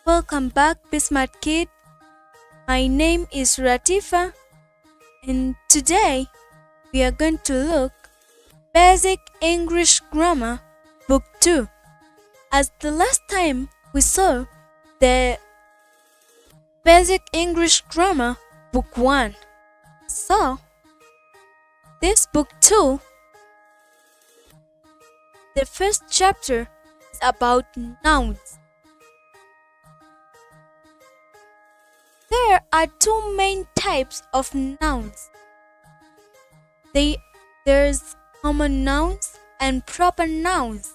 Welcome back, Bismart Kid. My name is Ratifa, and today we are going to look Basic English Grammar Book 2. As the last time we saw the Basic English Grammar Book 1. So, this Book 2, the first chapter is about nouns. There are two main types of nouns. There's common nouns and proper nouns.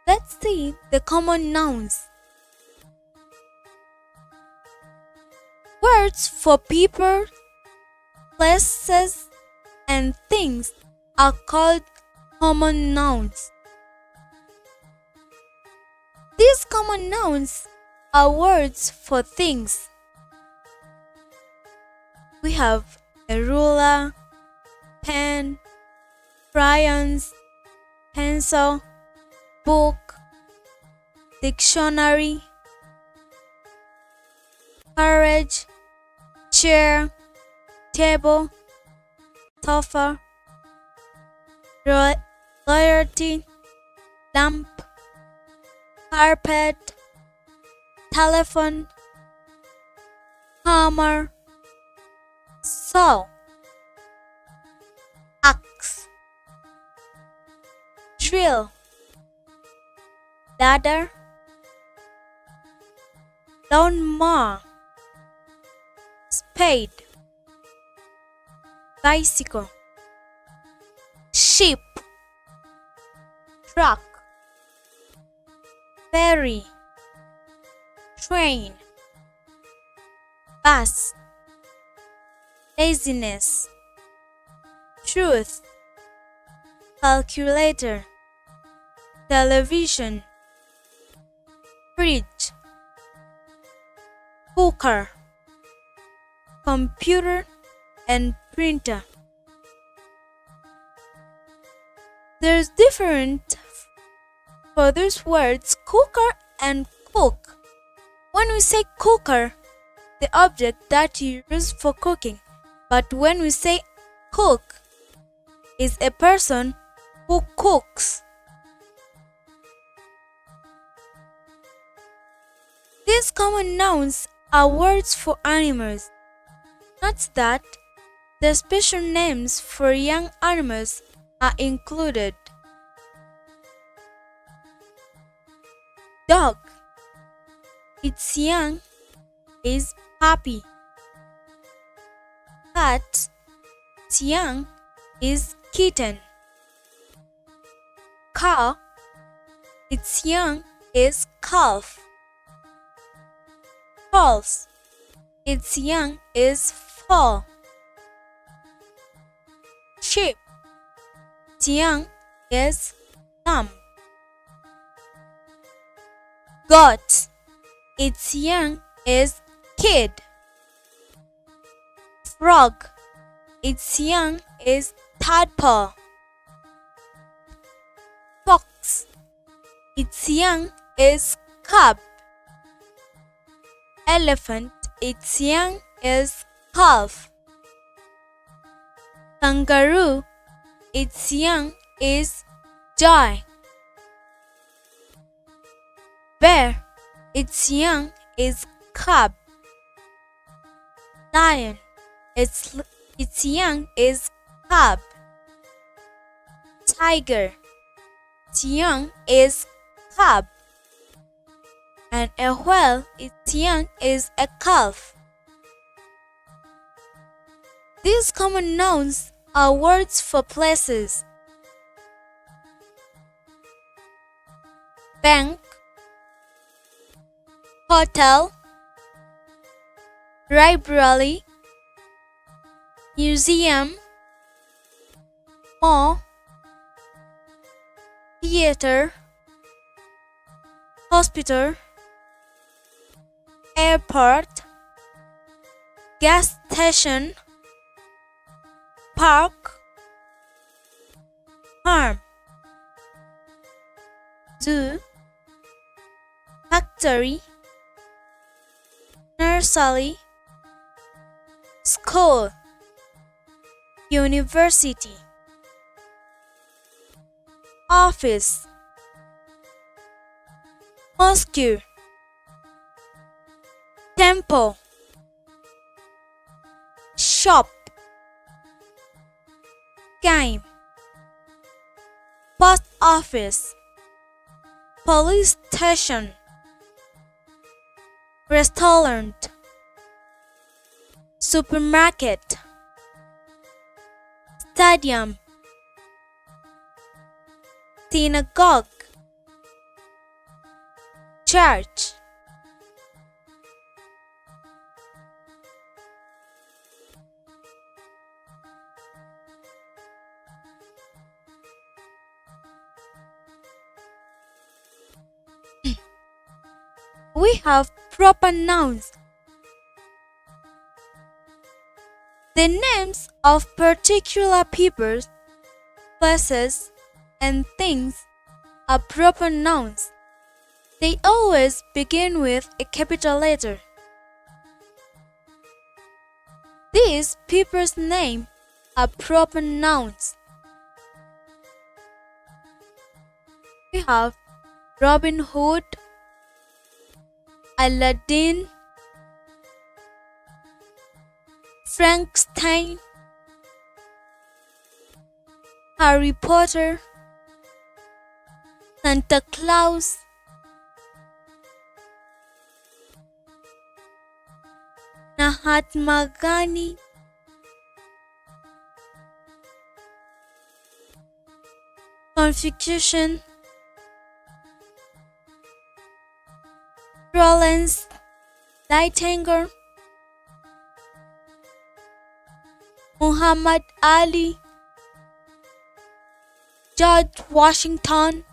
Let's see the common nouns. Words for people, places, and things are called common nouns. These common nouns are words for things. We have a ruler, pen, crayons, pencil, book, dictionary, carriage, chair, table, sofa, loyalty, lamp, carpet, telephone, hammer, saw, axe, drill, ladder, lawnmower, spade, bicycle, sheep, truck, ferry, train, bus, laziness, truth, calculator, television, fridge, cooker, computer, and printer. There's different for these words cooker and cook. When we say cooker, the object that you use for cooking, but when we say cook, is a person who cooks. These common nouns are words for animals. Note that the special names for young animals are included. Dog, its young is puppy. Cat, its young is kitten. Cow, its young is calf. Horse, its young is foal. Sheep, its young is lamb. Goat, its young is kid. Frog, its young is tadpole. Fox, its young is cub. Elephant, its young is calf. Kangaroo, its young is joy. Bear, its young is cub. Lion, its young is cub. Tiger, its young is cub. And a whale, its young is a calf. These common nouns are words for places. Bank, hotel, library, museum, mall, theater, hospital, airport, gas station, park, farm. zoo, factory, nursery, school, university, office, mosque, temple, shop, game, post office, police station, restaurant, supermarket, stadium, synagogue, church. We have proper nouns. The names of particular people, places, and things are proper nouns. They always begin with a capital letter. These people's names are proper nouns. We have Robin Hood, Aladdin, Frankenstein, Harry Potter, Santa Claus, Mahatma Gandhi, Confucius, Florence Nightingale, Muhammad Ali, George Washington,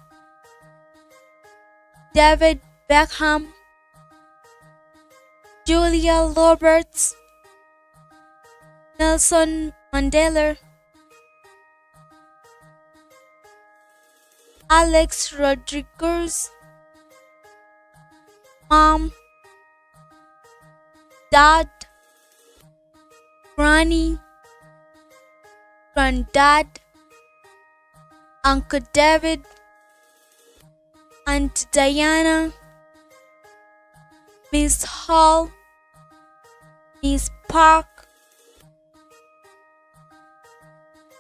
David Beckham, Julia Roberts, Nelson Mandela, Alex Rodriguez, Mom, Dad, Granny, Granddad, Uncle David, Aunt Diana, Miss Hall, Miss Park,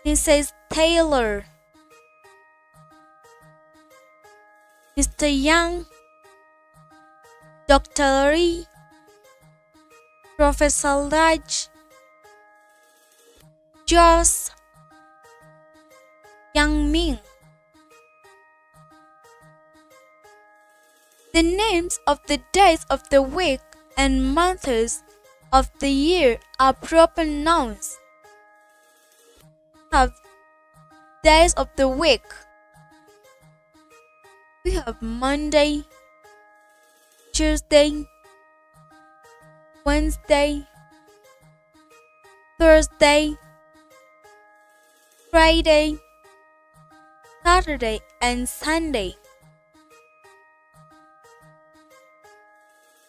Mrs. Taylor, Mr. Young, Dr. Lee, Professor Raj, Joss, Young Ming. The names of the days of the week and months of the year are proper nouns. We have days of the week. We have Monday, Tuesday, Wednesday, Thursday, Friday, Saturday, and Sunday.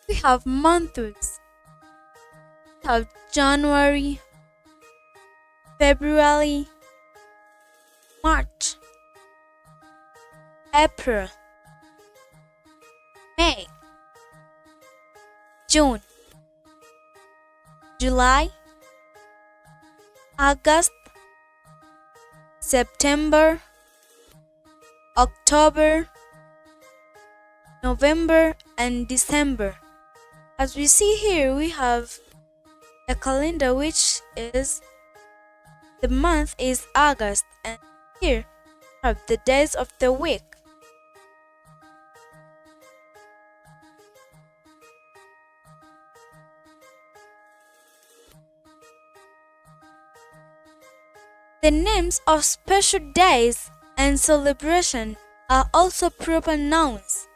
We have months. We have January, February, March, April, May, June, July, August, September, October, November, and December. As we see here, we have a calendar which is the month is August, and here are the days of the week. The names of special days and celebration are also proper nouns.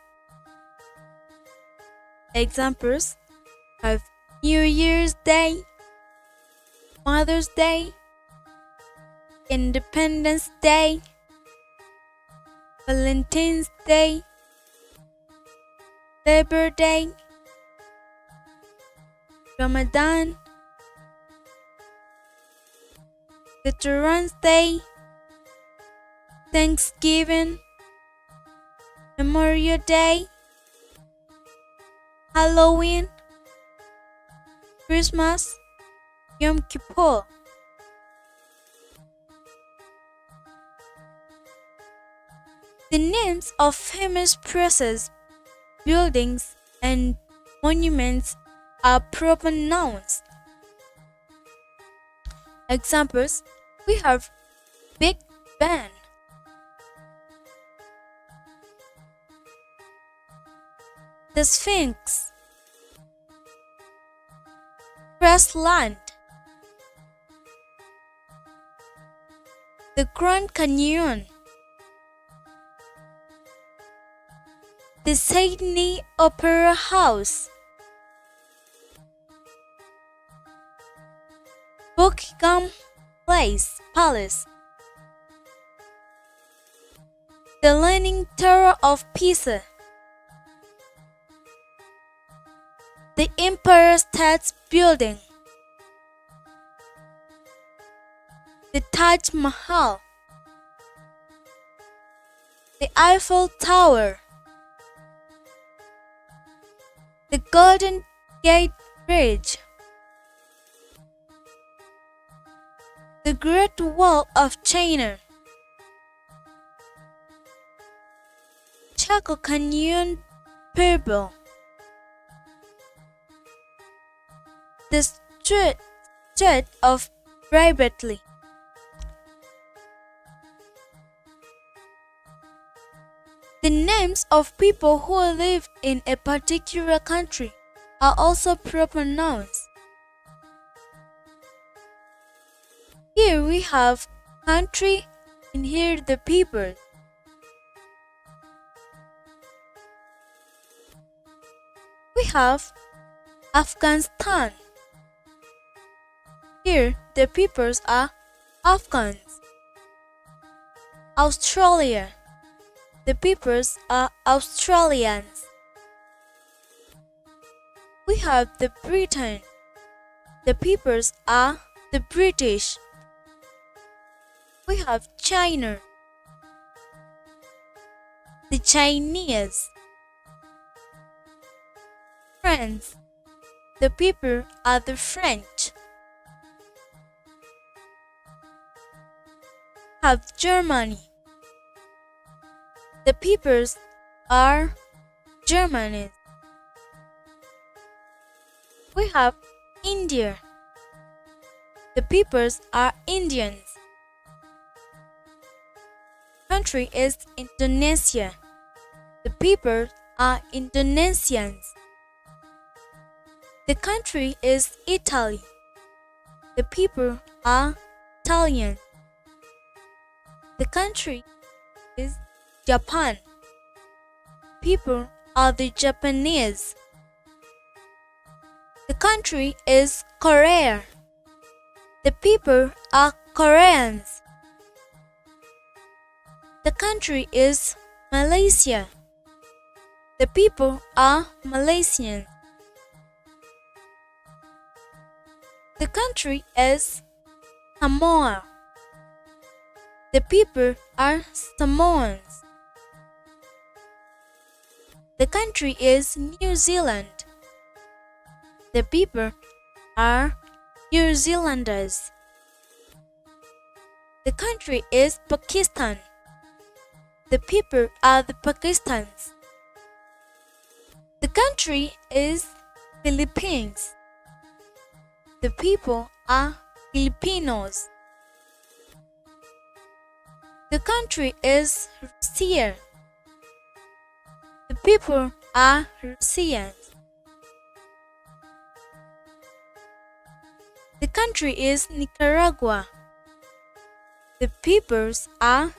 Examples have New Year's Day, Mother's Day, Independence Day, Valentine's Day, Labor Day, Ramadan, Veterans Day, Thanksgiving, Memorial Day, Halloween, Christmas, Yom Kippur. The names of famous places, buildings, and monuments are proper nouns. Examples: we have Big Ben, the Sphinx, Grassland, the Grand Canyon, the Sydney Opera House, Buckingham Palace, the Leaning Tower of Pisa, the Empire State Building, the Taj Mahal, the Eiffel Tower, the Golden Gate Bridge, the Great Wall of China, Chaco Canyon Pebble, the Strait of Brightly. The names of people who live in a particular country are also proper nouns. Here we have country and here the people. We have Afghanistan. Here the peoples are Afghans. Australia. The peoples are Australians. We have the Britain. The peoples are the British. We have China. The Chinese. France. The people are the French. Have Germany. The peoples are Germans. We have India. The peoples are Indians. Country is Indonesia. The people are Indonesians. The country is Italy. The people are Italian. The country is Japan. People are the Japanese. The country is Korea. The people are Koreans. The country is Malaysia. The people are Malaysians. The country is Samoa. The people are Samoans. The country is New Zealand. The people are New Zealanders. The country is Pakistan. The people are the Pakistans. The country is Philippines. The people are Filipinos. The country is Russia. The people are Russians. The country is Nicaragua. The peoples are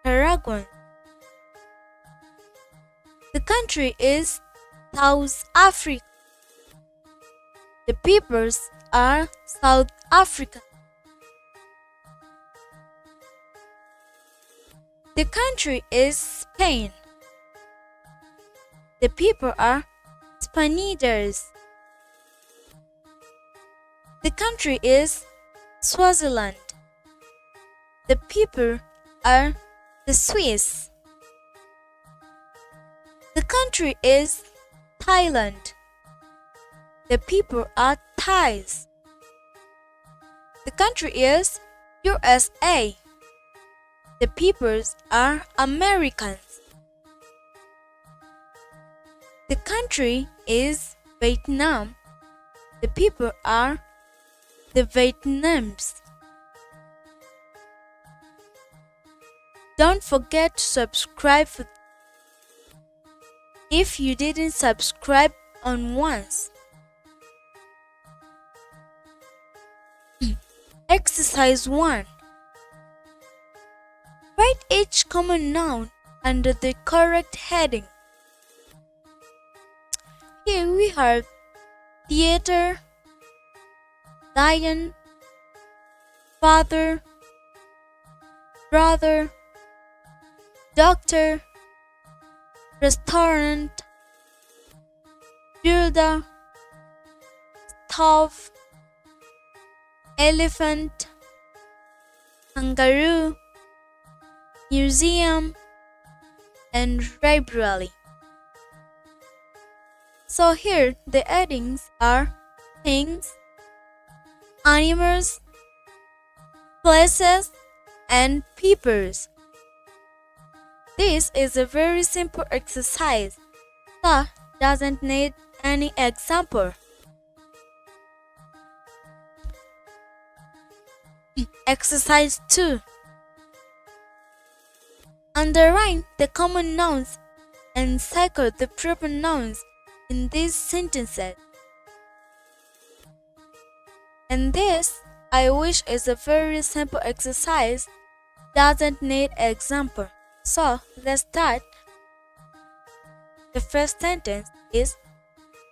Nicaraguan. The country is South Africa. The peoples are South African. The country is Spain. The people are Spaniards. The country is Swaziland. The people are the Swiss. The country is Thailand. The people are Thais. The country is USA. The peoples are Americans. The country is Vietnam. The people are the Vietnamese. Don't forget to subscribe if you didn't subscribe on once. Exercise 1. Write each common noun under the correct heading. Here we have theater, lion, father, brother, doctor, restaurant, builder, stove, elephant, kangaroo, museum, and library. So here the headings are things, animals, places, and peoples. This is a very simple exercise that doesn't need any example. Exercise 2. Underline the common nouns and circle the proper nouns in these sentences. And this, I wish, is a very simple exercise, doesn't need example. So let's start. The first sentence is,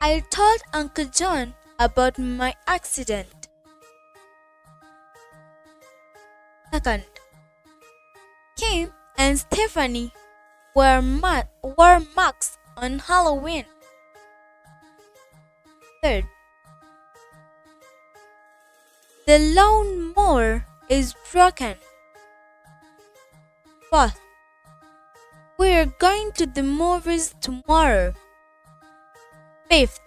I told Uncle John about my accident. Second, Kim and Stephanie wore masks on Halloween. Third, the lawnmower is broken. Fourth, we're going to the movies tomorrow. Fifth,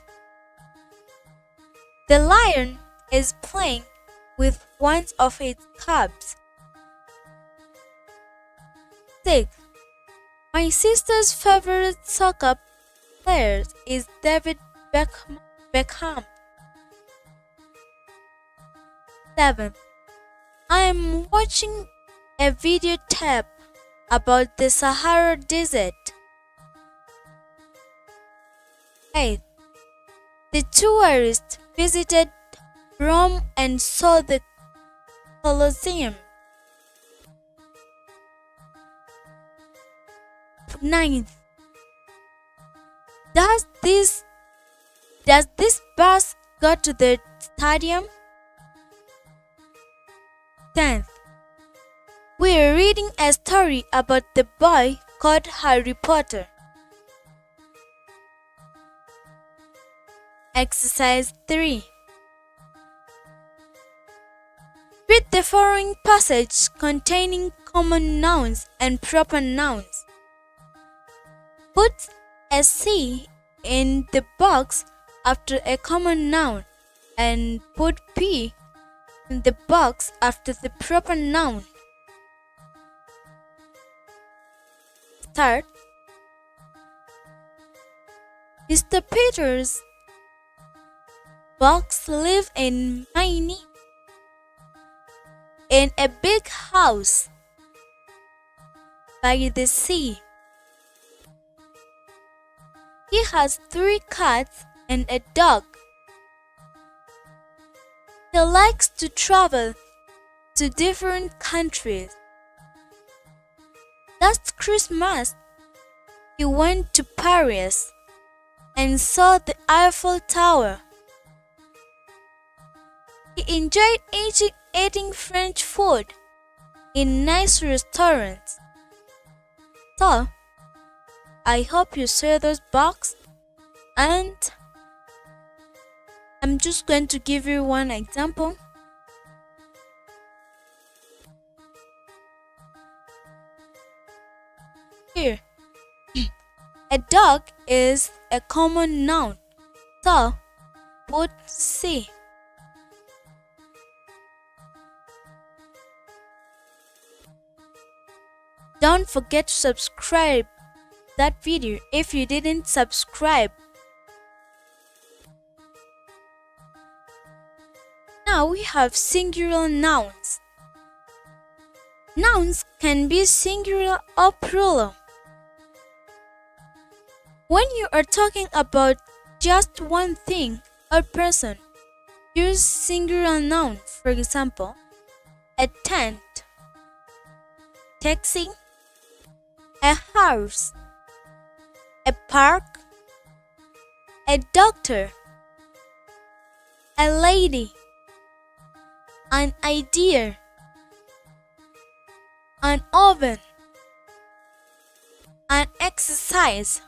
the lion is playing with one of its cubs. Sixth, my sister's favorite soccer player is David Beckham. Seventh, I am watching a video tape about the Sahara Desert. Eighth, the tourists visited Rome and saw the Colosseum. Ninth, does this bus go to the stadium? 10th, we are reading a story about the boy called Harry Potter. Exercise 3. Read the following passage containing common nouns and proper nouns. Put a C in the box after a common noun and put P in the box after the proper noun. Start. Mr. Peters' box lives in Maine in a big house by the sea. He has 3 cats and a dog. He likes to travel to different countries. Last Christmas, he went to Paris and saw the Eiffel Tower. He enjoyed eating French food in nice restaurants. So, I hope you share those box and I'm just going to give you one example. Here, a dog is a common noun, so put C. Don't forget to subscribe that video if you didn't subscribe. Now we have singular nouns. Nouns can be singular or plural. When you are talking about just one thing or person, use singular noun. For example, a tent, taxi, a house, a park, a doctor, a lady, an idea, an oven, an exercise.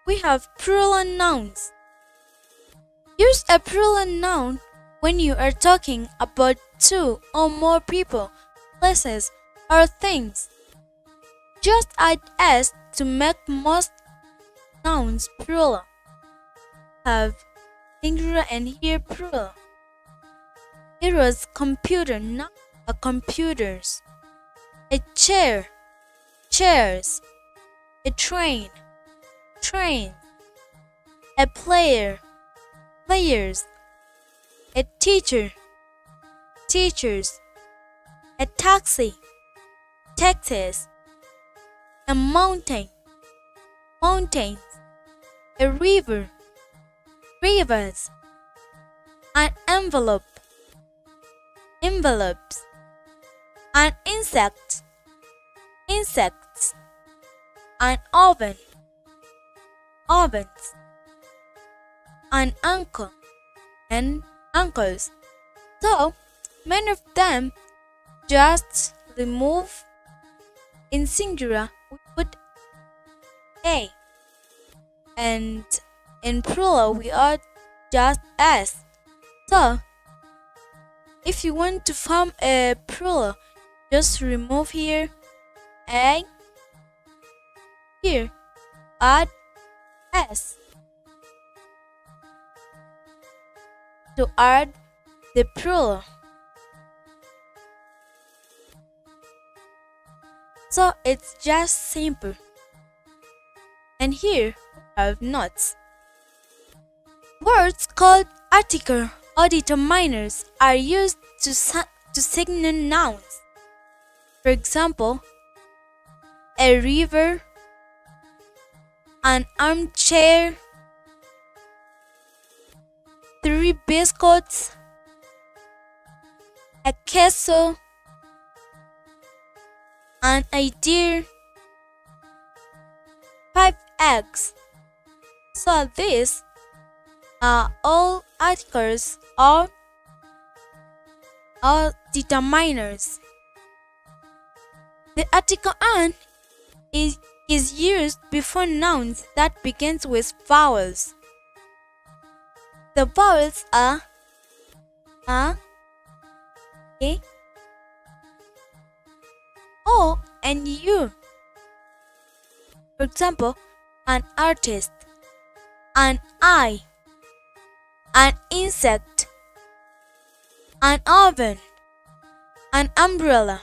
We have plural nouns. Use a plural noun when you are talking about two or more people, places, or things. Just add s to make most nouns plural. Have singular and here plural. It was computer, not a computers. A chair, chairs. A train, trains. A player, players. A teacher, teachers. A taxi, taxis. A mountain, mountains. A river, rivers. An envelope, envelopes. An insect, insects. An oven, ovens. An uncle and uncles. So many of them just remove in singular we put a, and in plural we are just s. So if you want to form a plural, just remove here a, here add s to add the plural. So it's just simple. And here we have notes. Words called article or determiners are used to signal nouns. For example, a river, an armchair, 3 biscuits, a castle, an idea, 5 eggs. So these are all articles or determiners. The article an is used before nouns that begins with vowels. The vowels are a, o, and u. For example, an artist, an eye, an insect, an oven, an umbrella.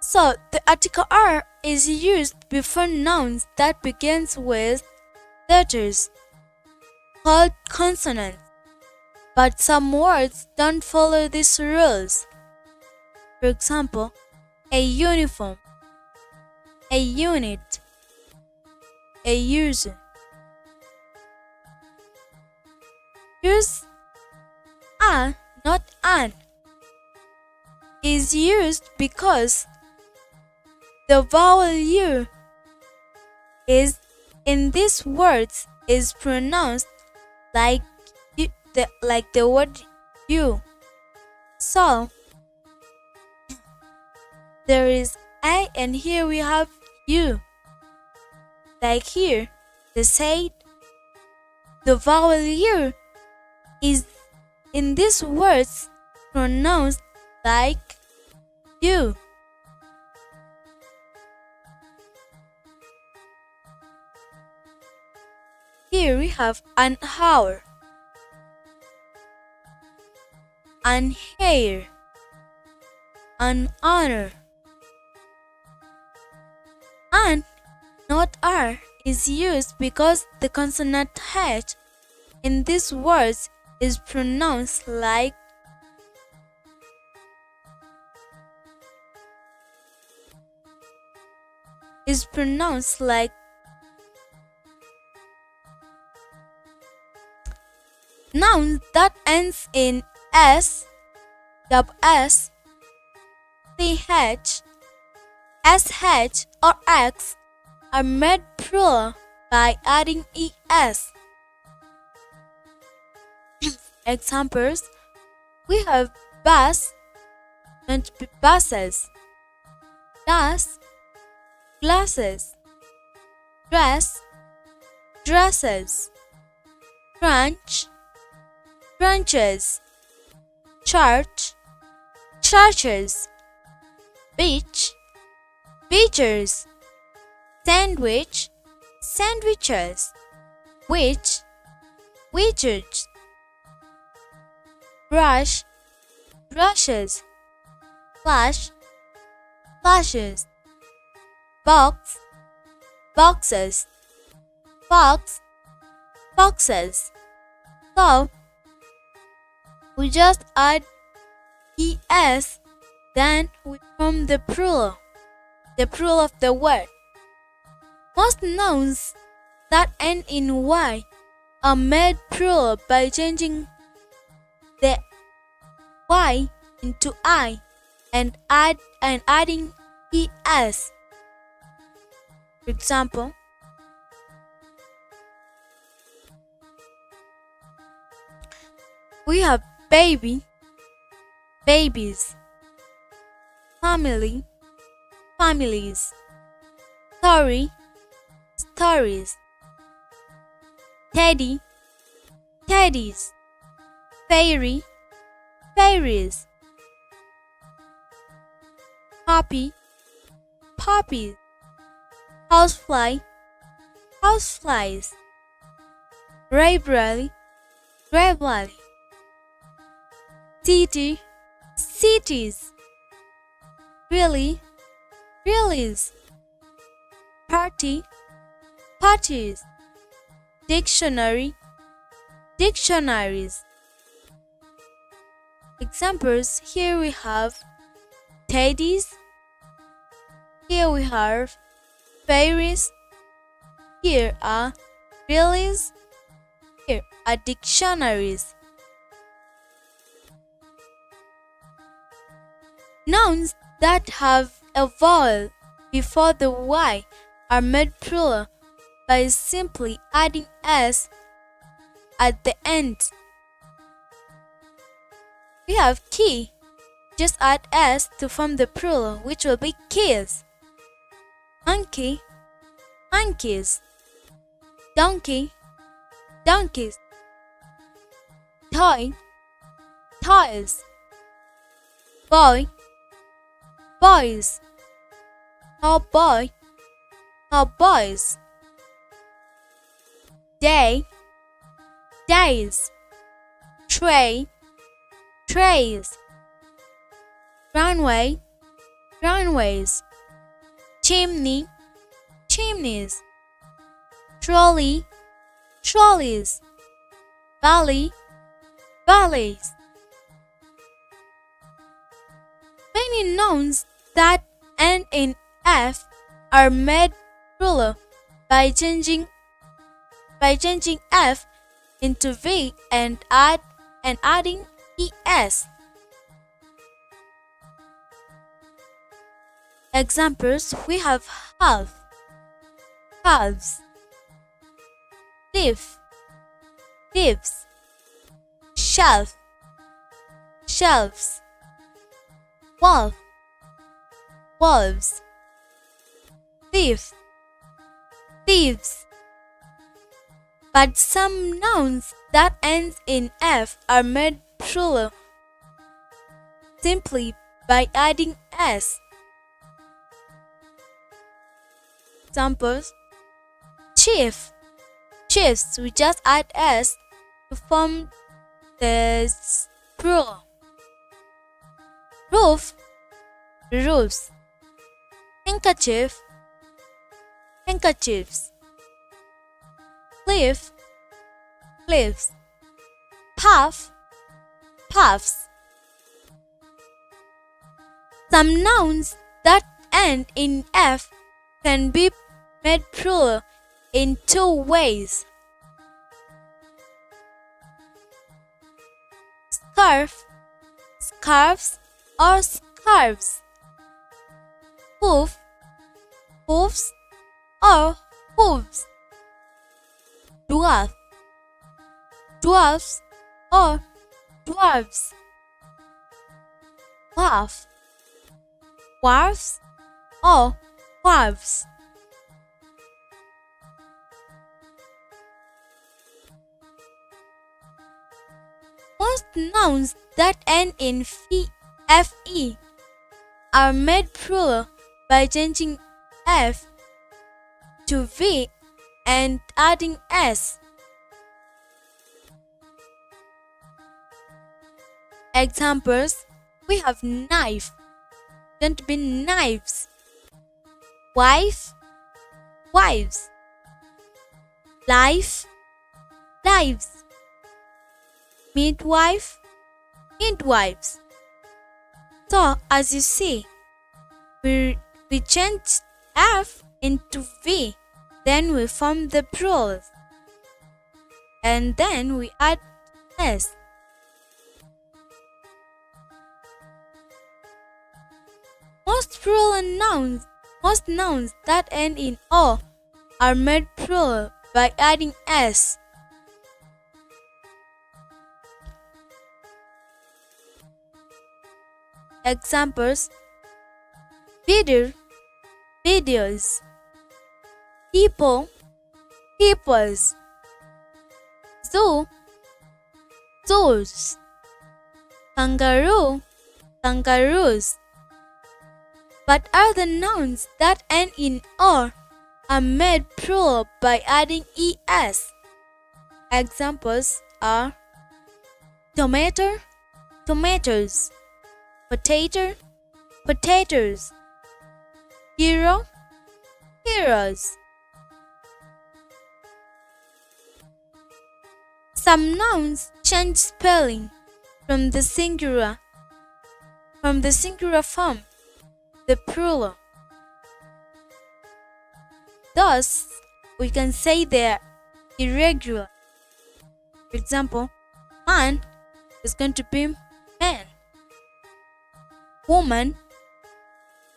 So the article r is used before nouns that begins with letters called consonants, but some words don't follow these rules. For example, a uniform, a unit, a user. Use a, not an, is used because the vowel u is in these words is pronounced like the word you. So there is I and here we have you. like here. They said the vowel U is in these words pronounced like U. Here we have an hour, an hair, an honor. And not R is used because the consonant H in these words is pronounced like noun that ends in S, S, CH, SH or X are made plural by adding ES. Examples: we have bus, going to be buses, glass, glasses, dress, dresses, crunch, crunches, church, churches, beach, beaches, sandwich, sandwiches, witch, witches, brush, brushes, flash, flashes, box, boxes, fox, foxes. So we just add es, then we form the plural of the word. Most nouns that end in y are made plural by changing the y into I and adding es. For example, we have baby, babies, family, families, story, stories, teddy, teddies, fairy, fairies, puppy, puppies, housefly, houseflies, library, library, city, cities, really, reallys, party, parties, dictionary, dictionaries. Examples: here we have teddies, here we have fairies, here are reallys, here are dictionaries. Nouns that have a vowel before the y are made plural by simply adding s at the end. We have key. Just add s to form the plural, which will be keys. Monkey, monkeys. Donkey, donkeys. Toy, toys. Boy, boys. Cowboy, cowboys. Day, days. Tray, trays. Runway, runways. Chimney, chimneys. Trolley, trolleys. Valley, valleys. Many nouns that end in f are made plural by changing f into v and adding es. Examples: we have half, halves, leaf, leaves, shelf, shelves, wolf, wolves, thief, thieves. But some nouns that end in F are made plural simply by adding S. Examples: chief. Chiefs, we just add S to form the plural. Roof, roofs. Handkerchief, handkerchiefs. Cliff, cliffs. Puff, puffs. Some nouns that end in F can be made plural in two ways. Scarf, scarves or scarves. Hoof, hoofs or hooves. Dwarf, dwarfs or dwarves. Dwarf, dwarfs or dwarves. Most nouns that end in fe are made plural by changing F to V and adding S. Examples: we have knife, don't be knives. Wife, wives. Life, lives. Midwife, midwives. So, as you see, we changed F into V, then we form the plurals, and then we add S. Most nouns that end in O are made plural by adding S. Examples: video, videos. People, peoples. Zoo, zoos. Kangaroo, kangaroos. But other nouns that end in O are made plural by adding ES. Examples are tomato, tomatoes. Potato, potatoes. Hero, heroes. Some nouns change spelling from the singular form, the plural. Thus, we can say they are irregular. For example, man is going to be man. Woman,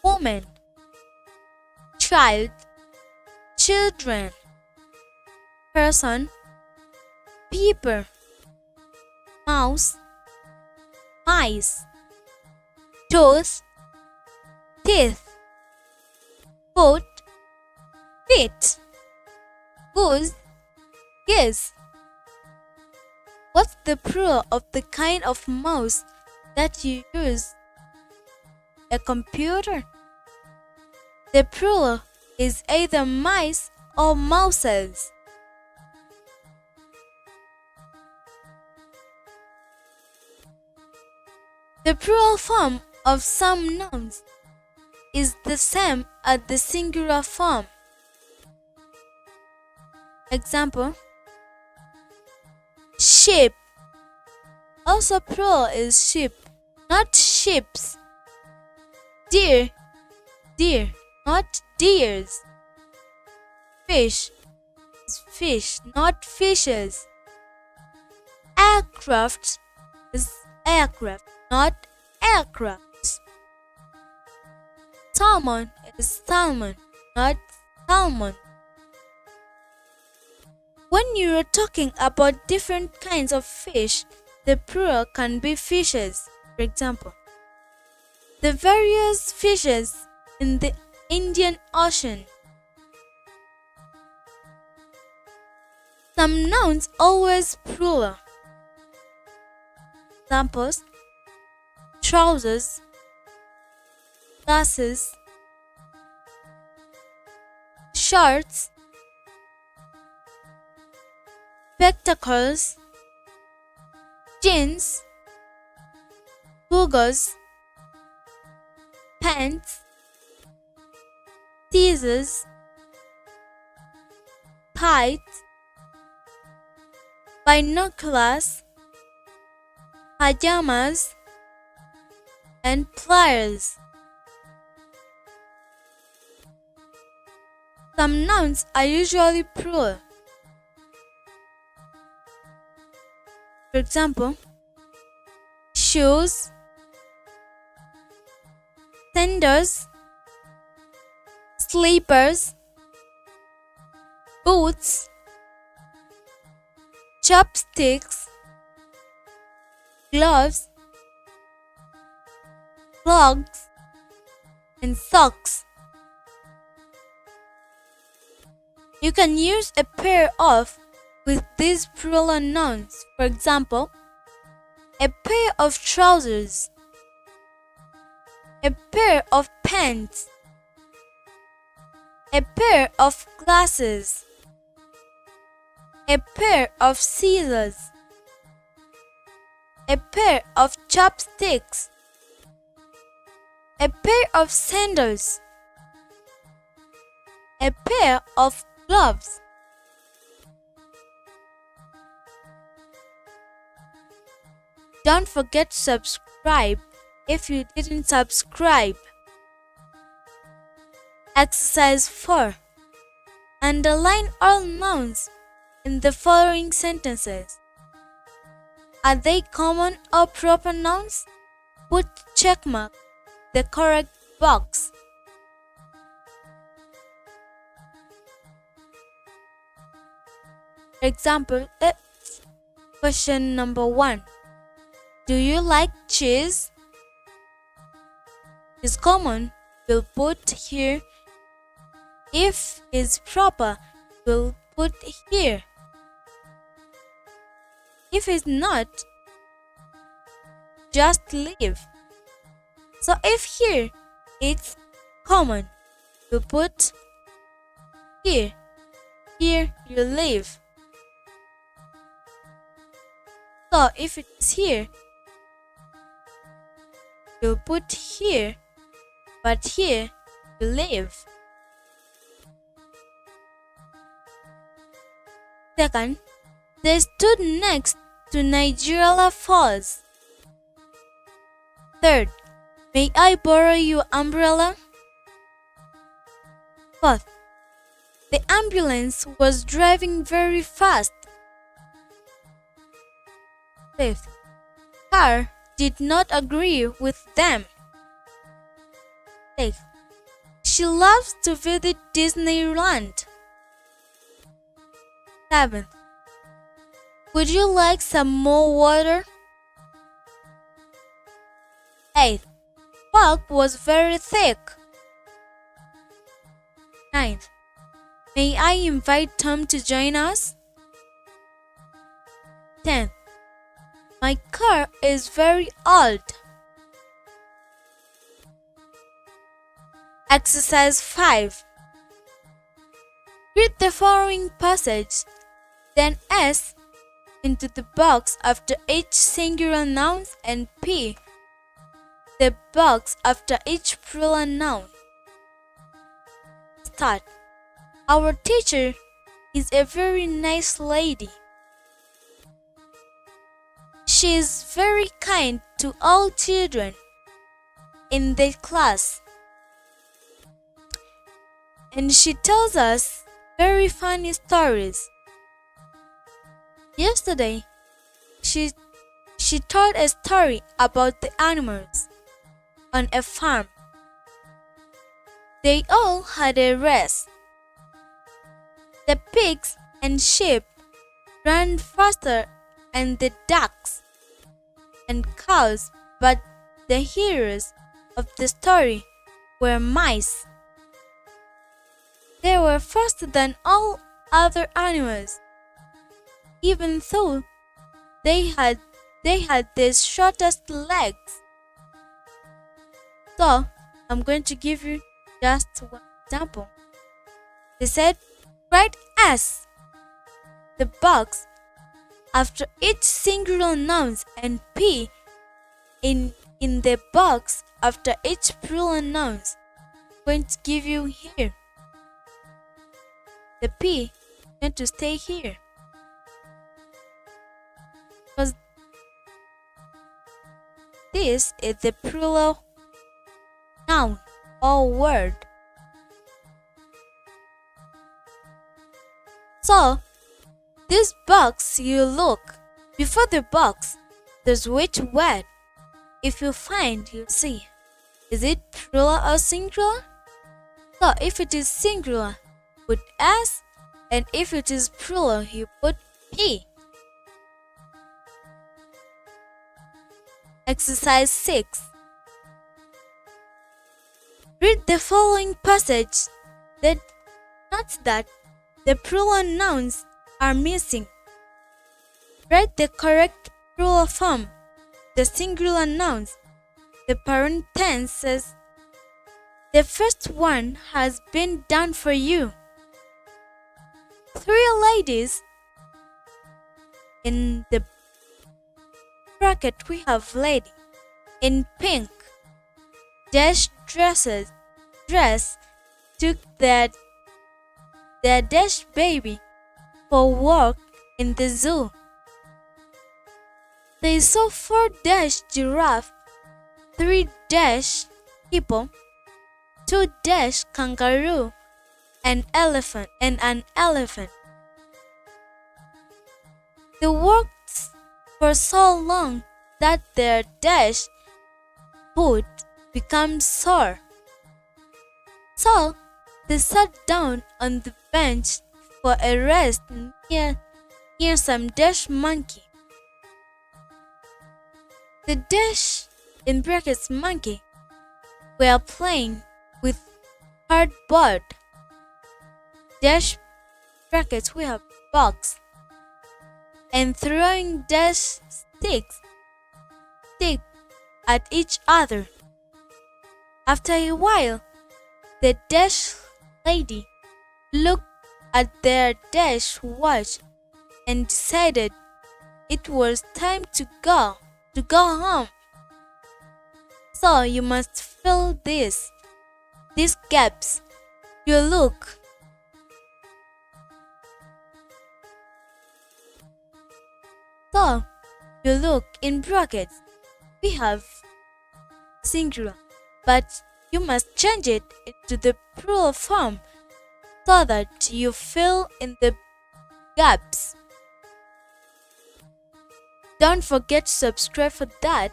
woman. Child, children. Person, people. Mouse, mice. Toes, teeth. Foot, feet. Goose, geese. What's the plural of the kind of mouse that you use? A computer. The plural is either mice or mouses. The plural form of some nouns is the same as the singular form. Example: sheep. Also plural is sheep, not sheeps. Deer, deer, not deers. Fish is fish, not fishes. Aircraft is aircraft, not aircrafts. Salmon is salmon, not salmon. When you are talking about different kinds of fish, the plural can be fishes. For example, the various fishes in the Indian Ocean. Some nouns always plural. Examples: trousers, glasses, shorts, spectacles, jeans, goggles, pants, scissors, tights, binoculars, pajamas, and pliers. Some nouns are usually plural. For example, shoes, sandals, slippers, boots, chopsticks, gloves, clogs, and socks. You can use a pair of with these plural nouns. For example, a pair of trousers, a pair of pants, a pair of glasses, a pair of scissors, a pair of chopsticks, a pair of sandals, a pair of gloves. Don't forget to subscribe if you didn't subscribe. Exercise 4. Underline all nouns in the following sentences. Are they common or proper nouns? Put checkmark in the correct box. Example, question number 1. Do you like cheese? Is common, we'll put here. If is proper, we'll put here. If it's not, just leave. So if here it's common, we'll put here. Here you leave. So if it's here, you'll put here, but here you leave. Second, they stood next to Niagara Falls. Third, may I borrow your umbrella? Fourth, the ambulance was driving very fast. Fifth, car did not agree with them. Sixth, she loves to visit Disneyland. Seventh, would you like some more water? Eighth, fog was very thick. Ninth, may I invite Tom to join us? 10th, my car is very old. Exercise 5. Read the following passage, then S into the box after each singular noun and P the box after each plural noun. Start. Our teacher is a very nice lady. She is very kind to all children in the class. And she tells us very funny stories. Yesterday, she told a story about the animals on a farm. They all had a race. The pigs and sheep ran faster and the ducks and cows, but the heroes of the story were mice. They were faster than all other animals, even though they had the shortest legs. So I'm going to give you just one example. They said, write S, the box, after each singular noun, and P in the box after each plural noun. I'm going to give you here. The P is going to stay here, because this is the plural noun or word. So, this box you look, before the box, there's which word. If you find, you'll see. Is it plural or singular? So, if it is singular, put S, and if it is plural, you put P. Exercise 6. Read the following passage. Note that the plural nouns are missing. Write the correct plural form, the singular nouns, the parent tenses. The first one has been done for you. 3 ladies. In the bracket we have lady. In pink, dash dress took their dash baby for walk in the zoo. They saw 4 dash giraffe, 3 dash hippo, 2 dash kangaroo, and an elephant. They walked for so long that their dash foot became sore. So they sat down on the bench for a rest near some dash monkey. The dash in brackets monkey were playing with cardboard. Dash brackets we have box, and throwing dash sticks at each other. After a while, the dash lady looked at their dash watch and decided it was time to go home. So you must fill these gaps. You look. So you look in brackets. We have singular, but you must change it into the plural form so that you fill in the gaps. Don't forget to subscribe for that.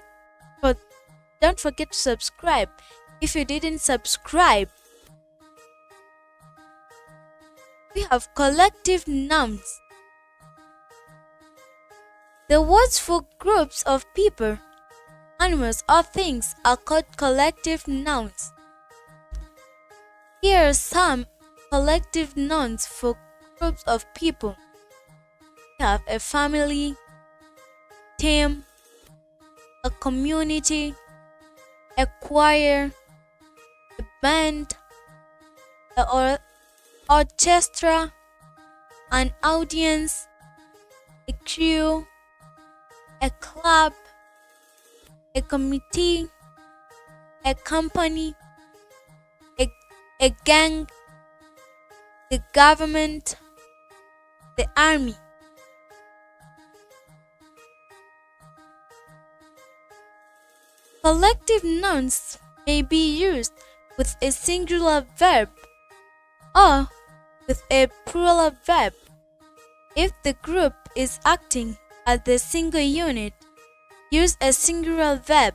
Don't forget to subscribe if you didn't subscribe. We have collective nouns. The words for groups of people, animals, or things are called collective nouns. Here are some collective nouns for groups of people. We have a family, team, a community, a choir, a band, an orchestra, an audience, a crew, a club, a committee, a company, a gang, the government, the army. Collective nouns may be used with a singular verb or with a plural verb. If the group is acting as a single unit, use a singular verb.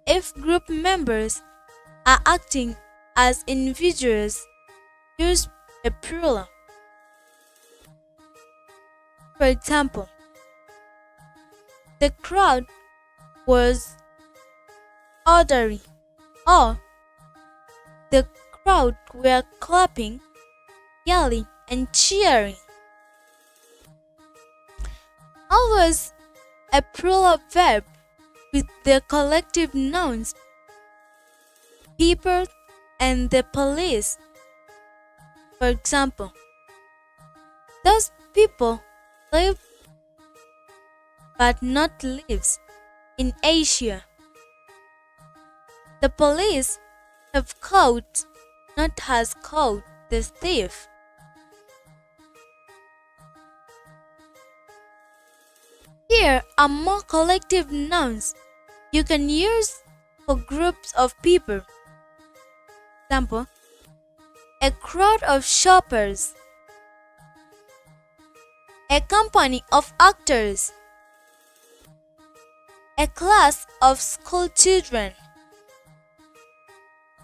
If group members are acting as individuals, use a plural. For example, the crowd was ordering, or the crowd were clapping, yelling, and cheering. Always a plural verb with the collective nouns people and the police. For example, those people live but not lives in Asia. The police have caught, not has caught, the thief. Here are more collective nouns you can use for groups of people. Example, a crowd of shoppers, a company of actors, a class of school children,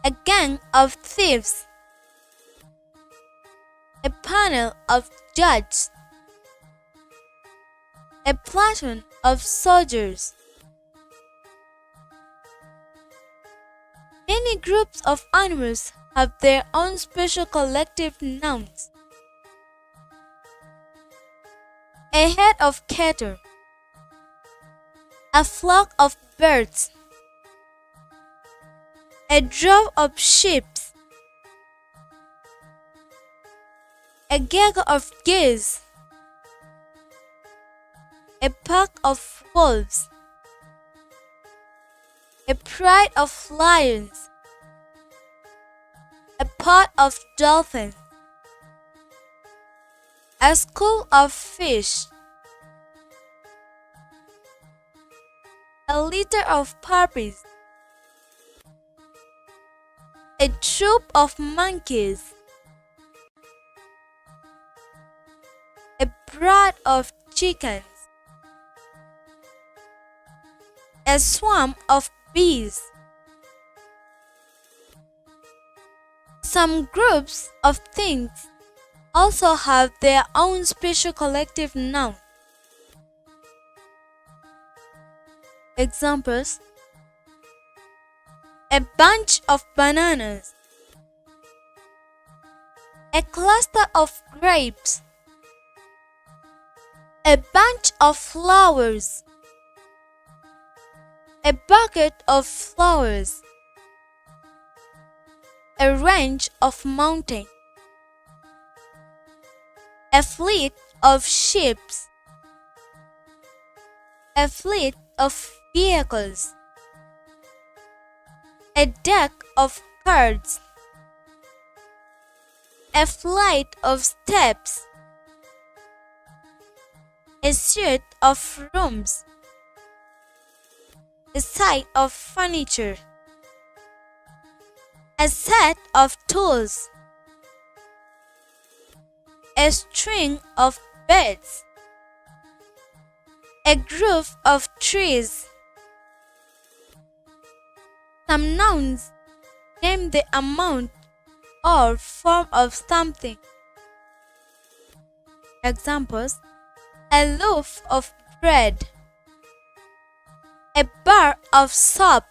a gang of thieves, a panel of judges, a platoon of soldiers. Many groups of animals have their own special collective nouns. A herd of cattle, a flock of birds, a drove of sheep, a gaggle of geese, a pack of wolves, a pride of lions, a pod of dolphins, a school of fish, a litter of puppies, a troop of monkeys, a brood of chickens, a swarm of bees. Some groups of things also have their own special collective noun. Examples: a bunch of bananas, a cluster of grapes, a bunch of flowers, a bucket of flowers, a range of mountains, a fleet of ships, a fleet of vehicles, a deck of cards, a flight of steps, a suite of rooms, a set of furniture, a set of tools, a string of beds, a grove of trees. Some nouns name the amount or form of something. Examples: a loaf of bread, a bar of soap,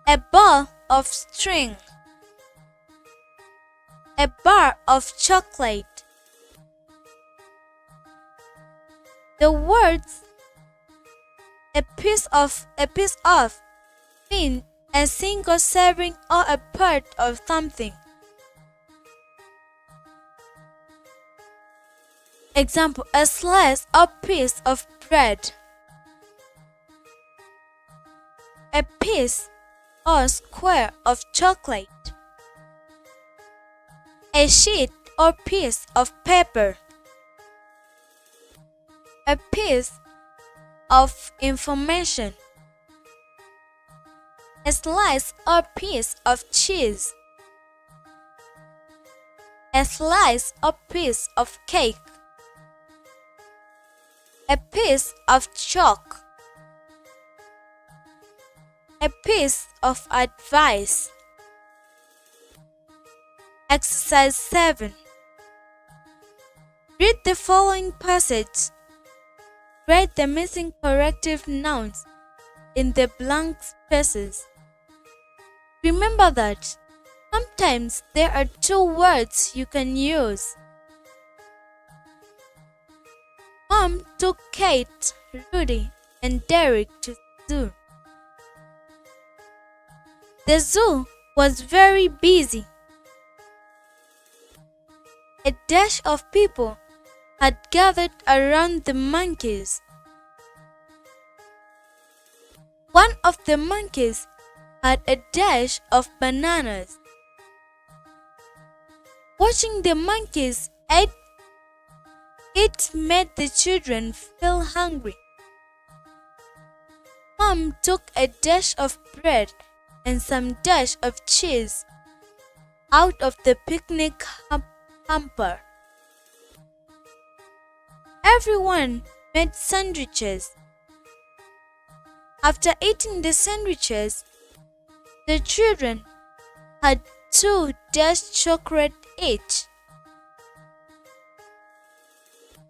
a ball of string, a bar of chocolate. The words a piece of mean a single serving or a part of something. Example: a slice or piece of bread, a piece or square of chocolate, a sheet or piece of paper, a piece of information, a slice or piece of cheese, a slice or piece of cake, a piece of chalk, a piece of advice. Exercise 7. Read the following passage. Write the missing corrective nouns in the blank spaces. Remember that sometimes there are two words you can use. More Mom took Kate, Rudy, and Derek to the zoo. The zoo was very busy. A dash of people had gathered around the monkeys. One of the monkeys had a dash of bananas. Watching the monkeys eat, it made the children feel hungry. Mom took a dash of bread and some dash of cheese out of the picnic hamper. Everyone made sandwiches. After eating the sandwiches, the children had 2 dashed chocolate each.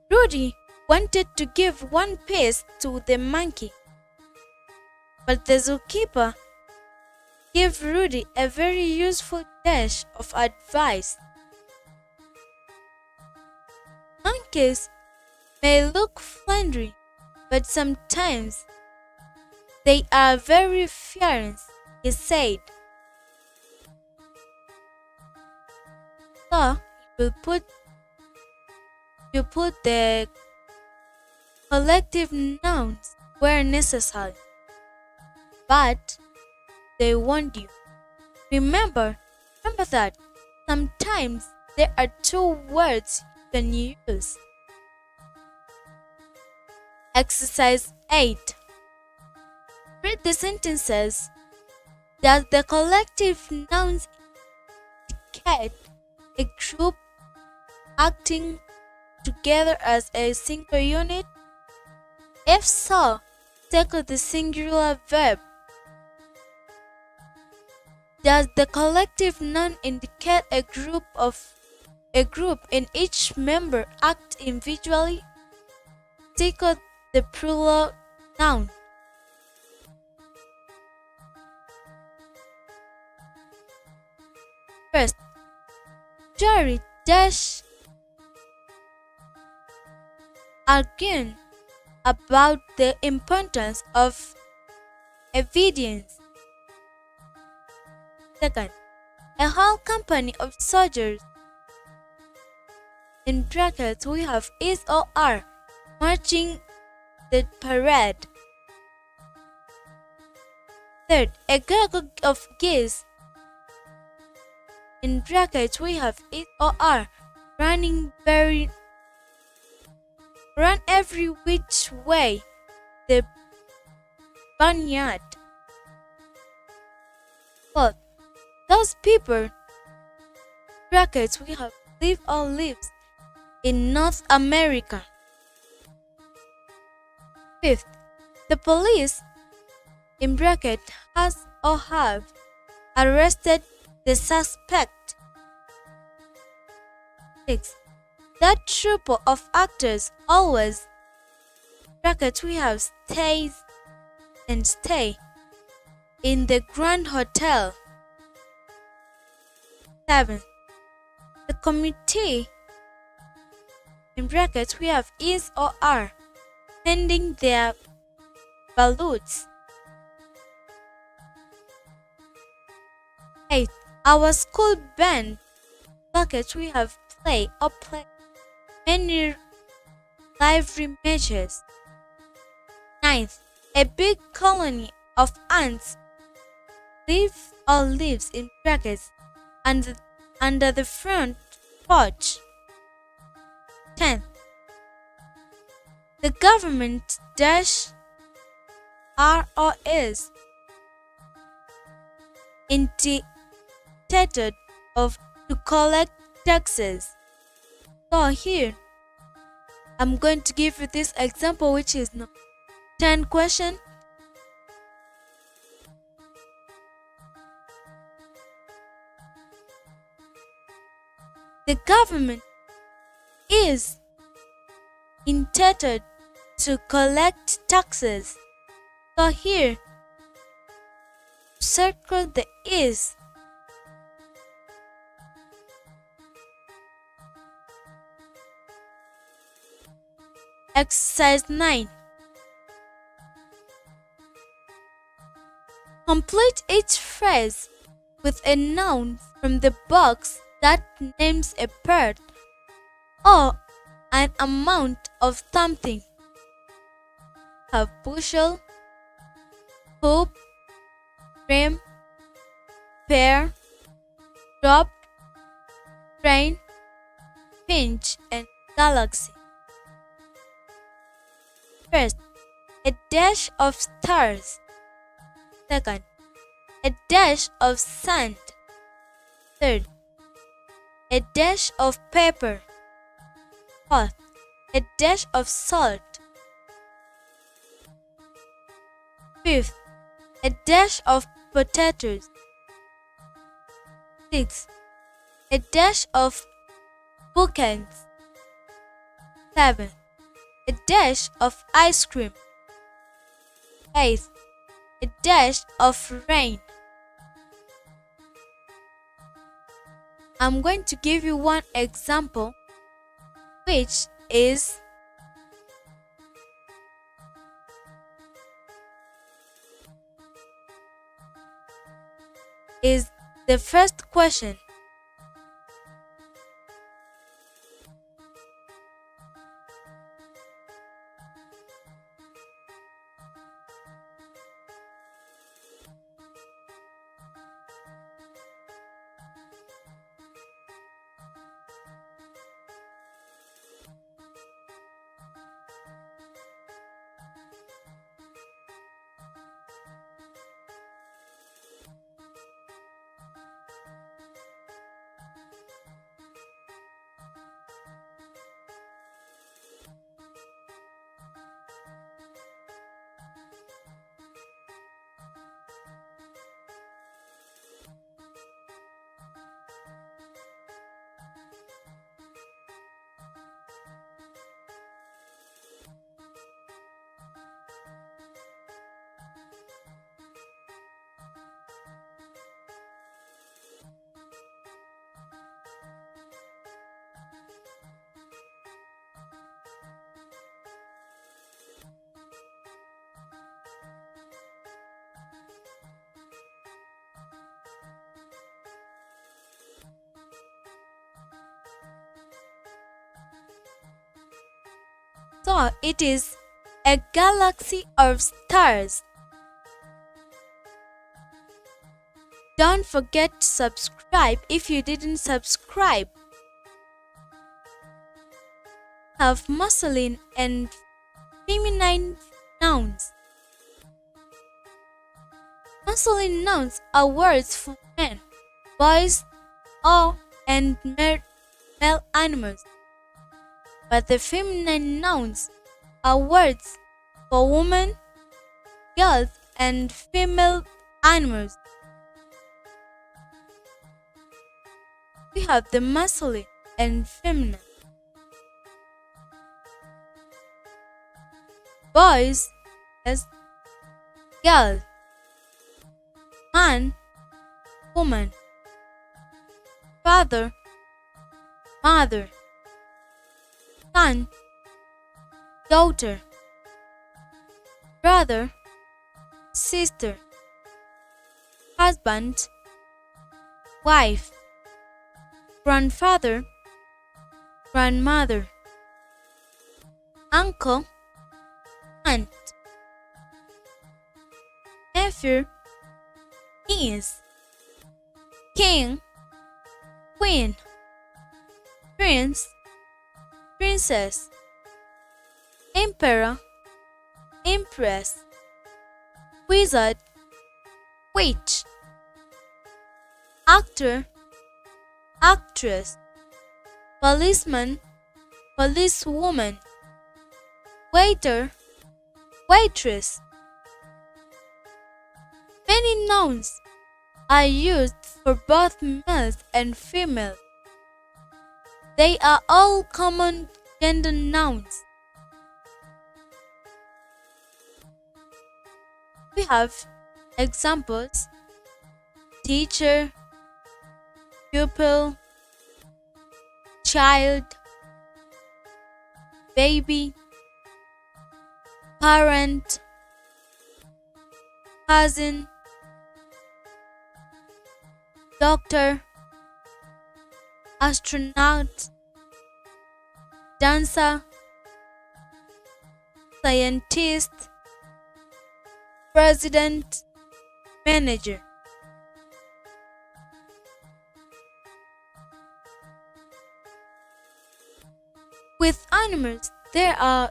Rudy wanted to give 1 piece to the monkey, but the zookeeper gave Rudy a very useful dash of advice. Monkeys may look friendly, but sometimes they are very fierce, he said. So you put the collective nouns where necessary, but they warned you. Remember that sometimes there are 2 words you can use. Exercise 8. Read the sentences. Does the collective nouns indicate a group acting together as a single unit? If so, circle the singular verb. Does the collective noun indicate a group in each member act individually? Circle the plural noun. First, Jerry dash arguing about the importance of evidence. Second, a whole company of soldiers, in brackets we have is or are, marching the parade. Third, a gaggle of geese, in brackets we have is or are, run every which way the barnyard. Fourth, those people, brackets we have live or lives in North America. Fifth, the police, in bracket has or have, arrested the suspect. Sixth, that troupe of actors always, brackets we have stays and stay in the Grand Hotel. 7. The committee, in brackets we have is or are, pending their ballots. 8. Our school band, brackets we have play or play many lively matches. 9th, a big colony of ants live or lives, in brackets under the front porch. 10th, the government dash are or is intended to collect taxes. So here I'm going to give you this example, which is 10 question. The government is intended to collect taxes. So here, circle the is. Exercise 9. Complete each phrase with a noun from the box that names a bird or an amount of something. Have bushel, hoop, frame, pear, drop, train, pinch, and galaxy. First, a dash of stars. Second, a dash of sand. Third, a dash of pepper. Fourth, a dash of salt. Fifth, a dash of potatoes. Sixth, a dash of bookends. Seventh, a dash of ice cream. Eighth, a dash of rain. I'm going to give you one example, which is the first question. So it is a galaxy of stars. Don't forget to subscribe if you didn't subscribe. Have masculine and feminine nouns. Masculine nouns are words for men, boys, and male animals. But the feminine nouns are words for women, girls, and female animals. We have the masculine and feminine. Boys as girl, man, woman, father, mother, son, daughter, brother, sister, husband, wife, grandfather, grandmother, uncle, aunt, nephew, niece, king, queen, prince, princess, emperor, empress, wizard, witch, actor, actress, policeman, policewoman, waiter, waitress. Many nouns are used for both males and females. They are all common gender nouns. We have examples: teacher, pupil, child, baby, parent, cousin, doctor, astronaut, dancer, scientist, president, manager. With animals, there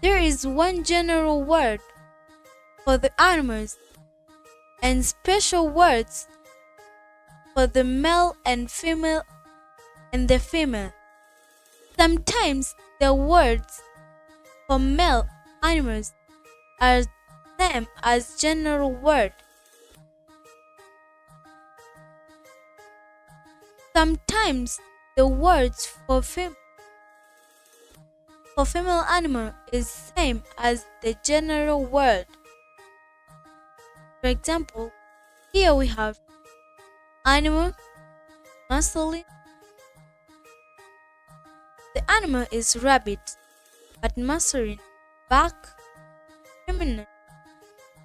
is one general word for the animals and special words for the male and female and the female. Sometimes the words for male animals are same as general word. Sometimes the words for female animal is same as the general word. For example, here we have animal, masculine. The animal is rabbit, but masculine, back, feminine,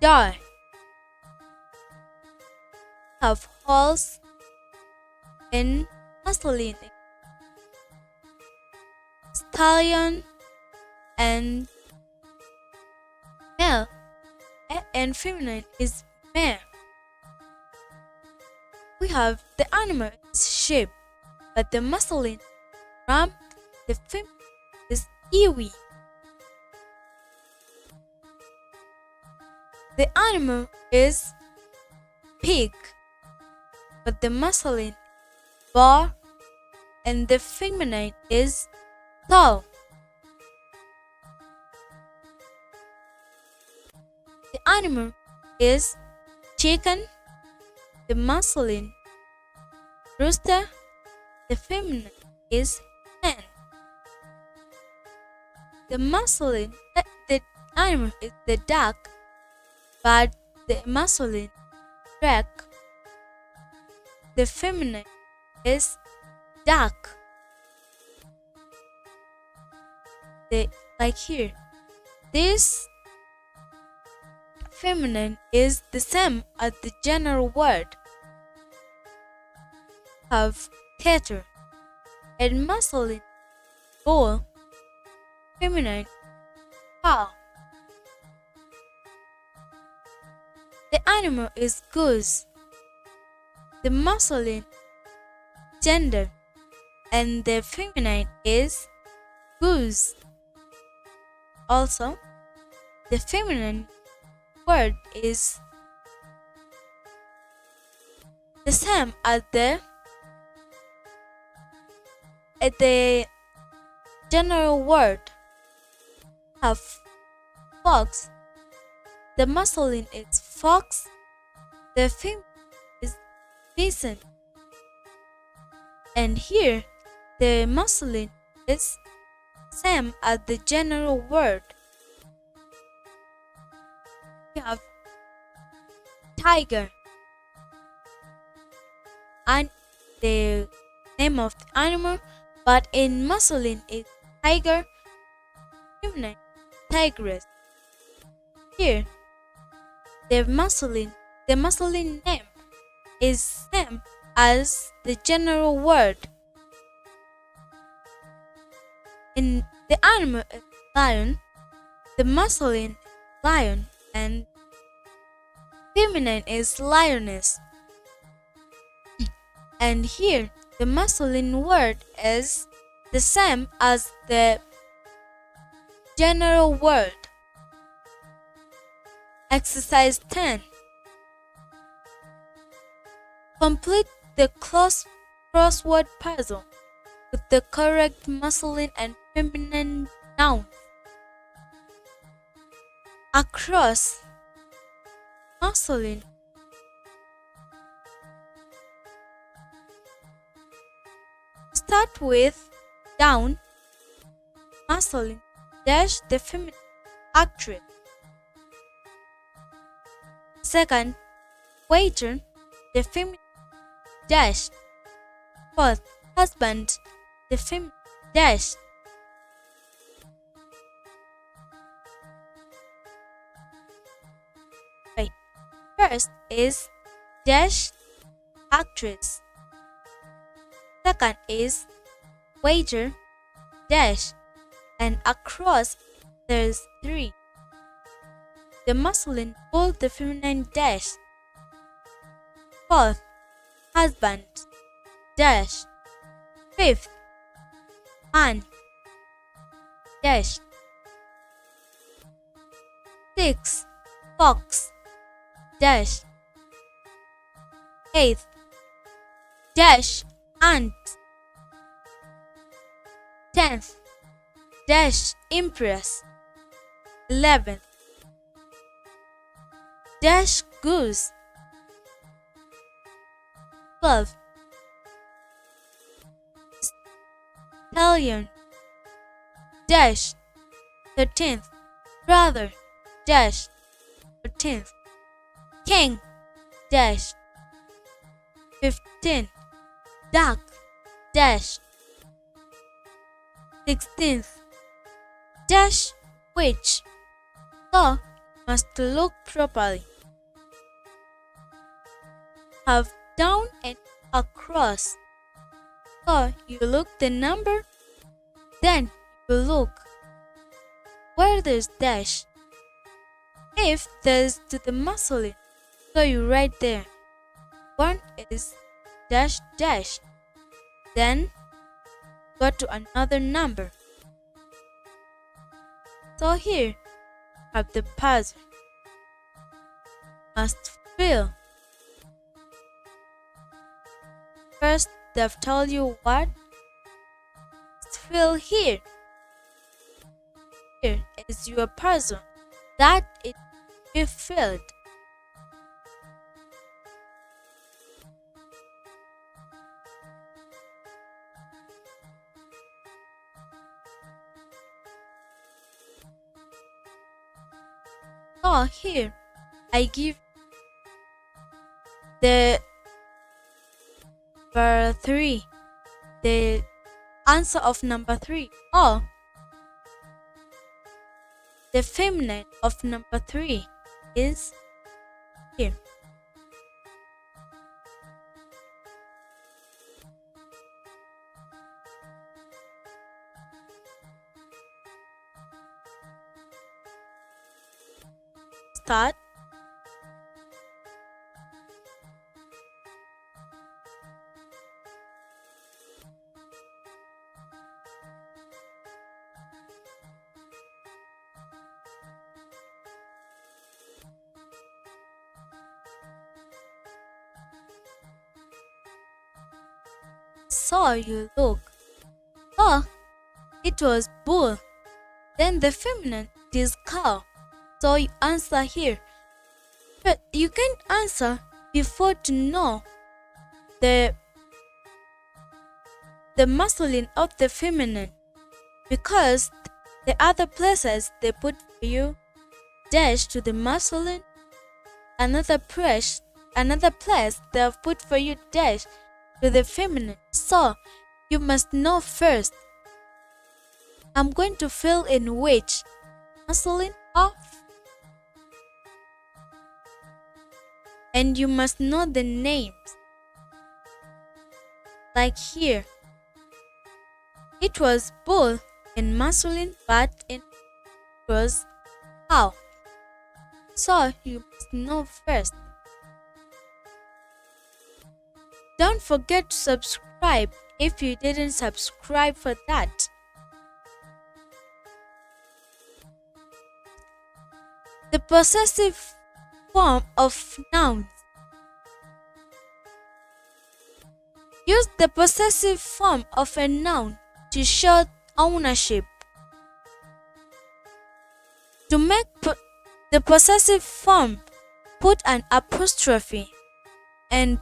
die. Have horse in masculine, stallion and male, and feminine is male. We have the animal is sheep, but the masculine ram, the feminine is ewe. The animal is pig, but the masculine boar and the feminine is cow. The animal is chicken, the masculine rooster, the feminine is hen. The animal is the duck, but the masculine duck. The feminine is duck. Like here, this feminine is the same as the general word. Have cattle and masculine bull, feminine cow. The animal is goose. The masculine gender and the feminine is goose. Also, the feminine word is the same as the general word. Have fox. The masculine is fox. The feminine is bison. And here, the masculine is same as the general word. We have tiger, and the name of the animal, but in masculine is tiger, feminine tigress. Here, the masculine name is same as the general word. In the animal is lion, the masculine is lion and feminine is lioness. And here the masculine word is the same as the general word. Exercise 10. Complete the crossword puzzle with the correct masculine and feminine nouns. Across, masculine. Start with down, masculine, dash the feminine actress. Second, waiter, the feminine dash. Fourth, husband, the feminine dash. First is dash actress. Second is waiter dash, and across there's 3. The masculine pulled the feminine dash. Fourth, husband dash. Fifth, man dash. Sixth, fox dash. Eighth, dash ant. 10th, dash empress. 11th, dash goose. 12th, stallion dash. 13th, brother dash. 14th, king dash. 15th, duck dash. 16th, dash witch. So must look properly. Have down and across. So you look the number, then you look where there's dash. If there's to the masculine, so you write there. 1 is dash dash. Then go to another number. So here have the puzzle. Must fill. First they've told you what? Must fill here. Here is your puzzle that it be filled. So here I give the number 3, the answer of number 3, or the feminine of number 3 is here. Start. So you look. Oh, it was bull. Then the feminine is cow. So you answer here. But you can't answer before to know the masculine of the feminine, because the other places they put for you dash to the masculine, another place they have put for you dash to the feminine. So you must know first. I'm going to fill in which masculine or, and you must know the names. Like here, it was bull in masculine, but it was cow. So you must know first. Don't forget to subscribe if you didn't subscribe for that. The possessive form of nouns. Use the possessive form of a noun to show ownership. To make the possessive form, put an apostrophe and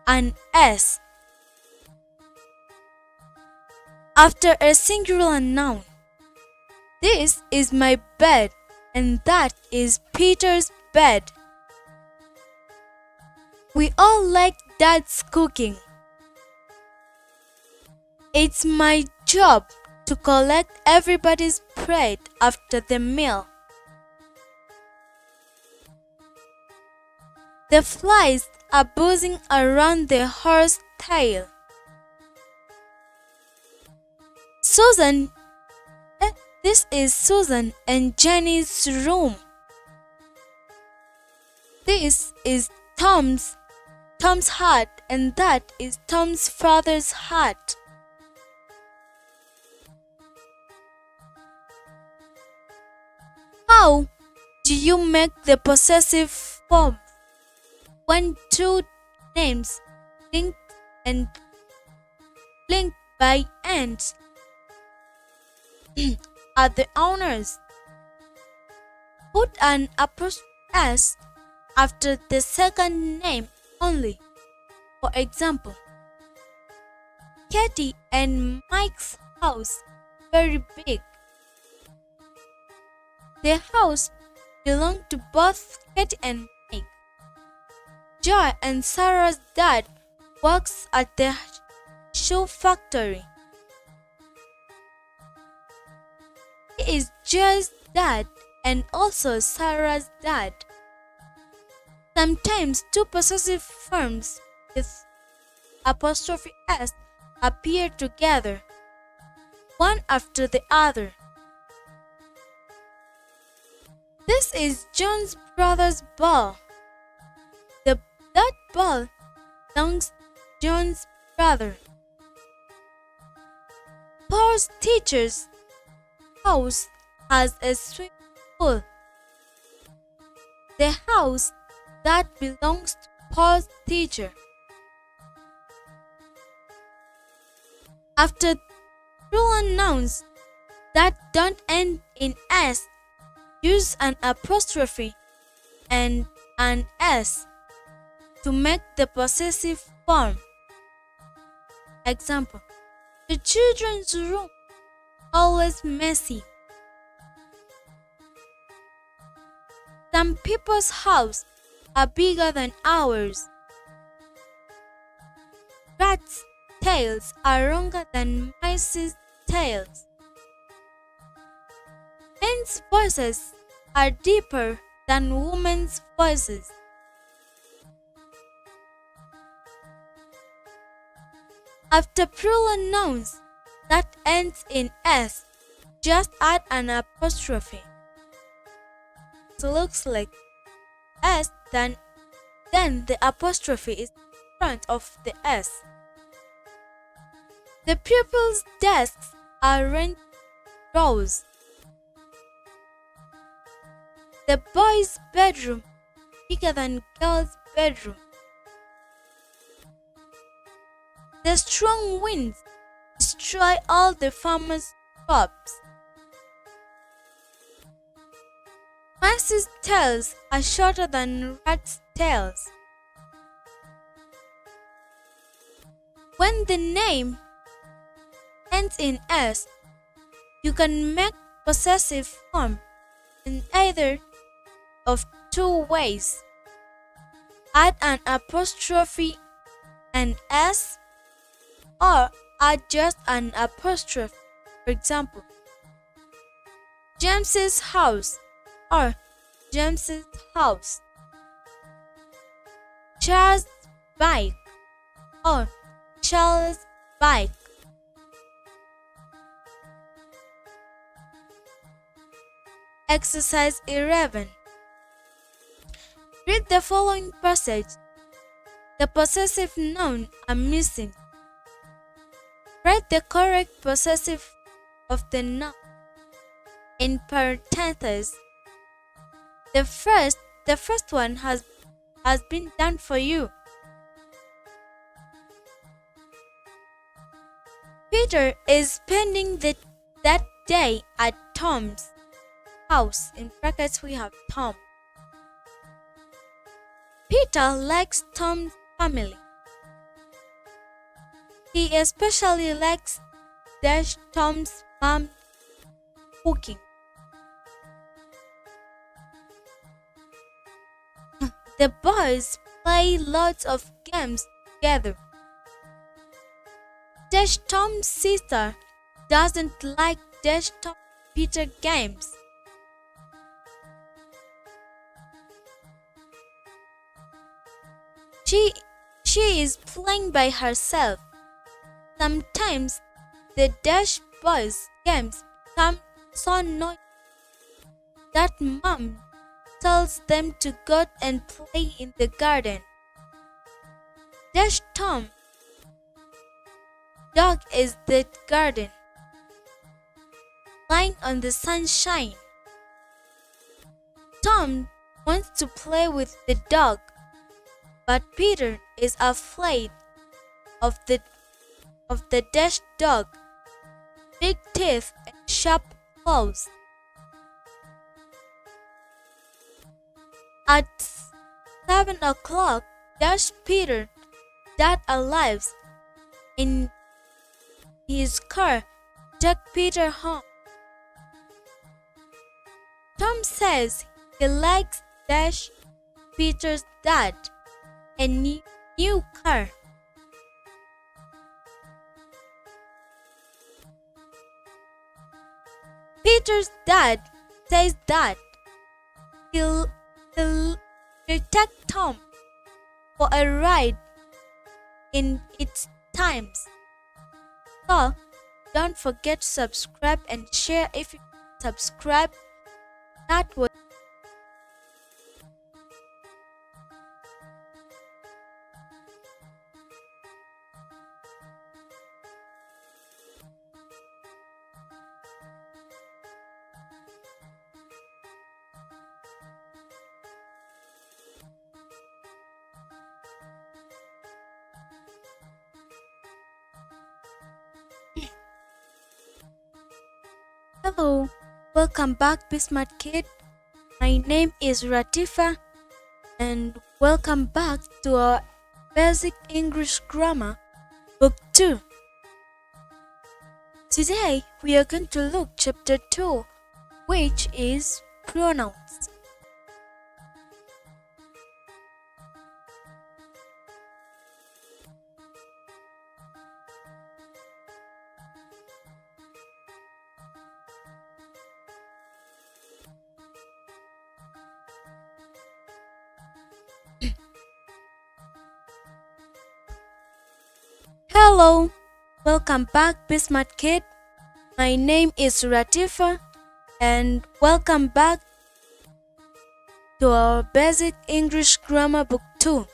an S after a singular noun. This is my bed, and that is Peter's bed. We all like Dad's cooking. It's my job to collect everybody's plate after the meal. The flies are buzzing around the horse's tail. Susan, this is Susan and Jenny's room. This is Tom's hat, and that is Tom's father's hat. How do you make the possessive form when two names linked and linked by ends are the owners? Put an apostrophe s after the second name only. For example, Katie and Mike's house very big. The house belonged to both Katie and Mike. Joy and Sarah's dad works at the shoe factory. He is Joy's dad and also Sarah's dad. Sometimes two possessive forms with apostrophe s appear together, one after the other. This is John's brother's ball. That ball belongs to John's brother. Paul's teacher's house has a swimming pool. The house that belongs to Paul's teacher. After plural nouns that don't end in s, use an apostrophe and an s to make the possessive form. Example: the children's room always messy. Some people's houses are bigger than ours. Rats' tails are longer than mice's tails. Men's voices are deeper than women's voices. After plural nouns that ends in s, just add an apostrophe. So looks like s, then the apostrophe is in front of the s. The pupils' desks are arranged in rows. The boys' bedroom is bigger than girls' bedroom. The strong winds destroy all the farmers' crops. Mice's tails are shorter than rats' tails. When the name ends in s, you can make possessive form in either of two ways. Add an apostrophe and s, or add just an apostrophe. For example, James's house or James's house. Charles' bike or Charles' bike. Exercise 11. Read the following passage. The possessive nouns are missing. Write the correct possessive of the noun in parentheses. The first one has been done for you. Peter is spending that day at Tom's house. In brackets we have Tom. Peter likes Tom's family. He especially likes Tom's mom cooking. The boys play lots of games together. Tom's sister doesn't like Tom Peter games. She, she is playing by herself. Sometimes the Dash Boys' games become so noisy that Mom tells them to go and play in the garden. Dash Tom dog is the garden, lying on the sunshine. Tom wants to play with the dog, but Peter is afraid of the Dash dog, big teeth and sharp claws. At 7 o'clock, Dash Peter Dad arrives in his car to take Peter home. Tom says he likes Dash Peter's dad a new car. Peter's dad says that he'll take Tom for a ride in its times. So don't forget to subscribe and share. If you subscribe, that would Hello, welcome back, Be Smart Kid. My name is Ratifa, and welcome back to our Basic English Grammar Book 2. Today we are going to look Chapter 2, which is Pronouns. Hello, welcome back, Be Smart Kid. My name is Ratifa, and welcome back to our Basic English Grammar Book 2.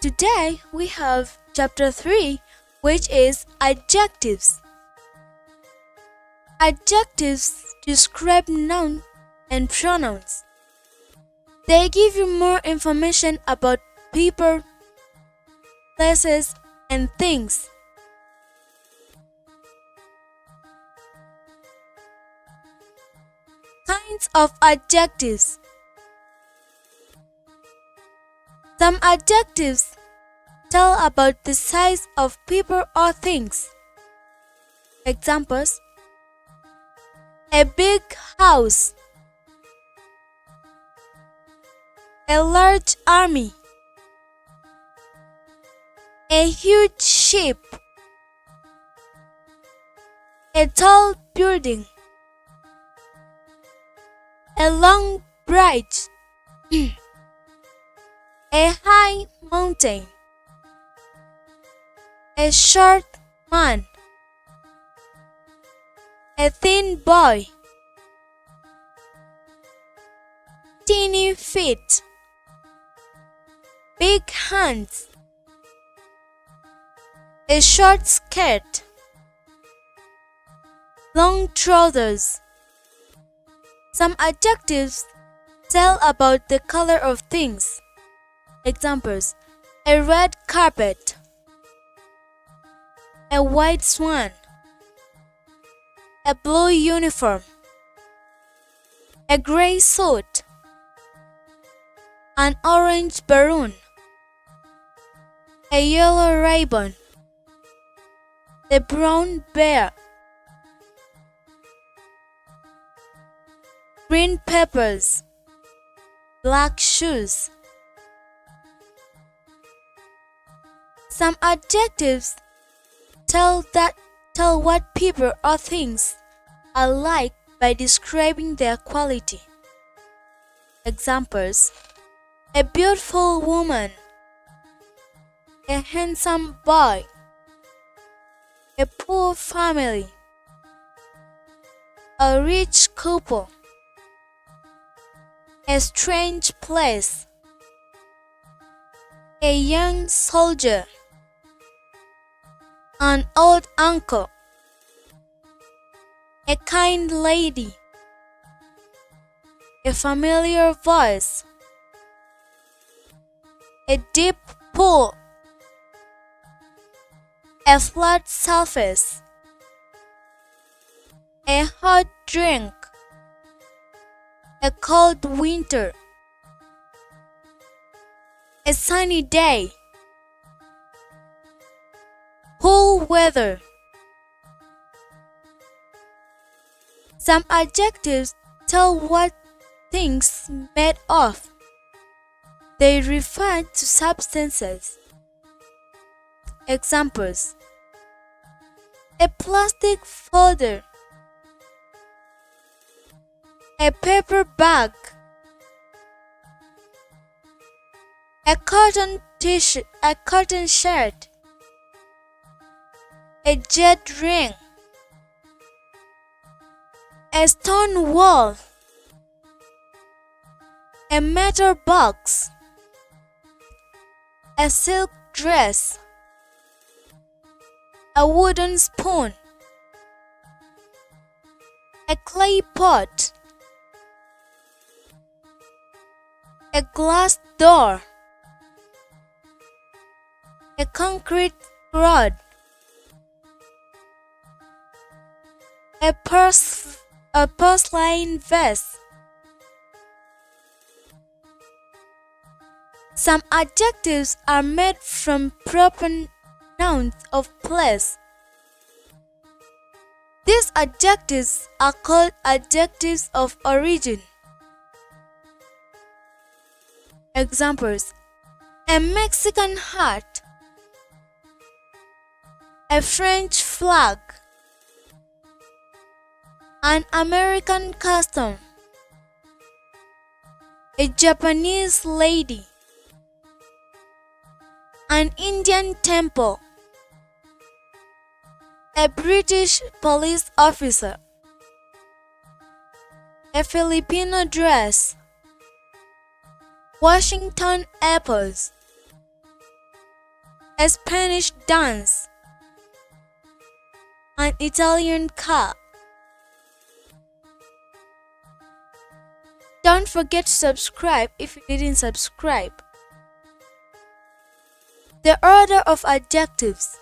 Today we have Chapter 3, which is Adjectives. Adjectives describe nouns and pronouns. They give you more information about people, places, and things. Kinds of adjectives. Some adjectives tell about the size of people or things. Examples: a big house, a large army, a huge ship, a tall building, a long bridge, a high mountain, a short man, a thin boy, teeny feet, big hands, a short skirt, long trousers. Some adjectives tell about the color of things. Examples: a red carpet, a white swan, a blue uniform, a gray suit, an orange balloon, a yellow ribbon, a brown bear, green peppers, black shoes. Some adjectives tell what people or things are like by describing their quality. Examples: a beautiful woman, a handsome boy, a poor family, a rich couple, a strange place, a young soldier, an old uncle, a kind lady, a familiar voice, a deep pool, a flat surface, a hot drink, a cold winter, a sunny day, cool weather. Some adjectives tell what things made of. They refer to substances. Examples: a plastic folder, a paper bag, a cotton t-shirt, a cotton shirt, a jet ring, a stone wall, a metal box, a silk dress, a wooden spoon, a clay pot, a glass door, a concrete rod, a porcelain vase. Some adjectives are made from proper nouns of place. These adjectives are called adjectives of origin. Examples: a Mexican hat, a French flag, an American custom, a Japanese lady, an Indian temple, a British police officer, a Filipino dress, Washington apples, a Spanish dance, an Italian car. Don't forget to subscribe if you didn't subscribe. The order of adjectives.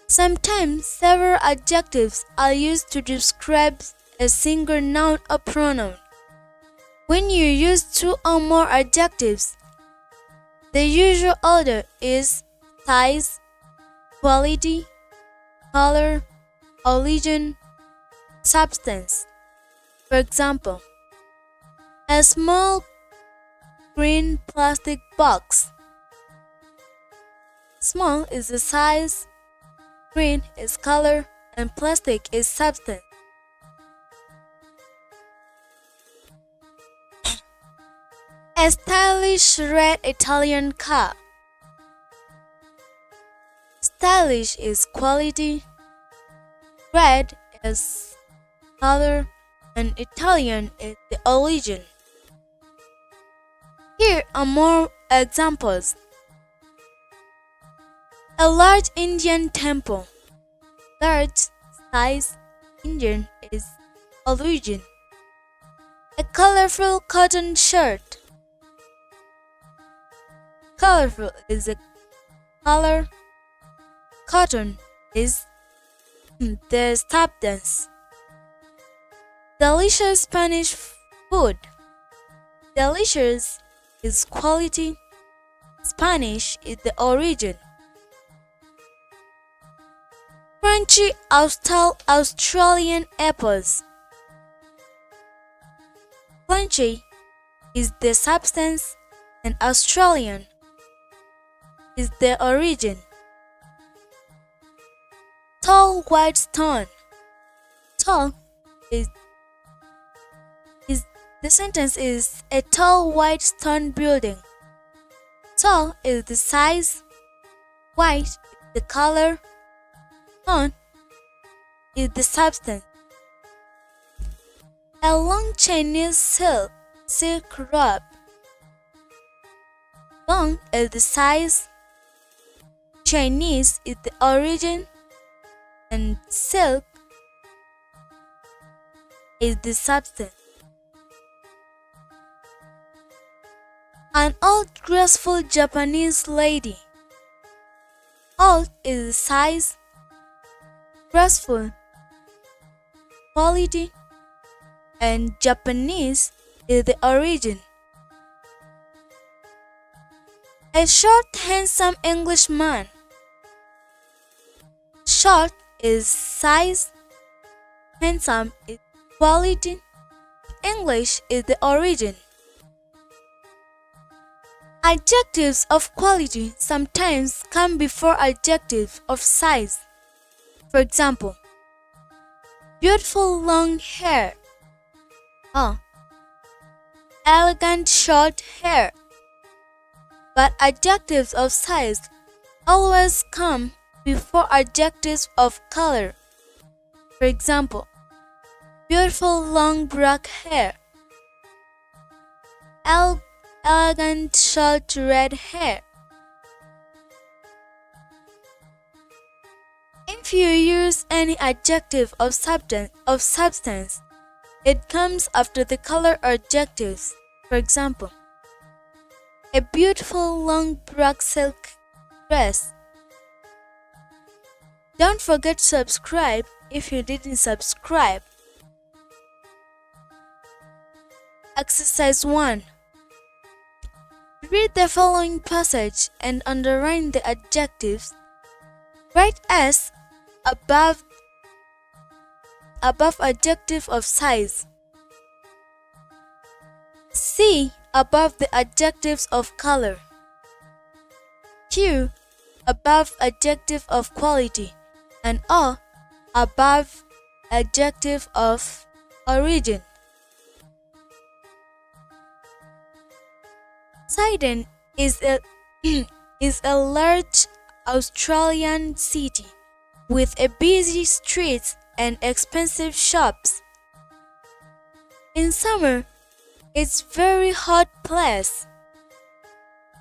Sometimes several adjectives are used to describe a single noun or pronoun. When you use two or more adjectives, the usual order is size, quality, color, origin, substance. For example, a small green plastic box. Small is the size, green is color, and plastic is substance. A stylish red Italian car. Stylish is quality, red is color, and Italian is the origin. Here are more examples. A large Indian temple. Large size Indian is origin. A colorful cotton shirt. Colorful is a color. Cotton is the substance. Delicious Spanish food. Delicious is quality. Spanish is the origin. Crunchy Australian apples. Crunchy is the substance and Australian is the origin. Tall white stone. Tall is the sentence is a tall white stone building. Tall is the size, white is the color, long is the substance. A long Chinese silk robe. Long is the size, Chinese is the origin, and silk is the substance. An old graceful Japanese lady. Old is the size, graceful, quality, and Japanese is the origin. A short, handsome Englishman. Short is size, handsome is quality, English is the origin. Adjectives of quality sometimes come before adjectives of size. For example, beautiful long hair. Elegant short hair. But adjectives of size always come before adjectives of color. For example, beautiful long black hair. Elegant short red hair. If you use any adjective of substance, it comes after the color adjectives. For example, a beautiful long black silk dress. Don't forget to subscribe if you didn't subscribe. Exercise 1. Read the following passage and underline the adjectives. Write S above adjective of size. C above the adjectives of color. Q above adjective of quality, and O above adjective of origin. Sydney is a large Australian city with a busy streets and expensive shops. In summer, it's very hot place.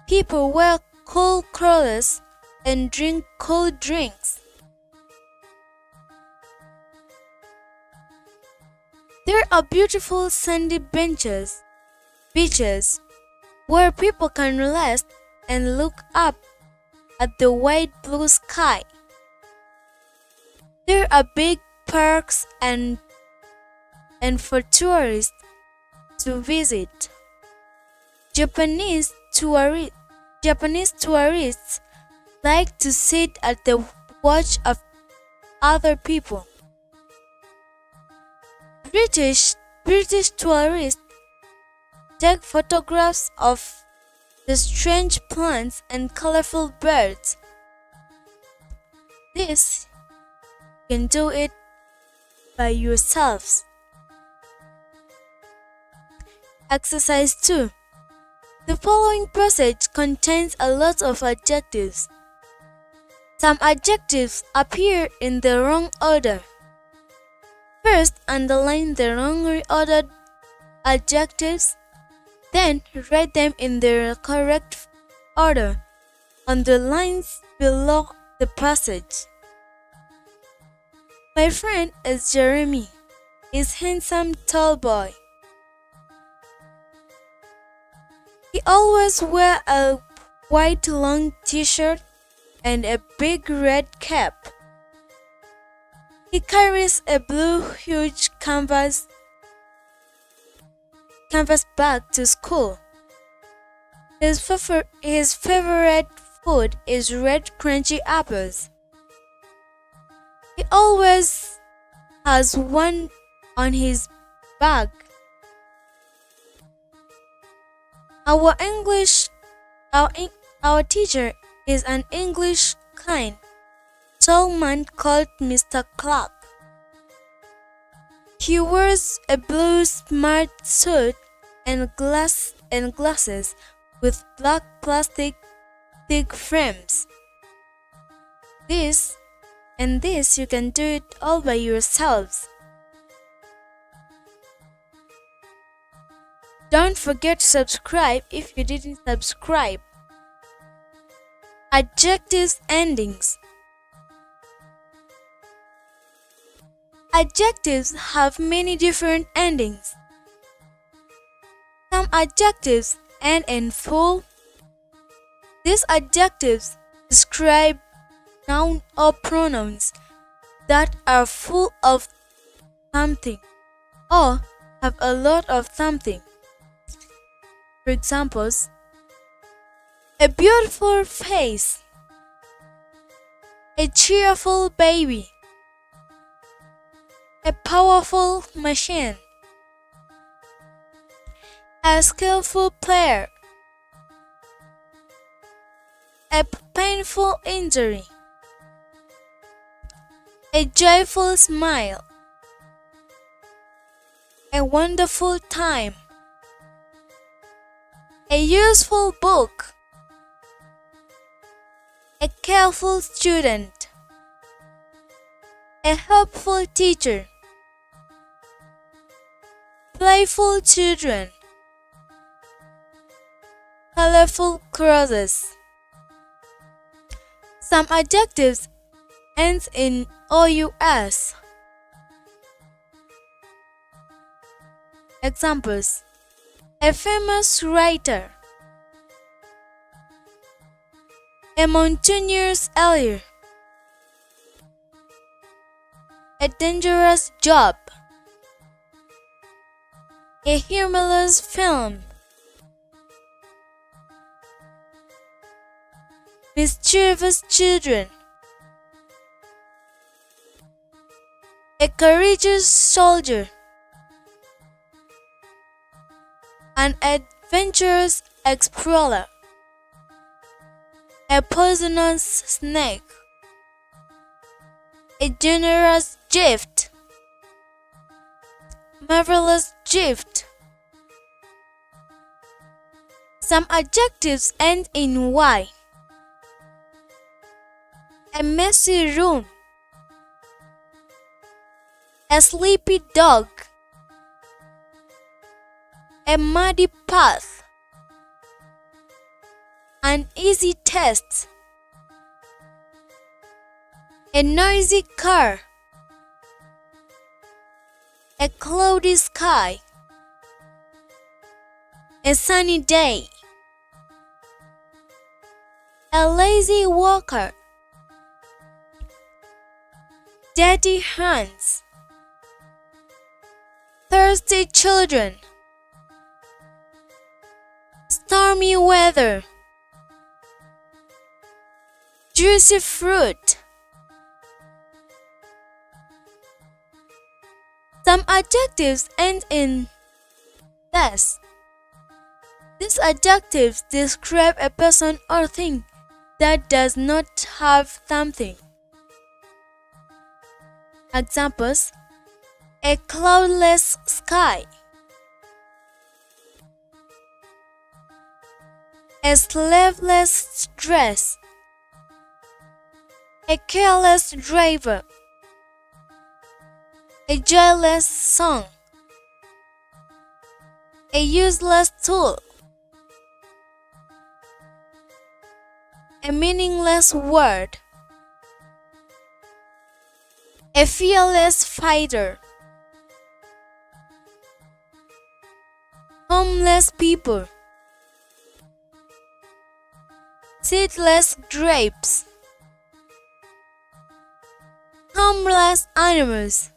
People wear cool clothes and drink cold drinks. There are beautiful sandy beaches where people can relax and look up at the wide blue sky. There are big parks and for tourists to visit. Japanese tourists like to sit at the watch of other people. British tourists take photographs of the strange plants and colorful birds. This you can do it by yourselves. Exercise 2. The following passage contains a lot of adjectives. Some adjectives appear in the wrong order. First, underline the wrongly ordered adjectives, then write them in their correct order on the lines below the passage. My friend is Jeremy. He's a handsome tall boy. He always wears a white long t-shirt and a big red cap. He carries a blue huge canvas bag to school. His favorite food is red crunchy apples. He always has one on his bag. Our teacher is an English kind, tall man called Mr. Clark. He wears a blue smart suit and glasses with black plastic thick frames. This and this you can do it all by yourselves. Don't forget to subscribe if you didn't subscribe. Adjectives endings. Adjectives have many different endings. Some adjectives end in full. These adjectives describe nouns or pronouns that are full of something or have a lot of something. For examples, a beautiful face, a cheerful baby, a powerful machine, a skillful player, a painful injury, a joyful smile, a wonderful time, a useful book, a careful student, a helpful teacher, playful children, colorful clothes. Some adjectives end in OUS. Examples: a famous writer, a mountainous allure, a dangerous job, a humorous film, mischievous children, a courageous soldier, an adventurous explorer, a poisonous snake, a generous gift, marvelous gift. Some adjectives end in Y. A messy room, a sleepy dog, a muddy path, an easy test, a noisy car, a cloudy sky, a sunny day, a lazy walker, dirty hands, thirsty children, stormy weather, juicy fruit. Some adjectives end in less. These adjectives describe a person or thing that does not have something. Examples: a cloudless sky, a sleeveless dress, a careless driver, a joyless song, a useless tool, a meaningless word, a fearless fighter, homeless people, seedless grapes, harmless animals.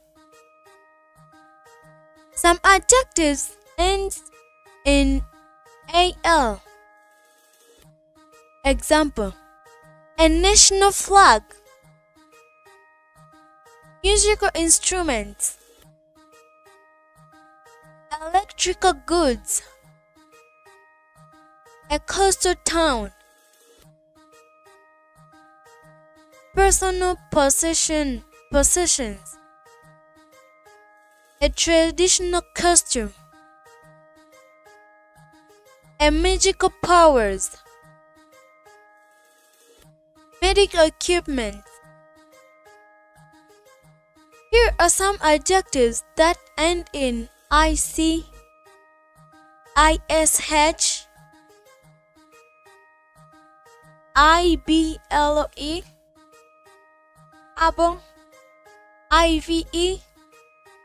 Some adjectives end in AL. Example: a national flag, musical instruments, electrical goods, a coastal town, personal possessions, a traditional costume, a magical powers. Medical equipment. Here are some adjectives that end in IC, ISH, IBLE, able, IVE,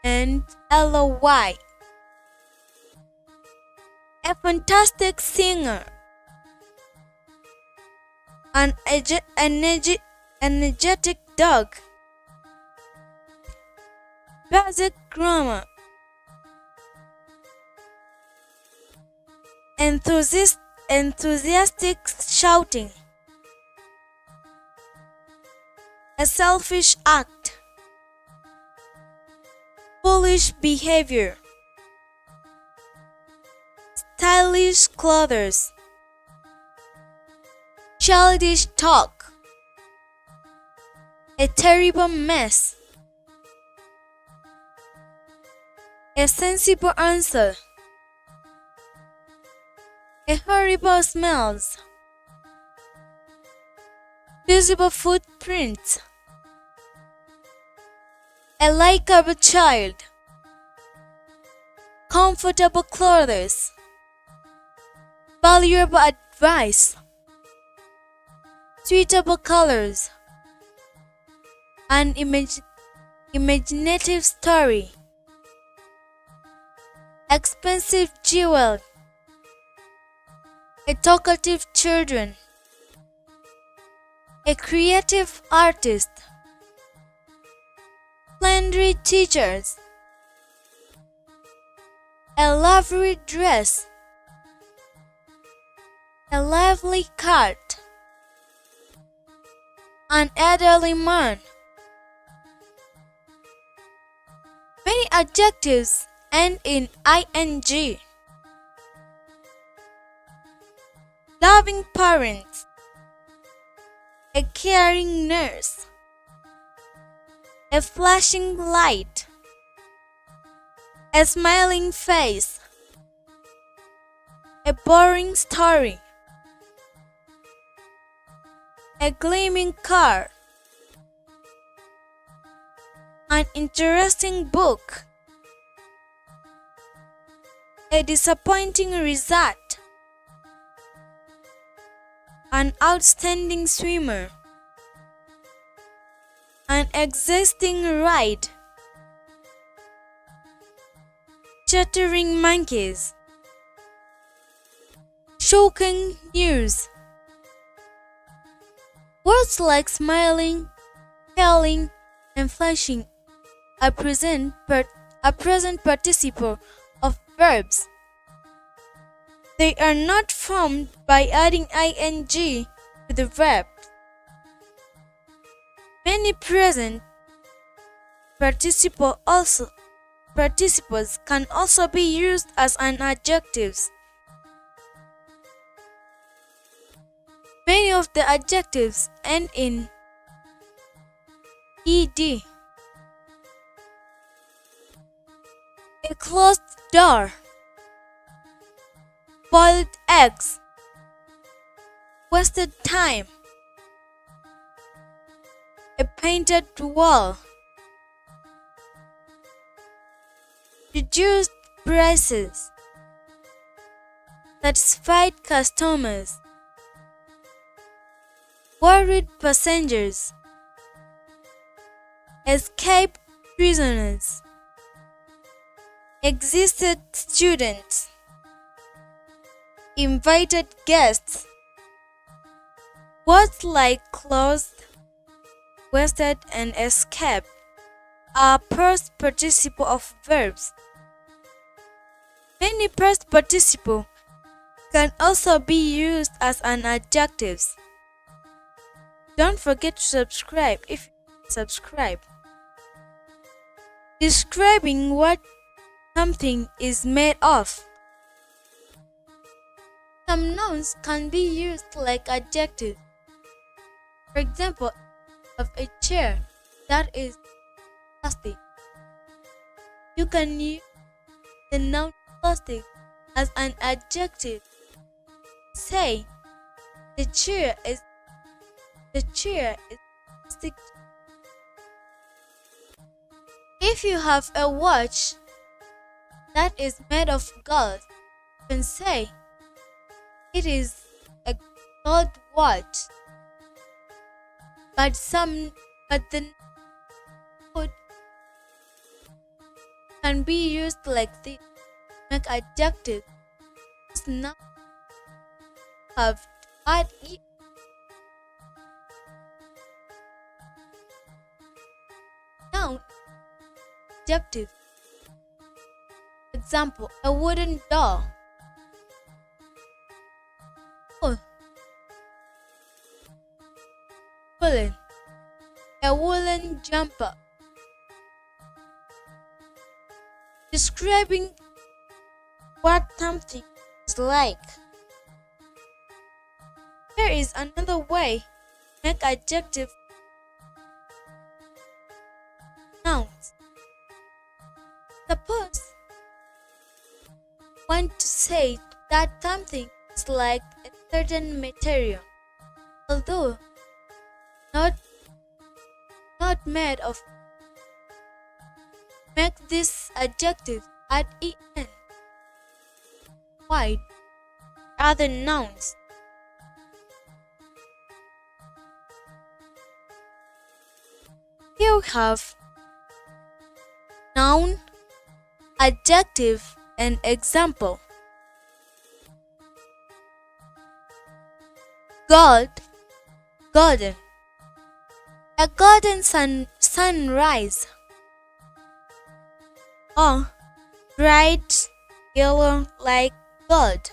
and LOY. A fantastic singer. An energetic dog. Basic grammar. Enthusiastic shouting. A selfish act. Foolish behavior. Stylish clothes. Childish talk. A terrible mess. A sensible answer. A horrible smells. Visible footprints. A likable child. Comfortable clothes. Valuable advice. Suitable colors. An imaginative story. Expensive jewel. A talkative children. A creative artist. Friendly teachers. A lovely dress. A lively cart. An elderly man. Many adjectives end in ing. Loving parents. A caring nurse. A flashing light. A smiling face. A boring story. A gleaming car. An interesting book. A disappointing result. An outstanding swimmer. An existing ride. Chattering monkeys. Shocking news. Words like smiling, yelling, and flashing are present participle of verbs. They are not formed by adding ing to the verb. Many present participles can also be used as an adjectives. Many of the adjectives end in ed. A closed door. Boiled eggs. Wasted time. A painted wall. Reduced prices. Satisfied customers. Worried passengers. Escaped prisoners. Existed students. Invited guests. Words like closed, wasted, and escaped are past participle of verbs. Many past participle can also be used as an adjectives. Don't forget to subscribe if you subscribe. Describing what something is made of. Some nouns can be used like adjectives. For example, of a chair that is plastic. You can use the noun plastic as an adjective. Say, the chair is The chair is plastic. If you have a watch that is made of gold, you can say it is a gold watch. But the note can be used like this. Make adjectives now have to add e. Noun adjective. Example: a wooden doll. Wool. Woolen. A woolen jumper. Describing what something is like. Here is another way to make adjective nouns. Suppose you want to say that something is like a certain material, although not made of. Make this adjective add en. White. Other nouns. Here we have noun, adjective, and example. Gold, golden. A golden sunrise. Or bright yellow like gold.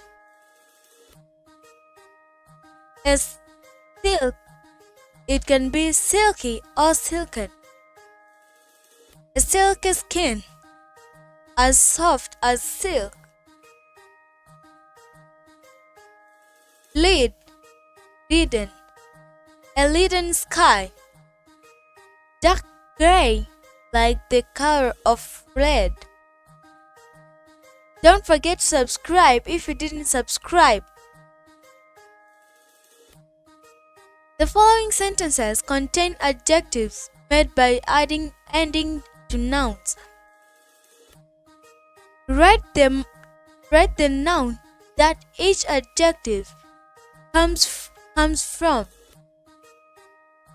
As silk, it can be silky or silken. A silky skin, as soft as silk. Lead, leaden. A leaden sky. Dark gray, like the color of red. Don't forget to subscribe if you didn't subscribe. The following sentences contain adjectives made by adding ending to nouns. Write the noun that each adjective comes from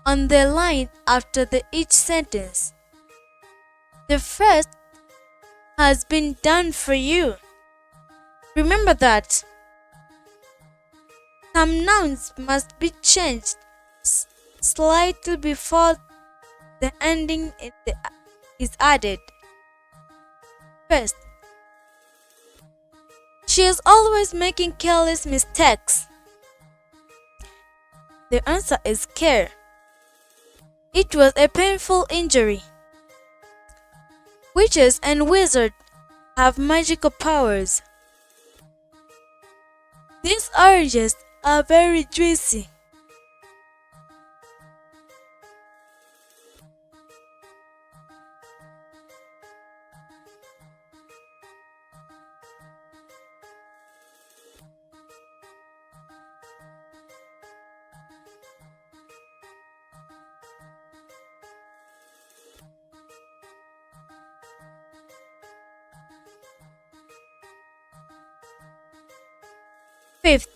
on the line after each sentence. The first has been done for you. Remember that some nouns must be changed slightly before the ending is added. First, she is always making careless mistakes. The answer is care. It was a painful injury. Witches and wizards have magical powers. These oranges are very juicy. Fifth,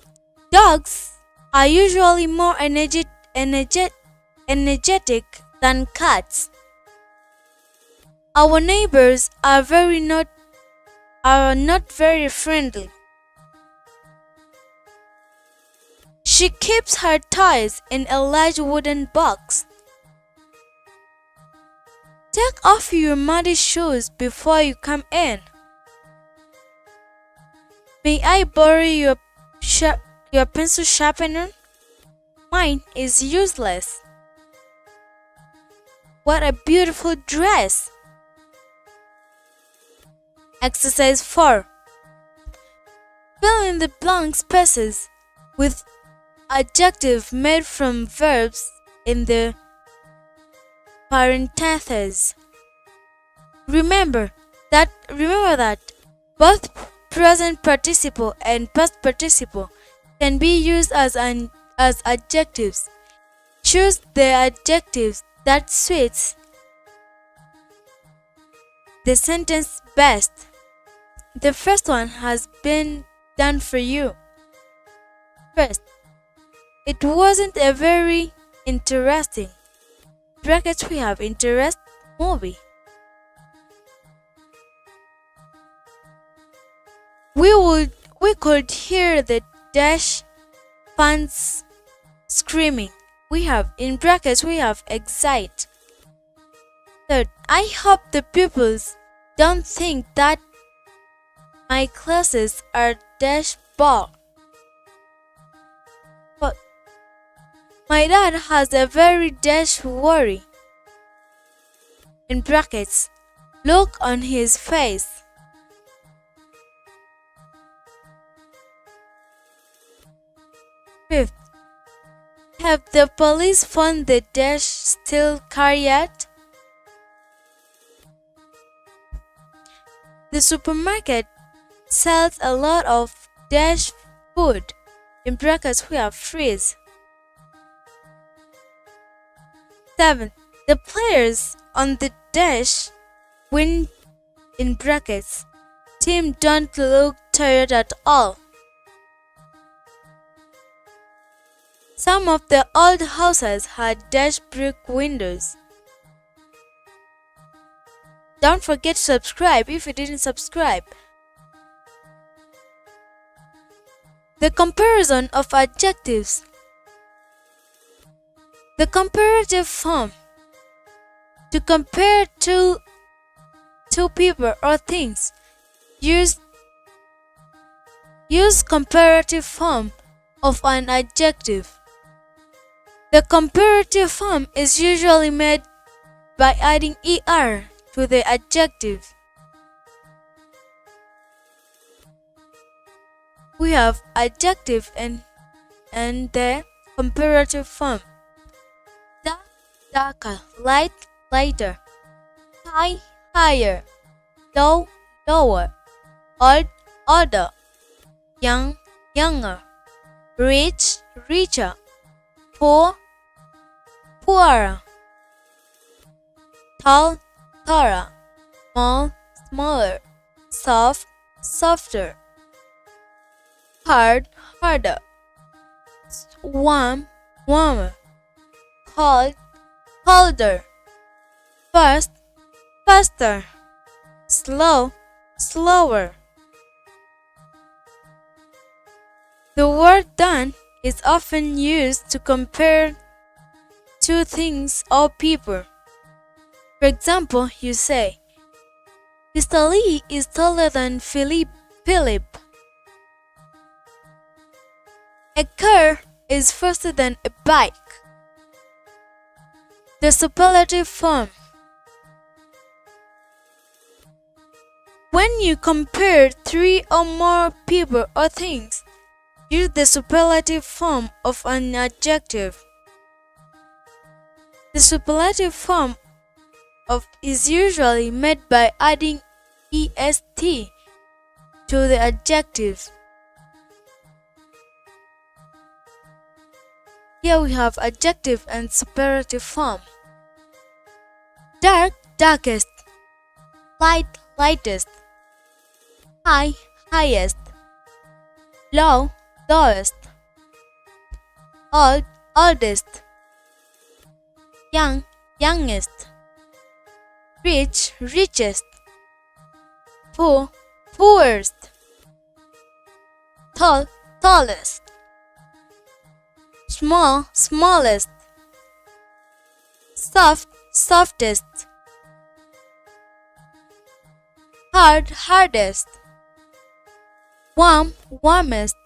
dogs are usually more energetic than cats. Our neighbors are not very friendly. She keeps her toys in a large wooden box. Take off your muddy shoes before you come in. May I borrow your pencil sharpener? Mine is useless. What a beautiful dress! Exercise 4. Fill in the blank spaces with adjectives made from verbs in the parentheses. Remember that both present participle and past participle can be used as adjectives. choose the adjectives that suits the sentence best. The first one has been done for you. First, it wasn't a very interesting brackets we have interest movie. We could hear the dash fans screaming. We have in brackets we have excite. Third, I hope the pupils don't think that my classes are dash ball. But my dad has a very dash worry. In brackets, look on his face. Fifth, have the police found the dash still car yet? The supermarket sells a lot of dash food. In brackets we have freeze. 7. The players on the dash win in brackets. Team don't look tired at all. Some of the old houses had dash brick windows. Don't forget to subscribe if you didn't subscribe. The comparison of adjectives. The comparative form. To compare two people or things, use comparative form of an adjective. The comparative form is usually made by adding er to the adjective. We have adjective and the comparative form. Dark, darker, light, lighter, high, higher, low, lower, old, older, young, younger, rich, richer, poor, poorer, tall, taller, small, smaller, soft, softer, hard, harder, warm, warmer, cold, colder, fast, faster, slow, slower. The word done is often used to compare two things or people. For example, you say, Mr. Lee is taller than Philip. A car is faster than a bike. The superlative form. When you compare three or more people or things, use the superlative form of an adjective. The superlative form is usually made by adding est to the adjective. Here we have adjective and superlative form. Dark, darkest. Light, lightest. High, highest. Low, lowest. Old, oldest. Young, youngest. Rich, richest. Poor, poorest. Tall, tallest. Small, smallest. Soft, softest. Hard, hardest. Warm, warmest.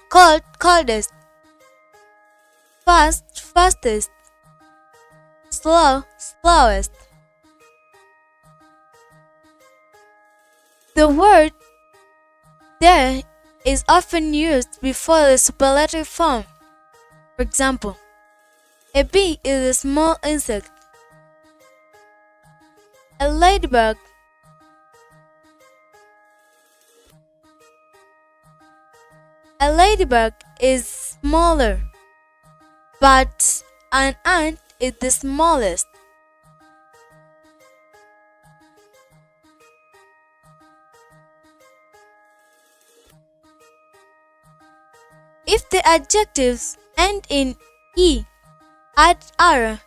Cold, coldest. Fast, fastest. Slow, slowest. The word there is often used before the superlative form. For example, a bee is a small insect. A ladybug. A ladybug is smaller, but an ant is the smallest. If the adjectives end in E, add R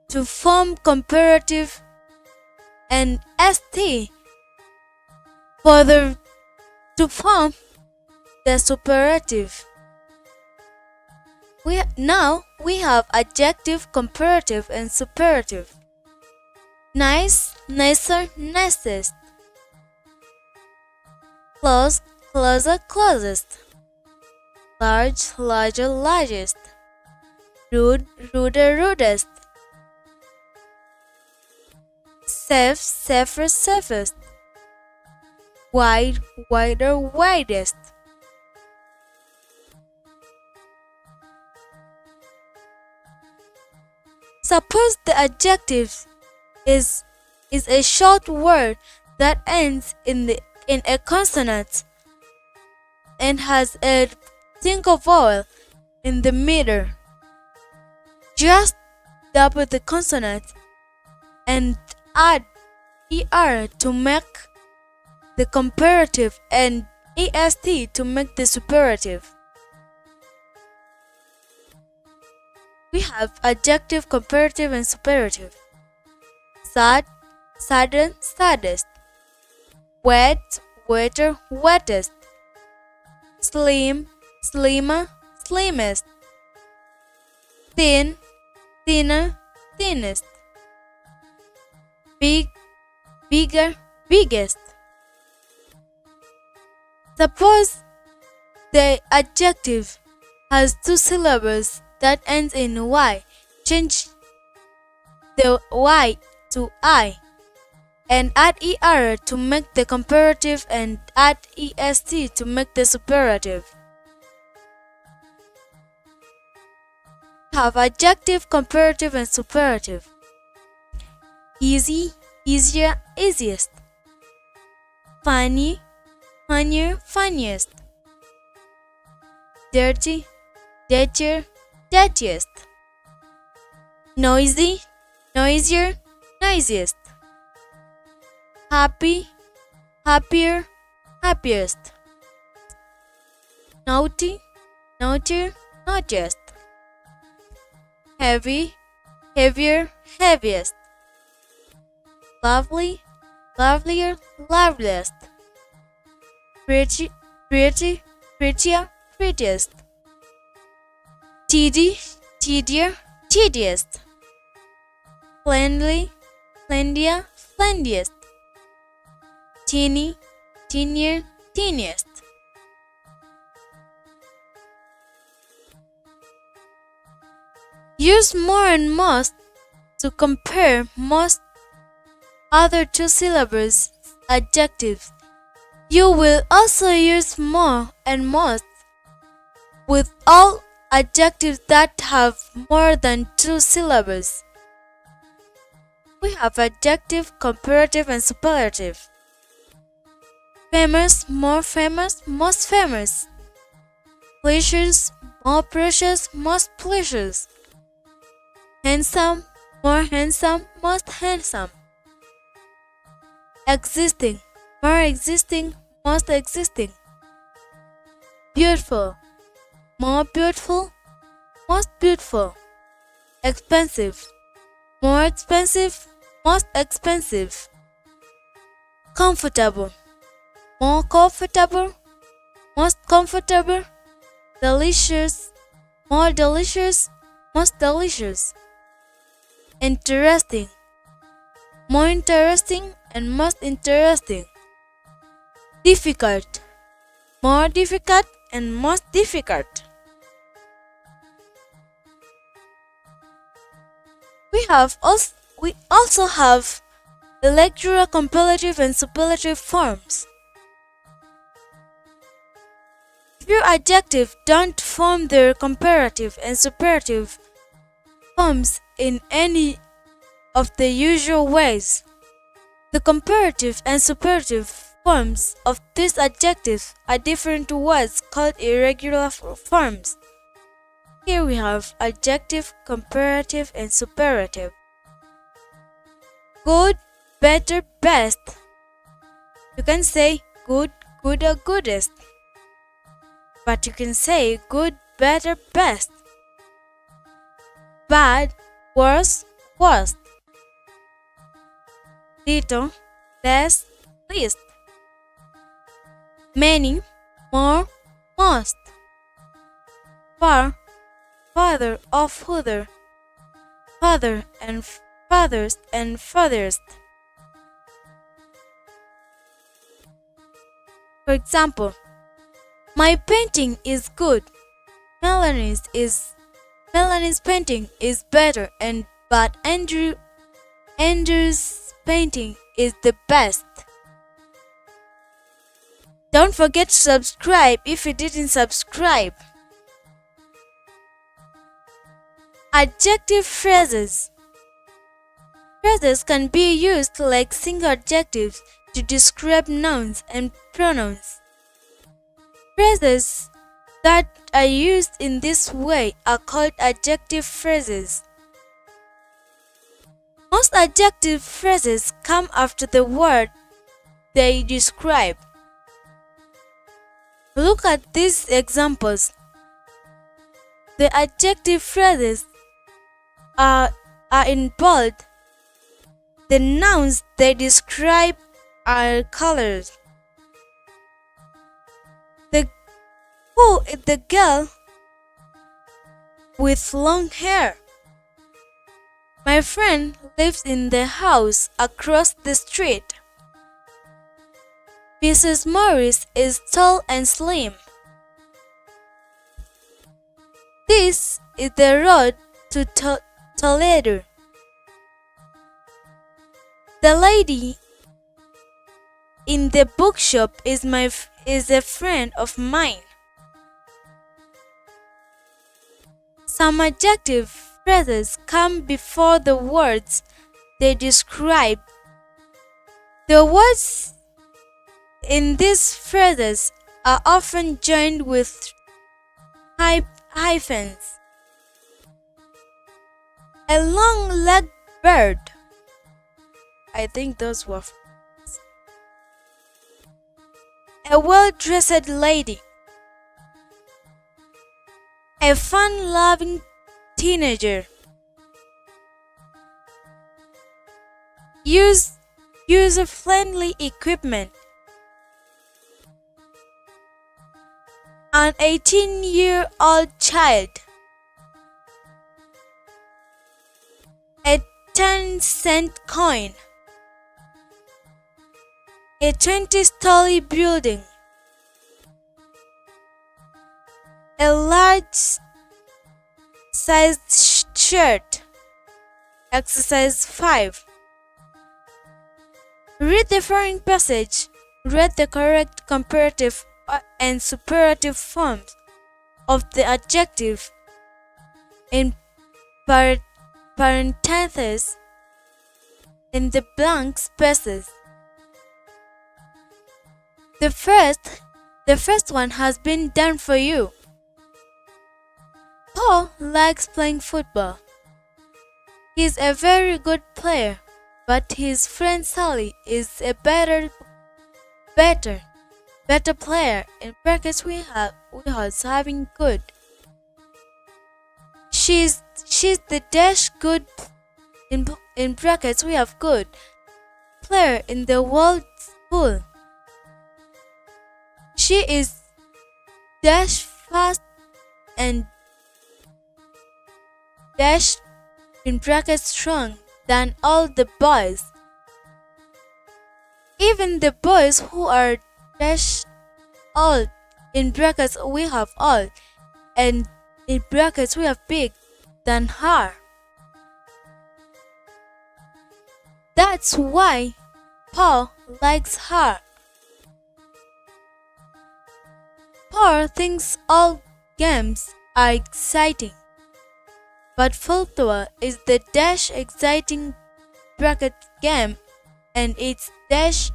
to form comparative and ST to form the superlative. Now we have adjective, comparative, and superlative. Nice, nicer, nicest. Close, closer, closest. Large, larger, largest. Rude, ruder, rudest. Safe, safer, safest. Wide, wider, widest. Suppose the adjective is a short word that ends in a consonant and has a single vowel in the middle. Just double the consonant and add er to make the comparative and est to make the superlative. We have adjective, comparative, and superlative. Sad, sadden, saddest. Wet, wetter, wettest. Slim, slimmer, slimmest. Thin, thinner, thinnest. Big, bigger, biggest. Suppose the adjective has two syllables that ends in y. Change the y to I and add er to make the comparative and add est to make the superlative. Have adjective, comparative, and superlative. Easy, easier, easiest. Funny, funnier, funniest. Dirty, dirtier, dirtiest. Noisy, noisier, noisiest. Happy, happier, happiest. Naughty, naughtier, naughtiest. Heavy, heavier, heaviest. Lovely, lovelier, loveliest. Pretty, pretty, prettier, prettiest. Tidy, tidier, tidiest. Friendly, friendlier, friendliest. Teeny, teenier, teeniest. Use more and most to compare most other two syllables adjectives. You will also use more and most with all adjectives that have more than two syllables. We have adjective, comparative, and superlative. Famous, more famous, most famous. Precious, more precious, most precious. Handsome, more handsome, most handsome. Existing, more existing, most existing. Beautiful, more beautiful, most beautiful. Expensive, more expensive, most expensive. Comfortable, more comfortable, most comfortable. Delicious, more delicious, most delicious. Interesting, more interesting and most interesting. Difficult, more difficult and most difficult. We also have irregular comparative and superlative forms. Few adjectives don't form their comparative and superlative forms in any of the usual ways. The comparative and superlative forms of these adjectives are different words called irregular forms. Here we have adjective, comparative, and superlative. Good, better, best. You can say good, gooder, goodest. But you can say good, better, best. Bad, worse, worst. Little, less, least. Many, more, most. Far, farther, or further. Farther and farthest and furthest. For example, my painting is good. Melanie's painting is better, but Andrew's painting is the best. Don't forget to subscribe if you didn't subscribe. Adjective phrases. Phrases can be used like single adjectives to describe nouns and pronouns. Phrases that are used in this way are called adjective phrases. Most adjective phrases come after the word they describe. Look at these examples. The adjective phrases are in bold. The nouns they describe are colored. Who is the girl with long hair? My friend lives in the house across the street. Mrs. Morris is tall and slim. This is the road to Toledo. The lady in the bookshop is a friend of mine. Some adjective phrases come before the words they describe. The words in these phrases are often joined with hyphens. A long-legged bird. I think those were. A well-dressed lady. A fun-loving teenager. User-friendly equipment. An 18-year-old child. A 10-cent coin. A 20-story building. A large-sized shirt. Exercise 5. Read the following passage. Read the correct comparative and superlative forms of the adjective in parentheses in the blank spaces. The first one has been done for you. Paul likes playing football. He's a very good player, but his friend Sally is a better player. In brackets we have having good. She's the dash good. In brackets we have good player in the world pool. She is dash fast and dash in brackets strong than all the boys. Even the boys who are dash all in brackets we have all and in brackets we have big than her. That's why Paul likes her. Paul thinks all games are exciting, but football is the dash exciting bracket game and it's dash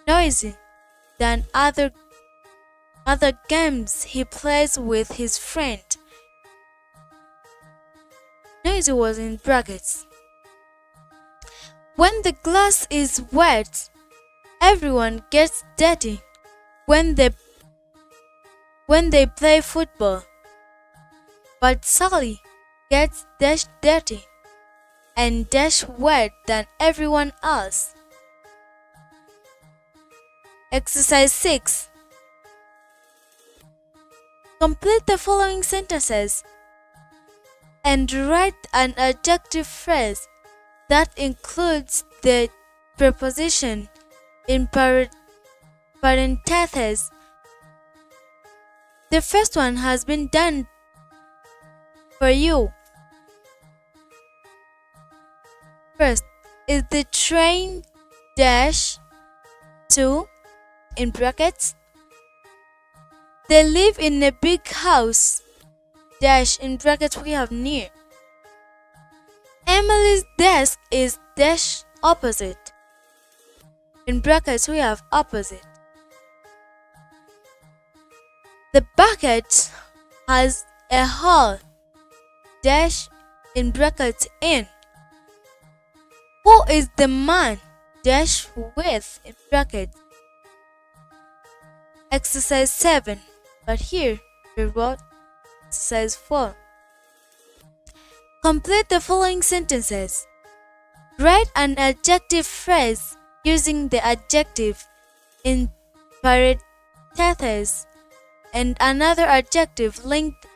noisy than other games he plays with his friend. Noisy was in brackets. When the glass is wet, everyone gets dirty when they play football. But Sally gets dash dirty and dash wet than everyone else. Exercise 6. Complete the following sentences and write an adjective phrase that includes the preposition in parentheses. The first one has been done for you. First, is the train dash to in brackets? They live in a big house dash in brackets we have near. Emily's desk is dash opposite. In brackets we have opposite. The bucket has a hole dash in brackets in. Who is the man dash with in brackets? Exercise 7, but here we wrote exercise 4. Complete the following sentences. Write an adjective phrase using the adjective in parentheses and another adjective linked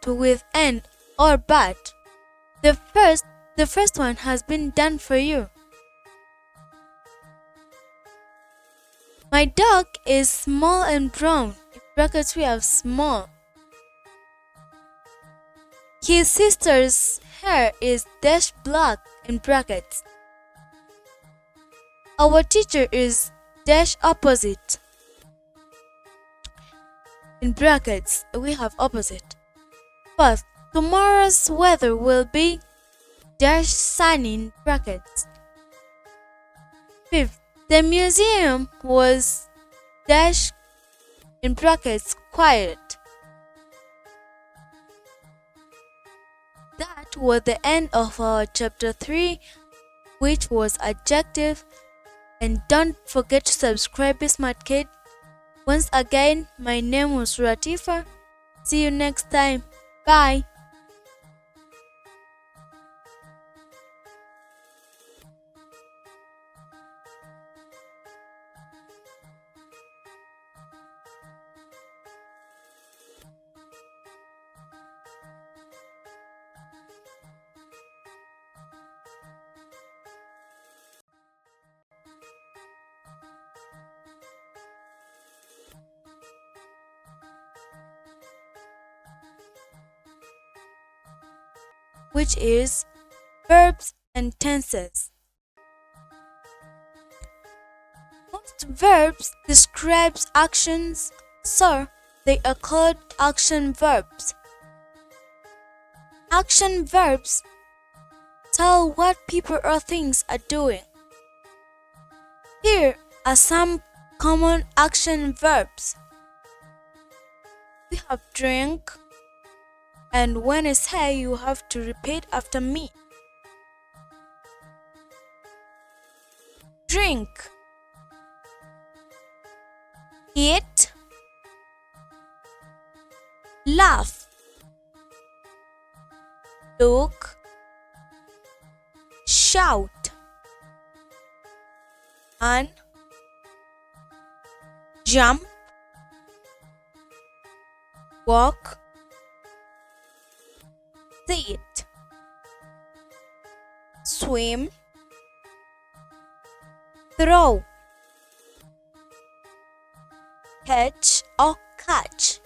with an or but. The first one has been done for you. My dog is small and brown. In brackets we have small. His sister's hair is dash black in brackets. Our teacher is dash opposite. In brackets we have opposite. But tomorrow's weather will be dash sunny in brackets. Fifth, the museum was dash in brackets quiet. That was the end of our chapter 3, which was adjective. And don't forget to subscribe, Be Smart Kid. Once again, my name was Ratifa. See you next time. Bye. Which is verbs and tenses. Most verbs describes actions, so they are called action verbs. Action verbs tell what people or things are doing. Here are some common action verbs. We have drink, and when I say, you have to repeat after me. Drink, eat, laugh, look, shout, and jump, walk, sit, swim, throw, catch or catch,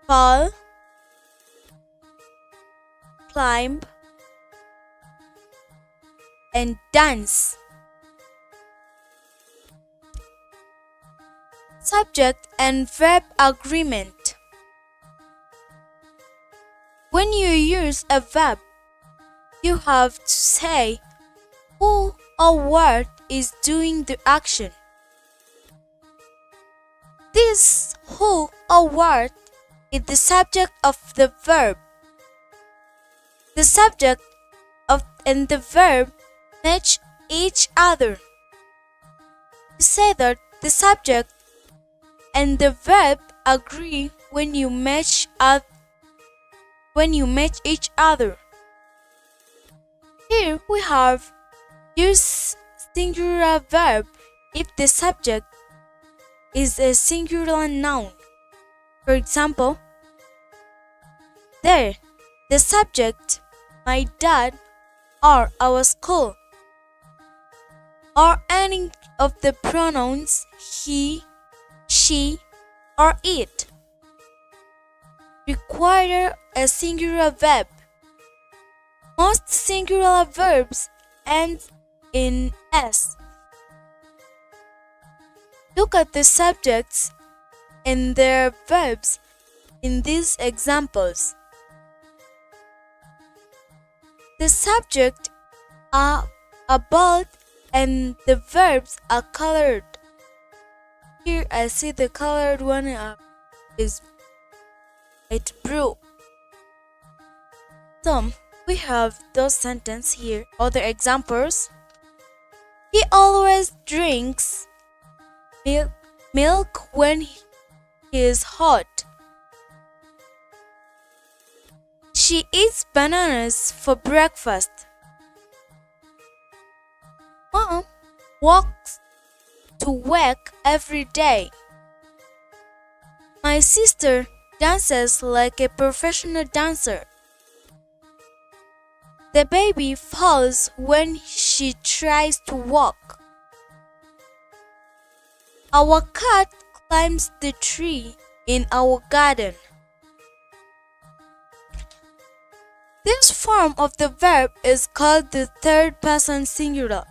fall, climb, and dance. Subject and verb agreement. When you use a verb, you have to say who or what is doing the action. This who or what is the subject of the verb. The subject of and the verb match each other. You say that the subject and the verb agree when you match each other. Here we have use singular verb if the subject is a singular noun. For example, there, the subject, my dad, or our school, or any of the pronouns he, she, or it require a singular verb. Most singular verbs end in s. Look at the subjects and their verbs in these examples. The subject are bold and the verbs are colored. Here I see the colored one is light blue. So we have those sentences here. Other examples. He always drinks milk when he is hot. She eats bananas for breakfast. Mom walks to work every day. My sister dances like a professional dancer. The baby falls when she tries to walk. Our cat climbs the tree in our garden. This form of the verb is called the third person singular.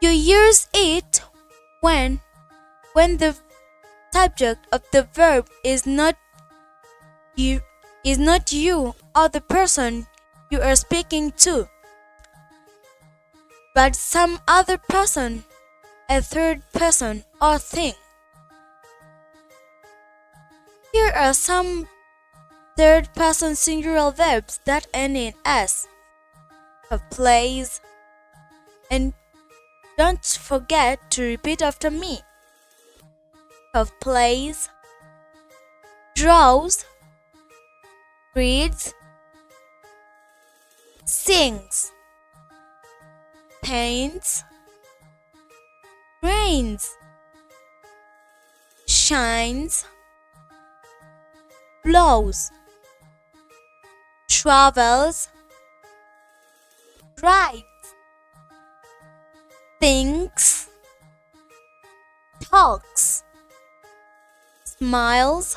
You use it when the subject of the verb is not you or the person you are speaking to, but some other person, a third person or thing. Here are some third person singular verbs that end in s. Plays, and don't forget to repeat after me. Plays, draws, reads, sings, paints, rains, shines, blows, travels, rides, thinks, talks, smiles,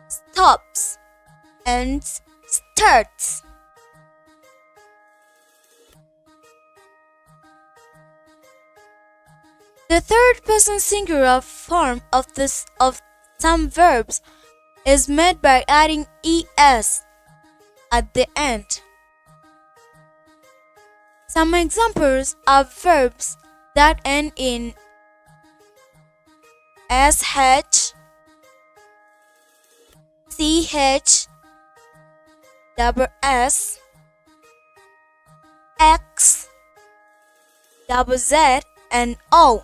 stops, and starts. The third person singular form of some verbs is made by adding es at the end. Some examples are verbs that end in sh, ch, double s, x, double z, and o.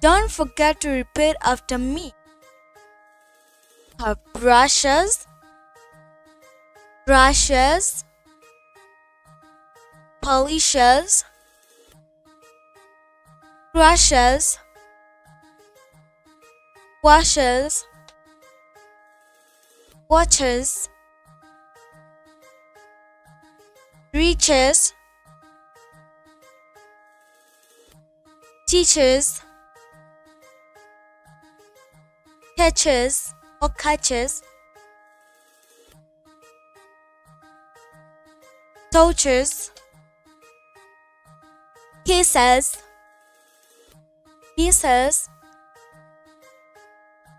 Don't forget to repeat after me. Brushes, brushes, polishes, brushes, washes, watches, reaches, teaches, catches or catches, touches, kisses, misses,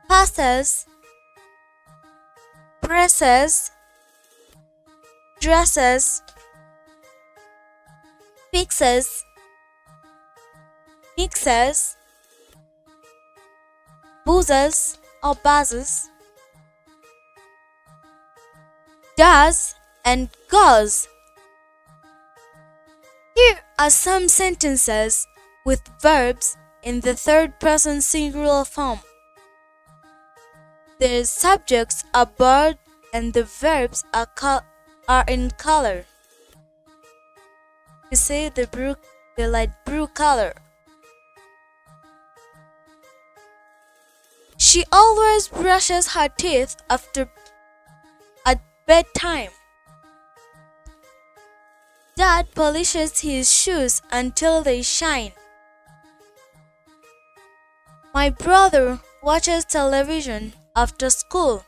passes, presses, dresses, fixes, mixes, buzzes or buzzes, does and goes. Here are some sentences with verbs in the third person singular form. The subjects are bird and the verbs are in color. You see the light blue color. She always brushes her teeth at bedtime. Dad polishes his shoes until they shine. My brother watches television after school.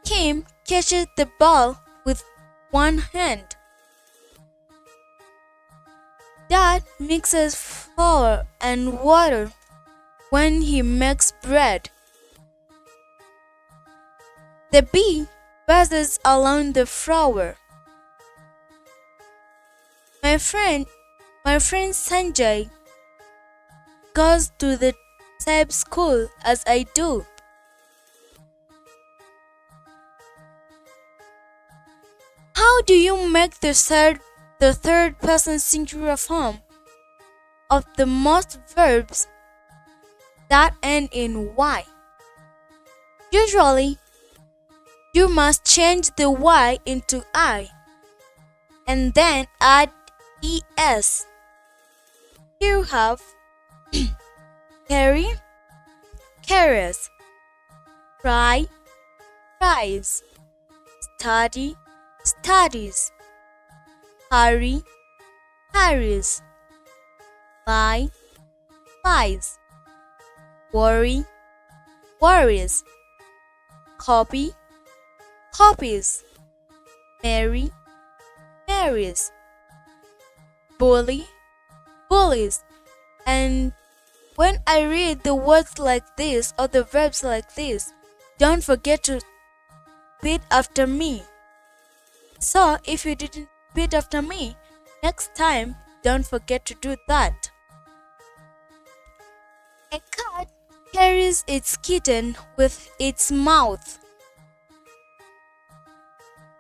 Kim catches the ball with one hand. Dad mixes flour and water when he makes bread. The bee buzzes along the flower. My friend Sanjay goes to the same school as I do. How do you make the third person singular form of the most verbs that end in Y? Usually, you must change the Y into I and then add ES. Here you have carry, carries, cry, cries, study, studies, hurry, hurries, lie, lies, worry, worries, copy, copies, marry, marries, bully, bullies. And when I read the words like this or the verbs like this, don't forget to repeat after me. So if you didn't repeat after me, next time don't forget to do that. A cat carries its kitten with its mouth.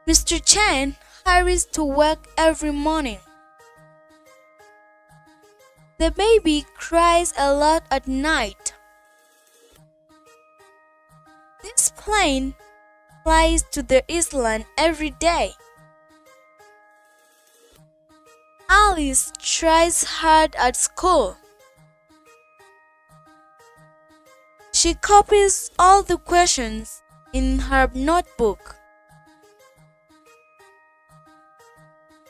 Mr. Chen hurries to work every morning. The baby cries a lot at night. This plane flies to the island every day. Alice tries hard at school. She copies all the questions in her notebook.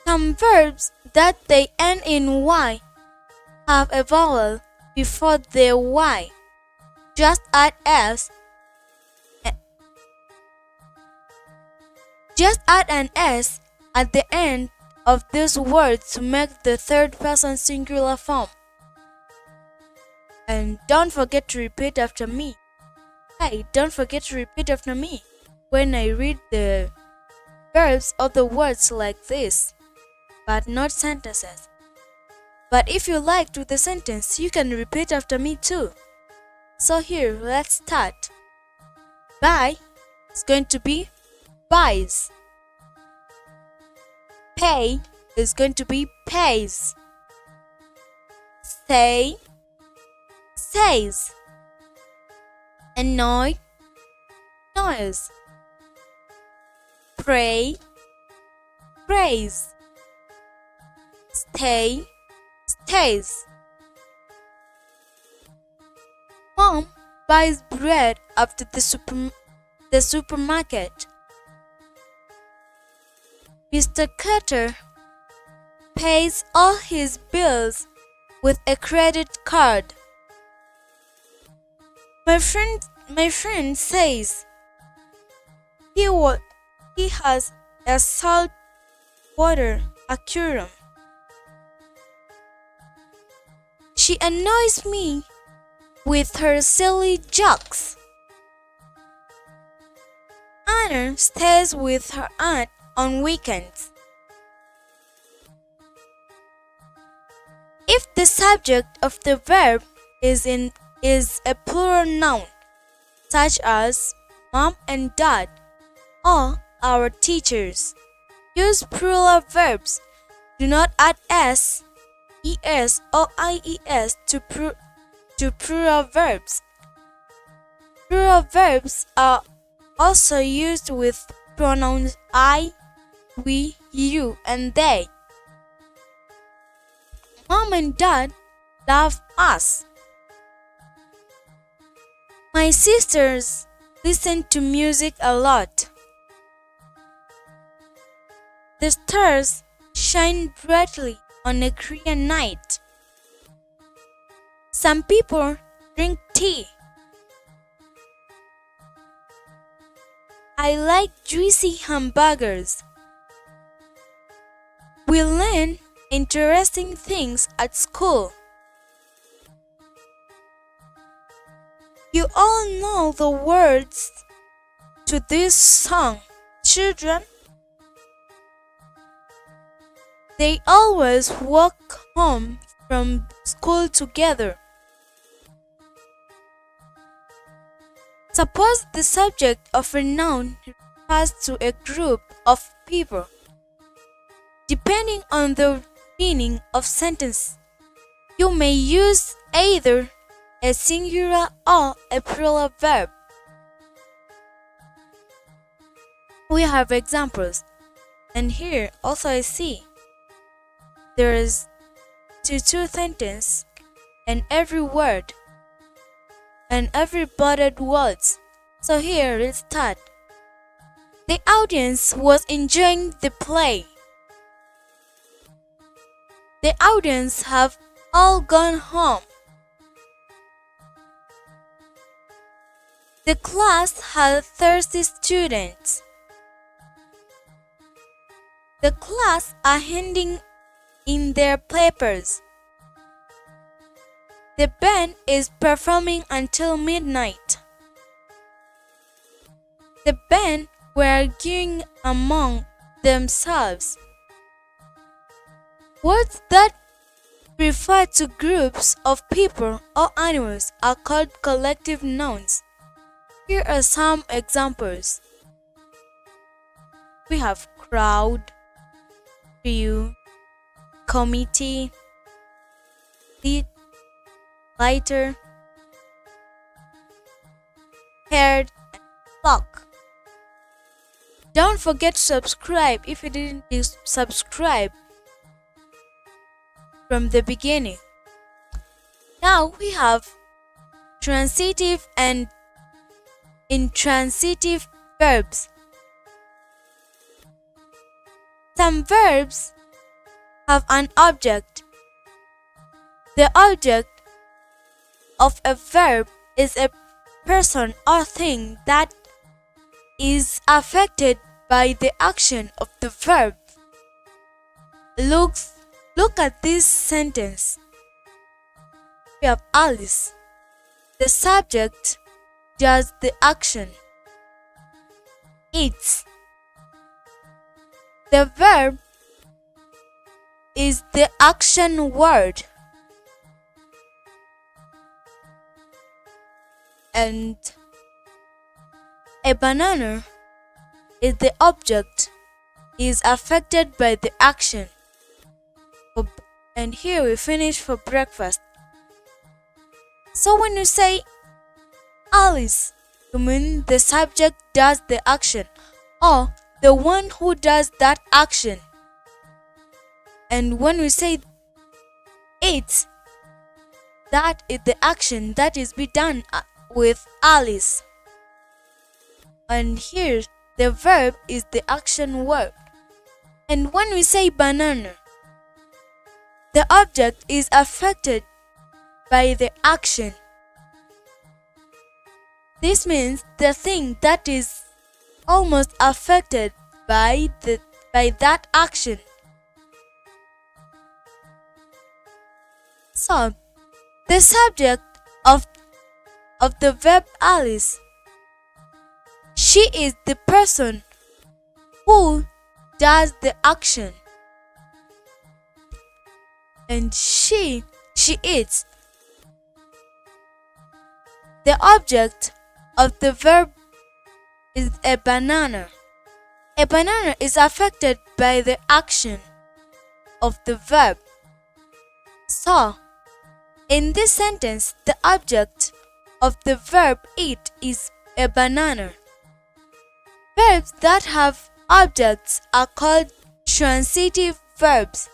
Some verbs that they end in Y have a vowel before their Y. Just add an S at the end of this word to make the third person singular form. And don't forget to repeat after me. Hey, don't forget to repeat after me when I read the verbs or the words like this, but not sentences. But if you like to the sentence, you can repeat after me too. So here, let's start. Buy is going to be buys. Pay is going to be pays. Say, says. Annoy, annoys. Pray, praise. Stay, stays. Mom buys bread after the supermarket. Mr. Carter pays all his bills with a credit card. My friend says he has a salt water aquarium. She annoys me with her silly jokes. Hannah stays with her aunt on weekends. If the subject of the verb is a plural noun, such as mom and dad or our teachers, use plural verbs. Do not add s, es, or ies to plural verbs. Plural verbs are also used with pronouns I, we, you, and they. Mom and dad love us. My sisters listen to music a lot. The stars shine brightly on a clear night. Some people drink tea. I like juicy hamburgers. We learn interesting things at school. You all know the words to this song, children. They always walk home from school together. Suppose the subject of a noun refers to a group of people. Depending on the meaning of sentence, you may use either a singular or a plural verb. We have examples, and here also I see there is two sentences and every word and every budded words. So here let's start. The audience was enjoying the play. The audience have all gone home. The class had thirsty students. The class are handing in their papers. The band is performing until midnight. The band were arguing among themselves. Words that refer to groups of people or animals are called collective nouns. Here are some examples. We have crowd, crew, committee, lead, lighter, herd, and flock. Don't forget to subscribe if you didn't subscribe from the beginning. Now we have transitive and intransitive verbs. Some verbs have an object. The object of a verb is a person or thing that is affected by the action of the verb. Look at this sentence. We have Alice. The subject does the action. Eats. The verb is the action word. And a banana is the object, is affected by the action. And here we finish for breakfast. So when you say Alice, you mean the subject does the action or the one who does that action. And when we say it, that is the action that is be done with Alice. And here the verb is the action word. And when we say banana, the object is affected by the action. This means the thing that is almost affected by that action. So, the subject of the verb Alice, She is the person who does the action. And she eats. The object of the verb is a banana. A banana is affected by the action of the verb. So, in this sentence, the object of the verb eat is a banana. Verbs that have objects are called transitive verbs.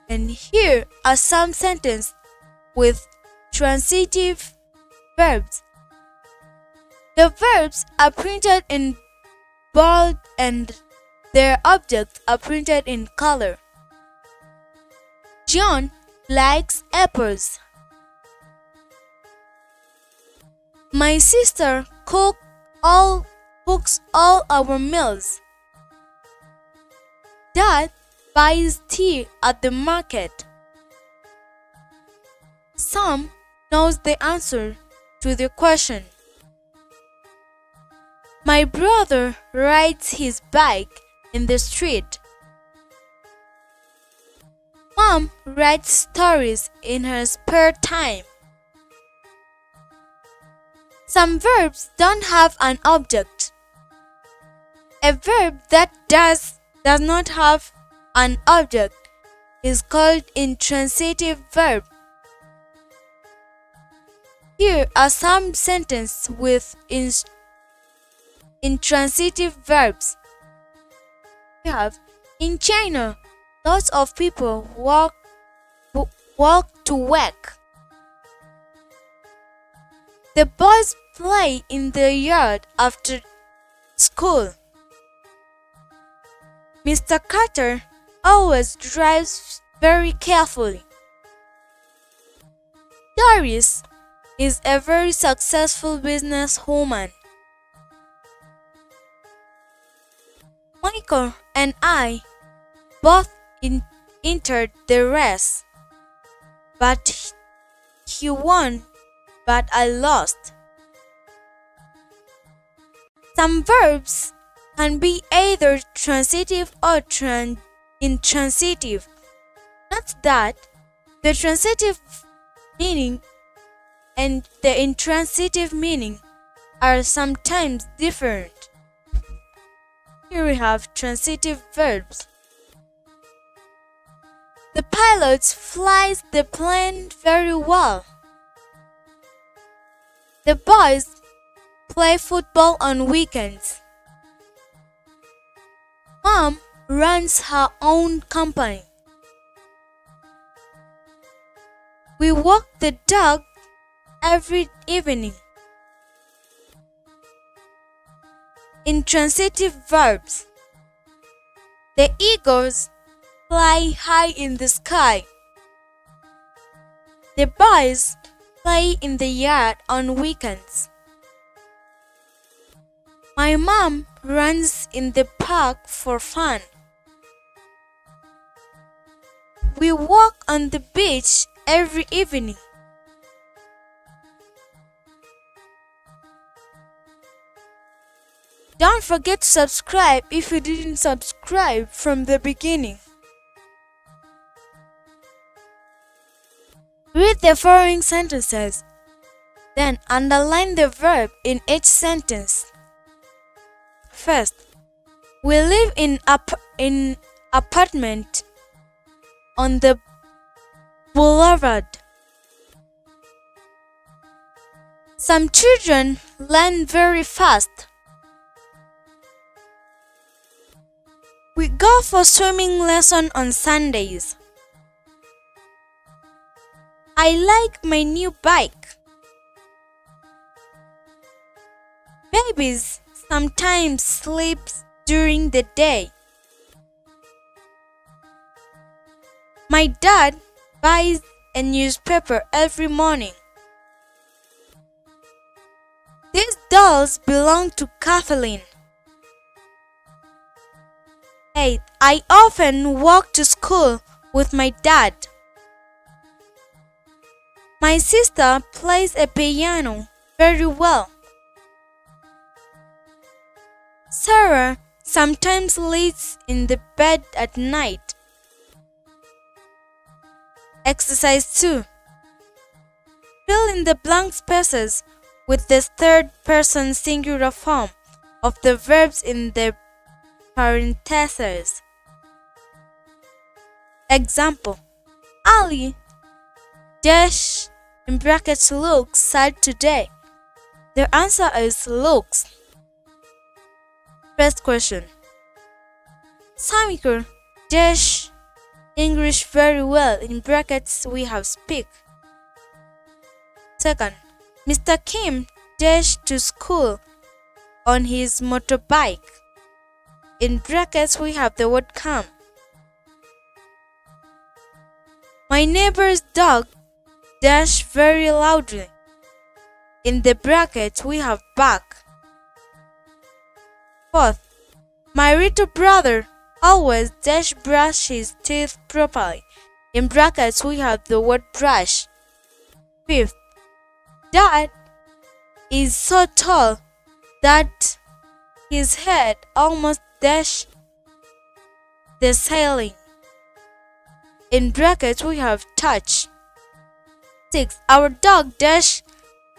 And here are some sentences with transitive verbs. The verbs are printed in bold and their objects are printed in color. John likes apples. My sister cooks all our meals. Dad buys tea at the market. Sam knows the answer to the question. My brother rides his bike in the street. Mom writes stories in her spare time. Some verbs don't have an object. A verb that does not have an object is called intransitive verb. Here are some sentences with intransitive verbs. We have, in China, lots of people walk to work. The boys play in the yard after school. Mr. Carter always drives very carefully. Doris is a very successful businesswoman. Michael and I both entered the race, but he won, but I lost. Some verbs can be either transitive or intransitive. Note that the transitive meaning and the intransitive meaning are sometimes different. Here we have transitive verbs. The pilot flies the plane very well. The boys play football on weekends. Mom runs her own company. We walk the dog every evening. Intransitive verbs. The eagles fly high in the sky. The boys play in the yard on weekends. My mom runs in the park for fun. We walk on the beach every evening. Don't forget to subscribe if you didn't subscribe from the beginning. Read the following sentences, then underline the verb in each sentence. First, we live in apartment on the boulevard. Some children learn very fast. We go for swimming lesson on Sundays. I like my new bike. Babies sometimes sleep during the day. My dad buys a newspaper every morning. These dolls belong to Kathleen. 8. I often walk to school with my dad. My sister plays a piano very well. Sarah sometimes lays in the bed at night. Exercise 2. Fill in the blank spaces with the third person singular form of the verbs in the parentheses. Example: Ali dash in brackets looks sad today. The answer is looks. First question: Samikar dash English very well in brackets we have speak. Second: Mr. Kim dashed to school on his motorbike. In brackets we have the word come. My neighbor's dog dashed very loudly. In the brackets we have bark. Fourth: my little brother always dash brush his teeth properly. In brackets we have the word brush. Fifth: Dad is so tall that his head almost dashed the ceiling. In brackets we have touch. 6. Our dog dashed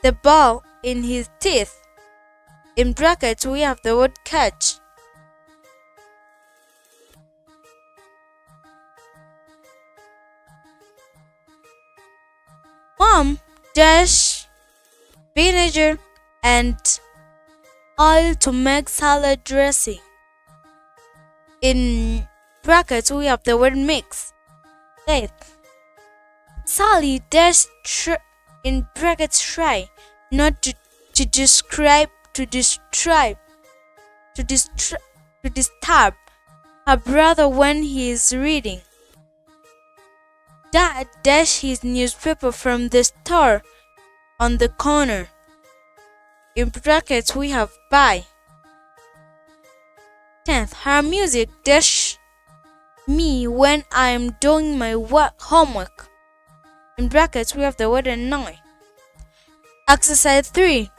the ball in his teeth. In brackets we have the word catch. Mom dashed vinegar and oil to make salad dressing. In brackets we have the word mix. 8. Sally dashed in brackets try not to disturb her brother when he is reading. Dad dashed his newspaper from the store on the corner. In brackets we have buy. 10th. Her music dashed me when I am doing my homework. In brackets we have the word annoy. Exercise 3.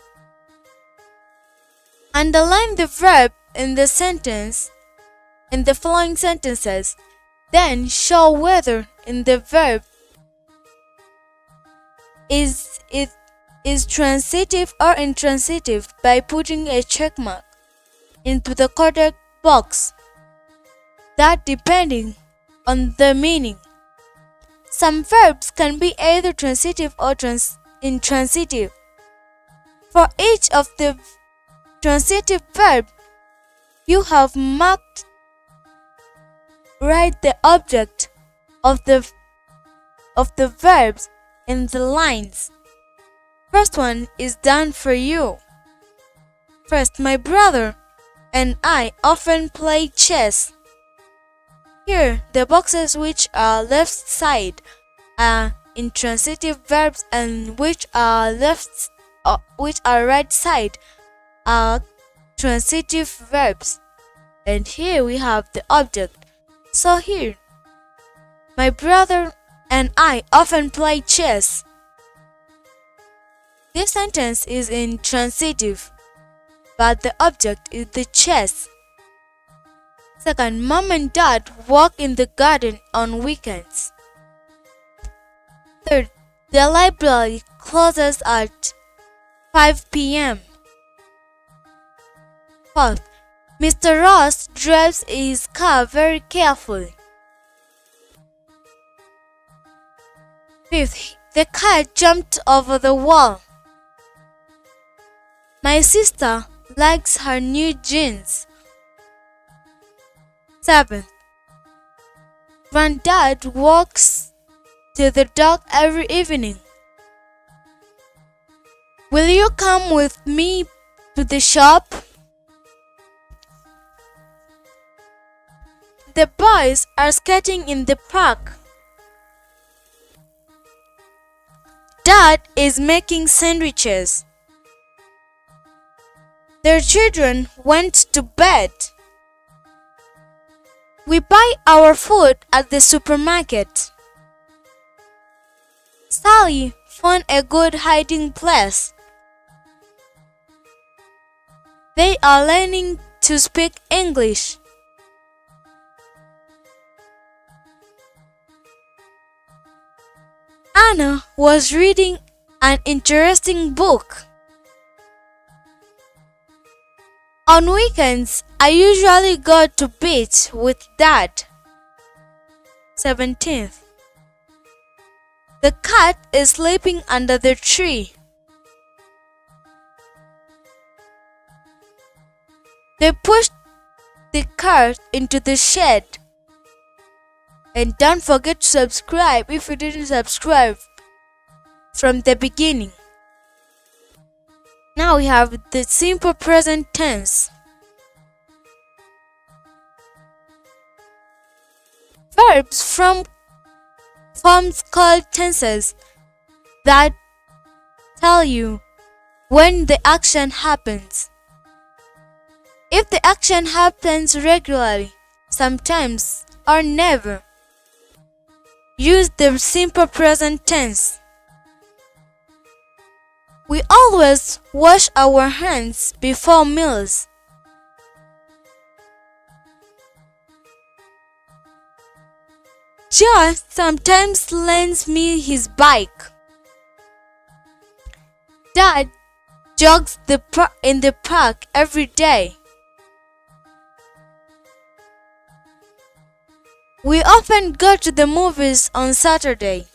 Underline the verb in the sentence in the following sentences. Then show whether in the verb is transitive or intransitive by putting a check mark into the correct box, that depending on the meaning. Some verbs can be either transitive or intransitive. For each of the transitive verb, you have marked write the object of the verbs in the lines. First one is done for you. First, my brother and I often play chess. Here, the boxes which are left side are intransitive verbs and which are right side are transitive verbs. And here we have the object. So here, my brother and I often play chess. This sentence is intransitive, but the object is the chess. Second, Mom and Dad walk in the garden on weekends. Third, the library closes at 5 p.m. Fourth, Mr. Ross drives his car very carefully. Fifth, the cat jumped over the wall. My sister likes her new jeans. 7. Granddad walks to the dock every evening. Will you come with me to the shop? The boys are skating in the park. Dad is making sandwiches. Their children went to bed. We buy our food at the supermarket. Sally found a good hiding place. They are learning to speak English. Anna was reading an interesting book. On weekends, I usually go to beach with Dad. 17th. The cat is sleeping under the tree. They pushed the cat into the shed. And don't forget to subscribe if you didn't subscribe from the beginning. Now we have the simple present tense. Verbs from forms called tenses that tell you when the action happens. If the action happens regularly, sometimes, or never, use the simple present tense. We always wash our hands before meals. John sometimes lends me his bike. Dad jogs in the park every day. We often go to the movies on Saturday.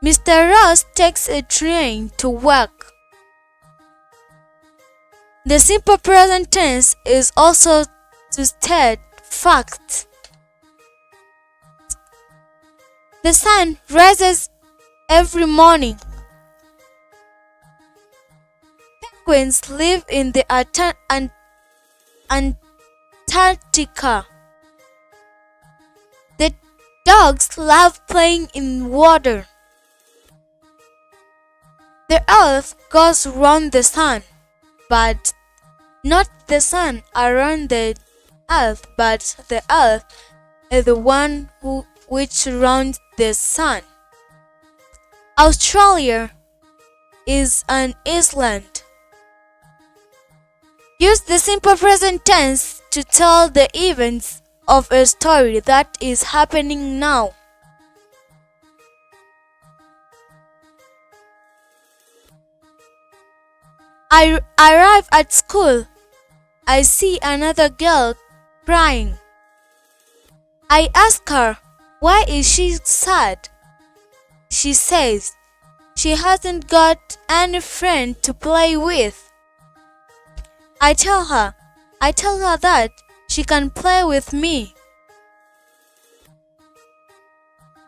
Mr. Ross takes a train to work. The simple present tense is also to state facts. The sun rises every morning. Penguins live in the Antarctica. The dogs love playing in water. The earth goes around the sun, but not the sun around the earth, but the earth is the one which surrounds the sun. Australia is an island. Use the simple present tense to tell the events of a story that is happening now. I arrive at school. I see another girl crying. I ask her, why is she sad? She says she hasn't got any friend to play with. I tell her that she can play with me.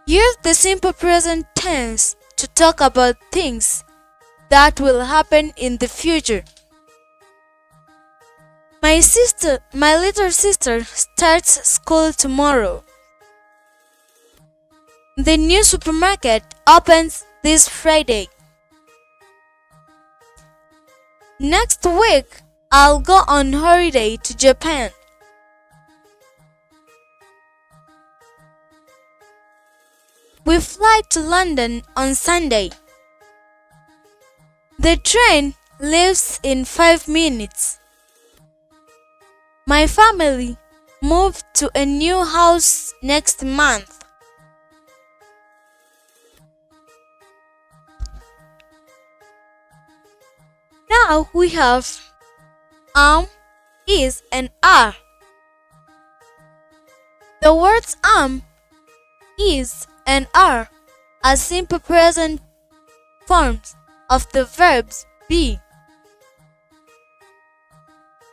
Use the simple present tense to talk about things that will happen in the future. My little sister starts school tomorrow. The new supermarket opens this Friday. Next week, I'll go on holiday to Japan. We fly to London on Sunday. The train leaves in 5 minutes. My family moved to a new house next month. Now we have is, and are. The words is, and are simple present forms of the verbs be.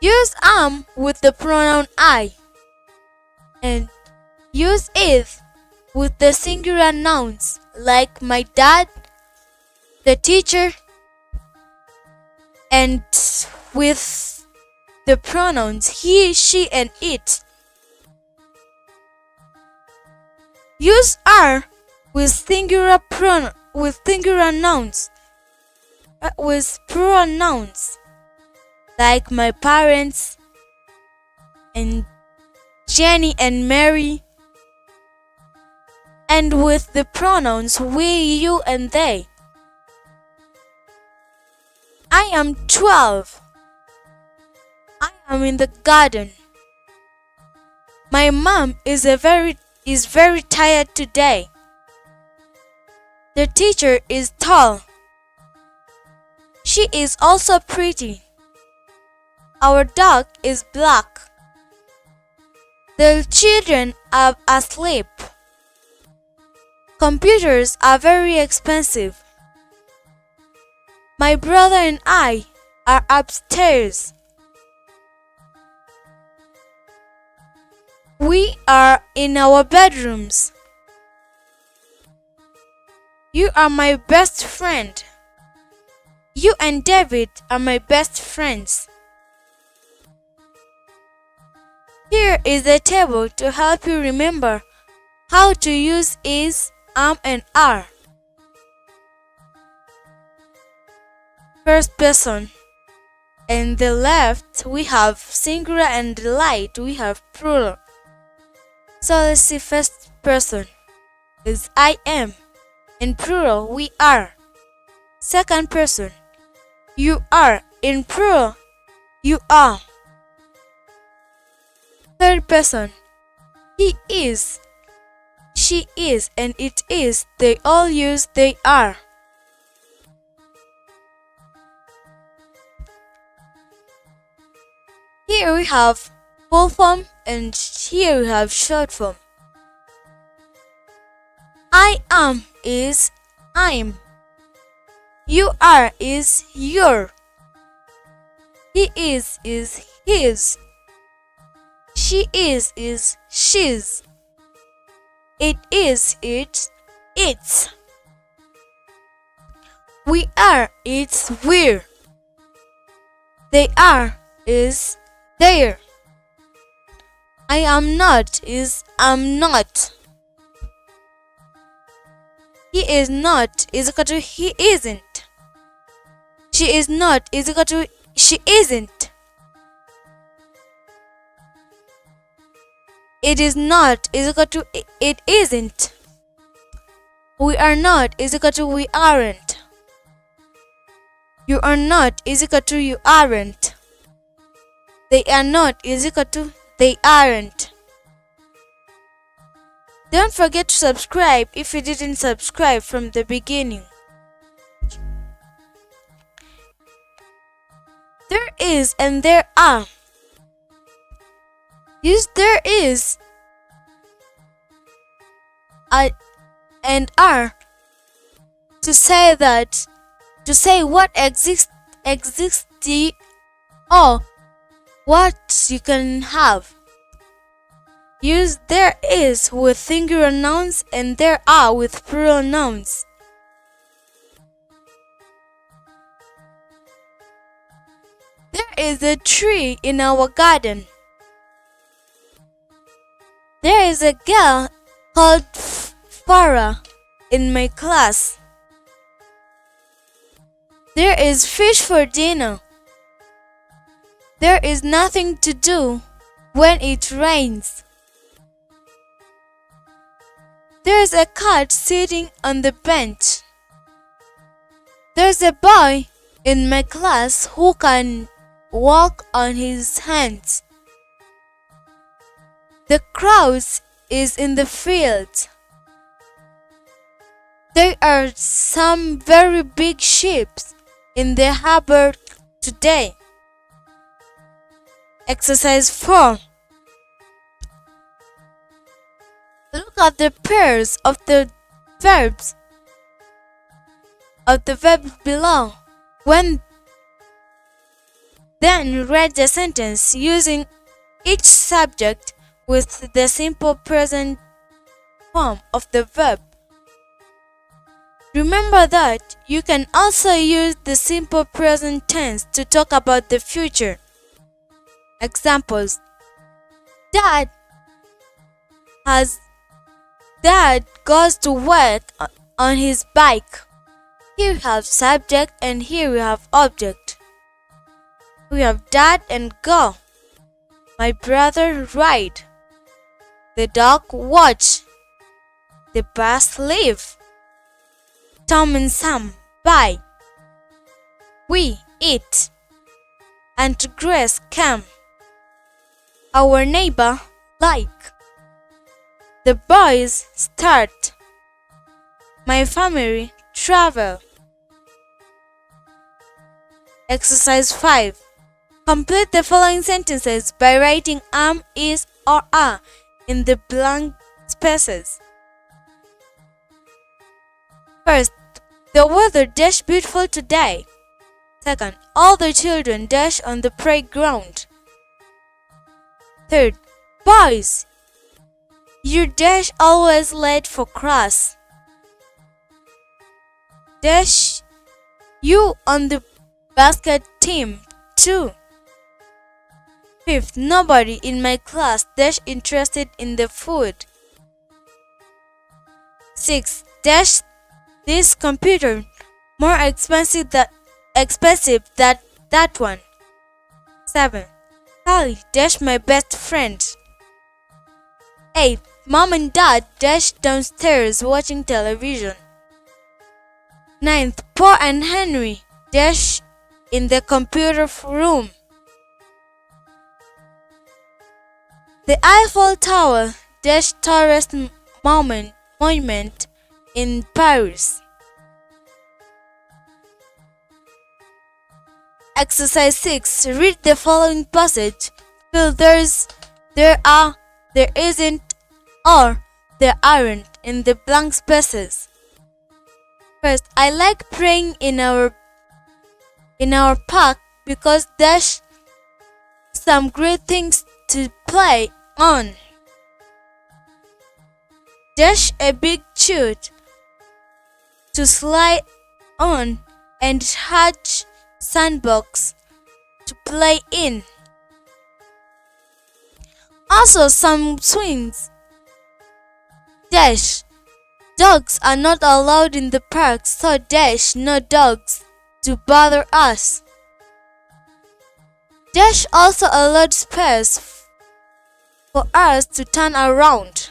Use with the pronoun I, and use is with the singular nouns like my dad, the teacher, and with the pronouns he, she, and it. Use are with singular nouns, with pronouns like my parents and Jenny and Mary, and with the pronouns we, you, and they. I am 12. I am in the garden. My mom is very tired today. The teacher is tall. She is also pretty. Our dog is black. The children are asleep. Computers are very expensive. My brother and I are upstairs. We are in our bedrooms. You are my best friend. You and David are my best friends. Here is a table to help you remember how to use is, am, and are. First person. On the left, we have singular, and the right, we have plural. So let's see first person is I am. In plural, we are. Second person, you are. In plural, you are. Third person, he is, she is, and it is. They all use they are. Here we have full form and here we have short form. I am is I'm. You are is your. He is his. She is she's. It is its. We are it's we're. They are is there. I am not is I'm not. He is not is equal to he isn't. She is not is equal to she isn't. It is not is equal to it isn't. We are not is equal to we aren't. You are not is equal to you aren't. They are not is equal to they aren't. Don't forget to subscribe if you didn't subscribe from the beginning. There is and there are. Use there is and are to say what exists or what you can have. Use there is with singular nouns and there are with plural nouns. There is a tree in our garden. There is a girl called Farah in my class. There is fish for dinner. There is nothing to do when it rains. There is a cat sitting on the bench. There's a boy in my class who can walk on his hands. The crowd is in the field. There are some very big ships in the harbor today. Exercise 4. Look at the pairs of the verbs below. Then write the sentence using each subject with the simple present form of the verb. Remember that you can also use the simple present tense to talk about the future. Examples: Dad goes to work on his bike. Here we have subject and here we have object. We have dad and go. My brother ride. The dog watch. The bus leave. Tom and Sam buy. We eat. And Grace come. our neighbor, like. The boys, start. My family, travel. Exercise 5. Complete the following sentences by writing am, is, or are in the blank spaces. First, the weather dash beautiful today. Second, all the children dash on the playground. Third, boys, you dash always late for class. Dash you on the basket team too. Fifth, nobody in my class dash interested in the food. Sixth, dash this computer more expensive than that one. 7. Sally dash my best friend. 8. Mom and Dad dash downstairs watching television. 9th, Paul and Henry dash in the computer room. The Eiffel Tower dash tourist monument in Paris. Exercise 6. Read the following passage. Fill there are, there isn't, or there aren't in the blank spaces. First, I like playing in our park because there's some great things to play on. There's a big chute to slide on and hatch sandbox to play in. Also some swings. Dash. Dogs are not allowed in the park, so dash no dogs to bother us. Dash also allowed space for us to turn around.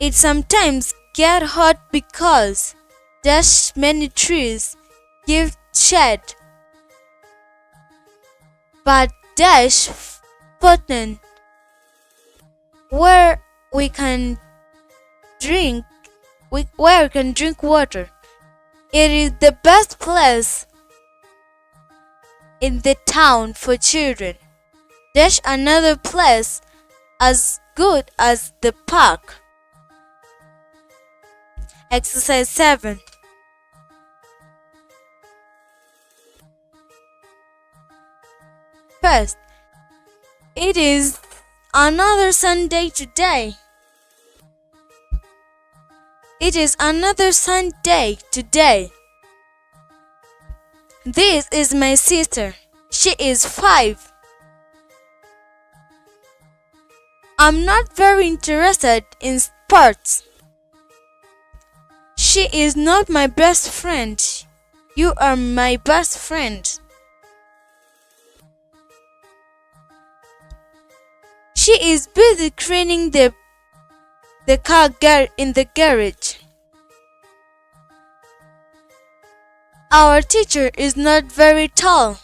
It sometimes gets hot because dash many trees give shade, but dash fountain where we can drink water. It is the best place in the town for children. Dash another place as good as the park. Exercise 7. First, it is another Sunday today. It is another Sunday today. This is my sister. She is 5. I'm not very interested in sports. She is not my best friend. You are my best friend. She is busy cleaning the car in the garage. Our teacher is not very tall.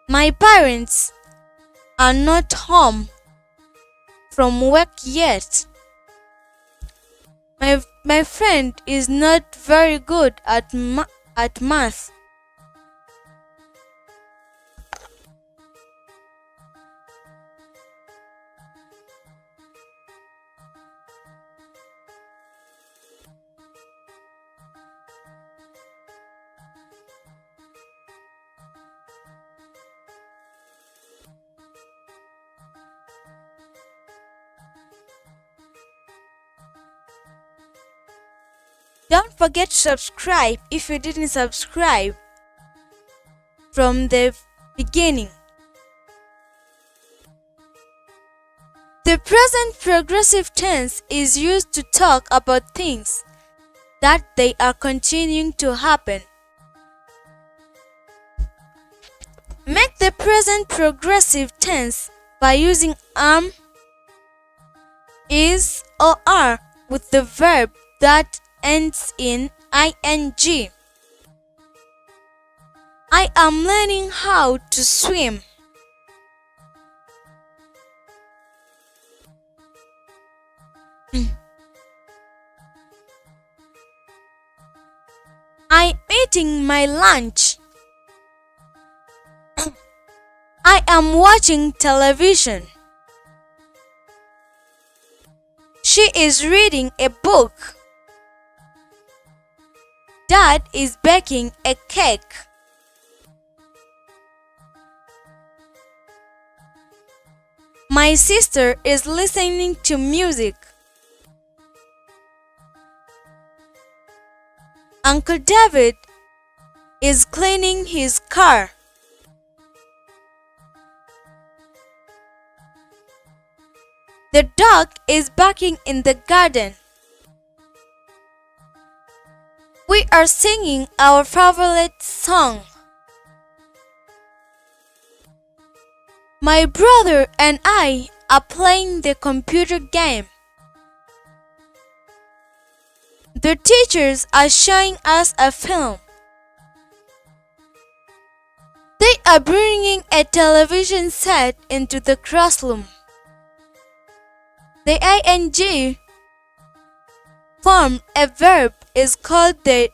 My parents are not home from work yet. My friend is not very good at math. Don't forget to subscribe if you didn't subscribe from the beginning. The present progressive tense is used to talk about things that they are continuing to happen. Make the present progressive tense by using am, is, or are with the verb that ends in ing. I am learning how to swim. I'm eating my lunch. I am watching television. She is reading a book. Dad is baking a cake. My sister is listening to music. Uncle David is cleaning his car. The dog is barking in the garden. We are singing our favorite song. My brother and I are playing the computer game. The teachers are showing us a film. They are bringing a television set into the classroom. The ing form a verb is called the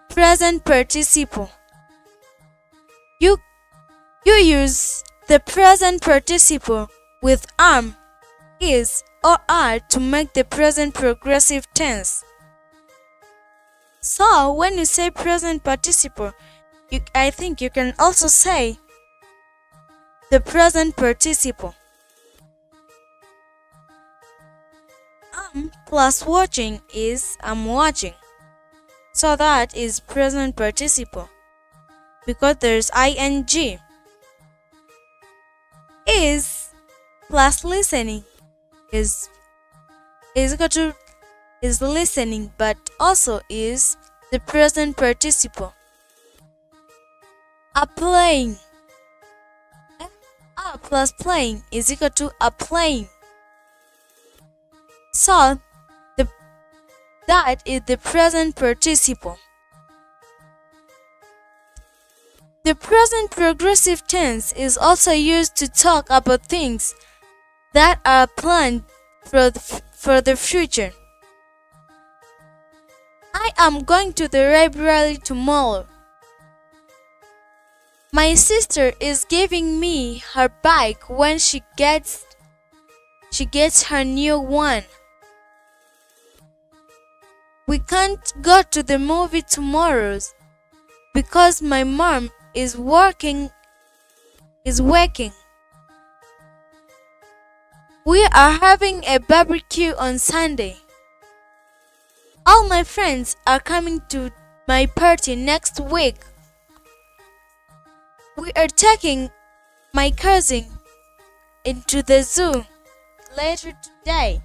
present participle. You use the present participle with am, is, or are to make the present progressive tense. So when you say present participle, I think you can also say the present participle. Am plus watching is I'm watching. So that is present participle because there's ing. Is plus listening is equal to is listening but also is the present participle. A playing. A plus playing is equal to a playing. So that is the present participle. The present progressive tense is also used to talk about things that are planned for the future. I am going to the library tomorrow. My sister is giving me her bike when she gets her new one. We can't go to the movie tomorrow because my mom is working. We are having a barbecue on Sunday. All my friends are coming to my party next week. We are taking my cousin into the zoo later today.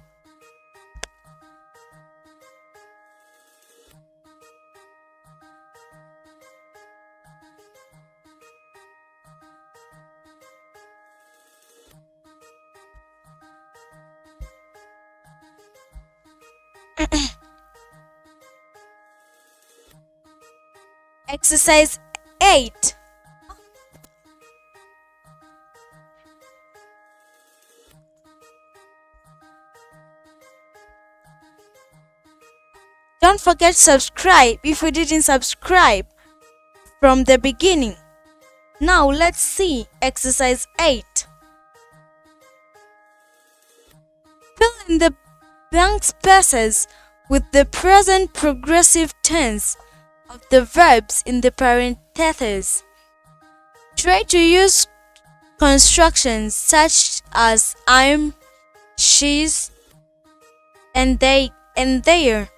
Exercise 8. Don't forget to subscribe if you didn't subscribe from the beginning. Now let's see exercise 8. Fill in the blank spaces with the present progressive tense of the verbs in the parentheses. Try to use constructions such as I'm, she's, and they and their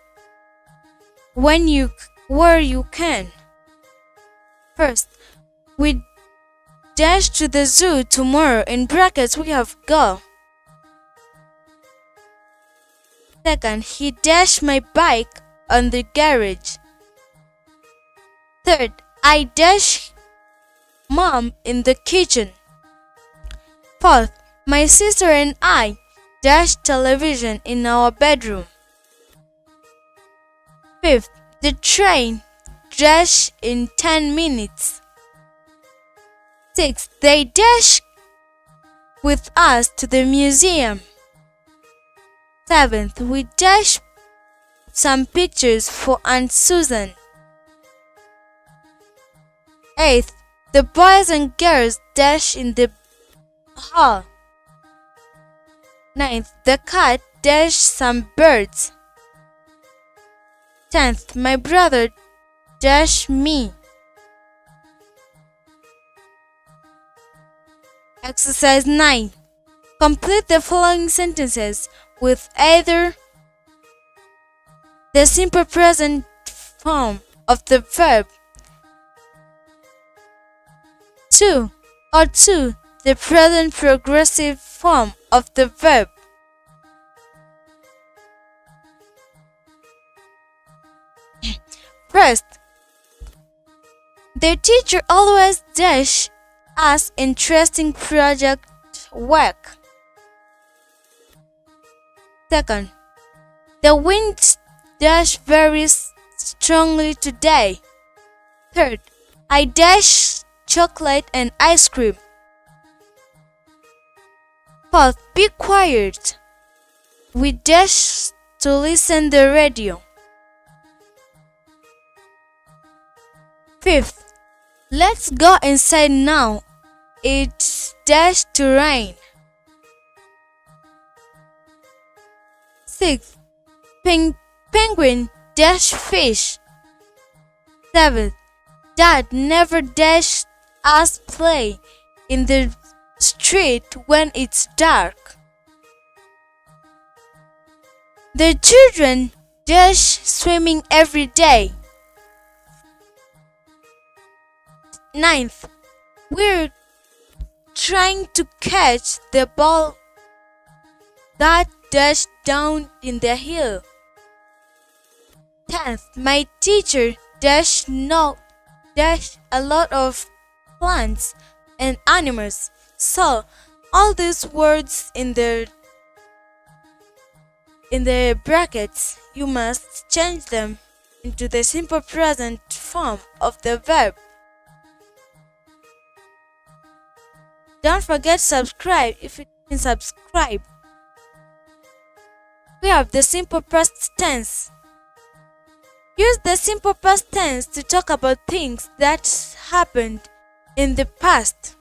where you can. First, we dash to the zoo tomorrow. In brackets we have go. Second, he dashed my bike on the garage. Third, I dash mom in the kitchen. Fourth, my sister and I dash television in our bedroom. Fifth, the train dash in 10 minutes. 6. They dash with us to the museum. 7th. We dash some pictures for Aunt Susan. 8th. The boys and girls dash in the hall. 9th. The cat dashed some birds. 10th. My brother dashed me. Exercise 9. Complete the following sentences with either the simple present form of the verb to or to the present progressive form of the verb. First, the teacher always dash us interesting project work. Second, the wind dash very strongly today. Third, I dash chocolate and ice cream. Fourth, be quiet. We dash to listen the radio. Fifth, let's go inside now. It's dash to rain. Sixth, penguin dash fish. Seventh, Dad never dash us play in the street when it's dark. The children dash swimming every day. Ninth, we're trying to catch the ball that dashed down in the hill. 10th, my teacher dashed a lot of plants and animals. So all these words in the brackets, you must change them into the simple present form of the verb. Don't forget to subscribe if you didn't subscribe. We have the simple past tense. Use the simple past tense to talk about things that happened in the past.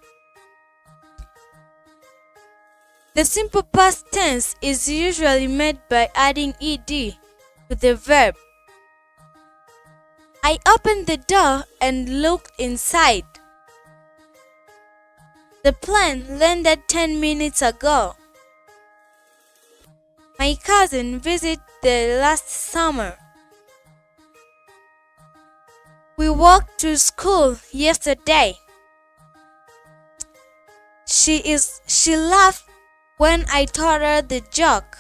The simple past tense is usually made by adding ed to the verb. I opened the door and looked inside. The plane landed 10 minutes ago. My cousin visited last summer. We walked to school yesterday. She laughed when I told her the joke.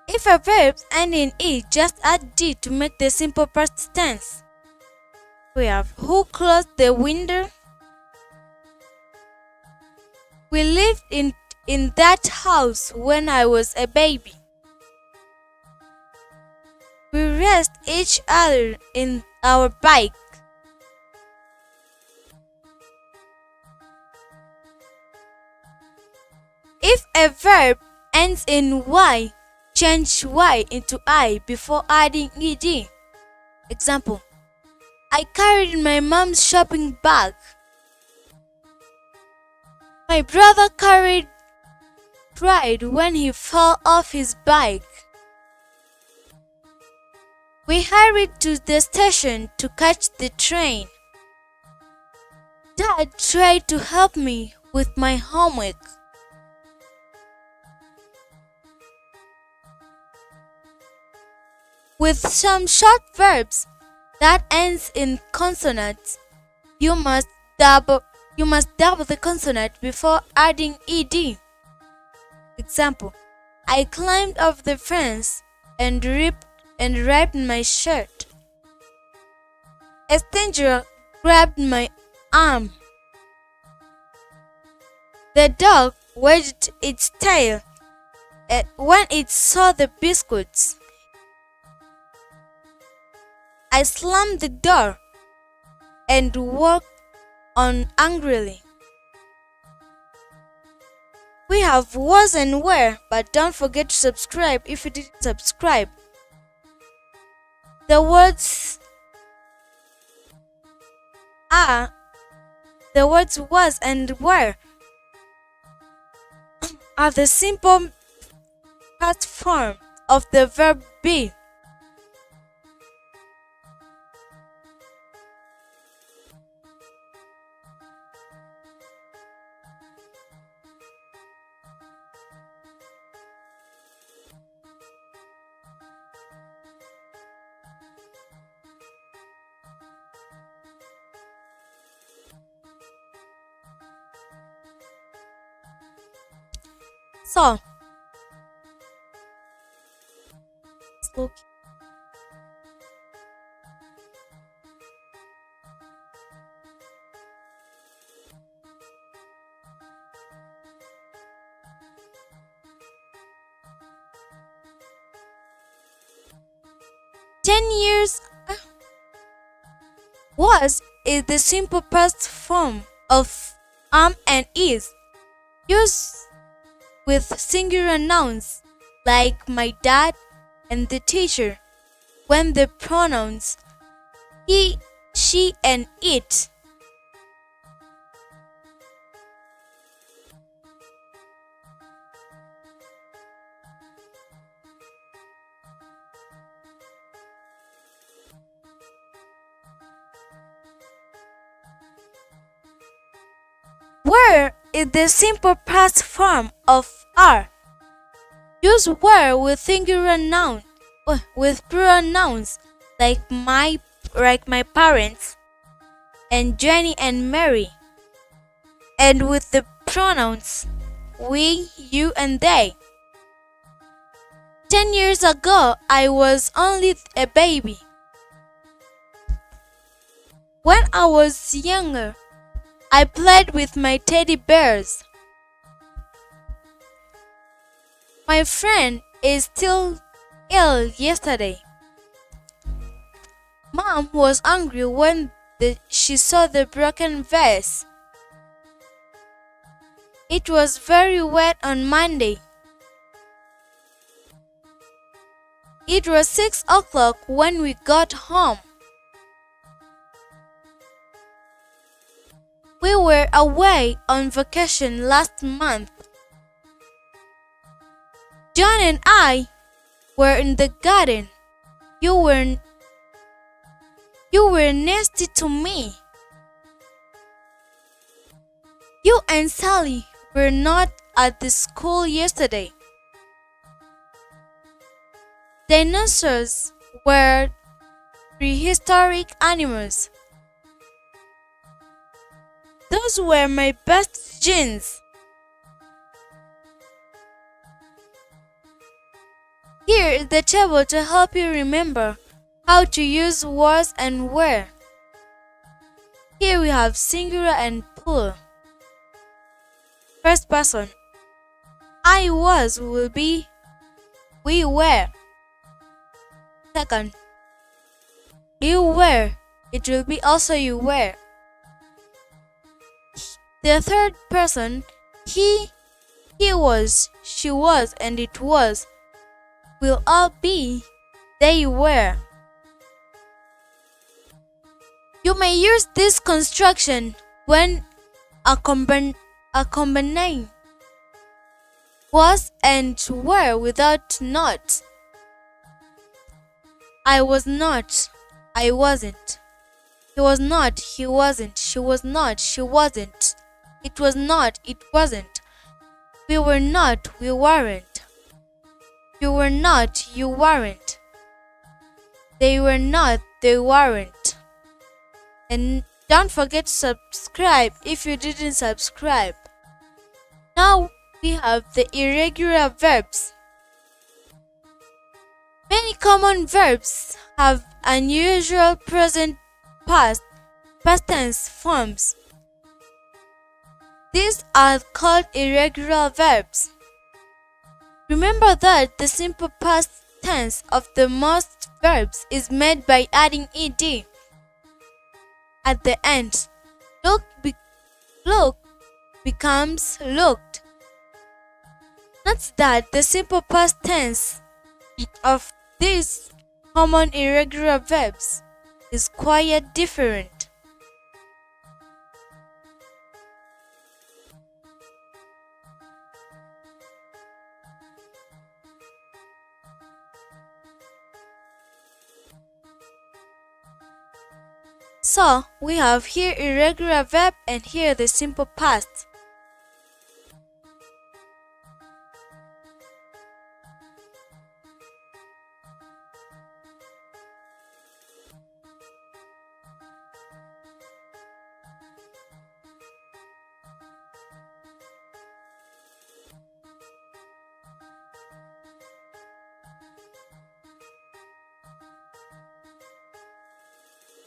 If a verb ends in E, just add D to make the simple past tense. We have who closed the window? We lived in that house when I was a baby. We raced each other in our bike. If a verb ends in Y, change Y into I before adding ed. Example: I carried my mom's shopping bag. My brother cried when he fell off his bike. We hurried to the station to catch the train. Dad tried to help me with my homework. With some short verbs that ends in consonants, you must double the consonant before adding ed. Example: I climbed off the fence and ripped my shirt. A stranger grabbed my arm. The dog wagged its tail when it saw the biscuits. I slammed the door and on angrily. We have was and were, but don't forget to subscribe if you didn't subscribe. The words are the words was and were are the simple past form of the verb be. So, let's look. "10 years was" is the simple past form of am and is, used with singular nouns like my dad and the teacher, when the pronouns he, she, and it. Were is the simple past form of are. Use were with singular noun, with plural nouns like my parents and Jenny and Mary, and with the pronouns we, you, and they. 10 years ago, I was only a baby. When I was younger, I played with my teddy bears. My friend is still ill yesterday. Mom was angry when she saw the broken vase. It was very wet on Monday. It was 6 o'clock when we got home. We were away on vacation last month. John and I were in the garden. You were nasty to me. You and Sally were not at the school yesterday. Dinosaurs were prehistoric animals. Those were my best jeans. Here is the table to help you remember how to use was and were. Here we have singular and plural. First person. I was will be we were. Second. You were, it will be also you were. The third person, he was, she was, and it was, will all be they were. You may use this construction when combining was and were without not. I was not, I wasn't. He was not, he wasn't. She was not, she wasn't. It was not, it wasn't. We were not, we weren't. You were not, you weren't. They were not, they weren't. And don't forget to subscribe if you didn't subscribe. Now we have the irregular verbs. Many common verbs have unusual present past tense forms. These are called irregular verbs. Remember that the simple past tense of the most verbs is made by adding ed at the end. Look, look becomes looked. Note that the simple past tense of these common irregular verbs is quite different. So, we have here irregular verb and here the simple past.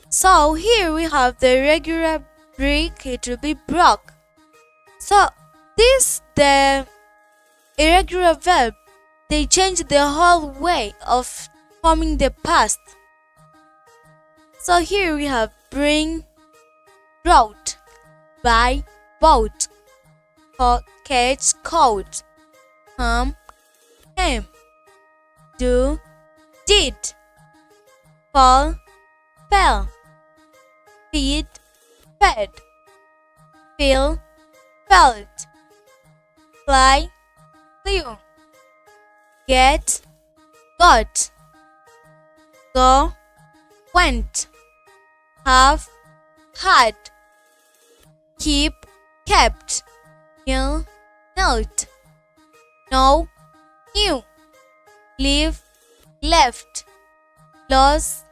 So here we have the irregular break, it will be broke. So the irregular verb, they change the whole way of forming the past. So here we have bring, brought, buy, bought, catch, caught, come, came, do, did, fall, fell, feed, fed, feel, felt, fly, flew, get, got, go, went, have, had, keep, kept, kneel, knelt, know, knew, live, left, lose,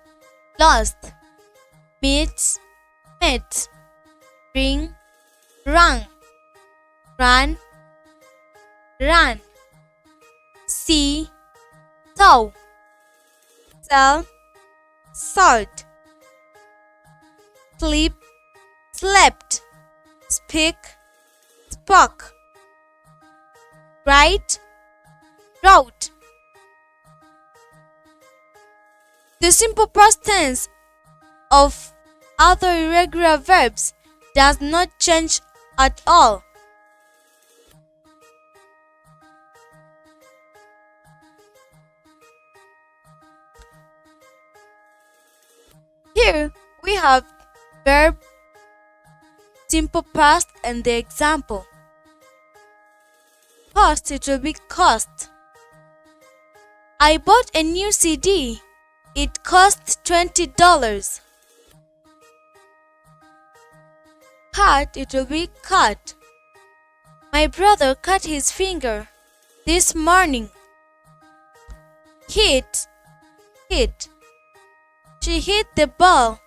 lost, meet, met, ring, rung, run, ran, see, saw, sell, sold, sleep, slept, speak, spoke, write, wrote. The simple past tense of other irregular verbs does not change at all. Here we have verb, simple past and the example. Cost, it will be cost. I bought a new CD. It cost $20. Cut, it will be cut. My brother cut his finger this morning. Hit, hit. She hit the ball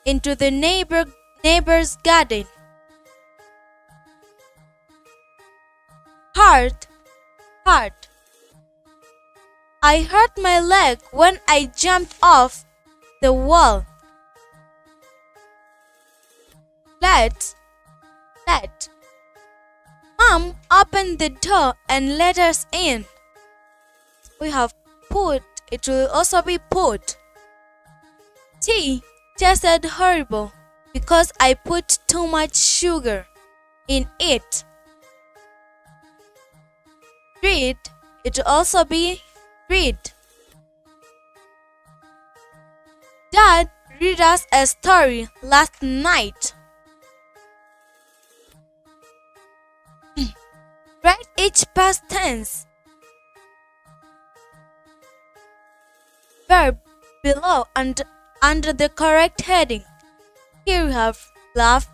into the neighbor's garden. Hurt, hurt. I hurt my leg when I jumped off the wall. Let. Mom opened the door and let us in. We have put, it will also be put. Tea tasted horrible because I put too much sugar in it. Read, it will also be read. Dad read us a story last night. Write each past tense verb below and under the correct heading. Here we have laughed,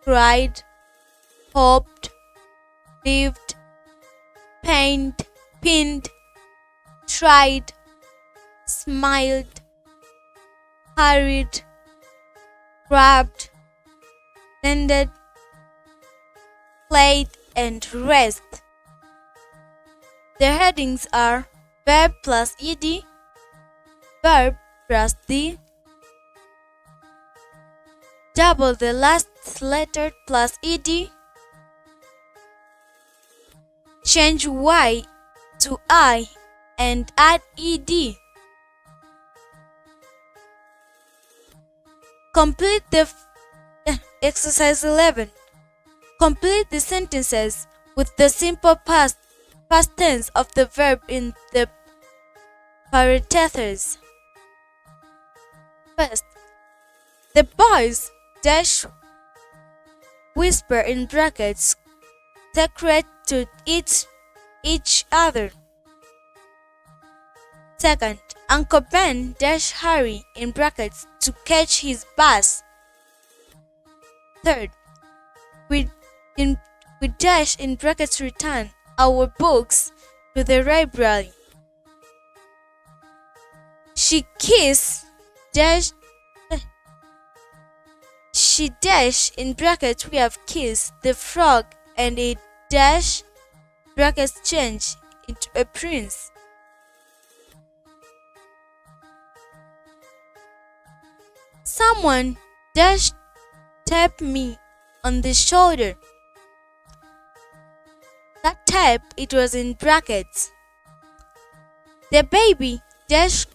cried, hoped, lived, pained, pinned, tried, smiled, hurried, grabbed, ended, played, and rest. The headings are verb plus ed, verb plus the, double the last letter plus ed, change y to I and add ed. Complete the Exercise 11. Complete the sentences with the simple past tense of the verb in the parentheses. First, the boys dash whisper in brackets secret to each other. Second, Uncle Ben dash hurry in brackets to catch his bus. Third, we dash in brackets return our books to the library. She dash in brackets we have kissed the frog and it dash brackets change into a prince. Someone dash tapped me on the shoulder. That tap, it was in brackets. The baby dash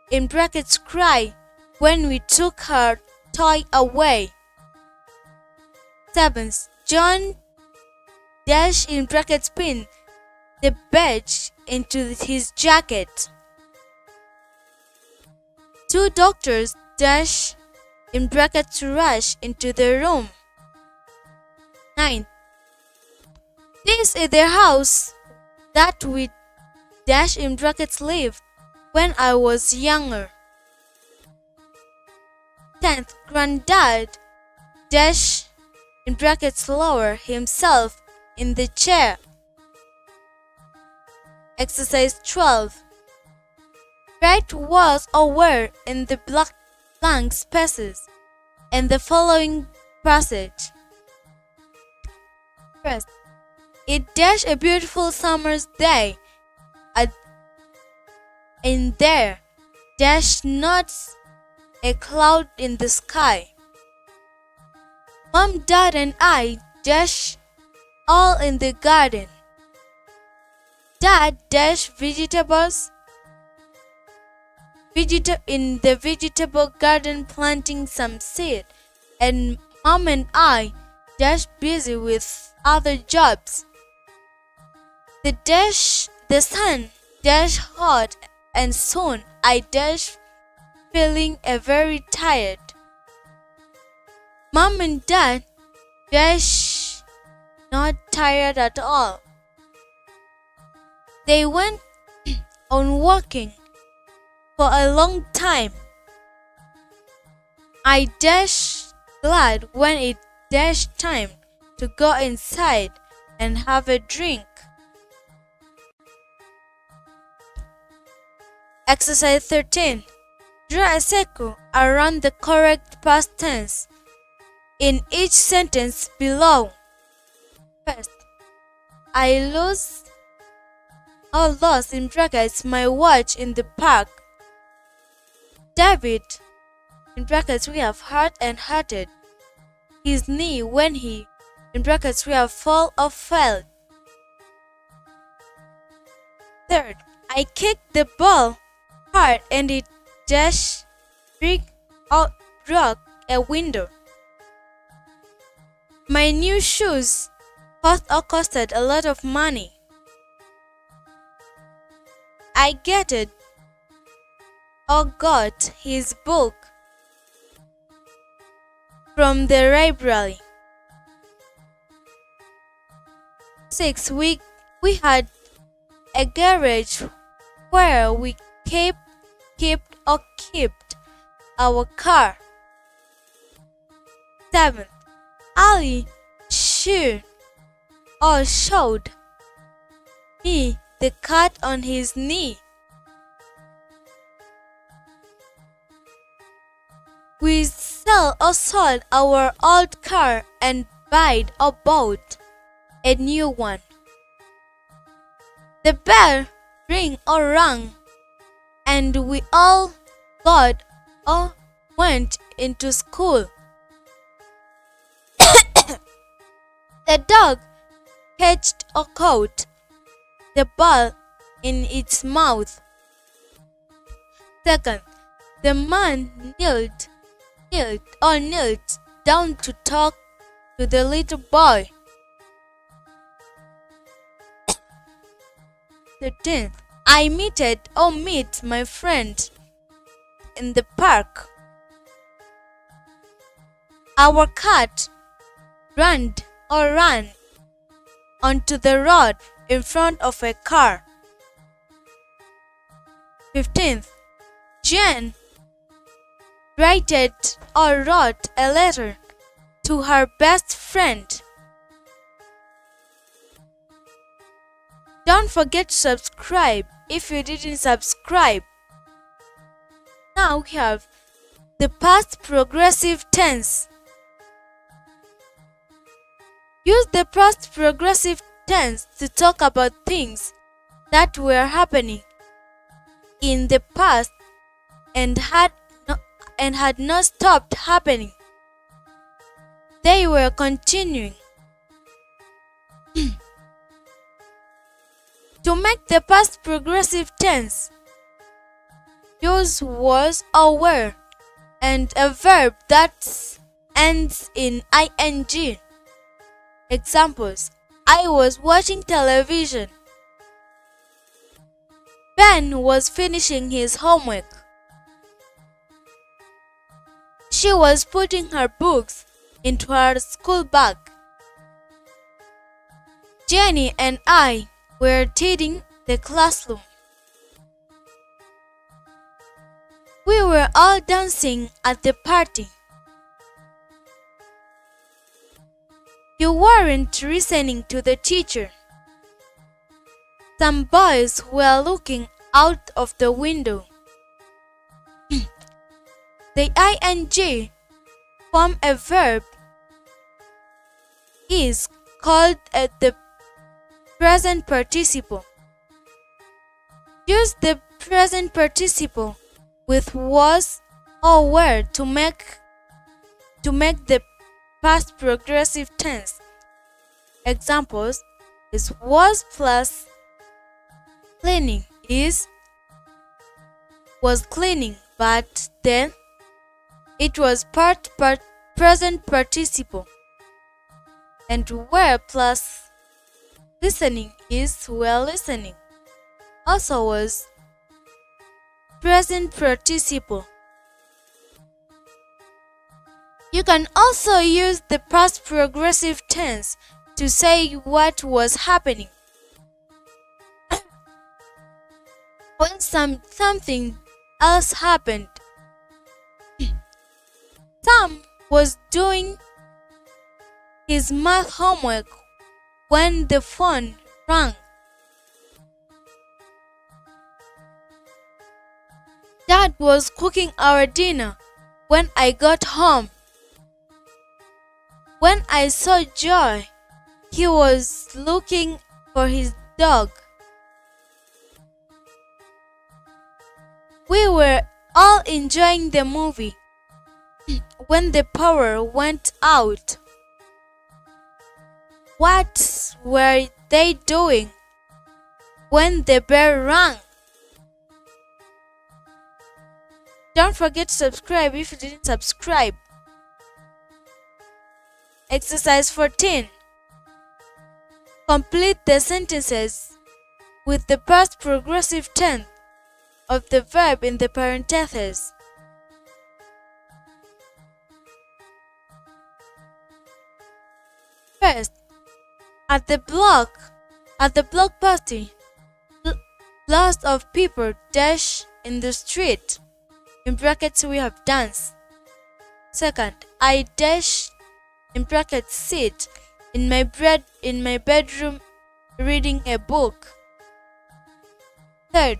in brackets cry when we took her toy away. 7. John dash in brackets pin the badge into his jacket. 2 doctors dash in brackets rush into the room. 9. This is the house that we dash in brackets lived when I was younger. 10th, Granddad dash in brackets lower himself in the chair. Exercise 12. Write words or word in the blank spaces in the following passage. First, it dash a beautiful summer's day. In there dash not a cloud in the sky. Mom, Dad, and I dash all in the garden. Dad dash vegetables in the vegetable garden planting some seed, and Mom and I dash busy with other jobs. The sun dash hot, and soon I dash feeling very tired. Mom and Dad dash not tired at all. They went on walking for a long time. I dash glad when it dash time to go inside and have a drink. Exercise 13. Draw a circle around the correct past tense in each sentence below. First, I lost in brackets my watch in the park. David in brackets we have hurt and hurted his knee when he in brackets we have fall or fell. Third, I kicked the ball hard and it dash broke a window. My new shoes costed a lot of money. I got his book from the library. 6. We had a garage where we kept our car. 7. Ali showed me the cut on his knee. We sold our old car and bought a new one. The bell rang and we all got or went into school. The dog catched or caught the ball in its mouth. Second, the man knelt down to talk to the little boy. 13th, I meet my friend in the park. Our cat ran onto the road in front of a car. 15th, Jen wrote a letter to her best friend. Don't forget to subscribe if you didn't subscribe. Now we have the past progressive tense. Use the past progressive tense to talk about things that were happening in the past and had not stopped happening. They were continuing. To make the past progressive tense, use was or were and a verb that ends in ing. Examples: I was watching television. Ben was finishing his homework. She was putting her books into her school bag. Jenny and I were tidying the classroom. We were all dancing at the party. You weren't listening to the teacher. Some boys were looking out of the window. The ing form a verb is called the present participle. Use the present participle with was or were to make the past progressive tense. Examples is was plus cleaning was cleaning, but then it was present participle. And were plus listening were listening, also was present participle. You can also use the past progressive tense to say what was happening. When something else happened. Sam was doing his math homework when the phone rang. Dad was cooking our dinner when I got home. When I saw Joy, he was looking for his dog. We were all enjoying the movie when the power went out. What were they doing when the bell rang? Don't forget to subscribe if you didn't subscribe. Exercise 14. Complete the sentences with the past progressive tense of the verb in the parentheses. First, at the block party, lots of people dash in the street. In brackets we have dance. Second, I dash in brackets sit in my bedroom reading a book. Third,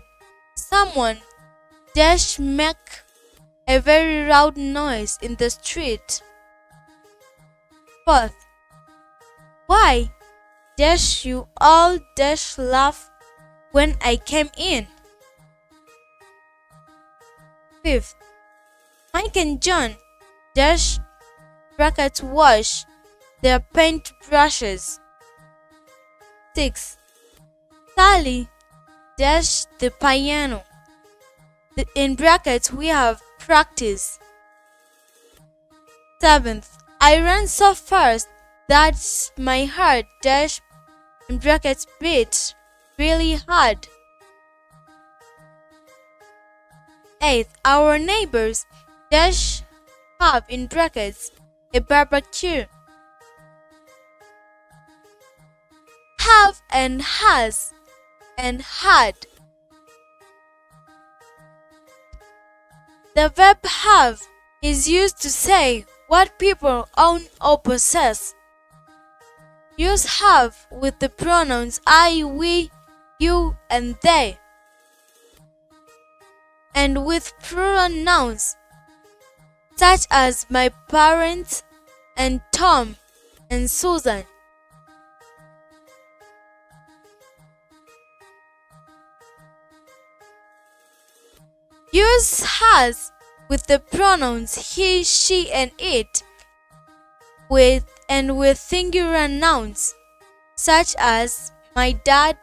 someone dash make a very loud noise in the street. Fourth, why dash you all dash laugh when I came in? Fifth, Mike and John dash brackets wash their paint brushes. Sixth, Sally dash the piano. In brackets we have practice. Seventh, I ran so fast that my heart dashed in brackets beat really hard. 8. Our neighbors dash have in brackets a barbecue. Have and has and had. The verb have is used to say what people own or possess. Use have with the pronouns I, we, you, and they, and with plural nouns such as my parents and Tom and Susan. Use has with the pronouns he, she, and it, with singular nouns such as my dad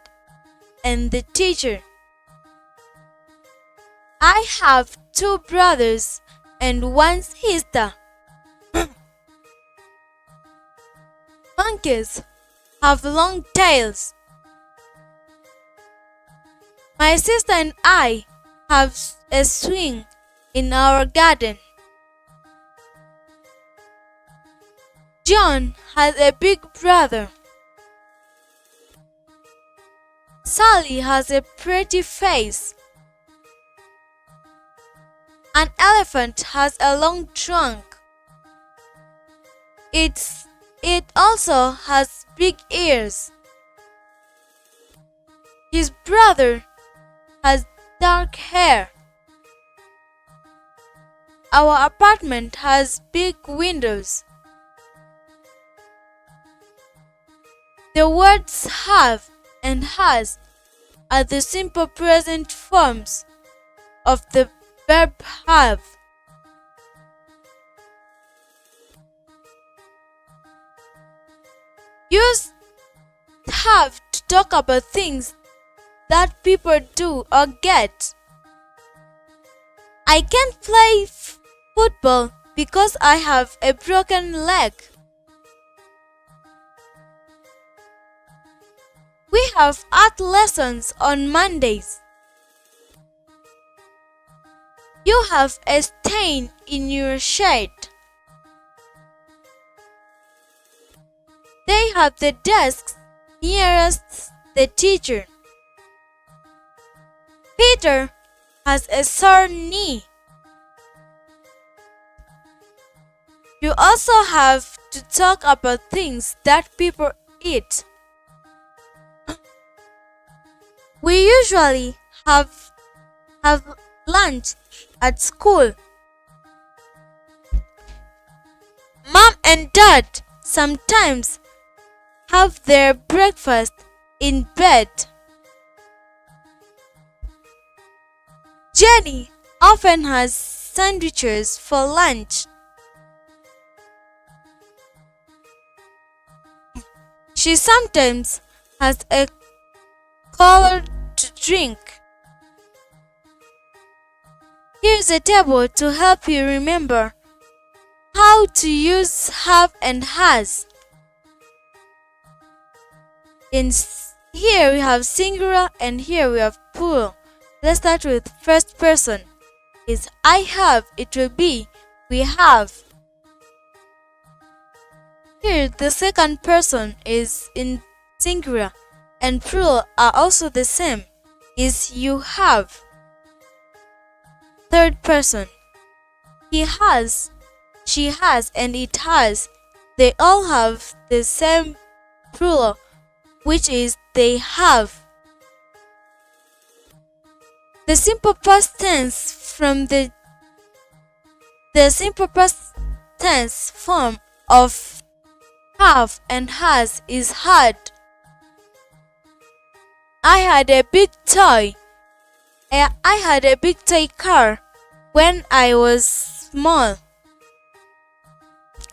and the teacher. I have 2 brothers and 1 sister. Monkeys have long tails. My sister and I have a swing in our garden. John has a big brother. Sally has a pretty face. An elephant has a long trunk. It also has big ears. His brother has dark hair. Our apartment has big windows. The words have and has are the simple present forms of the verb have. Use have to talk about things that people do or get. I can't play football because I have a broken leg. We have art lessons on Mondays. You have a stain in your shirt. They have the desks nearest the teacher. Peter has a sore knee. You also have to talk about things that people eat. We usually have lunch at school. Mom and Dad sometimes have their breakfast in bed. Jenny often has sandwiches for lunch. She sometimes has a color to drink. Here's a table to help you remember how to use have and has. Here we have singular and here we have plural. Let's start with first person. Is I have, it will be we have. Here the second person is in singular and plural are also the same, is you have. Third person. He has, she has, and it has. They all have the same plural, which is they have. The simple past tense from the simple past tense form of have and has is had. I had a big toy. I had a big toy car when I was small.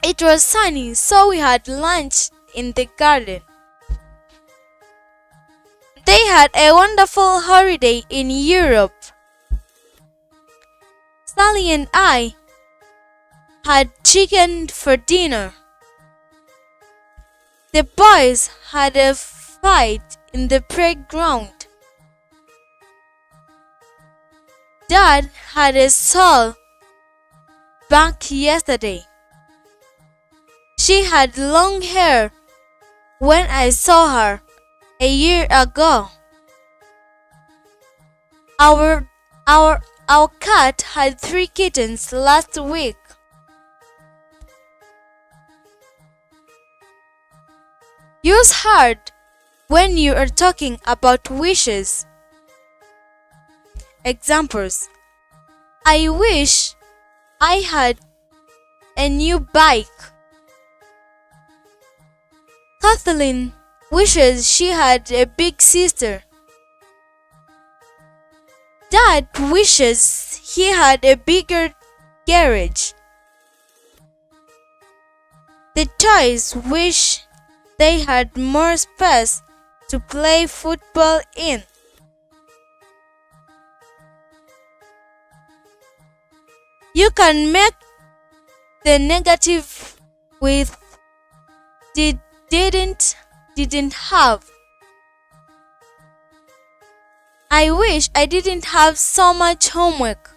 It was sunny, so we had lunch in the garden. They had a wonderful holiday in Europe. Sally and I had chicken for dinner. The boys had a fight in the playground. Dad had a sore back yesterday. She had long hair when I saw her a year ago. Our our cat had 3 kittens last week. Use hard when you are talking about wishes. Examples: I wish I had a new bike. Kathleen wishes she had a big sister. Dad wishes he had a bigger garage. The toys wish they had more space to play football in. You can make the negative with didn't have. I wish I didn't have so much homework.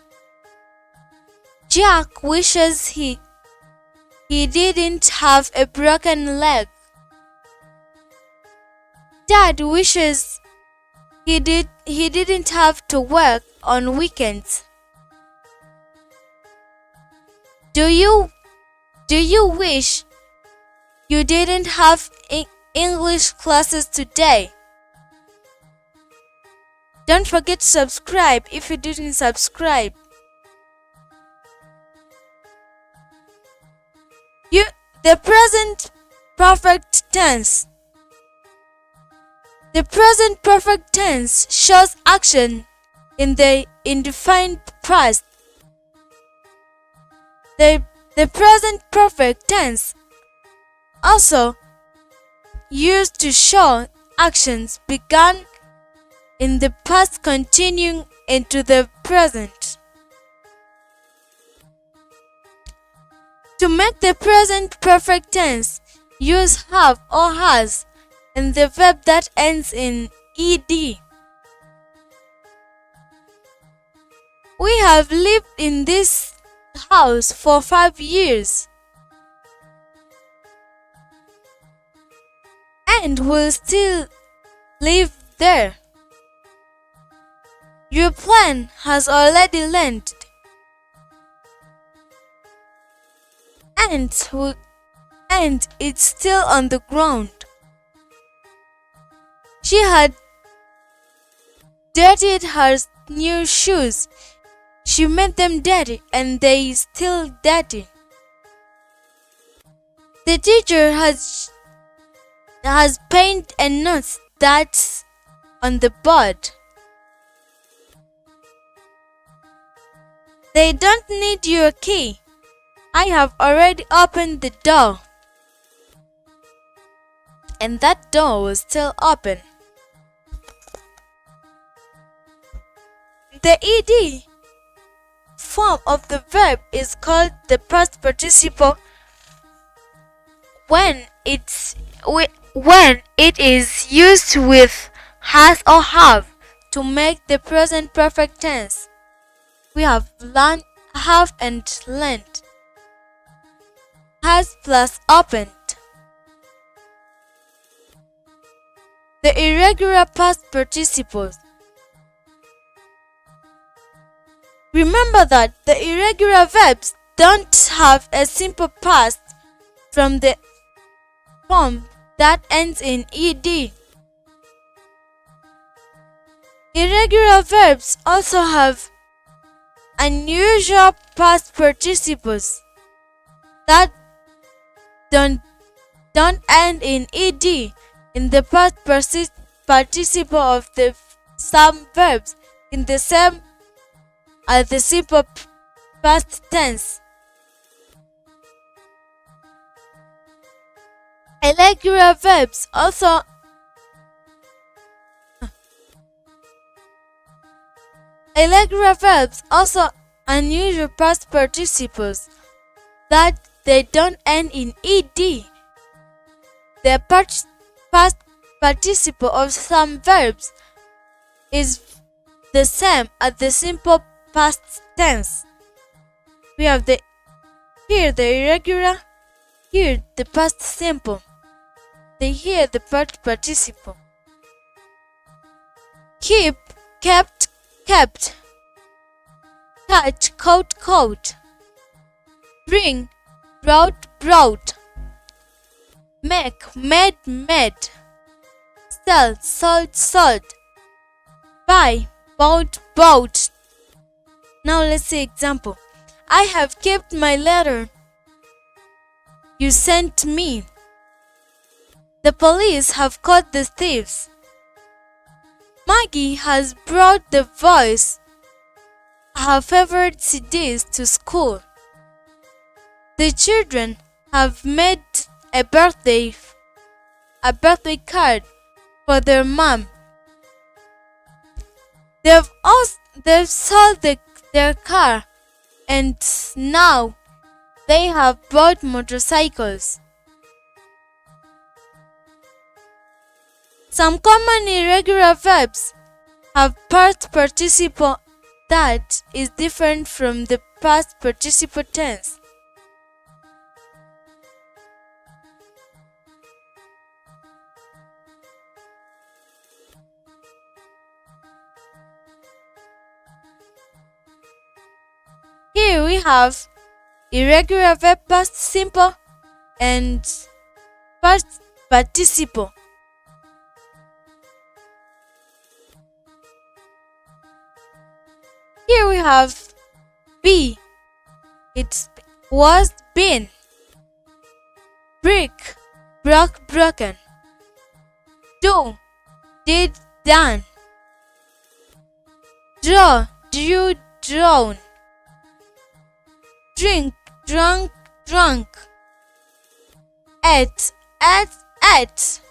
Jack wishes he didn't have a broken leg. Dad wishes he didn't have to work on weekends. Do you wish you didn't have English classes today? Don't forget to subscribe if you didn't subscribe. The present perfect tense. The present perfect tense shows action in the indefinite past. The present perfect tense also used to show actions begun in the past continuing into the present. To make the present perfect tense, use have or has and the verb that ends in ed. We have lived in this house for 5 years and will still live there. Your plan has already landed and it's still on the ground. She had dirtied her new shoes. She made them dirty and they still dirty. The teacher has painted a note that's on the board. They don't need your key. I have already opened the door. And that door was still open. The ed form of the verb is called the past participle when it is used with has or have to make the present perfect tense. We have learned, have and learned. Has plus opened. The irregular past participles. Remember that the irregular verbs don't have a simple past from the form that ends in ed. Irregular verbs also have unusual past participles that don't end in ed in the past participle of some verbs in the same as the simple past tense. Irregular verbs also unusual past participles that they don't end in ed. The past participle of some verbs is the same as the simple past tense. We have here the irregular, here the past simple, here the past participle. Keep, kept, kept. Touch, coat, coat. Bring, brought, brought. Make, made, made. Sell, sold, sold. Buy, bought, bought. Now let's see example. I have kept my letter you sent me. The police have caught the thieves. Maggie has brought the voice her favorite CDs to school. The children have made a birthday card for their mom. They've sold their car and now they have bought motorcycles. Some common irregular verbs have past participle that is different from the past participle tense. Here we have irregular verb past simple and past participle. Here we have be, it was been. Break, broke, broken. Do, did, done. Draw, drew, drawn. Drink, drunk, drunk. Ate, ate.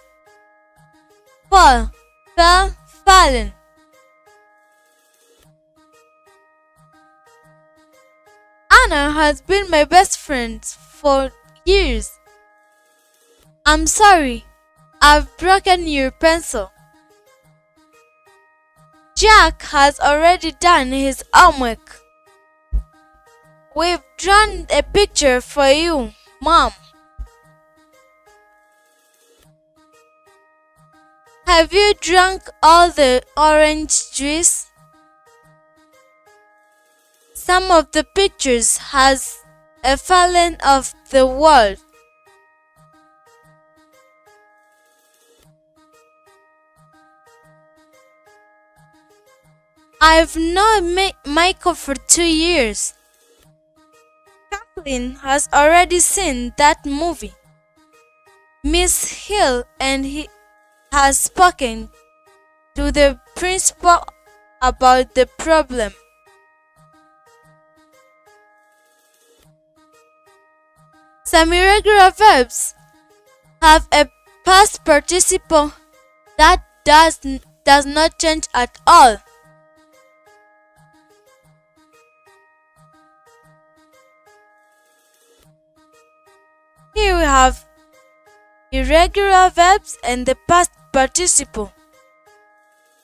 Fall, fell, fallen. Anna has been my best friend for years. I'm sorry, I've broken your pencil. Jack has already done his homework. We've drawn a picture for you, Mom. Have you drunk all the orange juice? Some of the pictures has a fallen of the wall. I've known Michael for 2 years. Kathleen has already seen that movie. Miss Hill and he has spoken to the principal about the problem. Some irregular verbs have a past participle that does not change at all. Here we have irregular verbs and the past participle.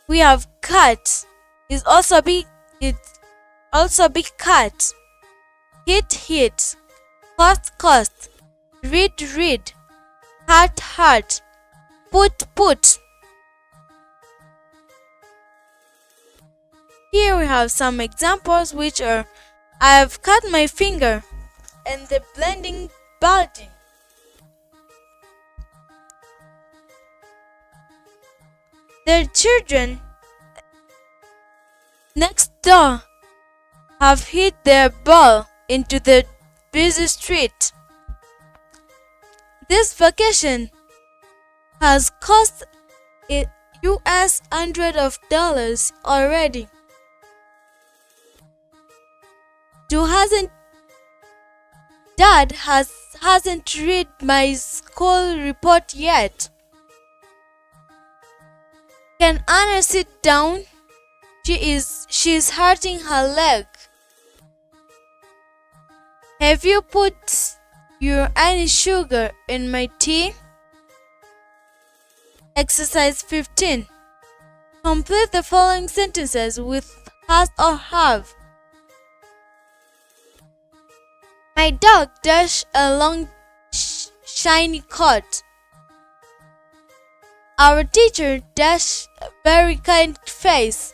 We have cut, it also be cut, hit, cost, read, heart, put. Here we have some examples which are I have cut my finger and the blending building. Their children next door have hit their ball into the busy street. This vacation has cost US hundreds of dollars already. Dad hasn't read my school report yet. Can Anna sit down? She's hurting her leg. Have you put any sugar in my tea? Exercise 15. Complete the following sentences with has or have. My dog dash a long shiny coat. Our teacher dash a very kind face.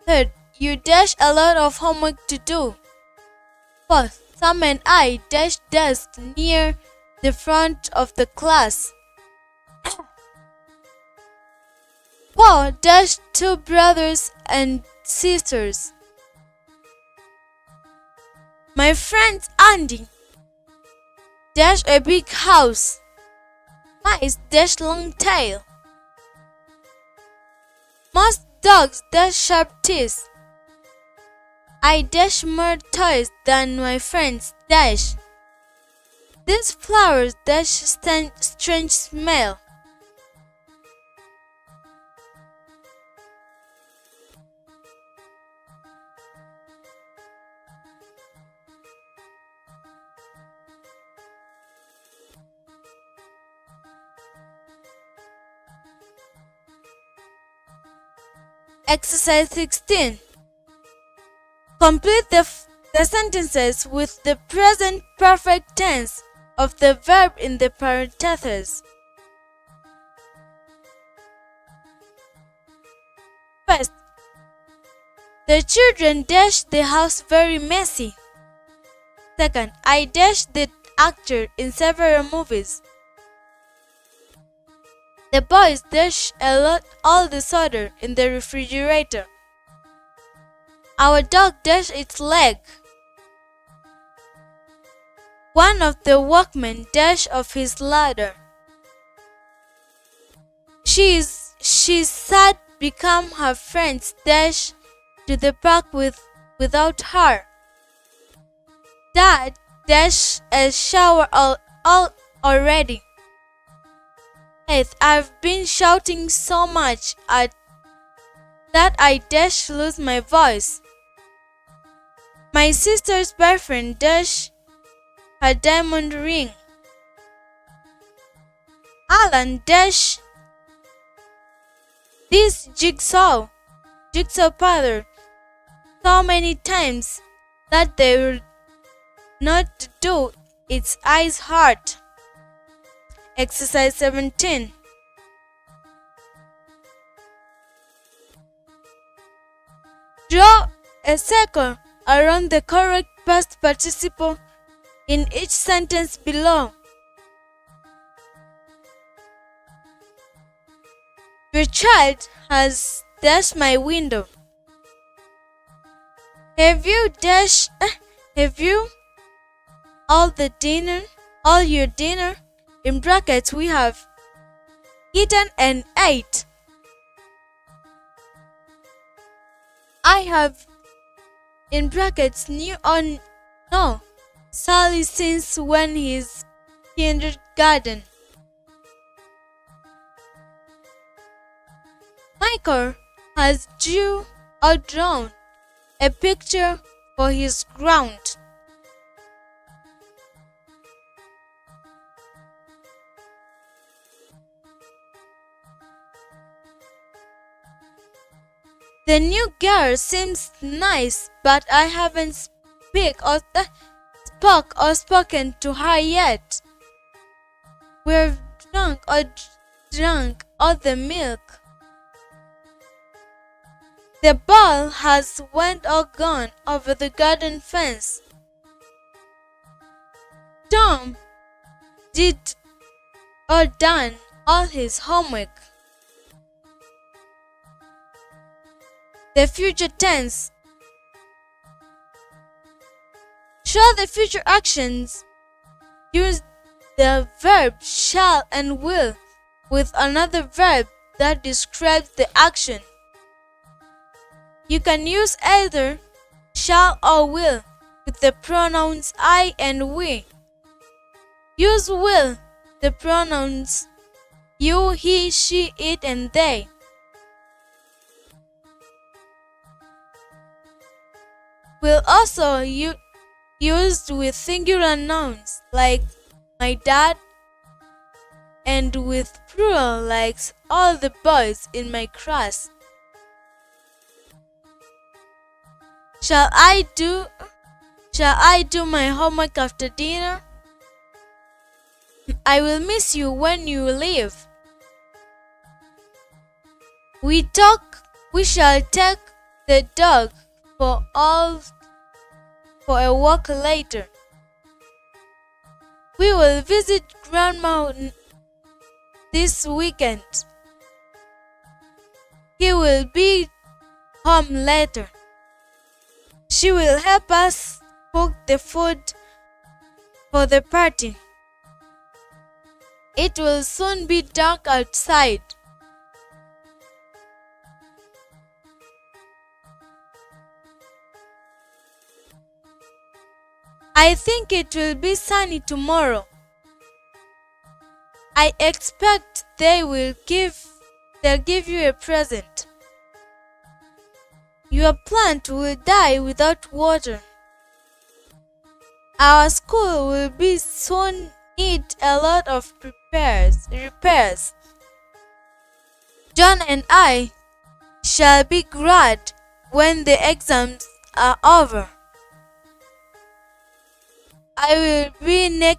Third, you dash a lot of homework to do. Fourth, Sam and I dash desk near the front of the class. 4 dash 2 brothers and sisters. My friend Andy dash a big house. Mice dash long tail. Most dogs dash sharp teeth. I dash more toys than my friends dash. These flowers dash strange smell. Exercise 16. Complete the sentences with the present perfect tense of the verb in the parentheses. First, the children dashed the house very messy. Second, I dashed the actor in several movies. The boys dash all the soda in the refrigerator. Our dog dashed its leg. One of the workmen dashed off his ladder. She sad become her friends dash to the park without her. Dad dashed a shower all already. I've been shouting so much that I dash lose my voice. My sister's boyfriend dash her diamond ring. Alan dash this jigsaw puzzle so many times that they will not do its eyes hurt. Exercise 17. Draw a circle around the correct past participle in each sentence below. Your child has dashed my window. Have you all your dinner? In brackets, we have eaten and ate. I have, in brackets, no, Sally since when he's kindergarten. Michael has drawn a picture for his ground. The new girl seems nice, but I haven't spoken to her yet. We've drunk all the milk. The ball has went or gone over the garden fence. Tom did or done all his homework. The future tense. Show the future actions. Use the verb shall and will with another verb that describes the action. You can use either shall or will with the pronouns I and we. Use will, the pronouns you, he, she, it, and they. We'll also used with singular nouns like my dad, and with plural like all the boys in my class. Shall I do my homework after dinner? I will miss you when you leave. We shall take the dog for a walk later. We will visit Grandma this weekend. He will be home later. She will help us cook the food for the party. It will soon be dark outside. I think it will be sunny tomorrow. I expect they'll give you a present. Your plant will die without water. Our school will be soon need a lot of repairs. John and I shall be glad when the exams are over. I will be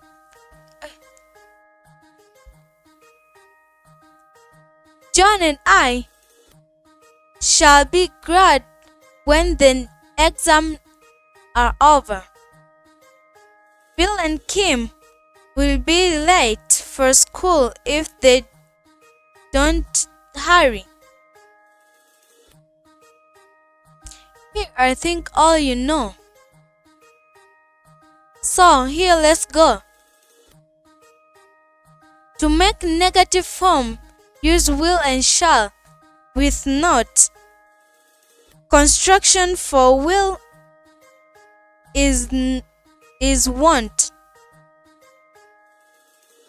John and I shall be glad when the exams are over. Bill and Kim will be late for school if they don't hurry. Here I think all you know. So here let's go. To make negative form, use will and shall with not. Construction for will is want.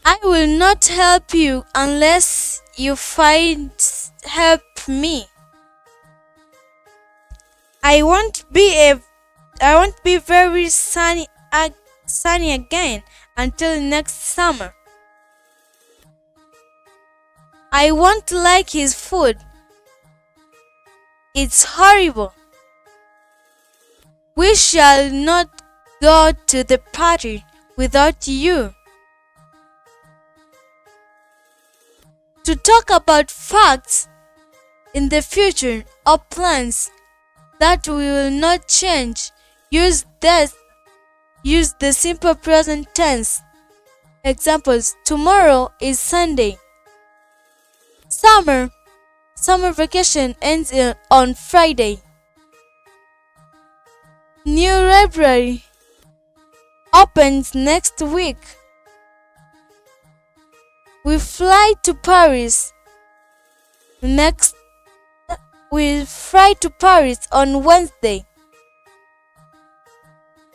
I will not help you unless you help me. I won't be very sunny again until next summer. I won't like his food. It's horrible. We shall not go to the party without you. To talk about facts in the future or plans that we will not change, use the simple present tense. Examples: tomorrow is Sunday. Summer vacation ends on Friday. New library opens next week. We fly to Paris on Wednesday.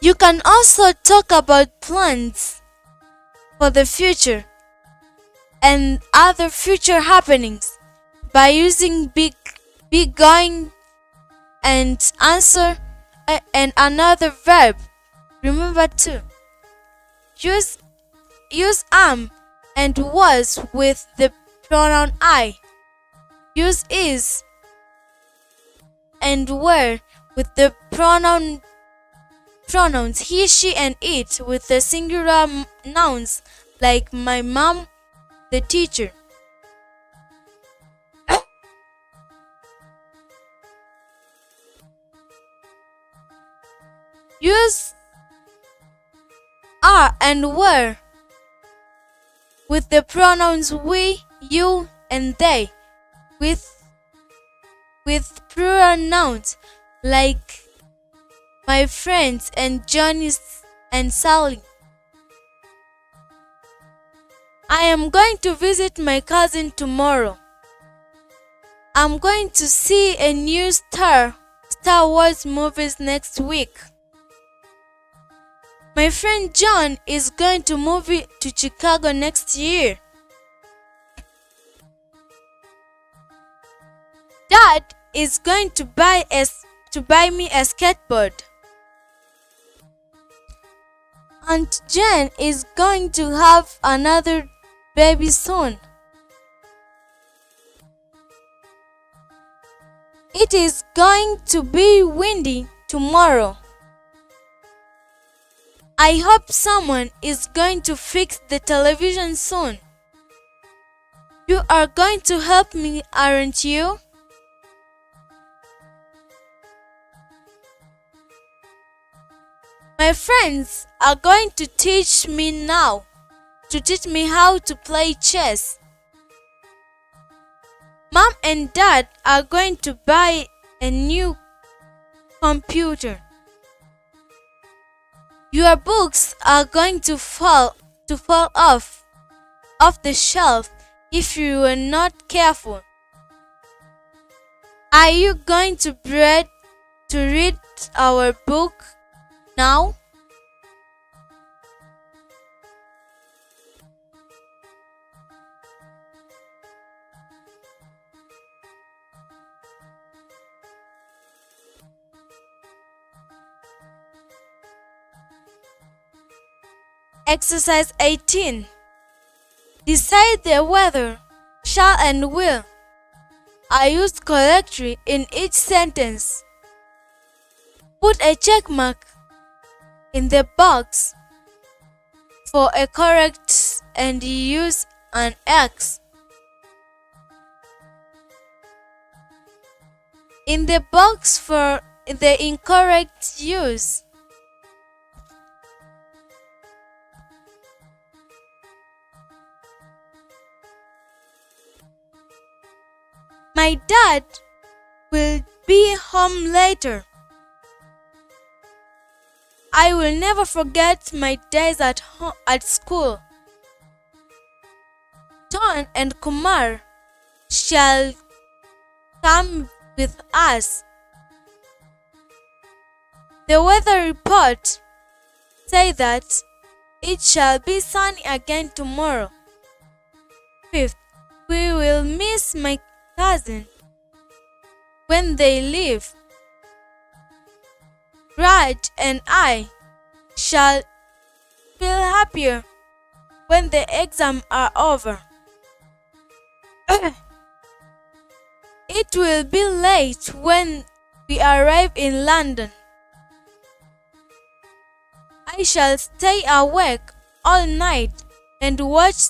You can also talk about plans for the future and other future happenings by using be going and answer and another verb. Remember to use am and was with the pronoun I. Use is and were with the pronouns he, she, and it with the singular nouns like my mom, the teacher. Use are and were with the pronouns we, you, and they with plural nouns like my friends and Johnny and Sally. I am going to visit my cousin tomorrow. I'm going to see a new Star Wars movies next week. My friend John is going to move to Chicago next year. Dad is going to buy me a skateboard. Aunt Jane is going to have another baby soon. It is going to be windy tomorrow. I hope someone is going to fix the television soon. You are going to help me, aren't you? My friends are going to teach me how to play chess. Mom and Dad are going to buy a new computer. Your books are going to fall off the shelf if you are not careful. Are you going to read our book now? Exercise 18. Decide the whether, shall and will are used correctly in each sentence. Put a check mark in the box for a correct and use an X in the box for the incorrect use. My dad will be home later. I will never forget my days at school. Ton and Kumar shall come with us. The weather report says that it shall be sunny again tomorrow. 5th, we will miss my cousin when they leave. Raj and I shall feel happier when the exams are over. It will be late when we arrive in London. I shall stay awake all night and watch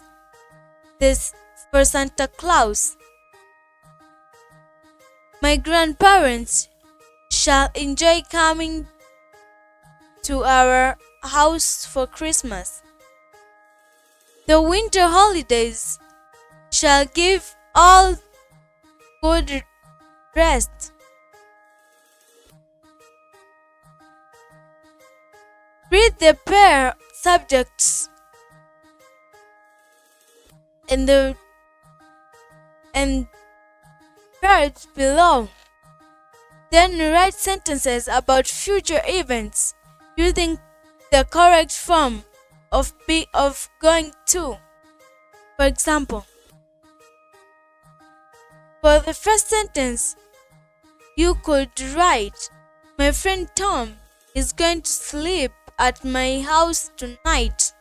this for Santa Claus. My grandparents shall enjoy coming to our house for Christmas. The winter holidays shall give all good rest. Read the pair subjects and pairs below. Then write sentences about future events using the correct form of going to. For example, for the first sentence, you could write, my friend Tom is going to sleep at my house tonight.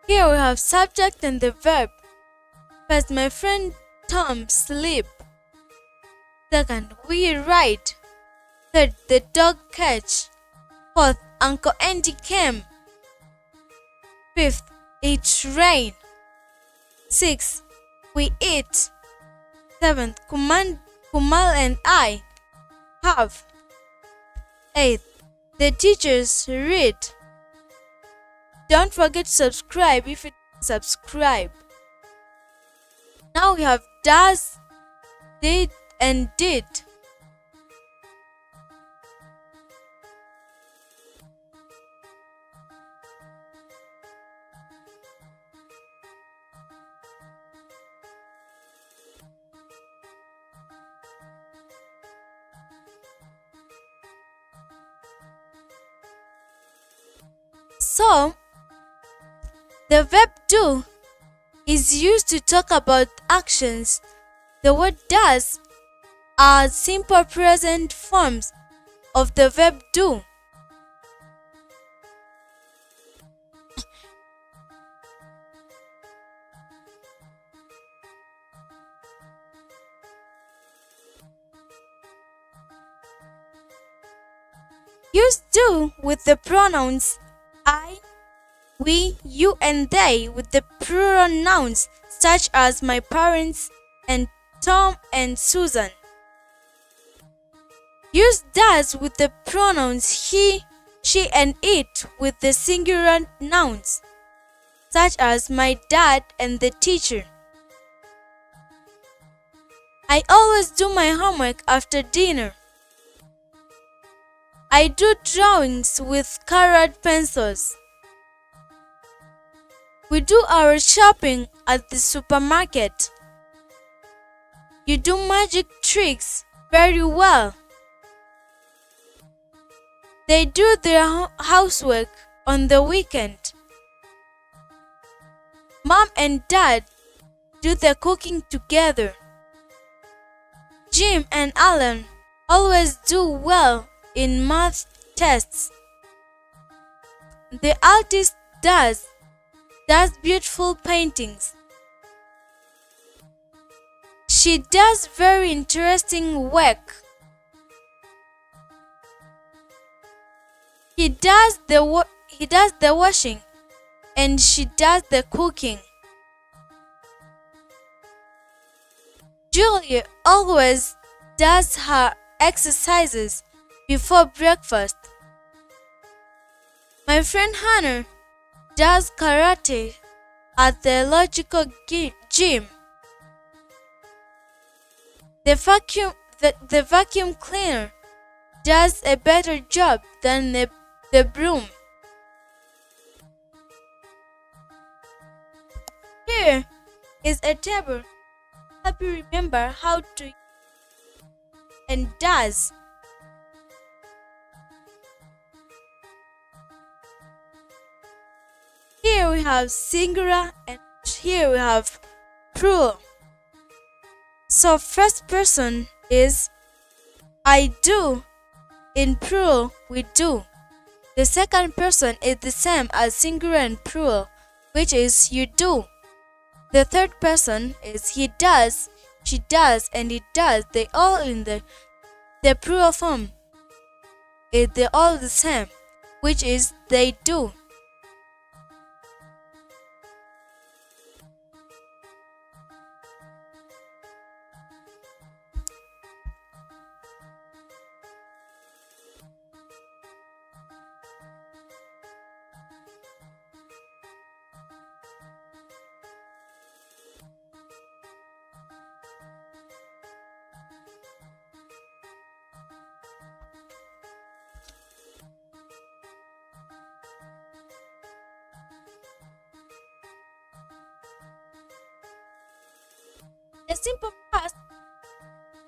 Here we have subject and the verb. First, my friend Tom sleep. Second, we write. Third, the dog catch. Fourth, Uncle Andy came. Fifth, it rain. Sixth, we eat. Seventh, Kumal and I have. Eighth, the teachers read. Don't forget to subscribe if you didn't subscribe. Now we have does, did, and did. So, the verb do is used to talk about actions. The word does are simple present forms of the verb do. Use do with the pronouns I, we, you, and they with the plural nouns such as my parents and Tom and Susan. Use does with the pronouns he, she, and it with the singular nouns such as my dad and the teacher. I always do my homework after dinner. I do drawings with colored pencils. We do our shopping at the supermarket. You do magic tricks very well. They do their housework on the weekend. Mom and Dad do the cooking together. Jim and Alan always do well in math tests. The artist does beautiful paintings. She does very interesting work. He does the washing and she does the cooking. Julia always does her exercises before breakfast. My friend Hannah does karate at the logical gym. The vacuum cleaner does a better job than the broom. Here is a table to help you remember how to use and does. Here we have singular and here we have plural. So first person is I do. In plural, we do. The second person is the same as singular and plural, which is you do. The third person is he does, she does, and it does. They all in the plural form. They're all the same, which is they do.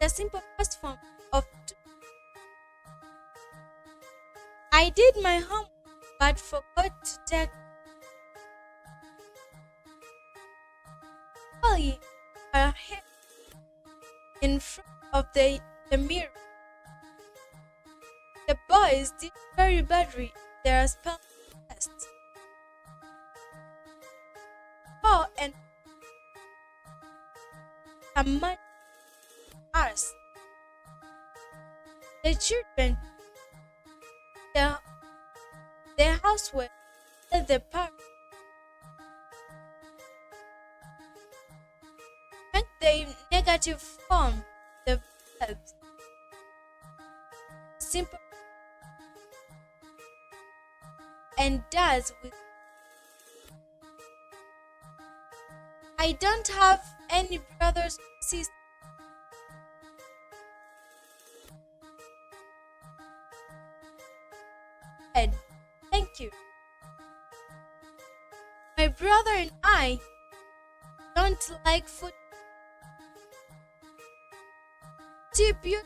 The simple past form of do. I did my homework but forgot to take Polly her hair in front of the mirror. The boys did very badly in their spelling test. Paul and Amanda asked the children their housework at the park. Make the negative form the verbs. Simple and does with I don't have any brothers or sisters. Thank you. My brother and I don't like food. You,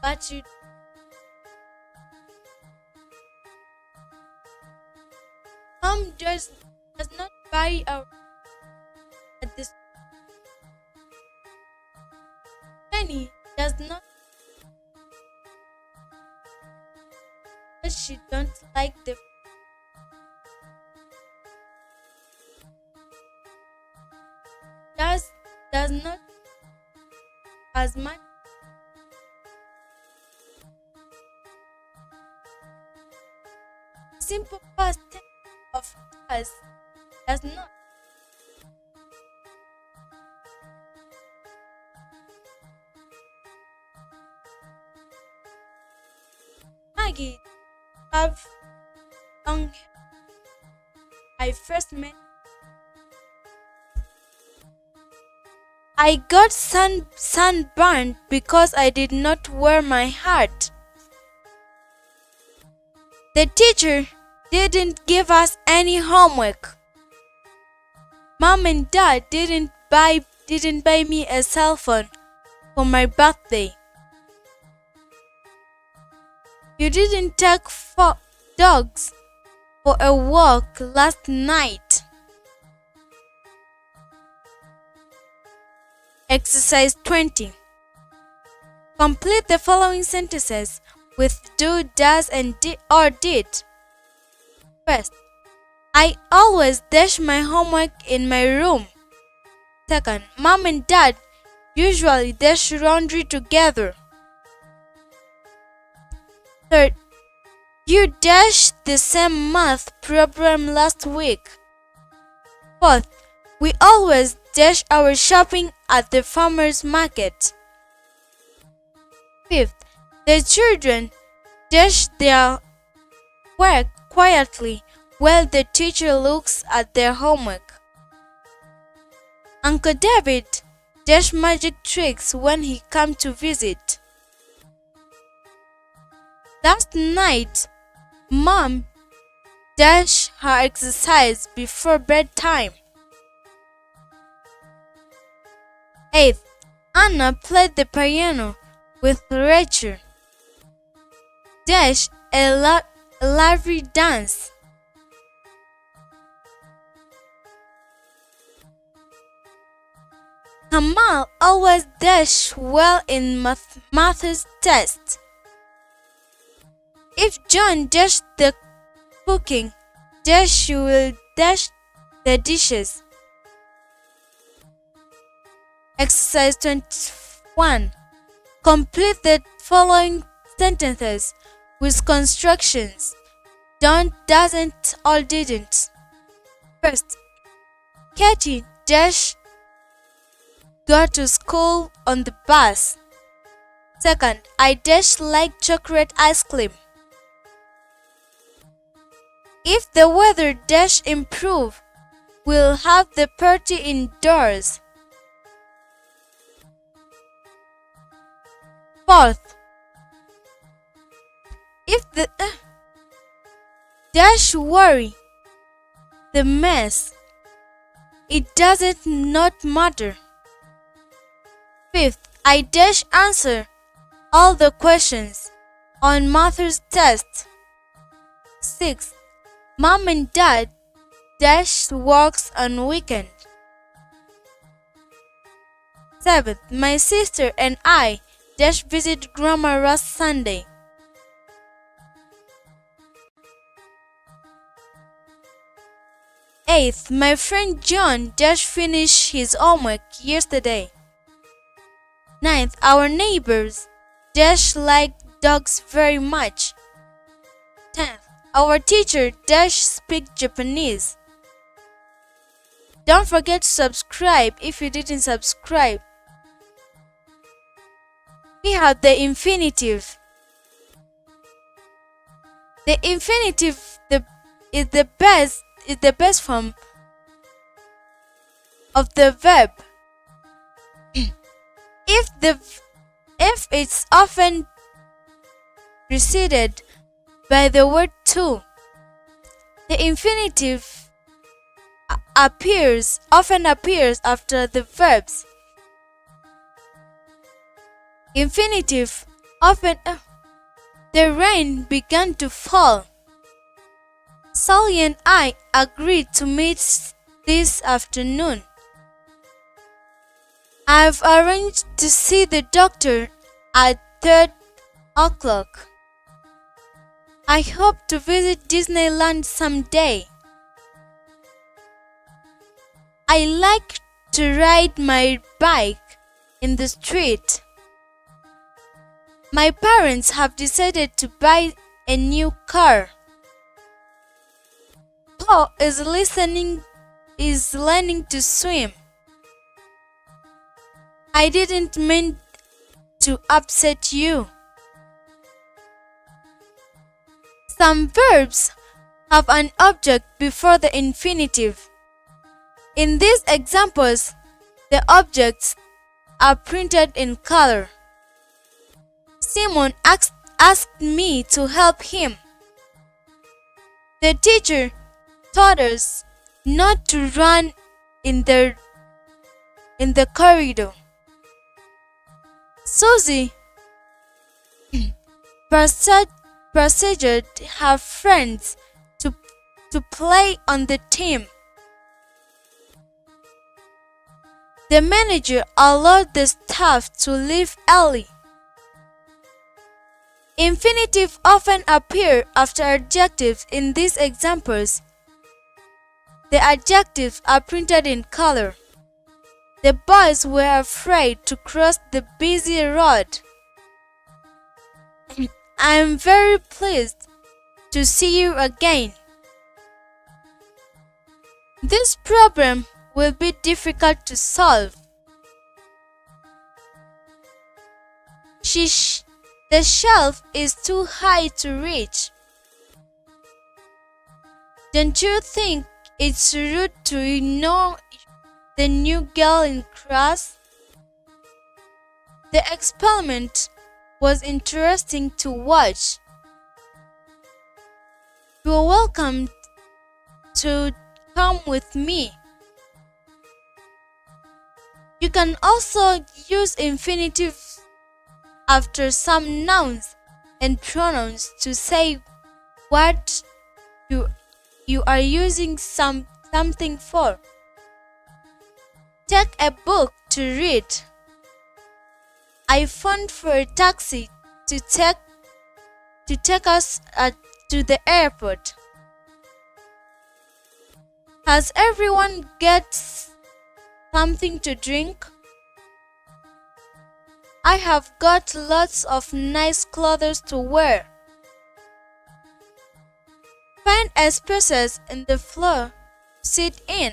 but you. Mom does not buy our at this. Penny does not. She don't like the does not as much simple past tense of does not. Maggie have long hair. I first met. I got sunburned because I did not wear my hat. The teacher didn't give us any homework. Mom and Dad didn't buy me a cell phone for my birthday. You didn't take dogs for a walk last night. Exercise 20. Complete the following sentences with do, does, and or did. First, I always dash my homework in my room. Second, Mom and Dad usually dash laundry together. Third, you dashed the same math problem last week. Fourth, we always dash our shopping at the farmer's market. Fifth, the children dash their work quietly while the teacher looks at their homework. Uncle David dash magic tricks when he came to visit. Last night, Mom dashed her exercise before bedtime. 8th, Anna played the piano with Rachel. Dash a lively dance. Kamal always dash well in maths test. If John dashed the cooking, dash you will dash the dishes. Exercise 21. Complete the following sentences with constructions. Don't, doesn't, or didn't. First, Katie dash go to school on the bus. Second, I dash like chocolate ice cream. If the weather dash improve, we'll have the party indoors. Fourth, if the dash worry, the mess, it doesn't not matter. Fifth, I dash answer all the questions on maths test. Sixth, Mom and Dad dash works on weekend. Seventh, my sister and I dash visit Grandma last Sunday. Eighth, my friend John dash finished his homework yesterday. Ninth, our neighbors dash like dogs very much. 10th, our teacher dash speak Japanese. Don't forget to subscribe if you didn't subscribe. We have the infinitive. The infinitive is the best form of the verb. If it's often preceded by the word to, the infinitive often appears after the verbs. Infinitive often. The rain began to fall. Sally and I agreed to meet this afternoon. I've arranged to see the doctor at 3:00. I hope to visit Disneyland someday. I like to ride my bike in the street. My parents have decided to buy a new car. dog is learning to swim. I didn't mean to upset you. Some verbs have an object before the infinitive. In these examples, the objects are printed in color. Simon asked me to help him. The teacher taught us not to run in the corridor. Susie persuaded her friends to play on the team. The manager allowed the staff to leave early. Infinitive often appear after adjectives in these examples. The adjectives are printed in color. The boys were afraid to cross the busy road. I am very pleased to see you again. This problem will be difficult to solve. The shelf is too high to reach. Don't you think it's rude to ignore the new girl in class? The experiment was interesting to watch. You are welcome to come with me. You can also use infinitives after some nouns and pronouns to say what you are using something for. Take a book to read. I phoned for a taxi to take us to the airport. Has everyone get something to drink? I have got lots of nice clothes to wear. Find a space in the floor to sit in.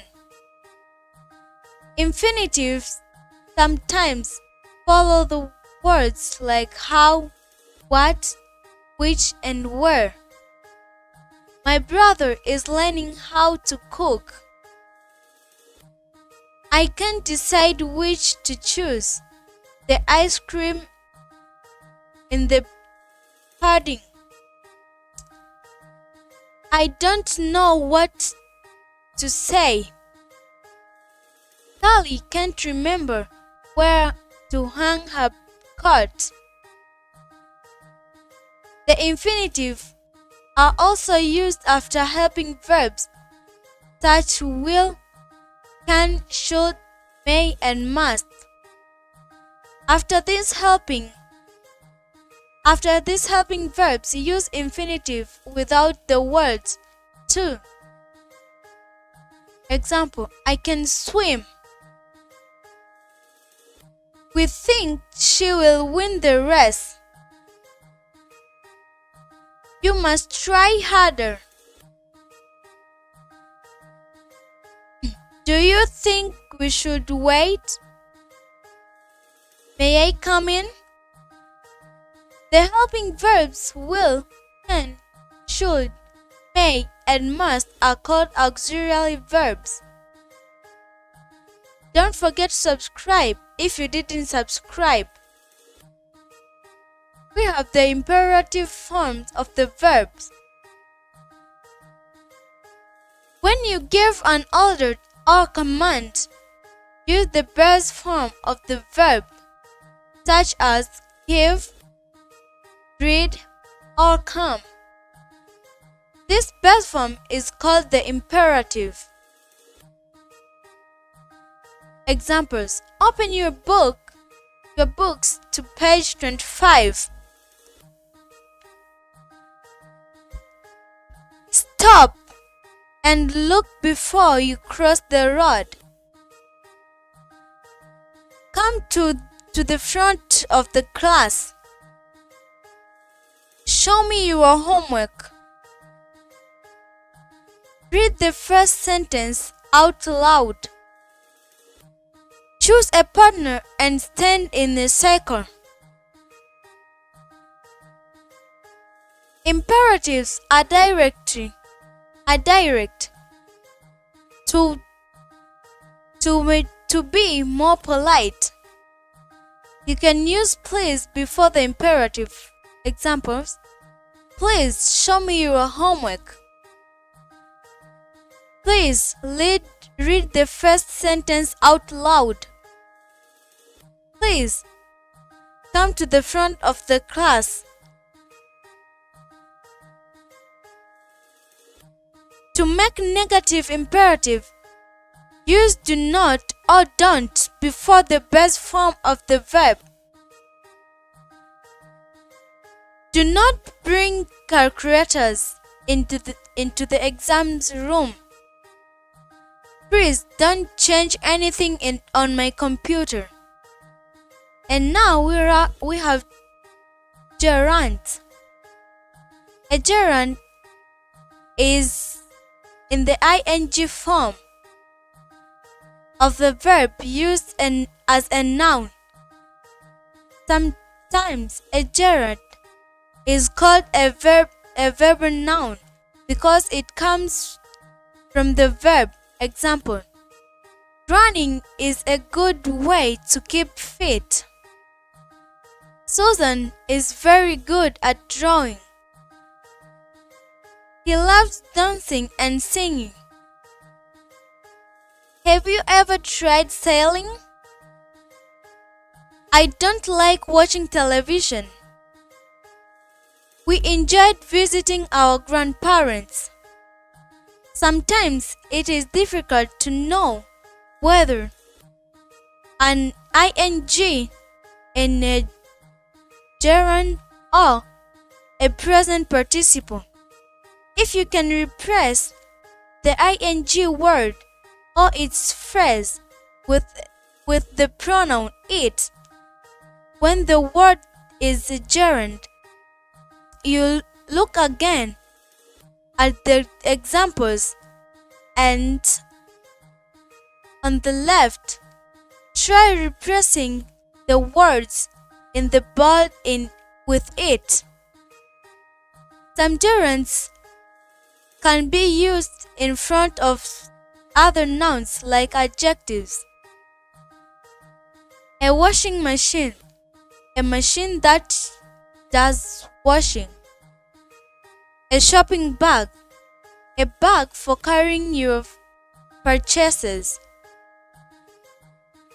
Infinitives sometimes follow the words like how, what, which, and where. My brother is learning how to cook. I can't decide which to choose, the ice cream in the pudding. I don't know what to say. Sally can't remember where to hang her coat. The infinitive are also used after helping verbs such will, can, should, may, and must. After these helping verbs, use infinitive without the words to. Example, I can swim. We think she will win the race. You must try harder. Do you think we should wait? May I come in? The helping verbs will, can, should, may, and must are called auxiliary verbs. Don't forget to subscribe if you didn't subscribe. We have the imperative forms of the verbs. When you give an order or command, use the base form of the verb, such as give, read, or come. This base form is called the imperative. Examples: open your books to page 25. Stop and look before you cross the road. Come to the front of the class. Show me your homework. Read the first sentence out loud. Choose a partner and stand in a circle. Imperatives are direct to be more polite. You can use please before the imperative. Examples: please show me your homework. Please read the first sentence out loud. Please come to the front of the class. To make negative imperative, use do not or don't before the base form of the verb. Do not bring calculators into the exams room. Please don't change anything on my computer. And now we have gerunds. A gerund is in the ing form of the verb used as a noun. Sometimes a gerund is called a verbal noun because it comes from the verb. Example: running is a good way to keep fit. Susan is very good at drawing. He loves dancing and singing. Have you ever tried sailing? I don't like watching television. We enjoyed visiting our grandparents. Sometimes it is difficult to know whether an ing in a gerund or a present participle. If you can replace the ing word or its phrase with the pronoun it, when the word is a gerund, you look again at the examples and on the left, try replacing the words in the bold with it. Some gerunds can be used in front of other nouns like adjectives. A washing machine, a machine that does washing. A shopping bag, a bag for carrying your purchases.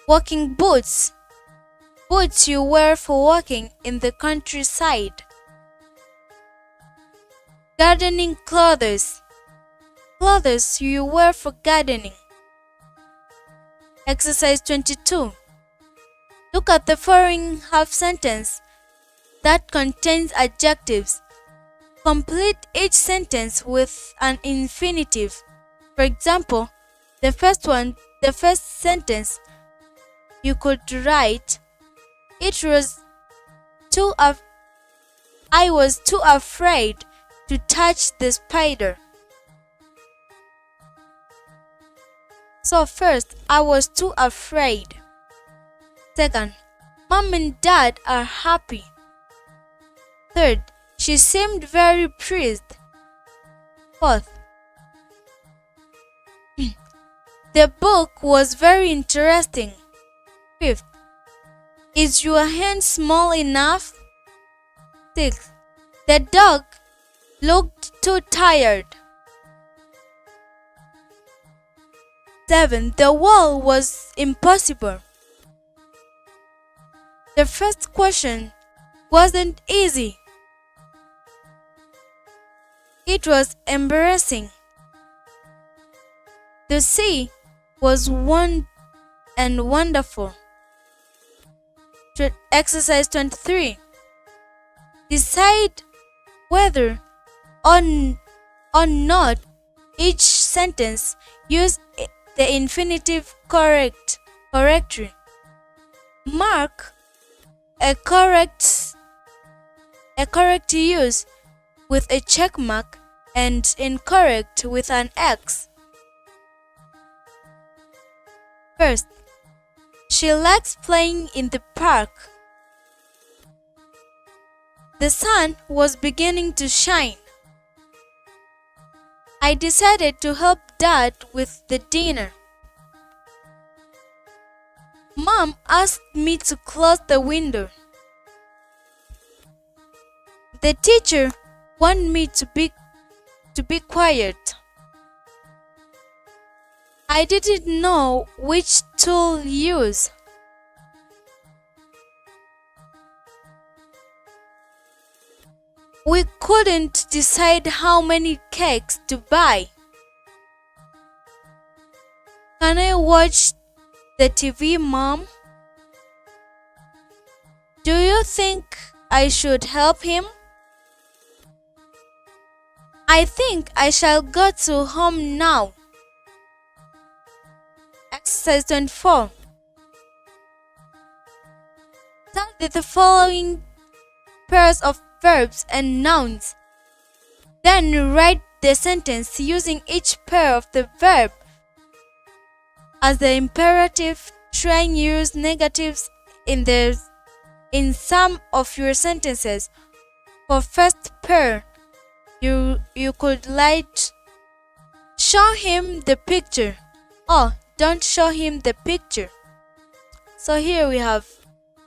Walking boots, boots you wear for walking in the countryside. Gardening clothes, clothes you wear for gardening. Exercise 22. Look at the following half sentence that contains adjectives. Complete each sentence with an infinitive. For example, the first sentence, you could write, I was too afraid to touch the spider. So first, I was too afraid. Second, Mom and Dad are happy. Third, she seemed very pleased. Fourth, the book was very interesting. Fifth, is your hand small enough? Sixth, the dog looked too tired. Seventh, the wall was impossible. The first question wasn't easy. It was embarrassing. The sea was wonderful. Exercise 23. Decide whether or not each sentence use the infinitive correctly. Mark a correct use with a check mark and incorrect with an X. First, she likes playing in the park. The sun was beginning to shine. I decided to help Dad with the dinner. Mom asked me to close the window. The teacher wanted me to be quiet. I didn't know which tool to use. We couldn't decide how many cakes to buy. Can I watch the TV, Mom? Do you think I should help him? I think I shall go to home now. Exercise 24. Start with the following pairs of verbs and nouns. Then write the sentence using each pair of the verb as the imperative. Try and use negatives in some of your sentences. For first pair, you could write, show him the picture, or don't show him the picture. So here we have,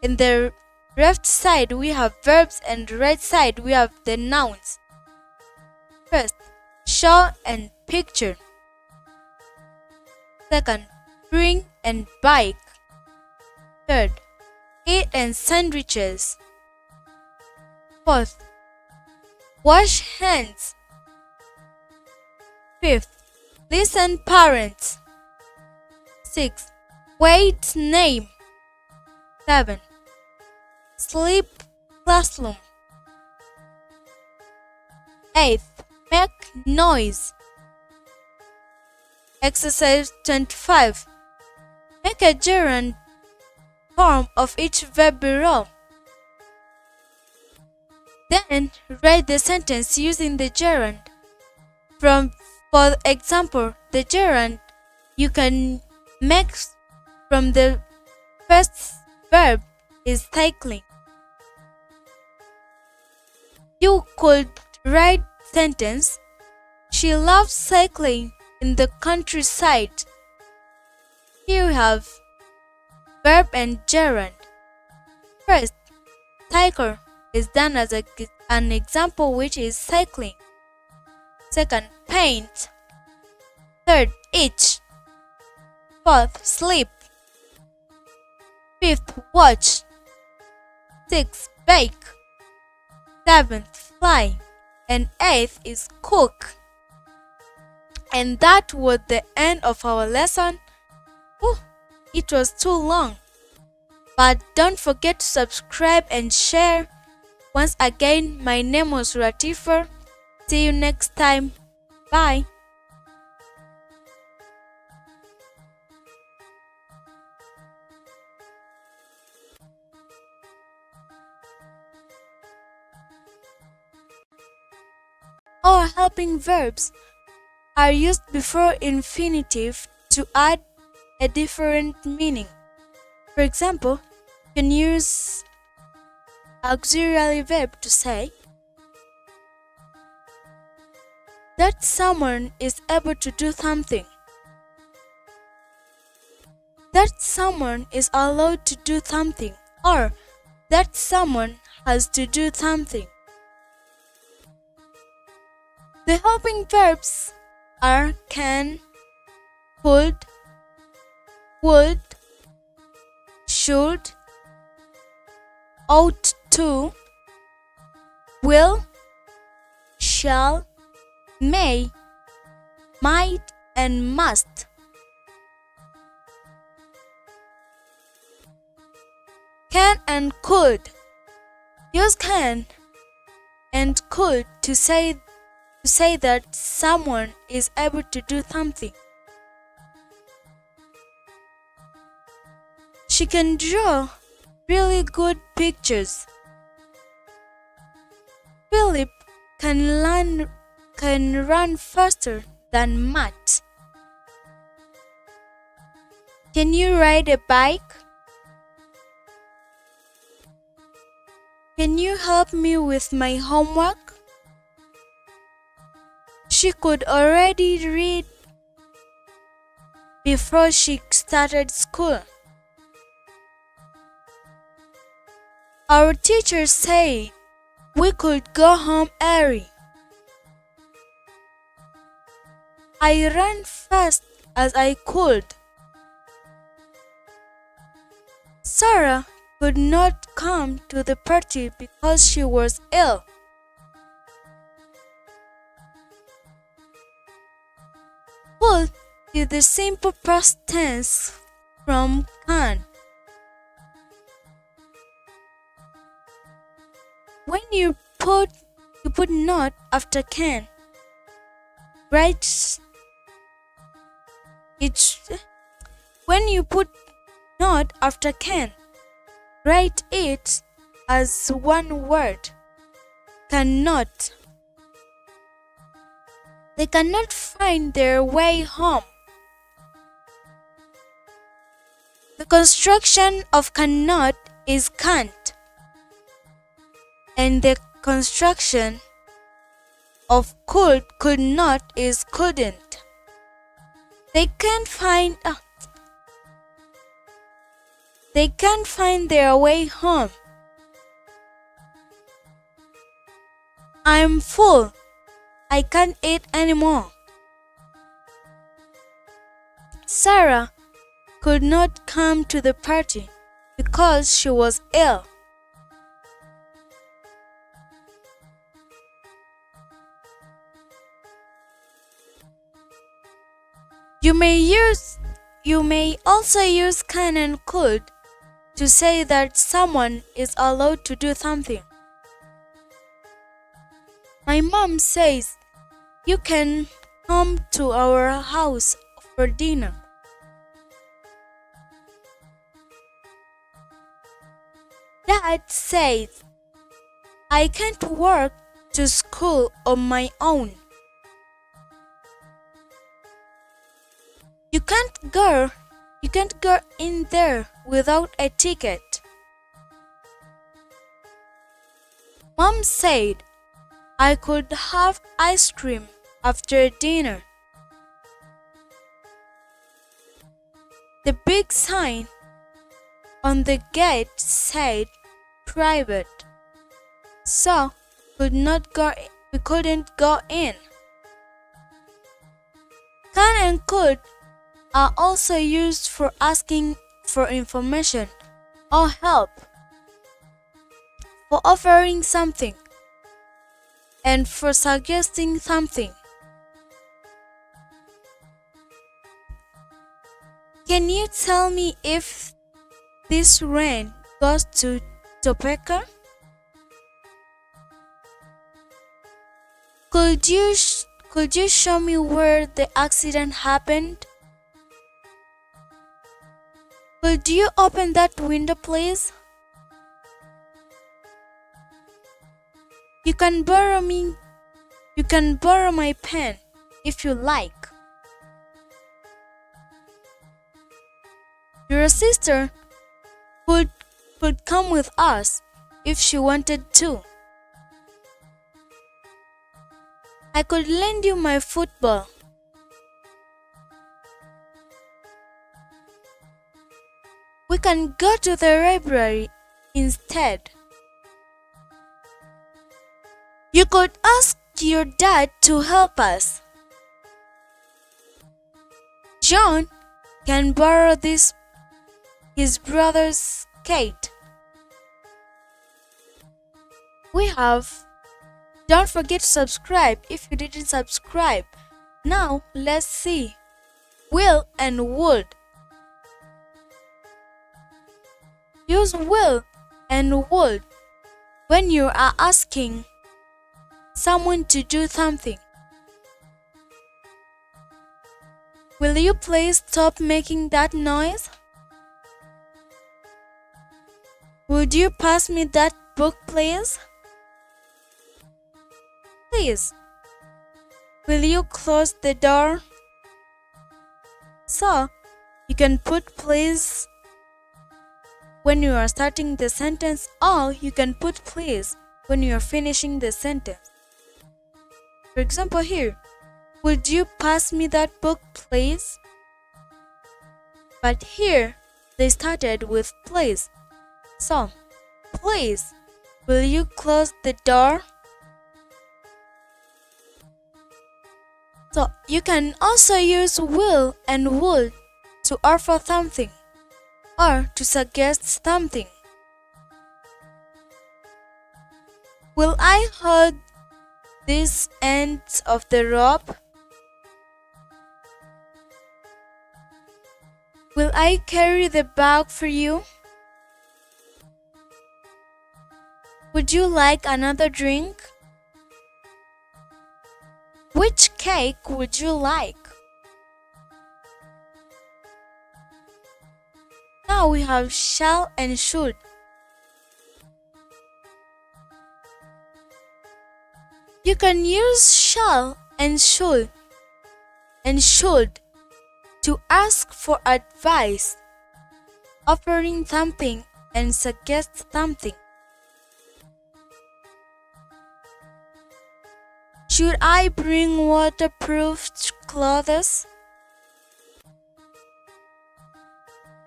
in the left side we have verbs and right side we have the nouns. First, show and picture. Second, bring and bike. Third, eat and sandwiches. Fourth, wash hands. Fifth, listen parents. Sixth, wait name. 7. Sleep classroom. 8th, make noise. Exercise 25. Make a gerund form of each verb below. Then write the sentence using the gerund. For example, the gerund you can make from the first verb is cycling. You could write sentence, she loves cycling in the countryside. Here we have verb and gerund. First, cycle is done as an example, which is cycling. Second, paint. Third, eat. Fourth, sleep. Fifth, watch. Sixth, bake. Seventh, fly. And eighth is cook. And that was the end of our lesson. It was too long. But don't forget to subscribe and share. Once again, my name was Ratifa. See you next time. Bye. Our helping verbs are used before infinitive to add a different meaning. For example, you can use auxiliary verb to say that someone is able to do something. That someone is allowed to do something, or that someone has to do something. The helping verbs are can, could, would, should, ought to, will, shall, may, might, and must. Can and could. Use can and could to say that someone is able to do something. She can draw really good pictures. Philip can learn can run faster than Matt? Can you ride a bike? Can you help me with my homework? She could already read before she started school. Our teacher said we could go home early. I ran fast as I could. Sarah could not come to the party because she was ill. Could is the simple past tense from can. When you put not after can, write it. When you put not after can, write it as one word. Cannot. They cannot find their way home. The construction of cannot is can't, and the construction of could not is couldn't. They can't find their way home. I'm full. I can't eat anymore. Sarah could not come to the party because she was ill. You may also use can and could to say that someone is allowed to do something. My mom says you can come to our house for dinner. Dad says I can't walk to school on my own. You can't go in there without a ticket. Mom said I could have ice cream after dinner. The big sign on the gate said private, so we couldn't go in. Can and could are also used for asking for information or help, for offering something, and for suggesting something. Can you tell me if this train goes to Topeka? Could you show me where the accident happened? Could you open that window, please? You can borrow my pen if you like. Your sister could come with us if she wanted to. I could lend you my football. We can go to the library instead. You could ask your dad to help us. John can borrow his brother's skate. Don't forget to subscribe if you didn't subscribe. Now let's see. Will and would. Use will and would when you are asking someone to do something. Will you please stop making that noise? Would you pass me that book, please? Please. Will you close the door? So, you can put please when you are starting the sentence, or you can put please when you are finishing the sentence. For example, here, would you pass me that book, please? But here, they started with please. So, please, will you close the door? So, you can also use will and would to offer something or to suggest something. Will I hold this end of the rope? Will I carry the bag for you? Would you like another drink? Which cake would you like? Now we have shall and should. You can use shall and should to ask for advice, offering something and suggest something. Should I bring waterproof clothes?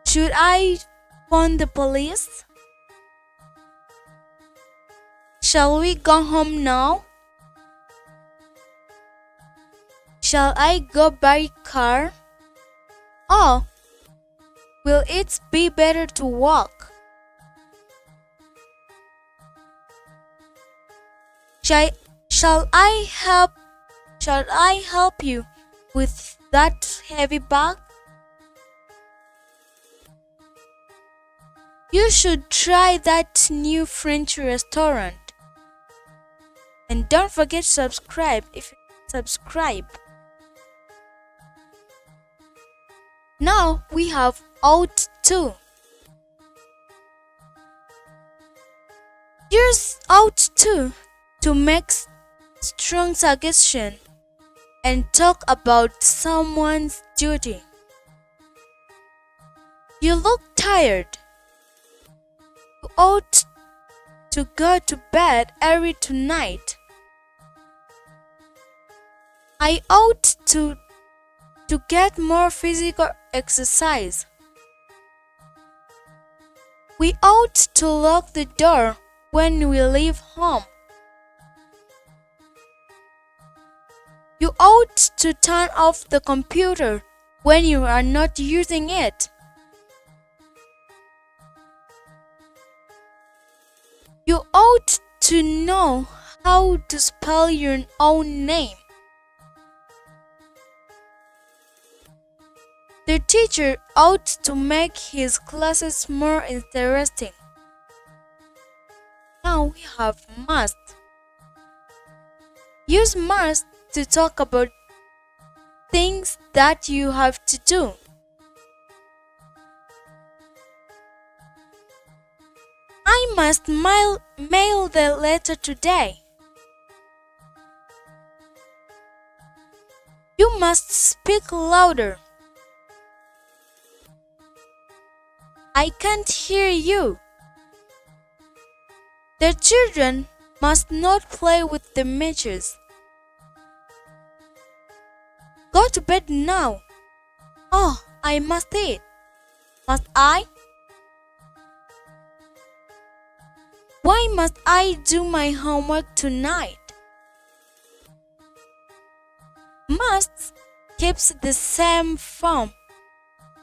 Should I phone the police? Shall we go home now? Shall I go by car? Or will it be better to walk? Shall I help you with that heavy bag? You should try that new French restaurant. And don't forget to subscribe if you subscribe. Now we have ought to. Use ought to make strong suggestion and talk about someone's duty. You look tired. You ought to go to bed early tonight. I ought to get more physical exercise. We ought to lock the door when we leave home. You ought to turn off the computer when you are not using it. You ought to know how to spell your own name. The teacher ought to make his classes more interesting. Now we have must. Use must to talk about things that you have to do. I must mail the letter today. You must speak louder. I can't hear you. The children must not play with the matches. Go to bed now. Oh, I must eat. Must I? Why must I do my homework tonight? Must keeps the same form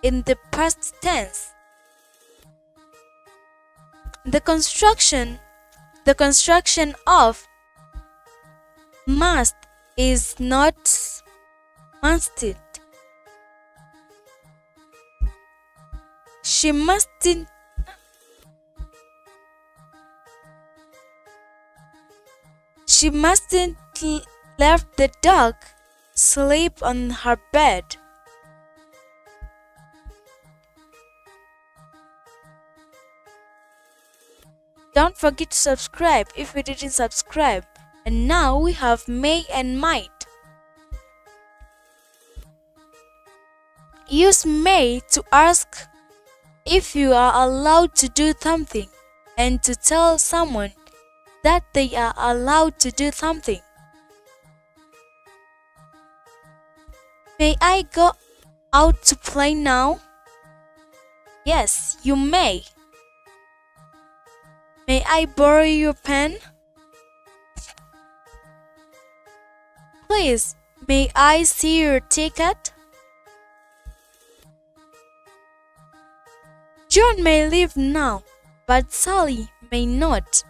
in the past tense. The construction of must is not musted. She mustn't left the dog sleep on her bed. Don't forget to subscribe if you didn't subscribe. And now we have may and might. use may to ask if you are allowed to do something and to tell someone that they are allowed to do something. May I go out to play now? Yes, you may. May I borrow your pen? Please, may I see your ticket? John may leave now, but Sally may not.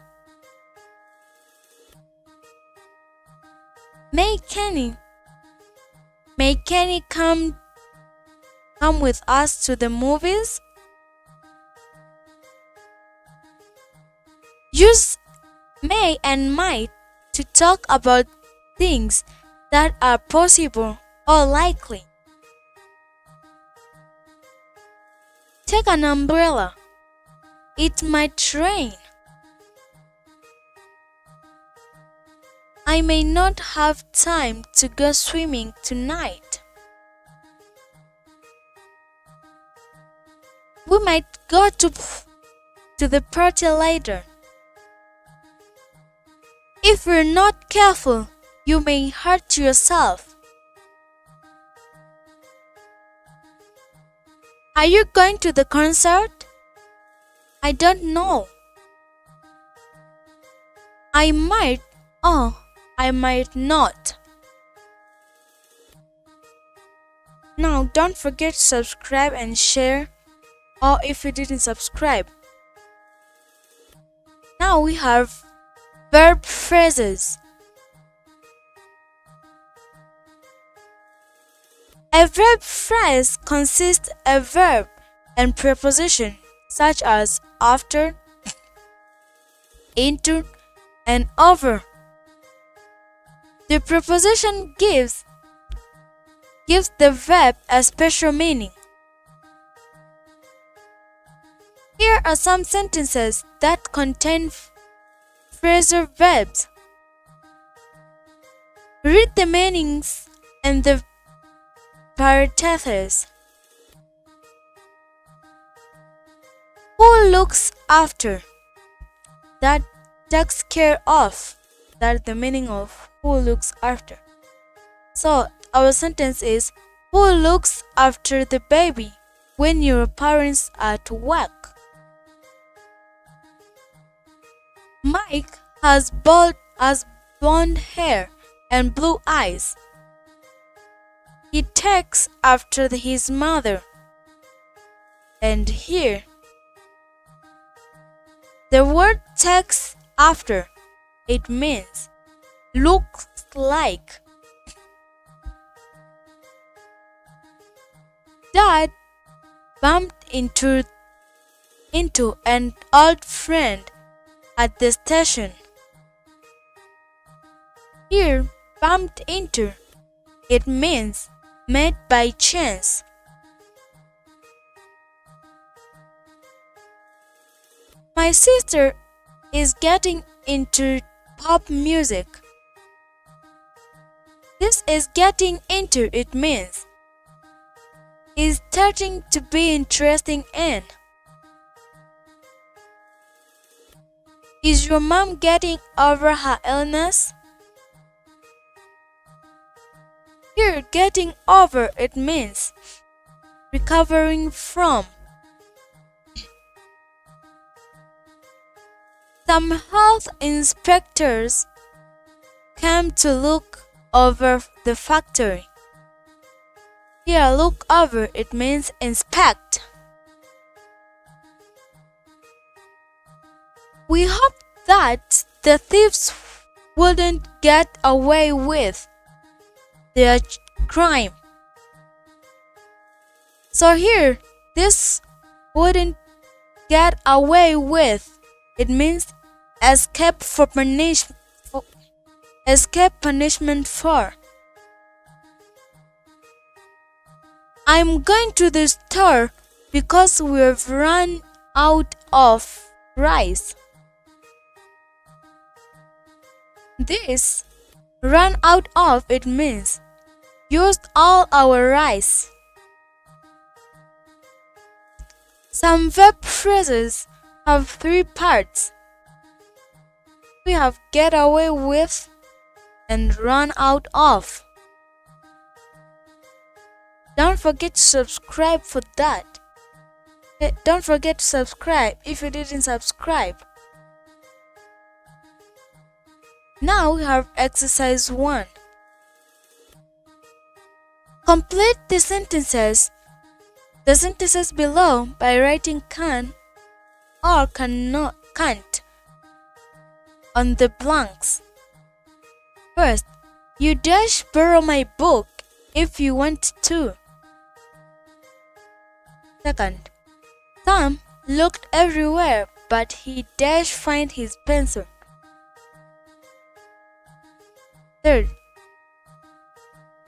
May Kenny come with us to the movies? Use may and might to talk about things that are possible or likely. Take an umbrella. It might rain. I may not have time to go swimming tonight. We might go to the party later. If you're not careful, you may hurt yourself. Are you going to the concert? I don't know. I might or I might not. Now don't forget to subscribe and share, or if you didn't subscribe. Now we have verb phrases. A verb phrase consists of a verb and preposition such as after, into, and over. The preposition gives the verb a special meaning. Here are some sentences that contain phrasal verbs. Read the meanings and the parentheses. Who looks after? That takes care of. That's the meaning of who looks after. So our sentence is, who looks after the baby when your parents are at work? Mike has blonde hair and blue eyes. He takes after his mother. And here, the word takes after, it means looks like. Dad bumped into an old friend at the station. Here, bumped into, it means met by chance. My sister is getting into pop music. This is getting into, it means is starting to be interesting in. Is your mom getting over her illness? Here, getting over, it means recovering from. Some health inspectors came to look over the factory. Here, look over, it means inspect. We hoped that the thieves wouldn't get away with their crime. So here, this wouldn't get away with, it means escape punishment for. I'm going to the store because we've run out of rice. This run out of, it means used all our rice. Some verb phrases have three parts. We have get away with and run out of. Don't forget to subscribe for that. Don't forget to subscribe if you didn't subscribe. Now we have exercise 1. Complete the sentences below by writing can or can't on the blanks. First, you dash borrow my book if you want to. Second, Tom looked everywhere but he dash find his pencil. Third,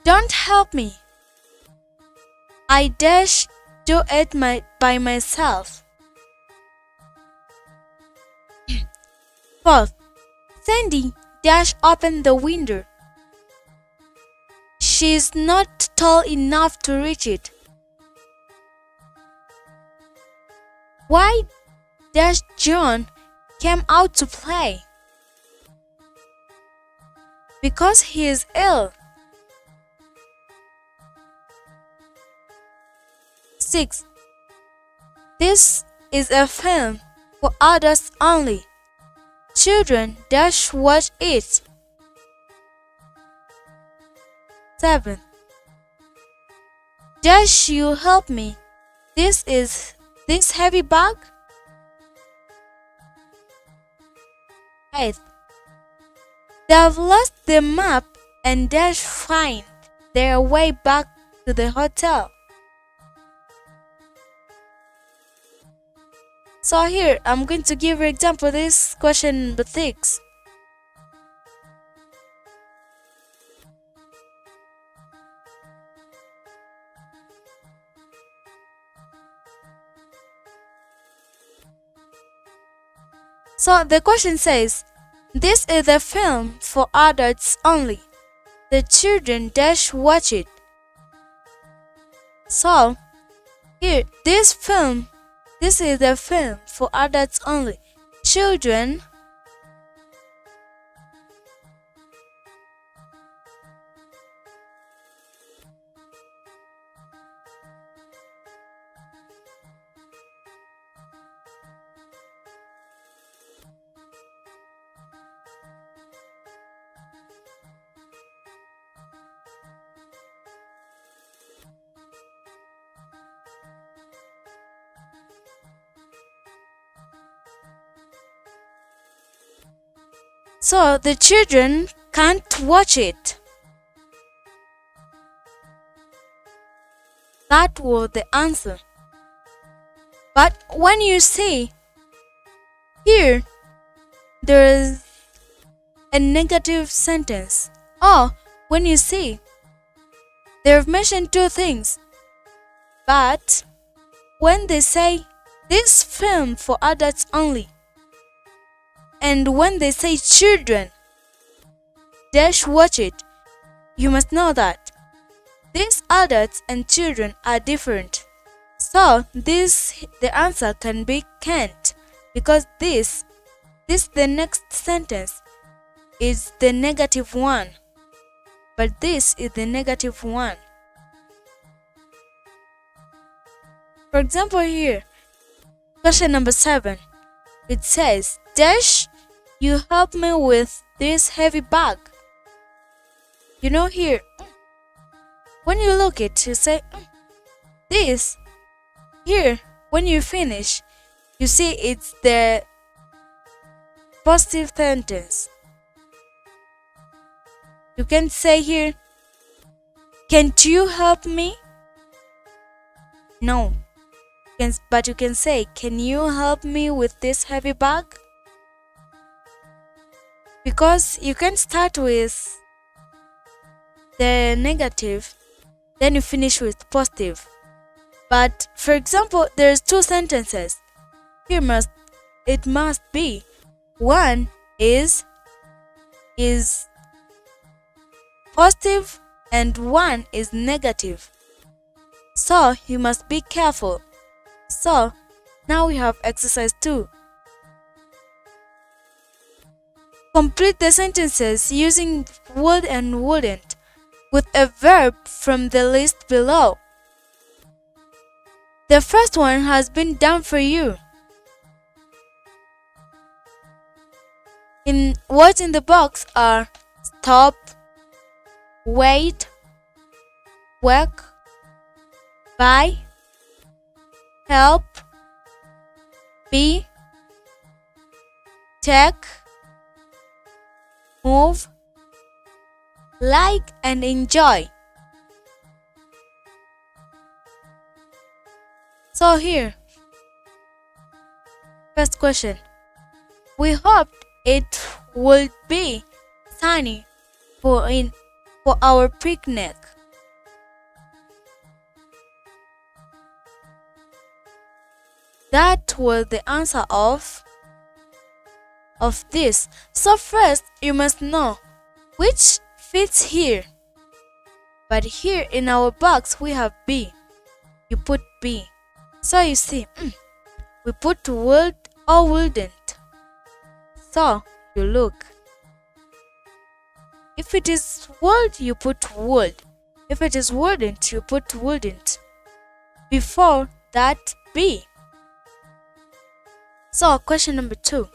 don't help me. I dash do it by myself. Fourth, Sandy dash open the window. She's not tall enough to reach it. Why dash John came out to play? Because he is ill. 6. This is a film for adults only. Children dash watch it. 7. Dash you help me. This heavy bag. 8. They have lost the map and dash find their way back to the hotel. So here, I'm going to give an example. This question number 6. So the question says, this is a film for adults only. The children dash watch it. So here, this is a film for adults only. Children So the children can't watch it. That was the answer. But when you see here, there is a negative sentence. Or when you see, they've mentioned two things. But when they say this film for adults only, and when they say children dash watch it, you must know that these adults and children are different. So the answer can be can't, because this the next sentence is the negative one, but this is the negative one. For example here, question number 7, it says, dash you help me with this heavy bag. You know here, when you look it, you say this. Here, when you finish, you see it's the positive sentence. You can say here, can't you help me? No. But you can say, can you help me with this heavy bag? Because you can start with the negative, then you finish with positive. But for example, there's two sentences. Here it must be one is positive and one is negative. So you must be careful. So Now we have exercise 2. Complete the sentences using would and wouldn't with a verb from the list below. The first one has been done for you. Words in the box are stop, wait, work, buy, help, be, take, move, like, and enjoy. So here, first question. We hoped it would be sunny for our picnic. That was the answer of this. So first you must know which fits here. But here in our box we have B. You put B. So you see, we put would or wouldn't. So you look. If it is would, you put would. If it is wouldn't, you put wouldn't. Before that B. So question number 2.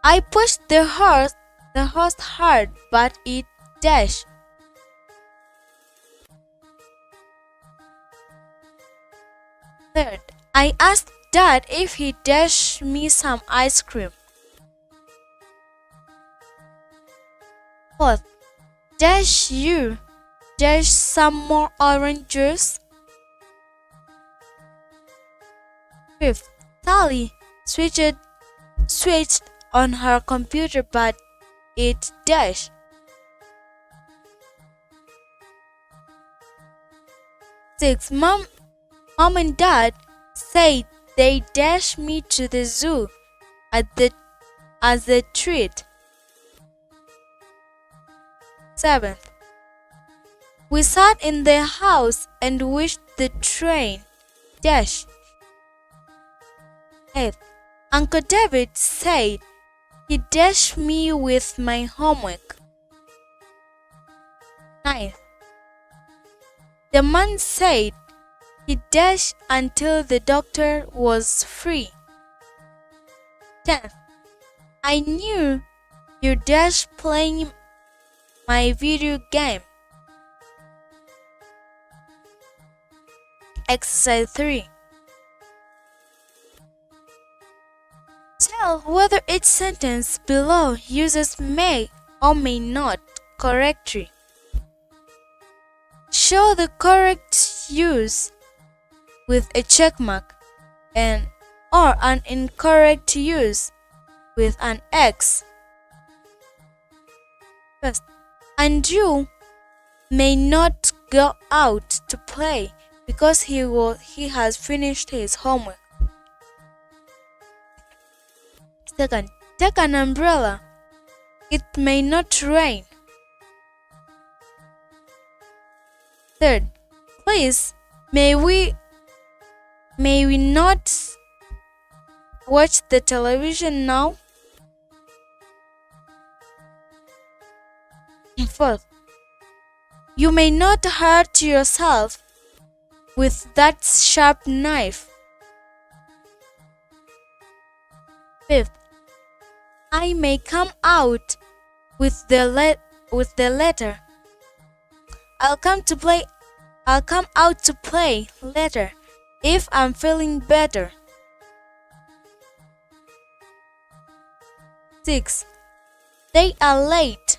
I pushed the horse hard, but it dashed. Third, I asked Dad if he dashed me some ice cream. Fourth, dash some more orange juice. Fifth, Sally switched on her computer, but it dashed. Sixth, Mom and Dad said they dashed me to the zoo as a treat. Seventh, we sat in the house and wished the train dashed. Eighth, Uncle David said he dashed me with my homework. Ninth, the man said he dashed until the doctor was free. 10th, I knew you dashed playing my video game. Exercise 3. Tell whether each sentence below uses may or may not correctly. Show the correct use with a check mark or an incorrect use with an X. First, Andrew may not go out to play because he has finished his homework. Second, take an umbrella. It may not rain. Third, please, may we not watch the television now? Fourth, you may not hurt yourself with that sharp knife. Fifth, I may come out with the letter. I'll come out to play later if I'm feeling better. 6. They are late.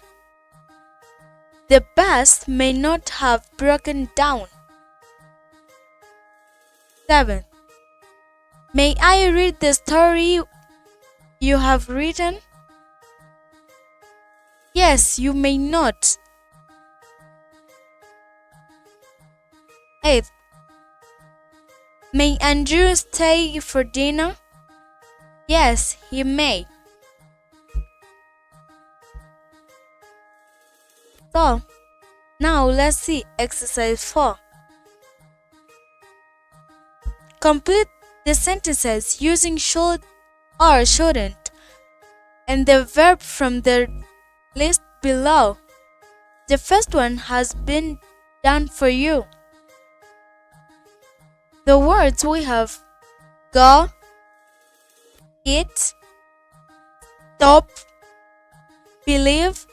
The bus may not have broken down. 7. May I read the story you have written? Yes, you may not. 8. May Andrew stay for dinner? Yes, he may. So, now let's see exercise 4. Complete the sentences using should or shouldn't and the verb from the list below. The first one has been done for you. The words we have: go, eat, stop, believe,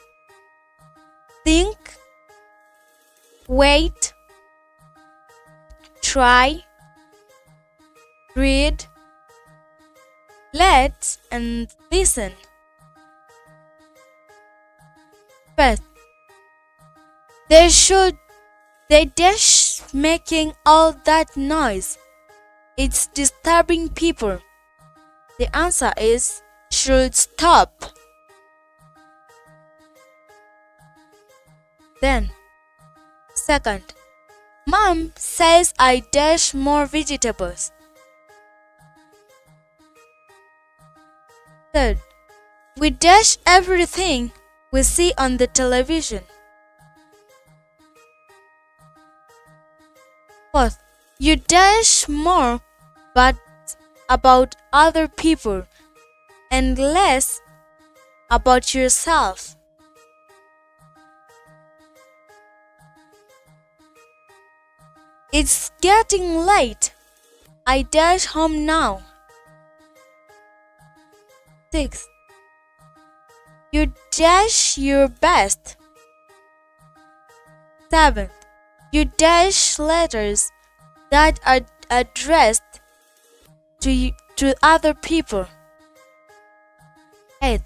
think, wait, try, read, let, and listen. First, they dash making all that noise. It's disturbing people. The answer is should stop. Then, second, Mom says I dash more vegetables. Third, we dash everything we see on the television. Fourth, you dash more but about other people and less about yourself. It's getting late. I dash home now. 6. You dash your best. 7. You dash letters that are addressed to other people. 8.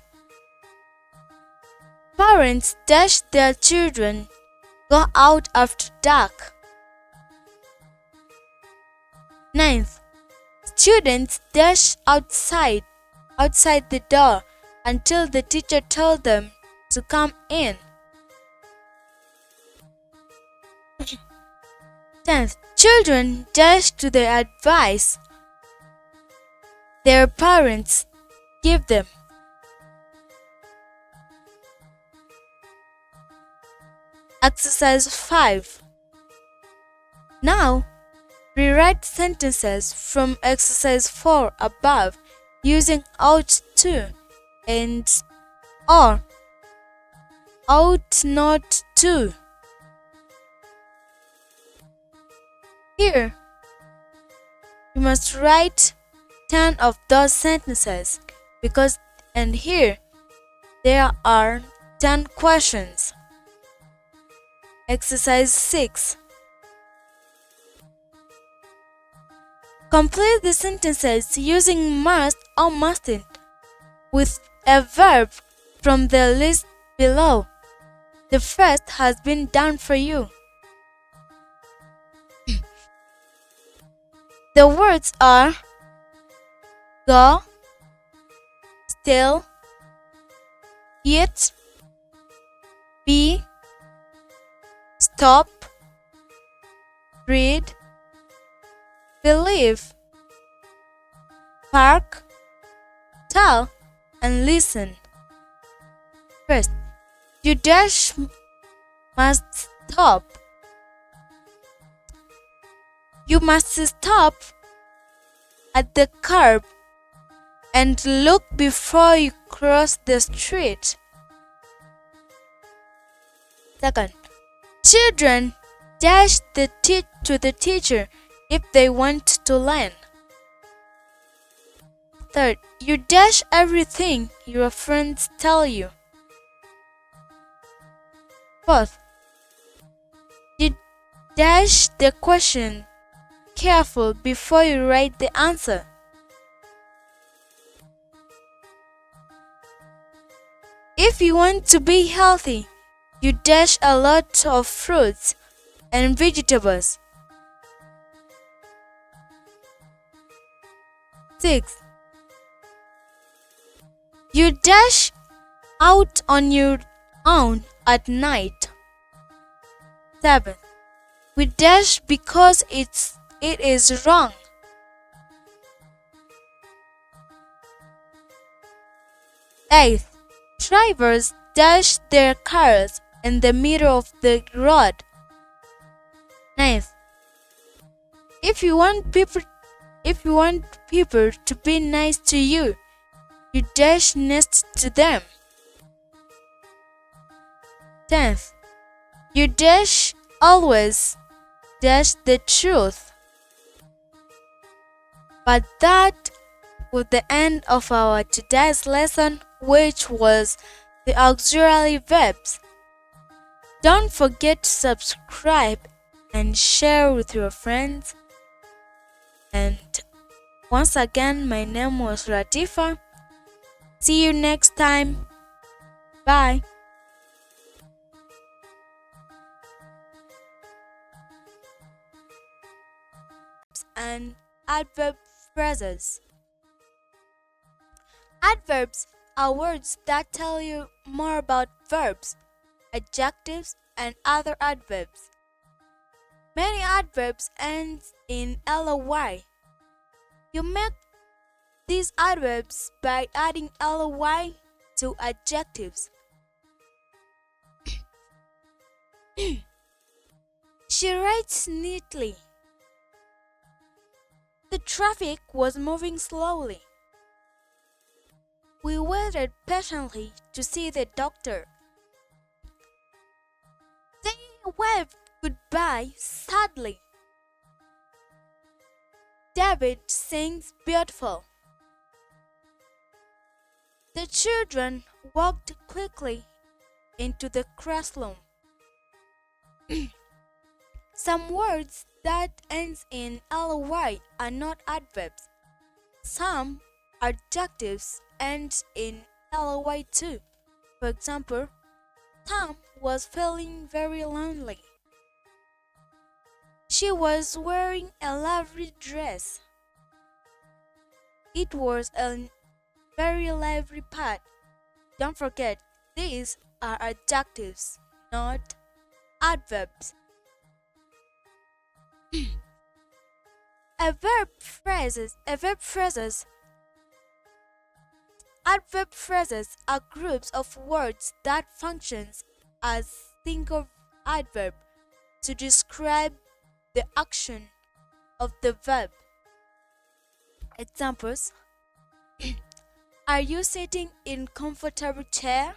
Parents dash their children go out after dark. 9. Students dash outside the door until the teacher told them to come in. 10th, children dash to the advice their parents give them. Exercise 5. Now, rewrite sentences from exercise 4 above using ought to and or ought not to. Here, you must write 10 of those sentences and here there are 10 questions. Exercise 6. Complete the sentences using must or mustn't with a verb from the list below. The first has been done for you. The words are go, still, eat, be, stop, read, believe, park, tell, and listen. First, you dash must stop. You must stop at the curb and look before you cross the street. Second, children dash to the teacher if they want to learn. Third, you dash everything your friends tell you. Fourth, you dash the question careful before you write the answer. If you want to be healthy, you dash a lot of fruits and vegetables. 6. You dash out on your own at night. 7. We dash because it is wrong. 8. Drivers dash their cars in the middle of the road. 9. If you want people If you want people to be nice to you, you dash next to them. 10th, you dash always dash the truth. But that was the end of our today's lesson, which was the auxiliary verbs. Don't forget to subscribe and share with your friends. And once again, my name was Ratifa. See you next time. Bye. And adverb phrases. Adverbs are words that tell you more about verbs, adjectives, and other adverbs. Many adverbs end in ly. You make these adverbs by adding ly to adjectives. She writes neatly. The traffic was moving slowly. We waited patiently to see the doctor. They waved goodbye sadly. David sings beautiful. The children walked quickly into the classroom. Some words that end in ly are not adverbs. Some adjectives end in ly too. For example, Tom was feeling very lonely. She was wearing a lovely dress. It was a very lively part. Don't forget, these are adjectives, not adverbs. Adverb phrases are groups of words that functions as single adverb to describe the action of the verb. Examples: Are you sitting in comfortable chair?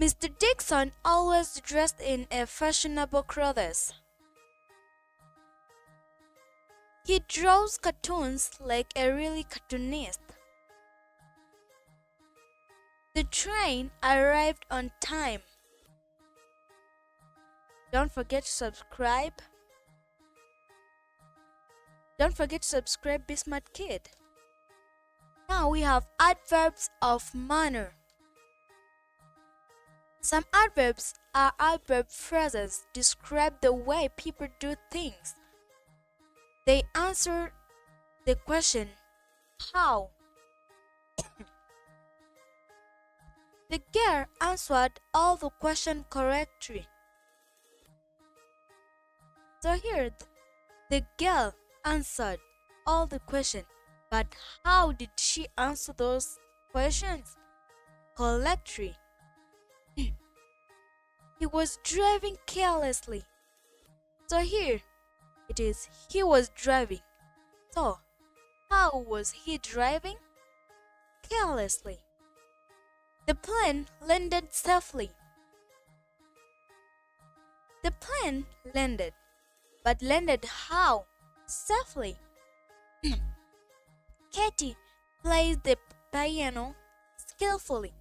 Mr. Dixon always dressed in a fashionable clothes. He draws cartoons like a really cartoonist. The train arrived on time. Don't forget to subscribe. Don't forget to subscribe, Be Smart Kid. Now we have adverbs of manner. Some adverbs are adverb phrases describe the way people do things. They answer the question, how? The girl answered all the questions correctly. So here, the girl answered all the questions, but how did she answer those questions? Correctly. He was driving carelessly. So here it is, he was driving. So, how was he driving? Carelessly. The plane landed safely. The plane landed, but landed how? Safely. Katie plays the piano skillfully.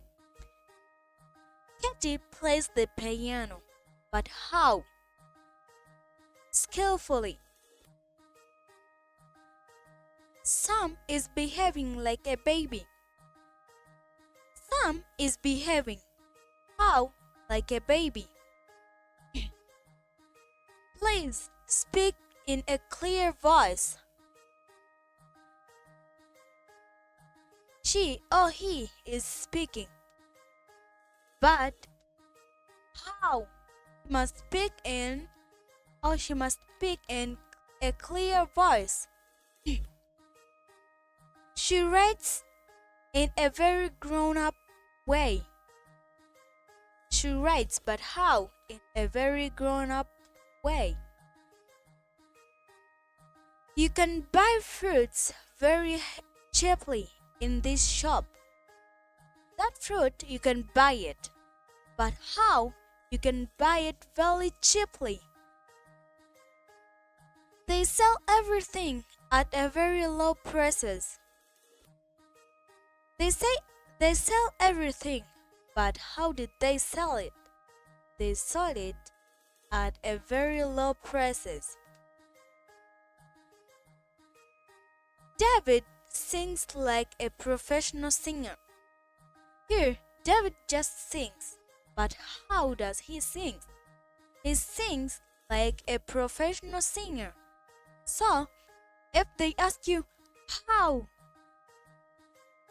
Katie plays the piano, but how? Skillfully. Sam is behaving like a baby. Sam is behaving. How? Like a baby. Please speak in a clear voice. She or he is speaking. But how? He must speak in or she must speak in a clear voice. She writes in a very grown-up way. She writes, but how? In a very grown-up way. You can buy fruits very cheaply in this shop. That fruit you can buy it, but how you can buy it very cheaply? They sell everything at a very low prices. They say they sell everything, but how did they sell it? They sold it at a very low prices. David sings like a professional singer. Here, David just sings. But how does he sing? He sings like a professional singer. So, if they ask you how,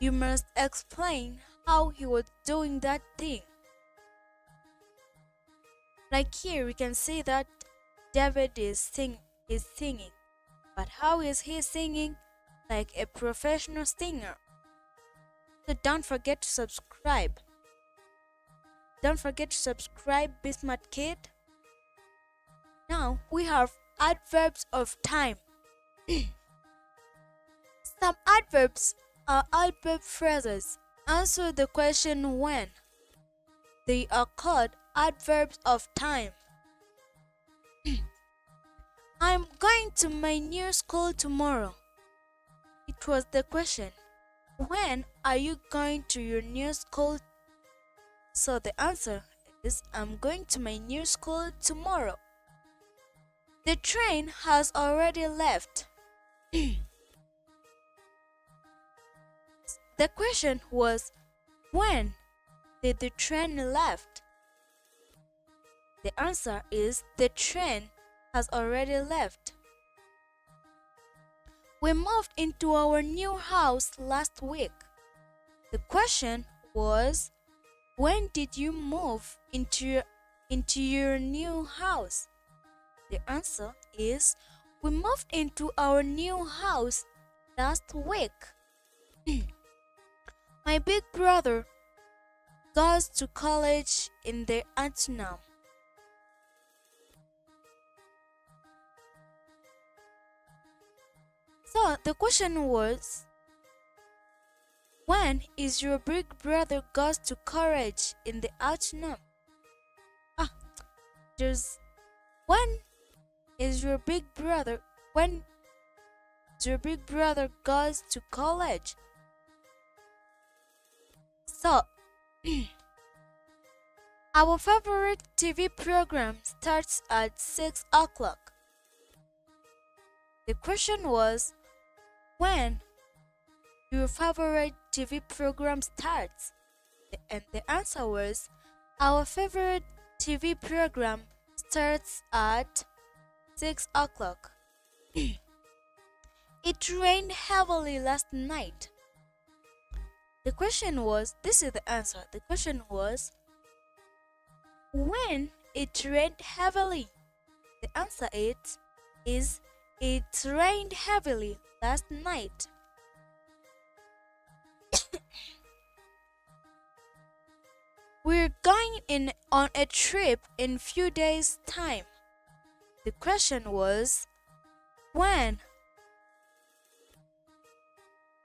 you must explain how he was doing that thing. Like here, we can see that David is singing. But how is he singing? Like a professional singer. So don't forget to subscribe. Don't forget to subscribe, Be Smart Kid. Now we have adverbs of time. Some adverbs are adverb phrases. Answer the question when. They are called adverbs of time. I'm going to my new school tomorrow. It was the question. When are you going to your new school? So the answer is I'm going to my new school tomorrow. The train has already left. The question was, when did the train left? The answer is the train has already left. We moved into our new house last week. The question was, when did you move into your new house? The answer is, we moved into our new house last week. My big brother goes to college in the afternoon. So the question was, when is your big brother goes to college in the afternoon? There's when is your big brother when your big brother goes to college? So our favorite TV program starts at 6 o'clock. The question was, when your favorite TV program starts? And the answer was, our favorite TV program starts at 6 o'clock. It rained heavily last night. The question was, this is the answer. The question was, when it rained heavily? The answer is it rained heavily last night. We're going on a trip in few days' time. The question was, when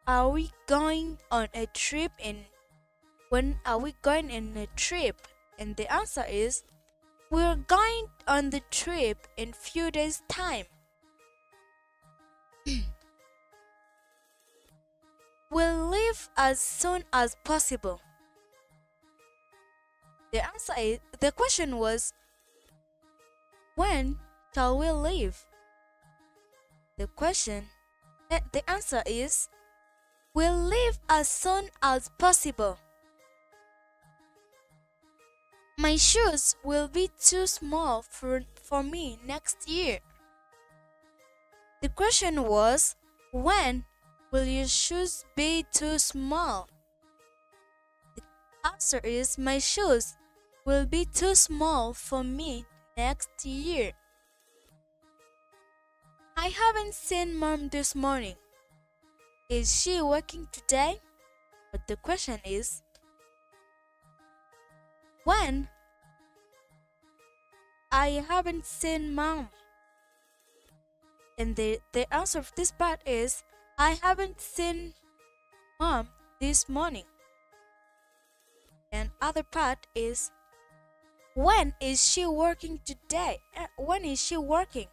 are we going on a trip when are we going on a trip? And the answer is, we're going on the trip in few days' time. We'll leave as soon as possible. The question was, when shall we leave? The answer is, we'll leave as soon as possible. My shoes will be too small for me next year. The question was, when will your shoes be too small? The answer is, my shoes will be too small for me next year. I haven't seen Mom this morning. Is she working today? But the question is, when? I haven't seen Mom. And the answer of this part is I haven't seen mom this morning. And other part is when is she working today? When is she working?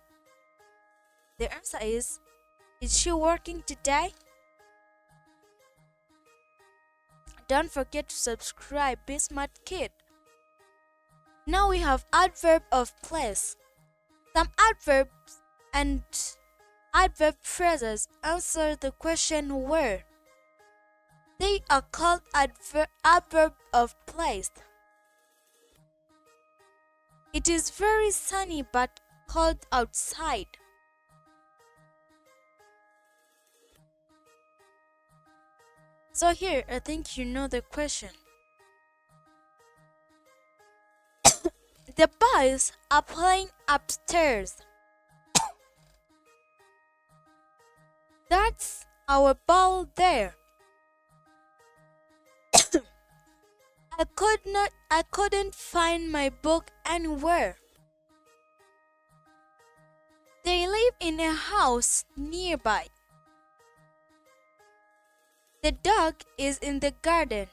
The answer is she working today? Don't forget to subscribe, Be Smart Kid. Now we have adverb of place. Some adverbs and adverb phrases answer the question where. They are called adverb of place. It is very sunny but cold outside. So here, I think you know the question. The boys are playing upstairs. That's our ball there. I couldn't find my book anywhere. They live in a house nearby. The dog is in the garden.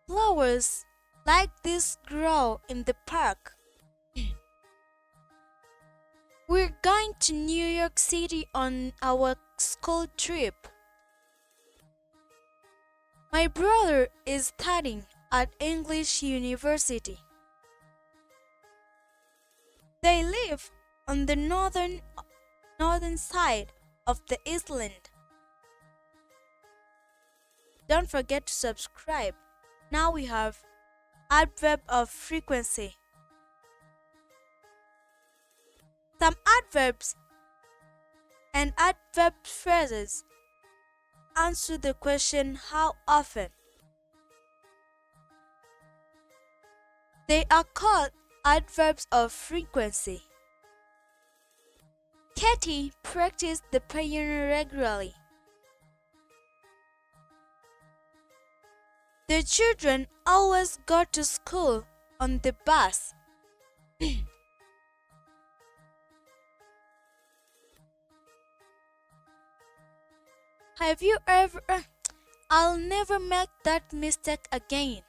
Flowers like this grow in the park. We're going to New York City on our school trip. My brother is studying at English University. They live on the northern side of the island. Don't forget to subscribe. Now we have adverb of frequency. Some adverbs and adverb phrases answer the question how often. They are called adverbs of frequency. Katie practiced the piano regularly. The children always go to school on the bus. Have you ever... I'll never make that mistake again.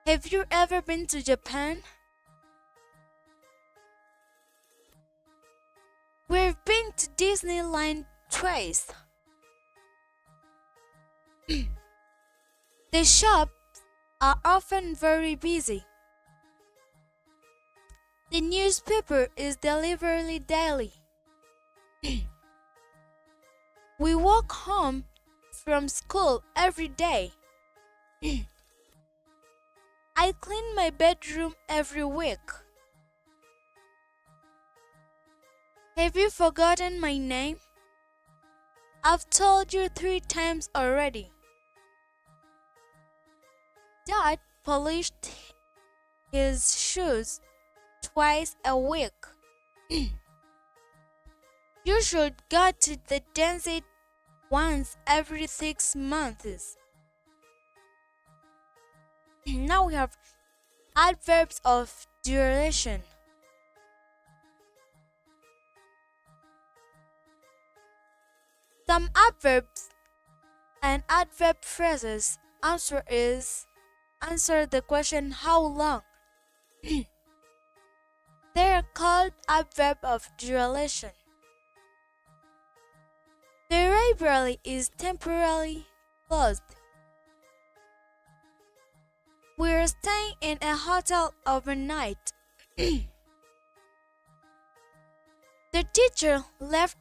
Have you ever been to Japan? We've been to Disneyland twice. The shops are often very busy. The newspaper is delivered daily. We walk home from school every day. I clean my bedroom every week. Have you forgotten my name? I've told you 3 times already. Dad polished his shoes twice a week. You should go to the dentist once every 6 months. Now we have adverbs of duration. Some adverbs and adverb phrases answer the question how long. They are called adverb of duration. The library is temporarily closed. We're staying in a hotel overnight. The teacher left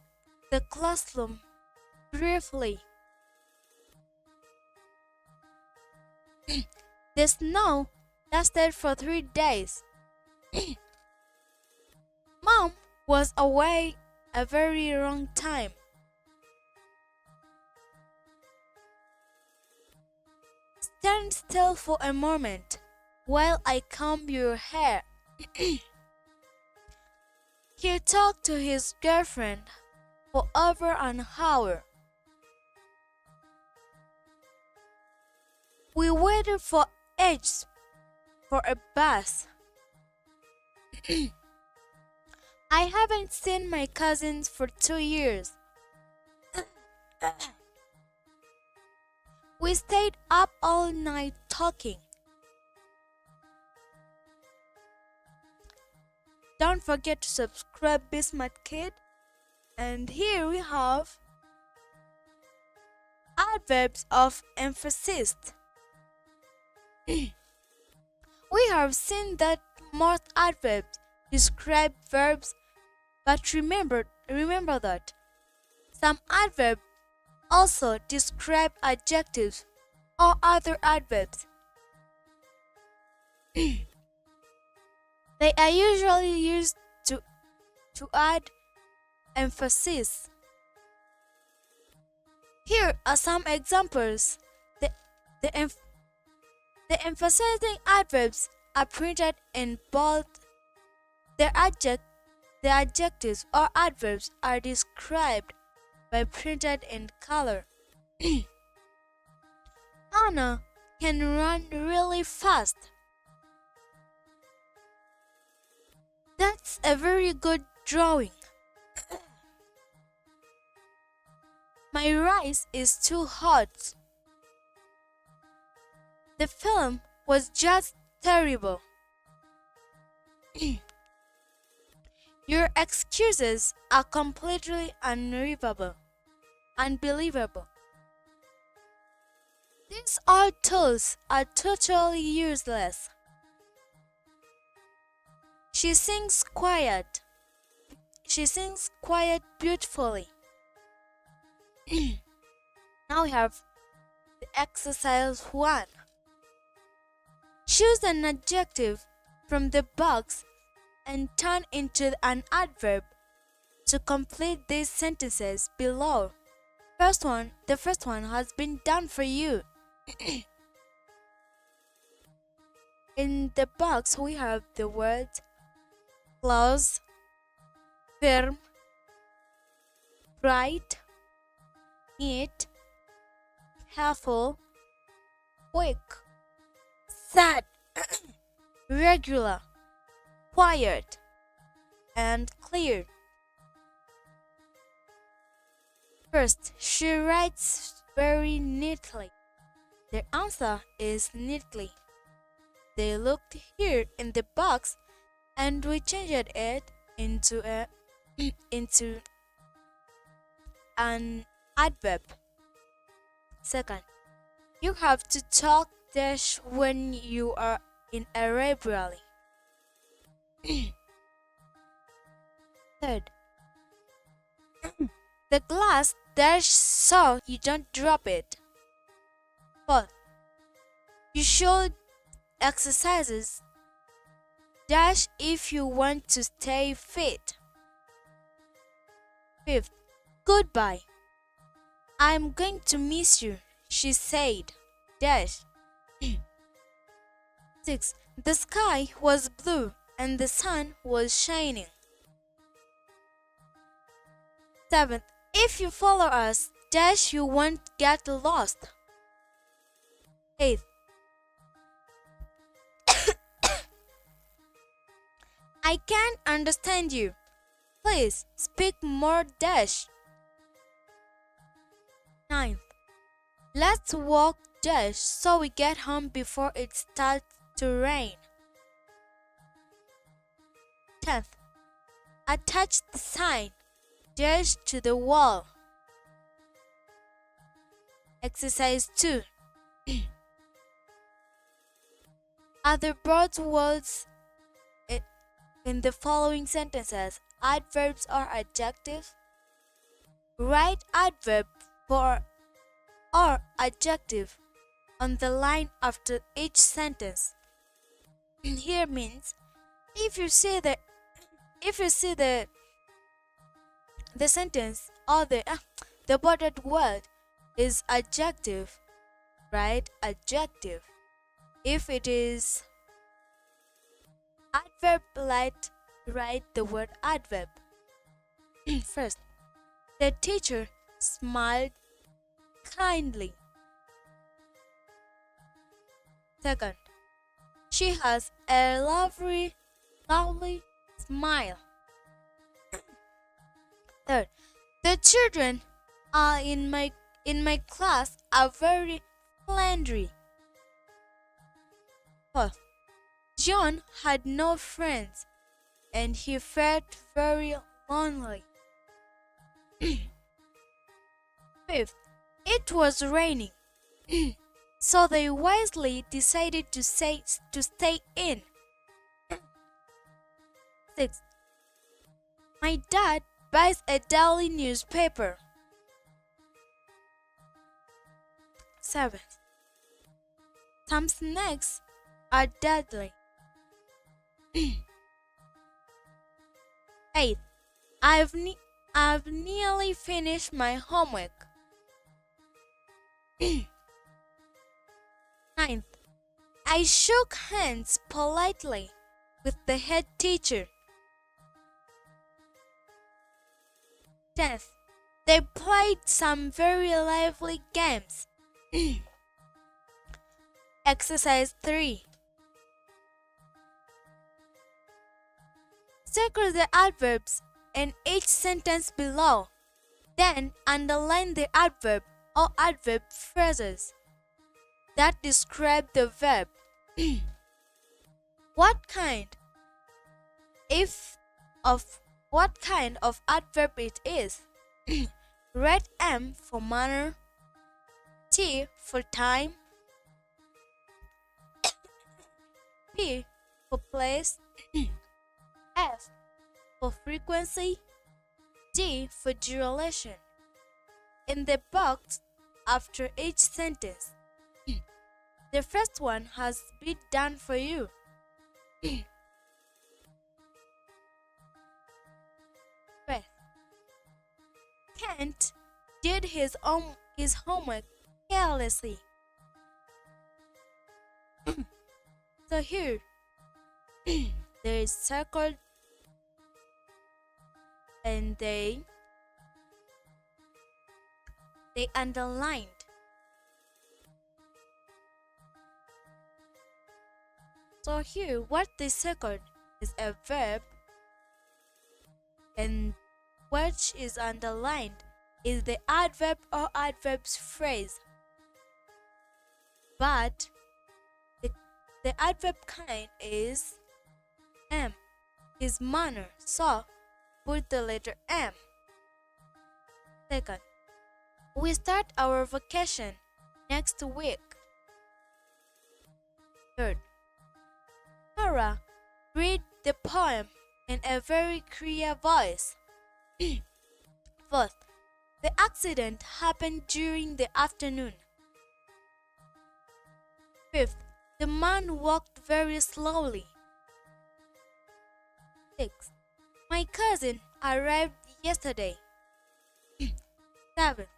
the classroom briefly. The snow lasted for 3 days. Mom was away a very long time. Stand still for a moment while I comb your hair. He talked to his girlfriend for over an hour. We waited for ages for a bus. I haven't seen my cousins for 2 years. We stayed up all night talking. Don't forget to subscribe, Be Smart Kid. And here we have adverbs of emphasis. We have seen that most adverbs describe verbs, but remember that some adverbs also describe adjectives or other adverbs. They are usually used to add emphasis. Here are some examples. The, the, emph- the emphasizing adverbs are printed in bold. The adjectives or adverbs are described by printed in color. Anna can run really fast. That's a very good drawing. My rice is too hot. The film was just terrible. Your excuses are completely unbelievable. These old tools are totally useless. She sings quiet beautifully. Now we have the exercise 1. Choose an adjective from the box and turn into an adverb to complete these sentences below. The first one has been done for you. In the box we have the words close, firm, bright, neat, careful, quick, sad, regular, quiet, and clear. First, she writes very neatly. The answer is neatly. They looked here in the box and we changed it into into an adverb. Second, you have to talk dash when you are in a library. Third, the glass dash so you don't drop it. Fourth, you should exercises dash if you want to stay fit. Fifth, goodbye. I'm going to miss you, she said. Dash. 6. The sky was blue and the sun was shining. 7. If you follow us, dash you won't get lost. 8. I can't understand you. Please speak more dash. 9. Let's walk dash so we get home before it starts to rain. 10th. Attach the sign dash to the wall. Exercise 2. Other broad words in the following sentences: adverbs or adjectives. Write adverb or adjective on the line after each sentence. Here means if you see the sentence or the bordered word is adjective, write adjective. If it is adverb, write the word adverb. First, the teacher smiled kindly. Second, she has a lovely smile. Third, the children in my class are very friendly. Fourth, John had no friends and he felt very lonely. Fifth, it was raining, so they wisely decided to stay in. Sixth, my dad buys a daily newspaper. Seventh, some snacks are deadly. Eighth, I've nearly finished my homework. Ninth, I shook hands politely with the head teacher. 10th, they played some very lively games. Exercise 3. Circle the adverbs in each sentence below. Then underline the adverb or adverb phrases that describe the verb. What kind of adverb it is. Write M for manner, T for time, P for place, F for frequency, D for duration. In the box after each sentence, the first one has been done for you. First, Kent did his homework carelessly. So here, there is circled and they underlined. So here, what they circled is a verb, and what is underlined is the adverb or adverbs phrase. But the adverb kind is M, his manner. So put the letter M. Second, we start our vacation next week. Third, Tara, read the poem in a very clear voice. Fourth, the accident happened during the afternoon. Fifth, the man walked very slowly. Sixth, my cousin arrived yesterday. Seventh,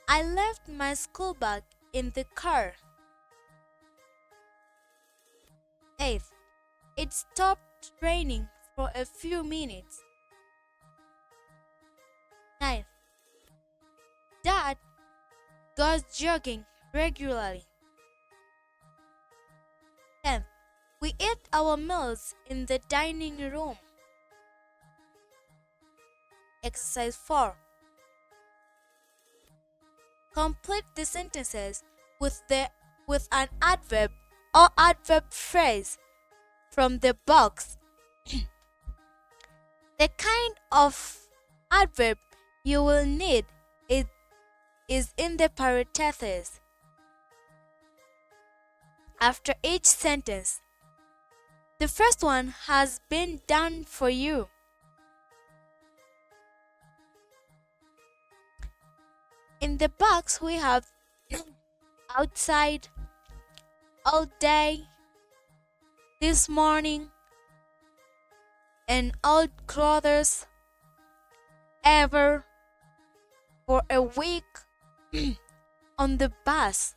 I left my school bag in the car. Eighth, it stopped raining for a few minutes. Ninth, Dad goes jogging regularly. 10th, we eat our meals in the dining room. Exercise 4. Complete the sentences with an adverb or adverb phrase from the box. The kind of adverb you will need is in the parentheses after each sentence. The first one has been done for you. In the box we have outside, all day, this morning, and old clothes, ever, for a week, on the bus,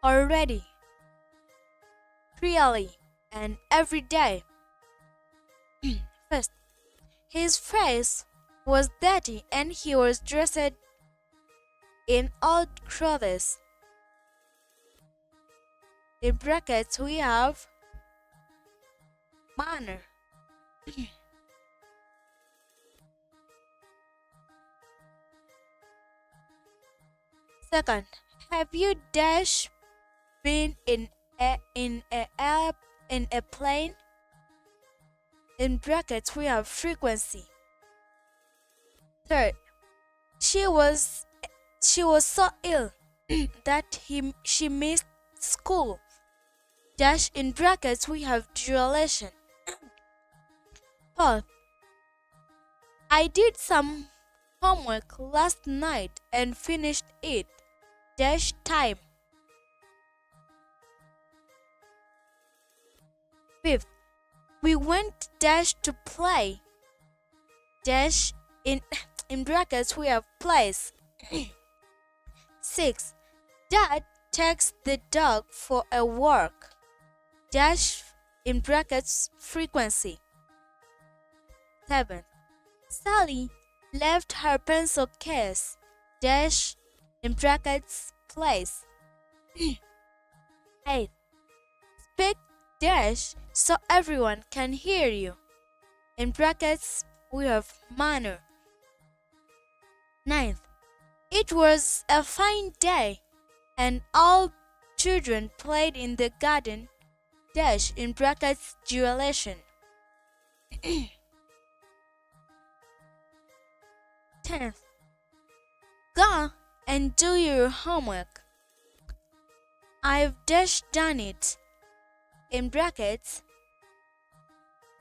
already, really, and every day. First, his face was dirty and he was dressed in old clothes. In brackets we have manner. Second, have you been in a plane? In brackets, we have frequency. Third, she was so ill that she missed school. Dash in brackets, we have duration. Fourth, I did some homework last night and finished it. Dash time. Fifth, we went dash to play. Dash in in brackets we have place. Six, Dad takes the dog for a walk. Dash in brackets frequency. 7. Sally left her pencil case. Dash in brackets place. 8. Speak dash so everyone can hear you. In brackets we have manner. 9th. It was a fine day and all children played in the garden. Dash in brackets duration. 10th. Go and do your homework. I've dash done it. In brackets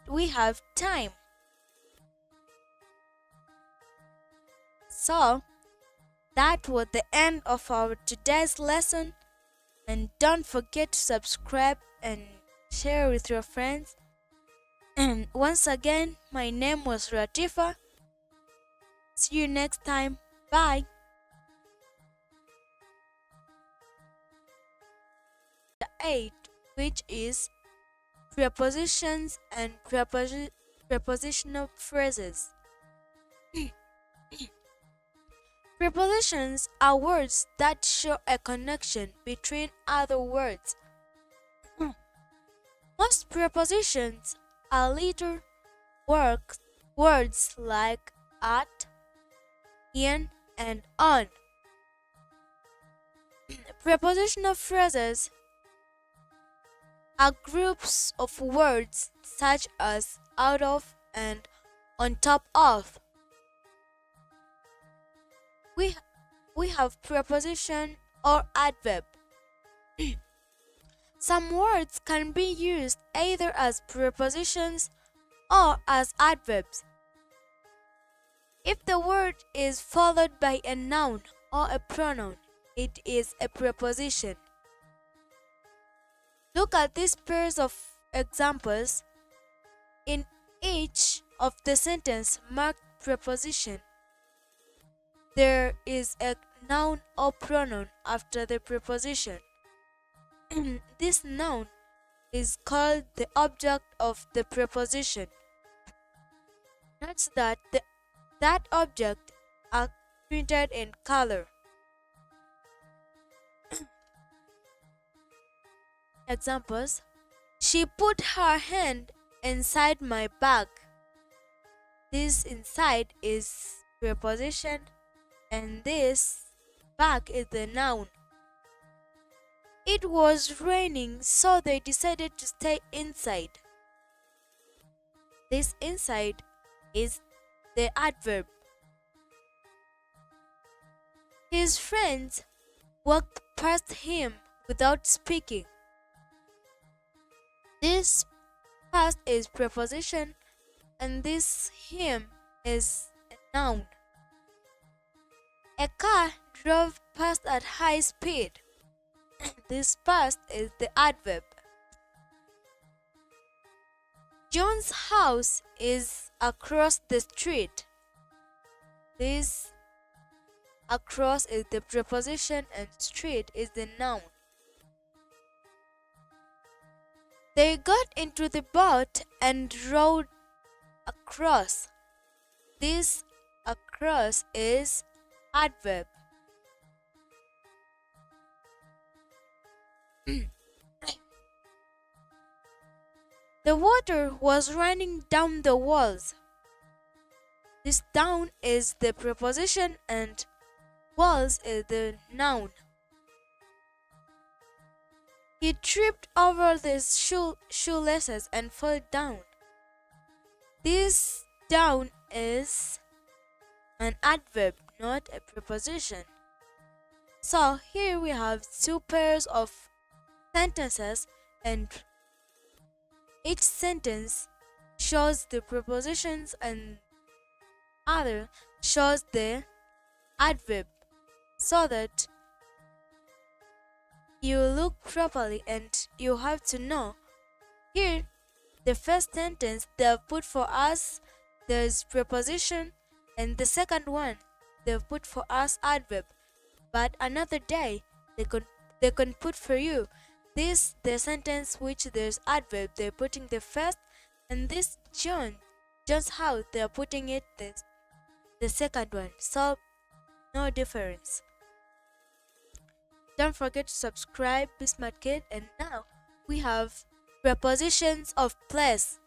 we have time. So that was the end of our today's lesson, and don't forget to subscribe and share with your friends. And once again, my name was Ratifa. See you next time. Bye. The 8, which is prepositions and prepositional phrases. Prepositions are words that show a connection between other words. Most prepositions are little words like at, in, and on. Prepositional phrases are groups of words such as out of and on top of. We have preposition or adverb. Some words can be used either as prepositions or as adverbs. If the word is followed by a noun or a pronoun, it is a preposition. Look at these pairs of examples. In each of the sentence marked preposition, there is a noun or pronoun after the preposition. This noun is called the object of the preposition. Note that that object are printed in color. Examples: she put her hand inside my bag. This inside is preposition and this bag is the noun. It was raining, so they decided to stay inside. This inside is the adverb. His friends walked past him without speaking. This past is preposition and this him is a noun. A car drove past at high speed. This past is the adverb. John's house is across the street. This across is the preposition and street is the noun. They got into the boat and rowed across. This across is adverb. The water was running down the walls. This down is the preposition and walls is the noun. He tripped over his shoelaces and fell down. This down is an adverb, not a preposition. So here we have two pairs of sentences, and each sentence shows the prepositions and other shows the adverb, so that you look properly and you have to know. Here, the first sentence they have put for us there's preposition, and the second one they've put for us adverb. But another day they can put for you this the sentence which there's adverb they're putting the first, and this John's house they're putting it the second one. So no difference. Don't forget to subscribe, Be Smart Kid. And now we have prepositions of place.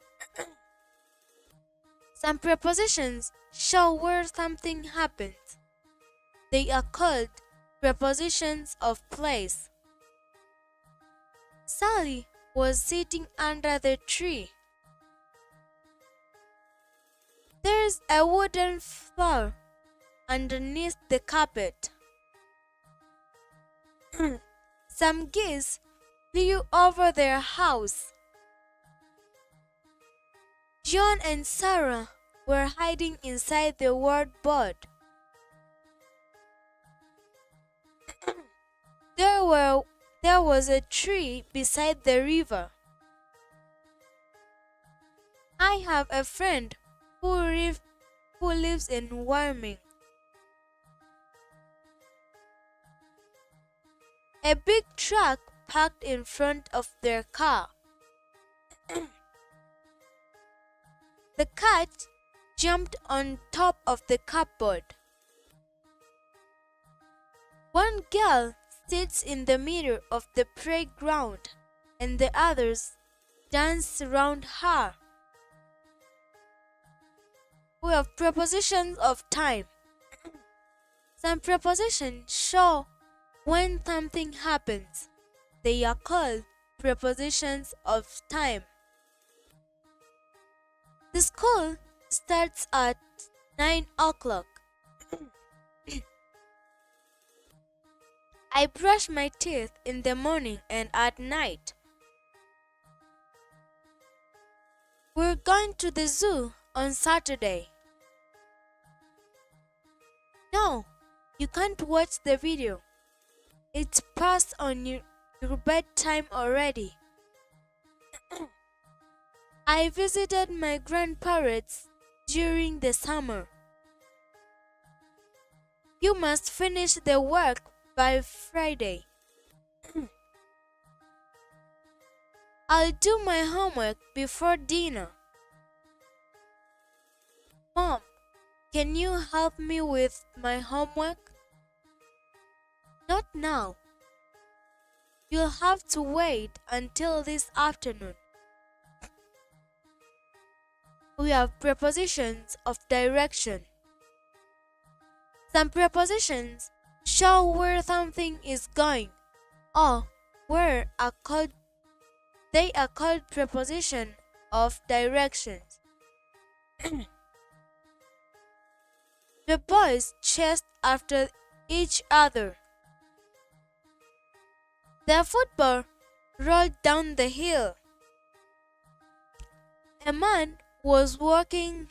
Some prepositions show where something happens. They are called prepositions of place. Sally was sitting under the tree. There's a wooden floor underneath the carpet. Some geese flew over their house. John and Sarah were hiding inside the wardrobe. There was a tree beside the river. I have a friend who lives in Wyoming. A big truck parked in front of their car. The cat jumped on top of the cupboard. One girl sits in the middle of the playground, and the others dance around her. We have prepositions of time. Some prepositions show when something happens. They are called prepositions of time. The school starts at 9 o'clock. I brush my teeth in the morning and at night. We're going to the zoo on Saturday. No, you can't watch the video. It's past on your bedtime already. I visited my grandparents during the summer. You must finish the work by Friday. I'll do my homework before dinner. Mom, can you help me with my homework? Not now. You'll have to wait until this afternoon. We have prepositions of direction. Some prepositions show where something is going, or they are called preposition of directions. The boys chased after each other. The football rolled down the hill. A man was walking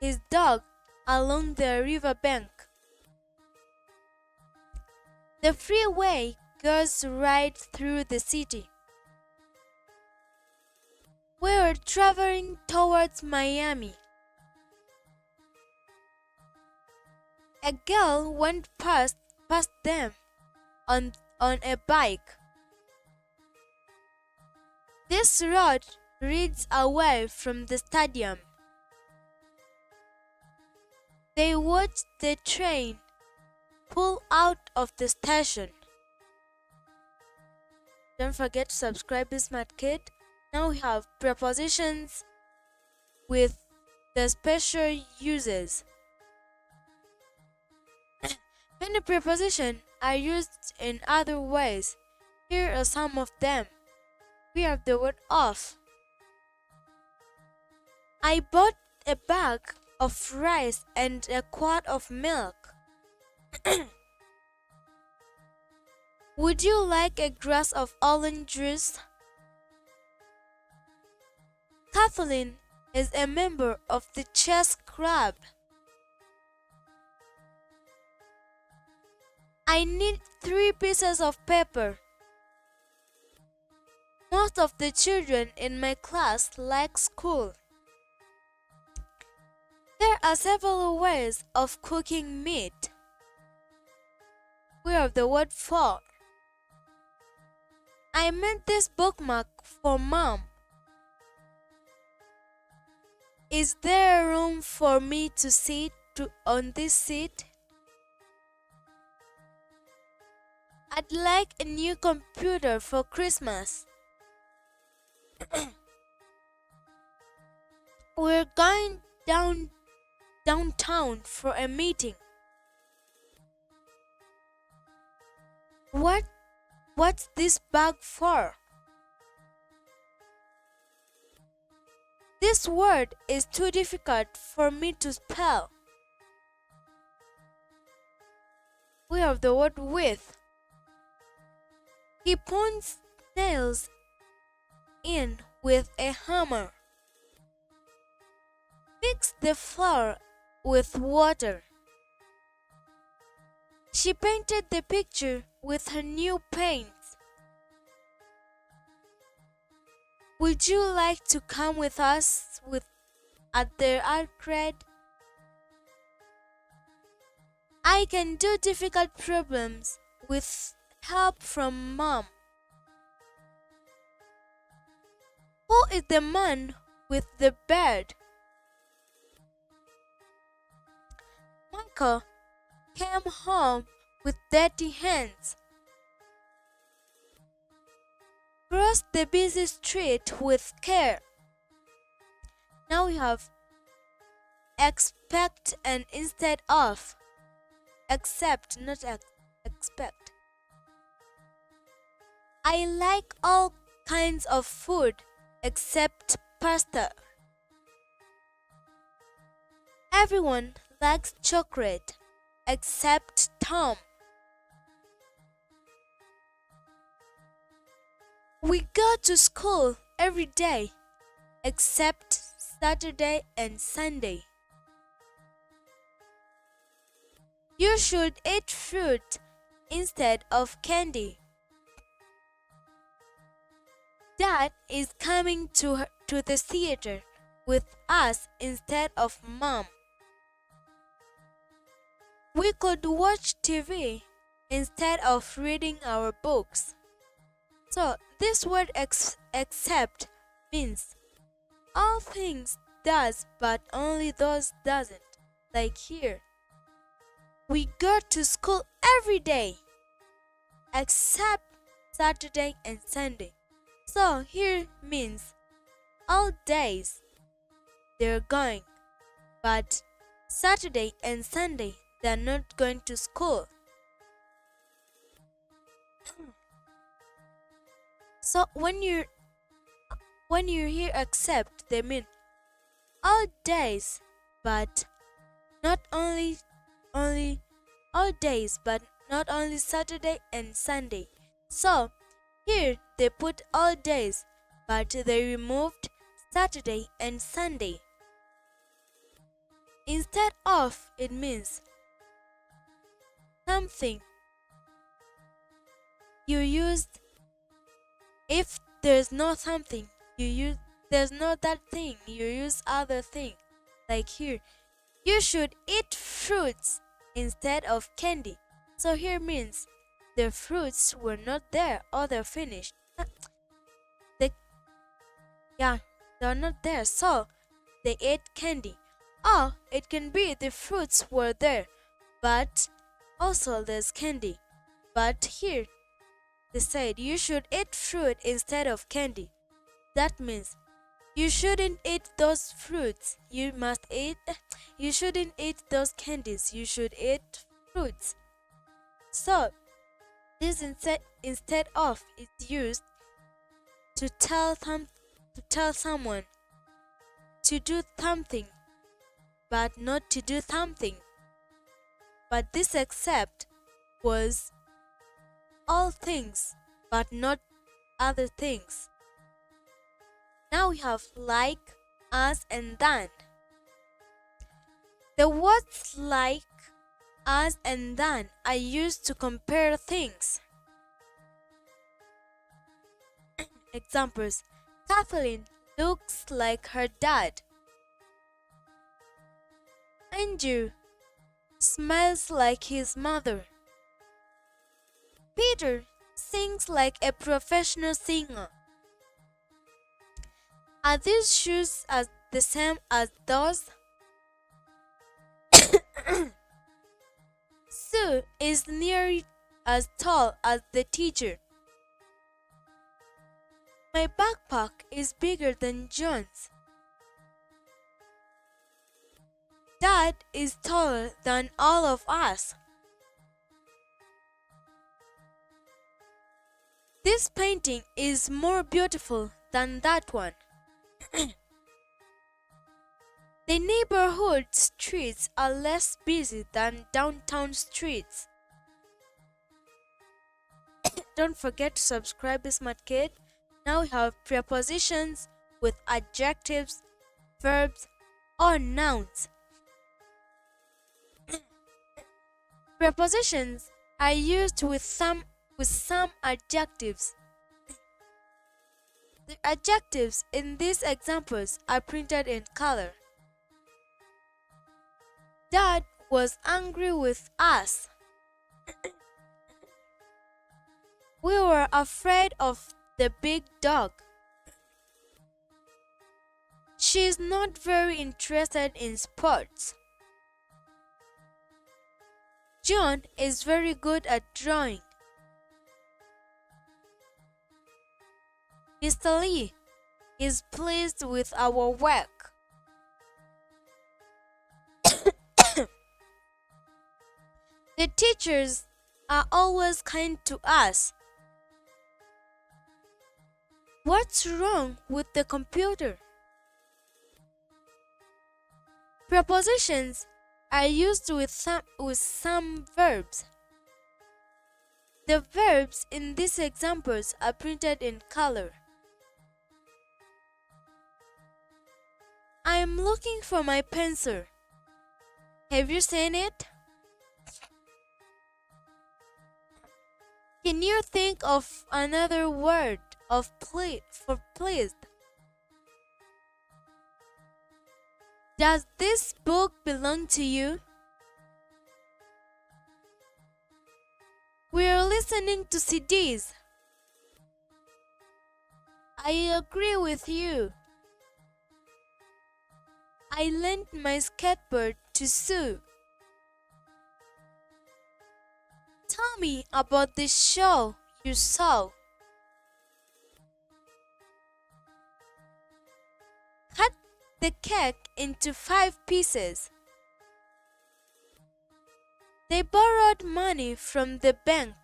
his dog along the riverbank. The freeway goes right through the city. We were traveling towards Miami. A girl went past them on a bike. This road leads away from the stadium. They watched the train pull out of the station. Don't forget to subscribe, Be Smart Kid. Now we have prepositions with the special uses. Many prepositions are used in other ways. Here are some of them. We have the word of. I bought a bag of rice and a quart of milk. Would you like a glass of orange juice? Kathleen is a member of the chess club. I need 3 pieces of paper. Most of the children in my class like school. There are several ways of cooking meat. We have the word for. I made this bookmark for Mom. Is there room for me to sit on this seat? I'd like a new computer for Christmas. We're going downtown for a meeting. What's this bag for? This word is too difficult for me to spell. We have the word with. He points nails in with a hammer. Mix the flour with water. She painted the picture with her new paints. Would you like to come with us at the arcade? I can do difficult problems with help from Mom. Who is the man with the beard? Michael came home with dirty hands. Cross the busy street with care. Now we have expect and instead of. Accept, not expect. I like all kinds of food except pasta. Everyone likes chocolate except Tom. We go to school every day except Saturday and Sunday. You should eat fruit instead of candy. Dad is coming to the theater with us instead of Mom. We could watch TV instead of reading our books. So this word except means all things does but only those doesn't. Like here, we go to school every day except Saturday and Sunday. So here means all days they're going, but Saturday and Sunday they're not going to school. So when you hear accept, they mean all days, but not only all days, but not only Saturday and Sunday. So here they put all days, but they removed Saturday and Sunday. Instead of, it means something you used. If there's no something, there's no that thing, you use other thing. Like here, you should eat fruits instead of candy. So here means the fruits were not there or they're finished. They're not there, so they ate candy. Or it can be the fruits were there, but also there's candy. But here they said you should eat fruit instead of candy. That means you shouldn't eat those fruits. You shouldn't eat those candies. You should eat fruits. So, this instead of is used to tell someone to do something but not to do something. But this except was all things but not other things. Now we have like, as, and than. The words like, as, and than are used to compare things. Examples: Kathleen looks like her dad. Andrew smells like his mother. Peter sings like a professional singer. Are these shoes as the same as those? Sue is nearly as tall as the teacher. My backpack is bigger than John's. Dad is taller than all of us. This painting is more beautiful than that one. The neighborhood streets are less busy than downtown streets. Don't forget to subscribe, Smart Kid. Now we have prepositions with adjectives, verbs, or nouns. Prepositions are used with some adjectives. The adjectives in these examples are printed in color. Dad was angry with us. We were afraid of the big dog. She is not very interested in sports. John is very good at drawing. Mr. Lee is pleased with our work. The teachers are always kind to us. What's wrong with the computer? Prepositions are used with some verbs. The verbs in these examples are printed in color. I am looking for my pencil. Have you seen it? Can you think of another word for pleased? Does this book belong to you? We are listening to CDs. I agree with you. I lent my skateboard to Sue. Tell me about the show you saw. Cut the cake into 5 pieces. They borrowed money from the bank.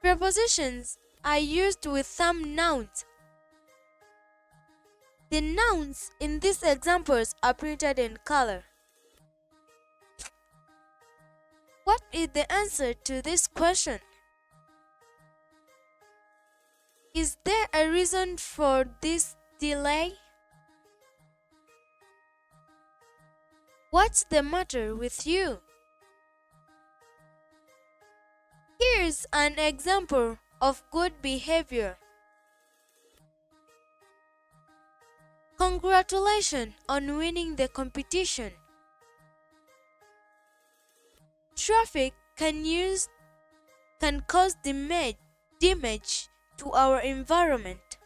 Prepositions are used with some nouns. The nouns in these examples are printed in color. What is the answer to this question? Is there a reason for this delay? What's the matter with you? Here's an example of good behavior. Congratulations on winning the competition. Traffic can cause damage to our environment.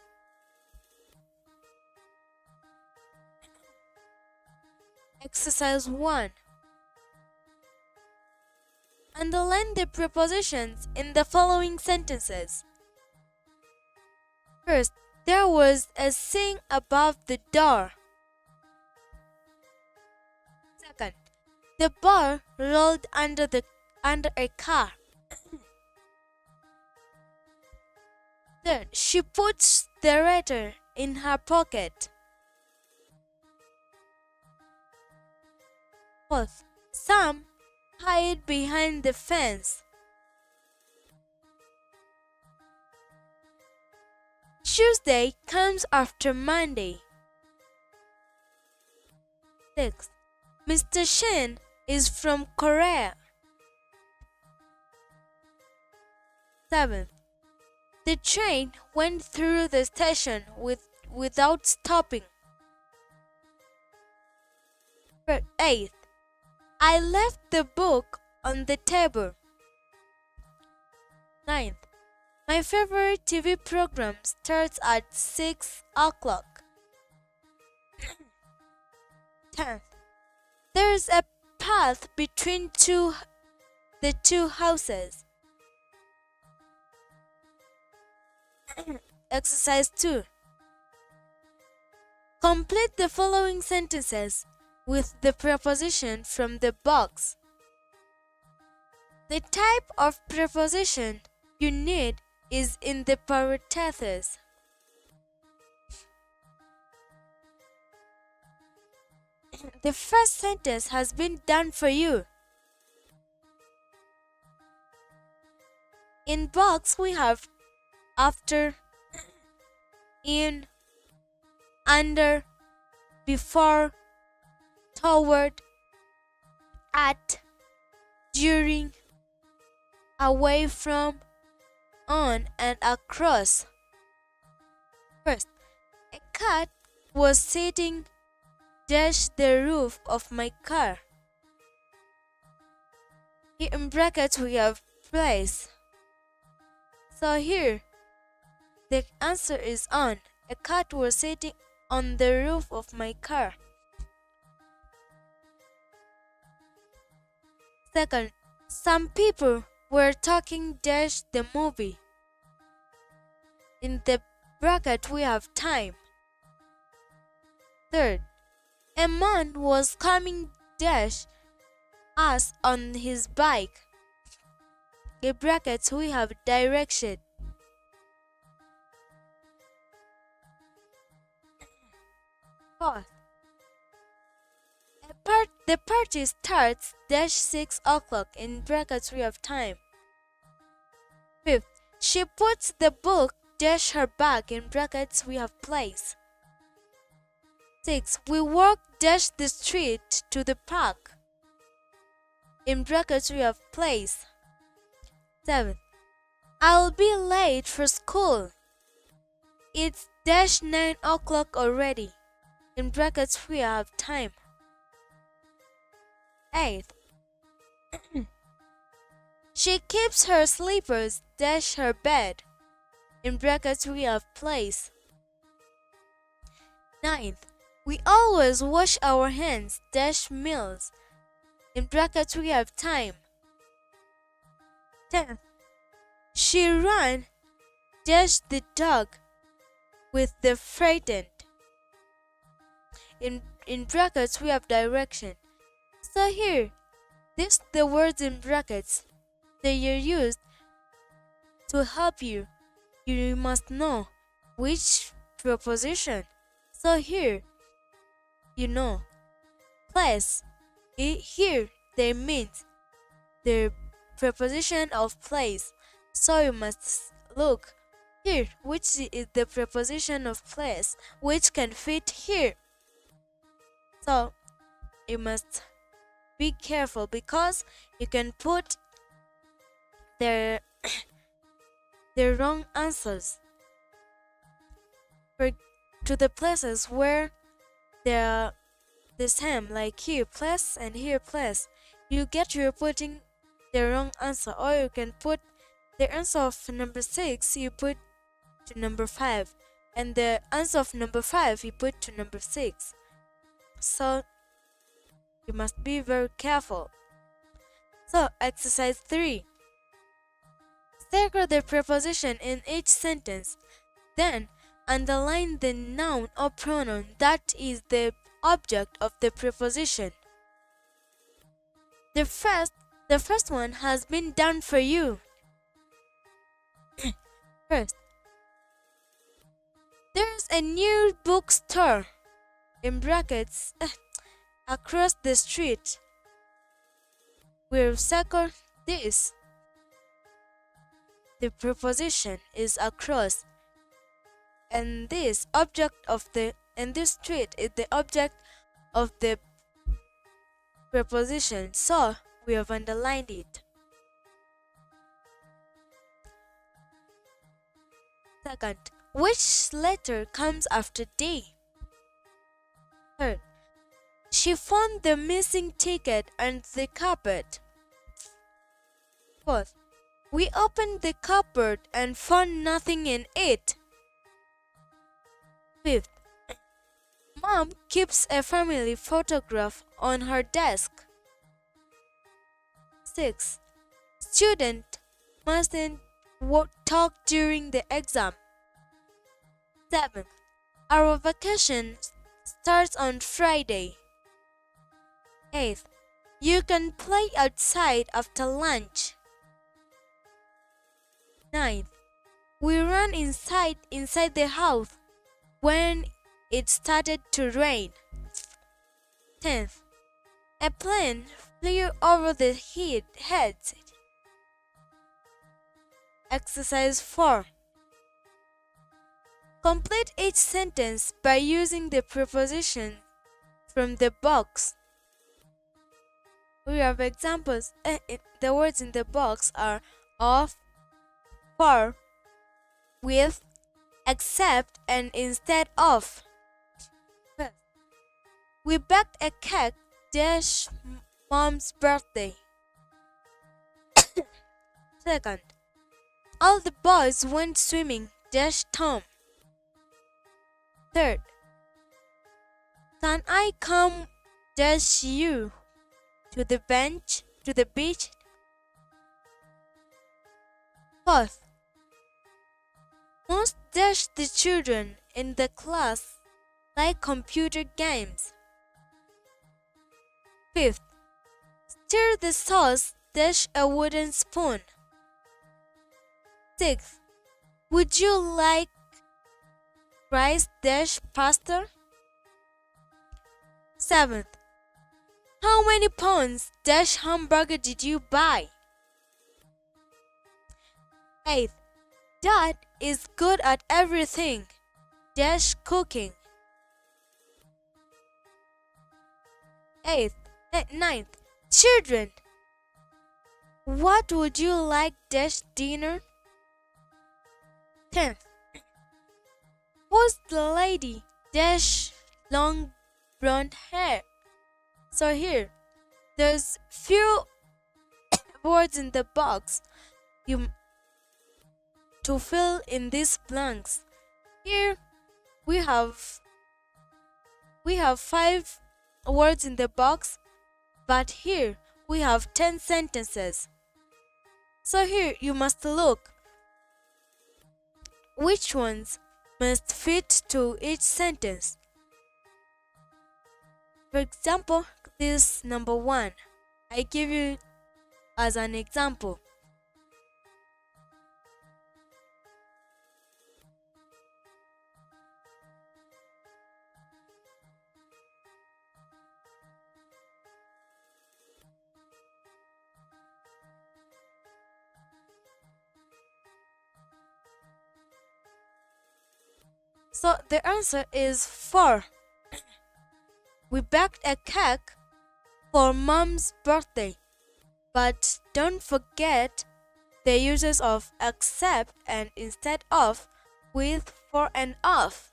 Exercise 1. Underline the prepositions in the following sentences. First, there was a sing above the door. Second, the ball rolled under a car. Third, she puts the letter in her pocket. Fourth, Sam hid behind the fence. Tuesday comes after Monday. Sixth, Mr. Shin is from Korea. Seventh, the train went through the station without stopping. Eighth, I left the book on the table. Ninth, my favorite TV program starts at 6 o'clock. 10th, there's a path between the two houses. Exercise 2. Complete the following sentences with the preposition from the box. The type of preposition you need is in the parentheses. The first sentence has been done for you. In box we have after, in, under, before, toward, at, during, away from, on, and across. First, a cat was sitting dash the roof of my car. Here in brackets we have place. So here, the answer is on. A cat was sitting on the roof of my car. Second, some people were talking dash the movie. In the bracket we have time. Third, a man was coming dash us on his bike. In brackets we have direction. Fourth, the party starts dash 6 o'clock. In brackets we have time. Fifth, she puts the book dash her bag. In brackets we have place. 6. We walk dash the street to the park. In brackets we have place. 7. I'll be late for school. It's dash 9 o'clock already. In brackets we have time. 8. She keeps her slippers dash her bed. In brackets we have place. 9. We always wash our hands dash meals. In brackets we have time. 10. She ran dash the dog with the frightened. In brackets we have direction. So here, these the words in brackets. They are used to help you. You must know which preposition. So here, you know, place. Here they mean the preposition of place. So you must look here which is the preposition of place which can fit here. So you must be careful because you can put the wrong answers to the places where they're the same, like here place and here place. You're putting the wrong answer, or you can put the answer of number 6 you put to number 5, and the answer of number 5 you put to number 6. So you must be very careful. So exercise 3. Circle the preposition in each sentence. Then underline the noun or pronoun that is the object of the preposition. The first the first one has been done for you. First, there's a new bookstore in brackets across the street. We'll circle this. The preposition is across, and this street is the object of the preposition, so we have underlined it. Second, which letter comes after D? Third, she found the missing ticket and the cupboard. Fourth, we opened the cupboard and found nothing in it. Fifth, Mom keeps a family photograph on her desk. Sixth, student mustn't talk during the exam. 7. Our vacation starts on Friday. 8. You can play outside after lunch. 9. We ran inside the house when it started to rain. 10th. A plane flew over the heads. Exercise 4. Complete each sentence by using the preposition from the box. We have examples. The words in the box are of, for, with, except, and instead of. First, we baked a cake dash Mom's birthday. Second, all the boys went swimming dash Tom. Third, can I come dash you to the beach? Fourth, most dash the children in the class like computer games. Fifth, stir the sauce dash a wooden spoon. Sixth, would you like rice dash pasta? Seventh, how many pounds dash hamburger did you buy? Eighth, Dad is good at everything dash cooking. Ninth, children, what would you like dash dinner? 10th, who's the lady dash long blonde hair? So here, there's few words in the box to fill in these blanks. Here we have 5 words in the box, but here we have 10 sentences. So here you must look which ones must fit to each sentence. For example, this number 1, I give you as an example. So the answer is 4. We baked a cake for Mom's birthday, but don't forget the uses of except and instead of, with, for, and of.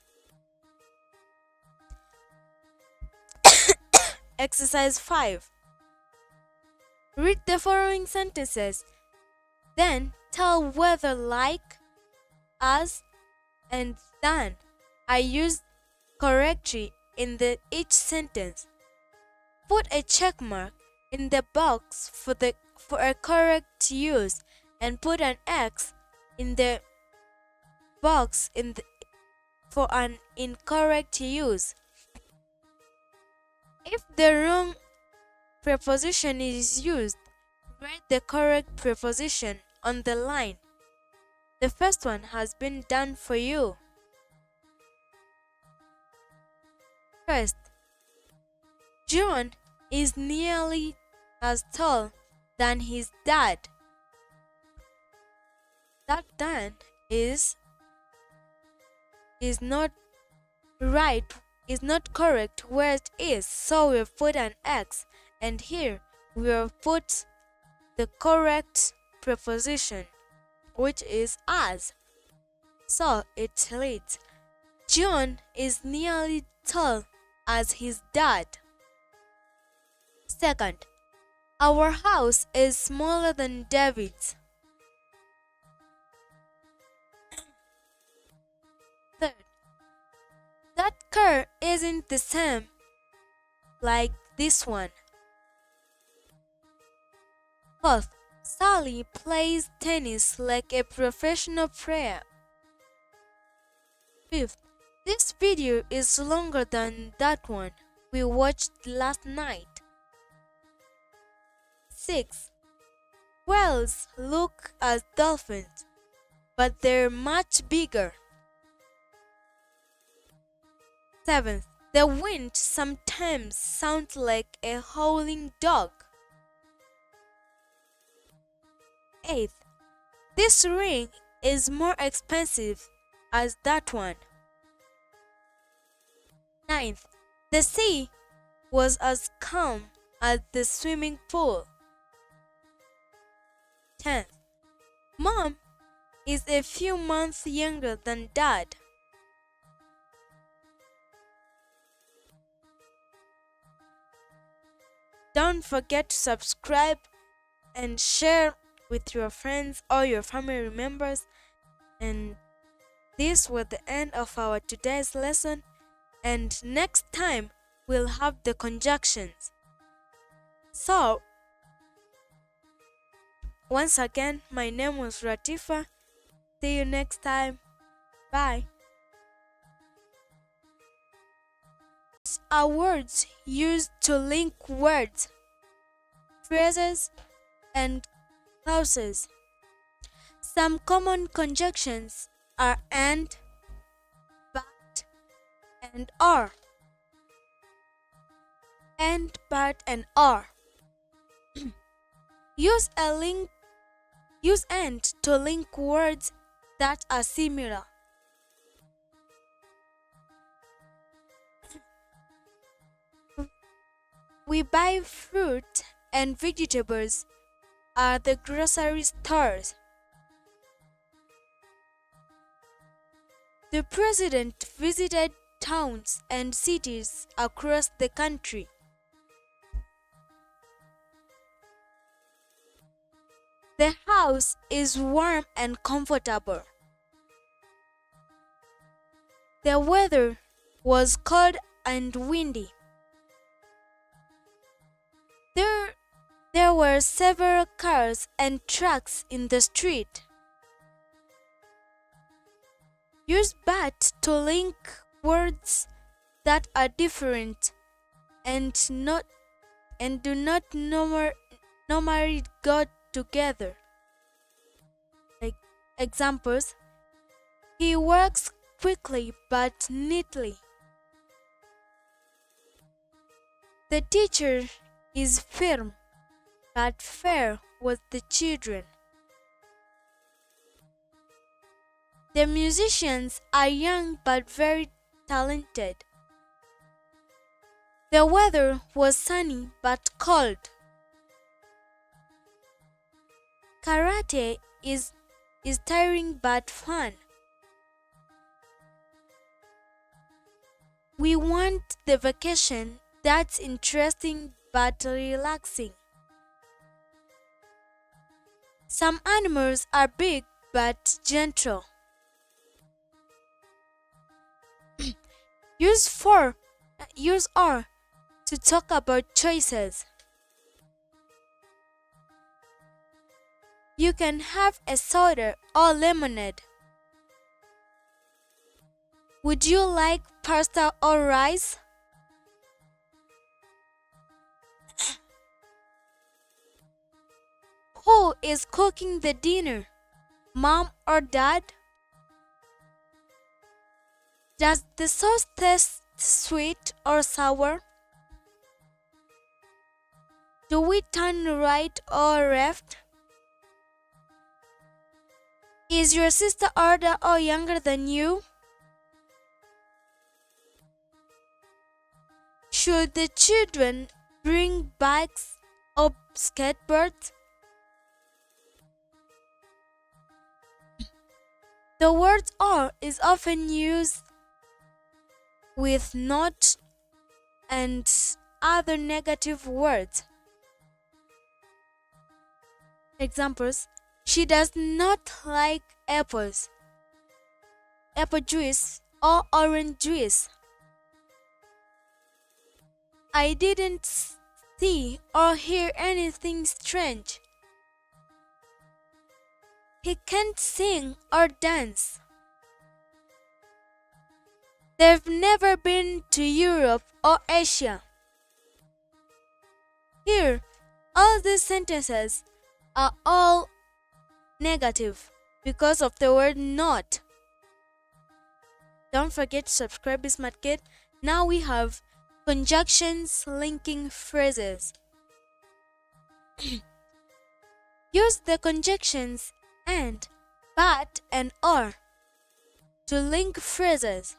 Exercise 5. Read the following sentences, then tell whether like, as, and than are used correctly in each sentence. Put a check mark in the box for a correct use and put an X in the box for an incorrect use. If the wrong preposition is used, write the correct preposition on the line. The first one has been done for you. First, John is nearly as tall than his dad. That Dan is not right, is not correct where it is, so we've put an X, and here we have put the correct preposition, which is as. So it reads, John is nearly tall as his dad. Second, our house is smaller than David's. Third, that car isn't the same like this one. Fourth, Sally plays tennis like a professional player. Fifth, this video is longer than that one we watched last night. Sixth, whales look as dolphins, but they're much bigger. Seventh, the wind sometimes sounds like a howling dog. Eighth, this ring is more expensive as that one. Ninth, the sea was as calm as the swimming pool. 10th, Mom is a few months younger than Dad. Don't forget to subscribe and share with your friends or your family members. And this was the end of our today's lesson. And next time we'll have the conjunctions. So, once again, my name was Ratifa. See you next time. Bye. Are words used to link words, phrases, and clauses. Some common conjunctions are and, but, and are. And, but, and are. Use and to link words that are similar. We buy fruit and vegetables at the grocery stores. The president visited towns and cities across the country. The house is warm and comfortable. The weather was cold and windy. There were several cars and trucks in the street. Use but to link words that are different and do not normally go together. Like examples, he works quickly but neatly. The teacher is firm but fair with the children. The musicians are young but very talented. The weather was sunny but cold. Karate is tiring but fun. We want the vacation that's interesting but relaxing. Some animals are big but gentle. Use or to talk about choices. You can have a soda or lemonade. Would you like pasta or rice? Who is cooking the dinner? Mom or dad? Does the sauce taste sweet or sour? Do we turn right or left? Is your sister older or younger than you? Should the children bring bikes or skateboards? The word or is often used with not and other negative words. Examples: she does not like apples, apple juice, or orange juice. I didn't see or hear anything strange. He can't sing or dance. They've never been to Europe or Asia. Here, all these sentences are all negative because of the word not. Don't forget to subscribe, Be Smart Kid. Now we have conjunctions linking phrases. Use the conjunctions and, but, and or to link phrases.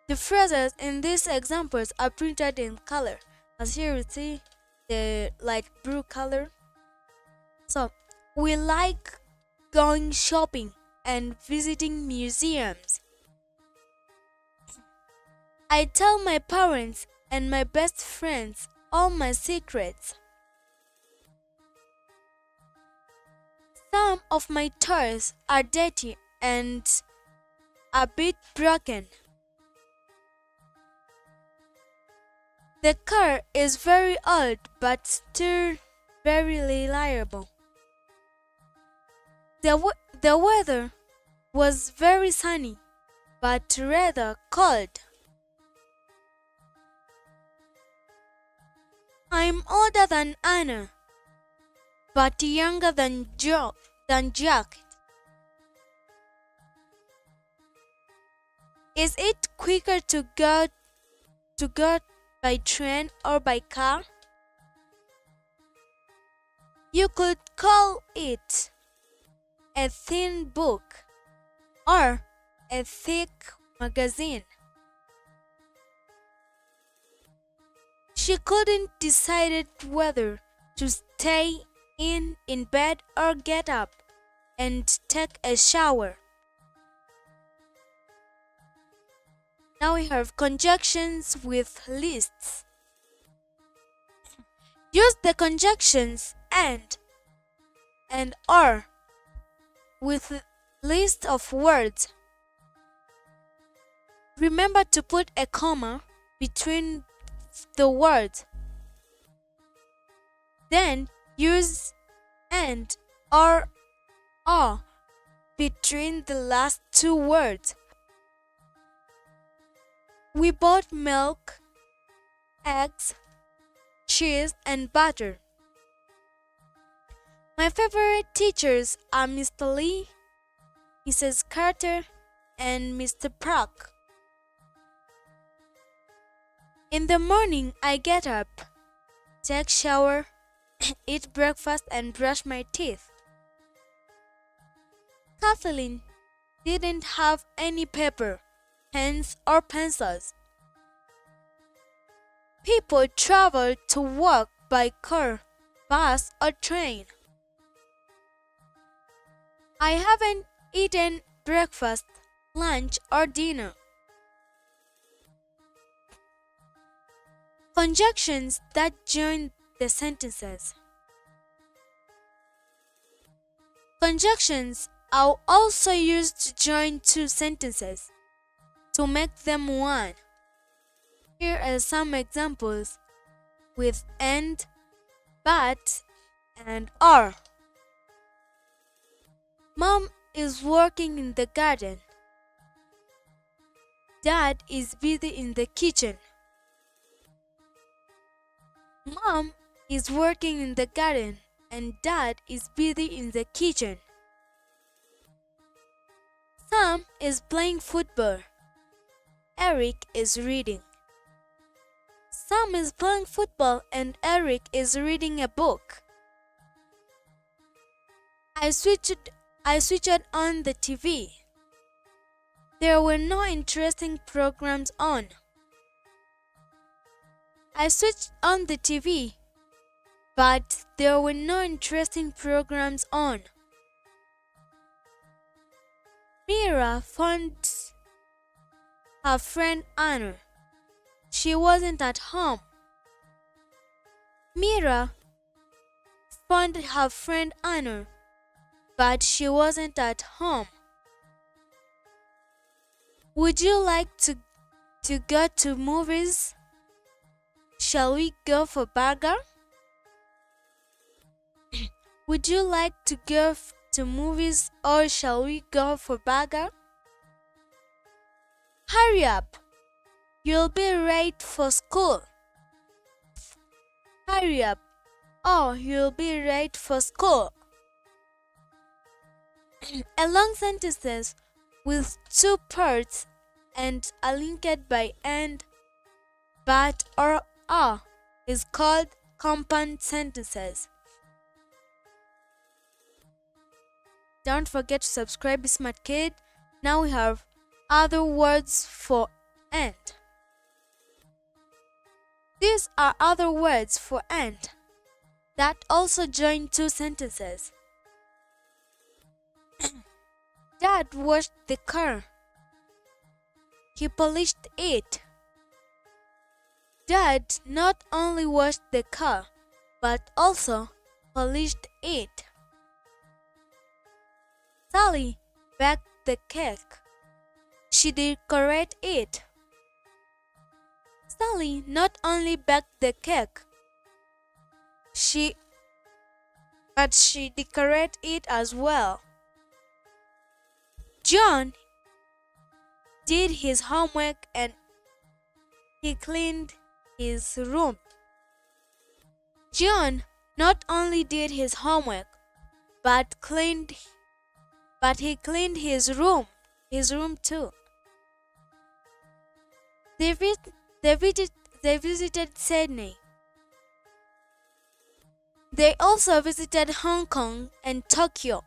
The phrases in these examples are printed in color, as here you see the light blue color. So, we like going shopping and visiting museums. I tell my parents and my best friends all my secrets. Some of my toys are dirty and a bit broken. The car is very old but still very reliable. The weather was very sunny but rather cold. I'm older than Anna but younger than Jack. Is it quicker to go by train or by car? You could call it a thin book or a thick magazine. She couldn't decide whether to stay in bed or get up and take a shower. Now we have conjunctions with lists. Use the conjunctions and or with list of words. Remember to put a comma between the words. Then use and or between the last two words. We bought milk, eggs, cheese, and butter. My favorite teachers are Mr. Lee, Mrs. Carter, and Mr. Park. In the morning, I get up, take shower, eat breakfast, and brush my teeth. Kathleen didn't have any paper, pens, or pencils. People travel to work by car, bus, or train. I haven't eaten breakfast, lunch, or dinner. Conjunctions that join the sentences. Conjunctions are also used to join two sentences to make them one. Here are some examples with and, but, and or. Mom is working in the garden. Dad is busy in the kitchen. Mom is working in the garden and Dad is busy in the kitchen. Sam is playing football. Eric is reading. Sam is playing football and Eric is reading a book. I switched on the TV. There were no interesting programs on. I switched on the TV, but there were no interesting programs on. Mira found her friend Anna. She wasn't at home. Mira found her friend Anna, but she wasn't at home. Would you like to go to movies? Shall we go for burger? Would you like to go to movies or shall we go for burger? Hurry up! You'll be late for school. Hurry up! Oh, you'll be late for school. A long sentences with two parts and are linked by and, but, or are is called compound sentences. Don't forget to subscribe, Be Smart Kid. Now we have other words for and. These are other words for and that also join two sentences. Dad washed the car. He polished it. Dad not only washed the car, but also polished it. Sally baked the cake. She decorated it. Sally not only baked the cake, but she decorated it as well. John did his homework and he cleaned his room. John not only did his homework, but he cleaned his room too. They visited Sydney. They also visited Hong Kong and Tokyo.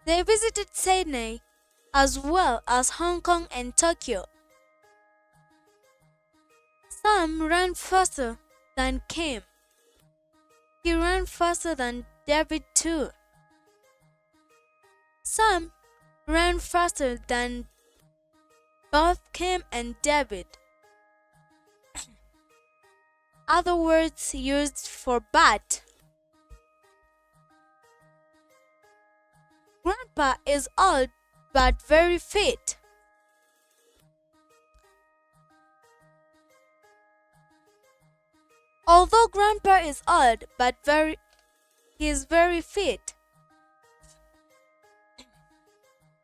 They visited Sydney as well as Hong Kong and Tokyo. Sam ran faster than Kim. He ran faster than David too. Sam ran faster than both Kim and David. Other words used for but. Grandpa is old but very fit. Although Grandpa is old but he is very fit.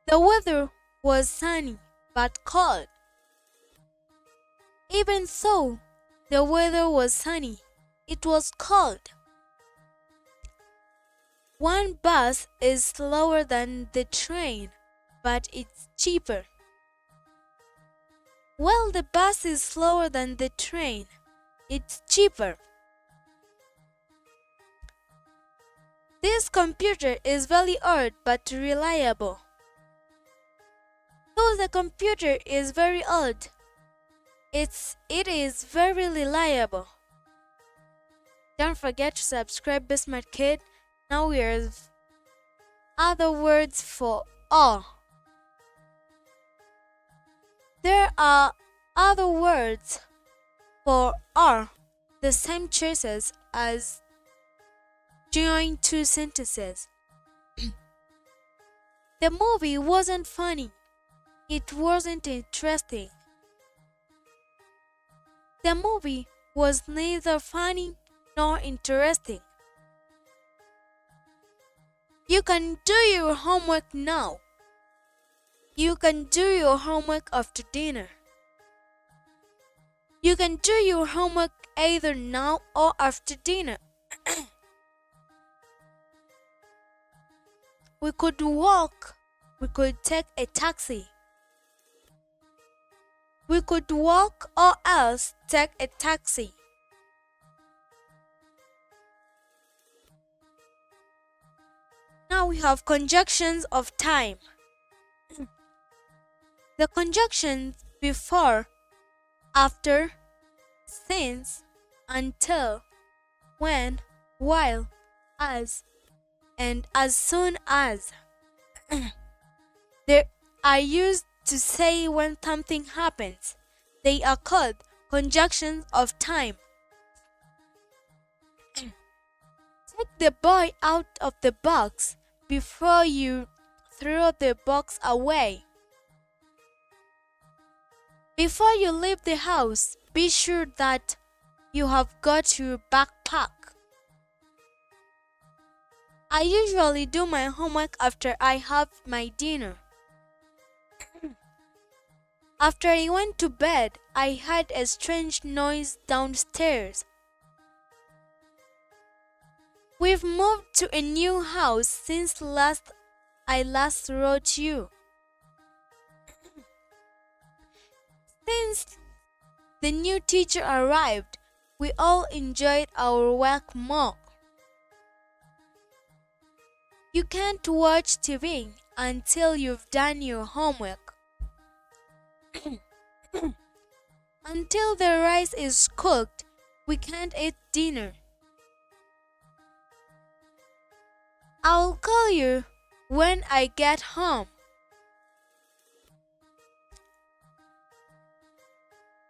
The weather was sunny but cold. Even so, the weather was sunny. It was cold. One bus is slower than the train, but it's cheaper. Well, the bus is slower than the train. It's cheaper. This computer is very old but reliable. Though the computer is very old, it is very reliable. Don't forget to subscribe, Be Smart Kid. Now we have other words for or. There are other words for or, the same choices as join two sentences. The movie wasn't funny. It wasn't interesting. The movie was neither funny nor interesting. You can do your homework now. You can do your homework after dinner. You can do your homework either now or after dinner. We could walk. We could take a taxi. We could walk or else take a taxi. Now we have conjunctions of time. The conjunctions before, after, since, until, when, while, as, and as soon as. They are used to say when something happens. They are called conjunctions of time. Take the boy out of the box before you throw the box away. Before you leave the house, be sure that you have got your backpack. I usually do my homework after I have my dinner. After I went to bed, I heard a strange noise downstairs. We've moved to a new house since I last wrote you. Since the new teacher arrived, we all enjoyed our work more. You can't watch TV until you've done your homework. Until the rice is cooked, we can't eat dinner. I'll call you when I get home.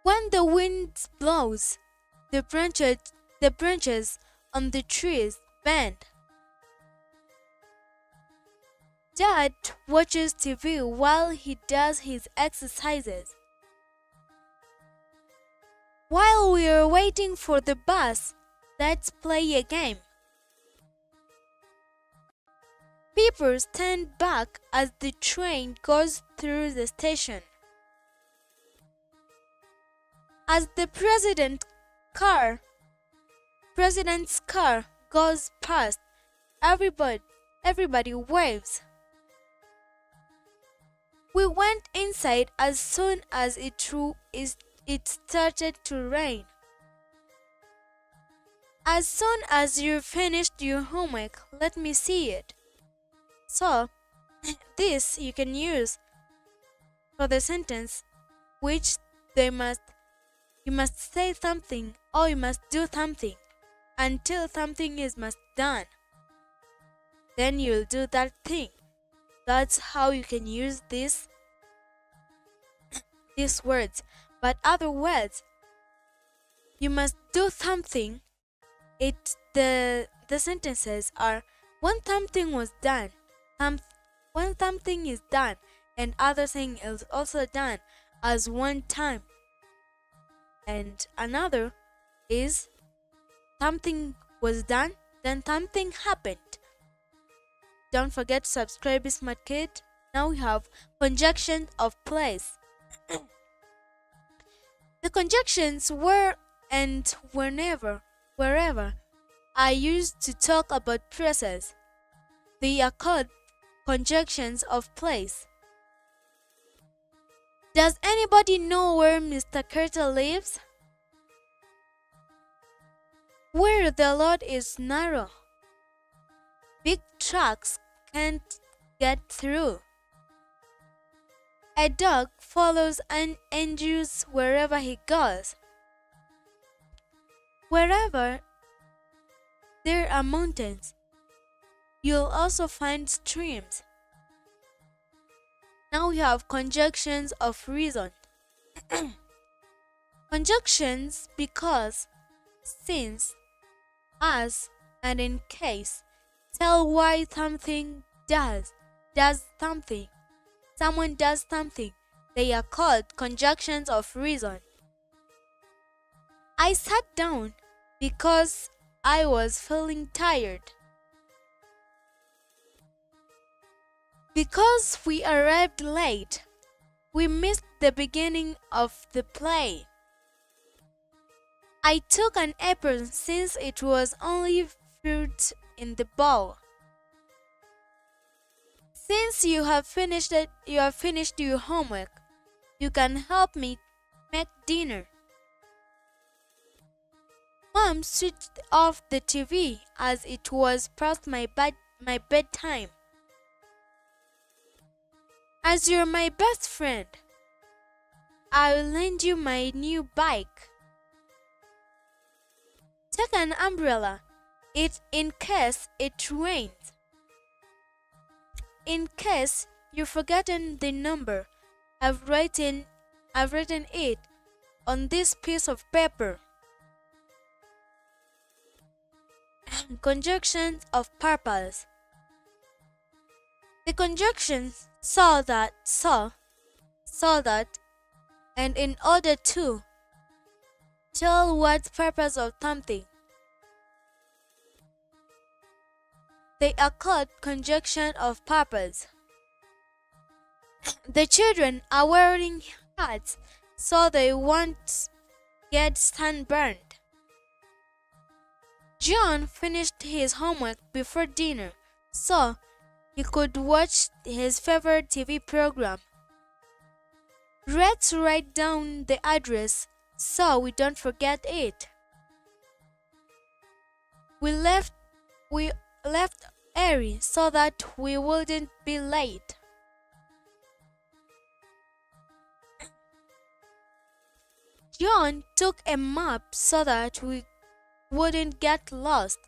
When the wind blows, the branches on the trees bend. Dad watches TV while he does his exercises. While we are waiting for the bus, let's play a game. People stand back as the train goes through the station. As the president's car goes past, everybody waves. We went inside as soon as it started to rain. As soon as you finished your homework, let me see it. So, this you can use for the sentence which you must say something or you must do something until something is done. Then you'll do that thing. That's how you can use these words. But other words, you must do something. The sentences are when something was done, when something is done, and other thing is also done as one time. And another is something was done, then something happened. Don't forget to subscribe, Smart Kid. Now we have conjunctions of place. The conjunctions where and whenever, wherever are used to talk about places. They are called conjunctions of place. Does anybody know where Mr. Carter lives? Where the road is narrow. Big trucks can't get through. A dog follows an Andrews wherever he goes. Wherever there are mountains, you'll also find streams. Now we have conjunctions of reason. Conjunctions because, since, as, and in case tell why something does something. Someone does something. They are called conjunctions of reason. I sat down because I was feeling tired. Because we arrived late, we missed the beginning of the play. I took an apple since it was only fruit in the bowl. Since you have finished your homework, you can help me make dinner. Mom switched off the TV as it was past my bedtime. As you're my best friend, I'll lend you my new bike. Take an umbrella. It's in case it rains. In case you've forgotten the number, I've written it on this piece of paper. Conjunctions of purpose. The conjunction saw that, and in order to tell what purpose of something. They are called conjunction of purpose. The children are wearing hats so they won't get sunburned. John finished his homework before dinner so he could watch his favorite TV program. Let's write down the address so we don't forget it. We left early so that we wouldn't be late. John took a map so that we wouldn't get lost.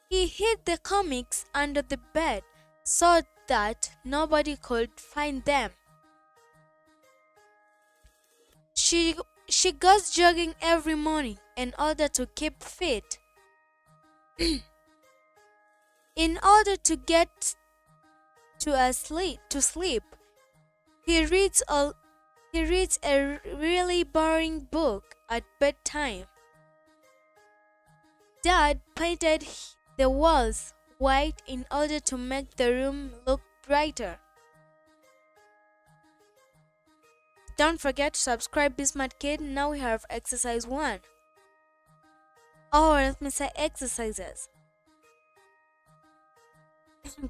He hid the comics under the bed so that nobody could find them. She goes jogging every morning in order to keep fit. In order to get to sleep, he reads a really boring book at bedtime. Dad painted the walls white in order to make the room look brighter. Don't forget to subscribe, Be Smart Kid. Now we have exercise 1. Or let me say exercises.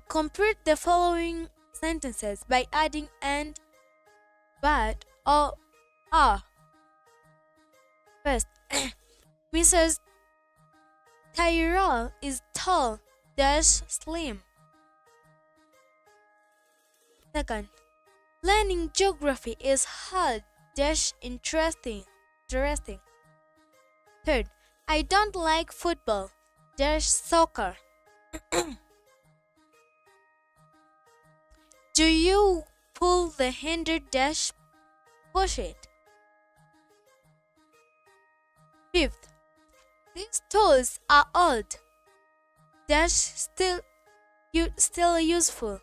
Complete the following sentences by adding and, but, or, are. First, Mrs. Tyrell is tall, slim. Second, learning geography is hard, interesting. Third, I don't like football, soccer. Do you pull the handle, push it? Fifth, these tools are old, still useful.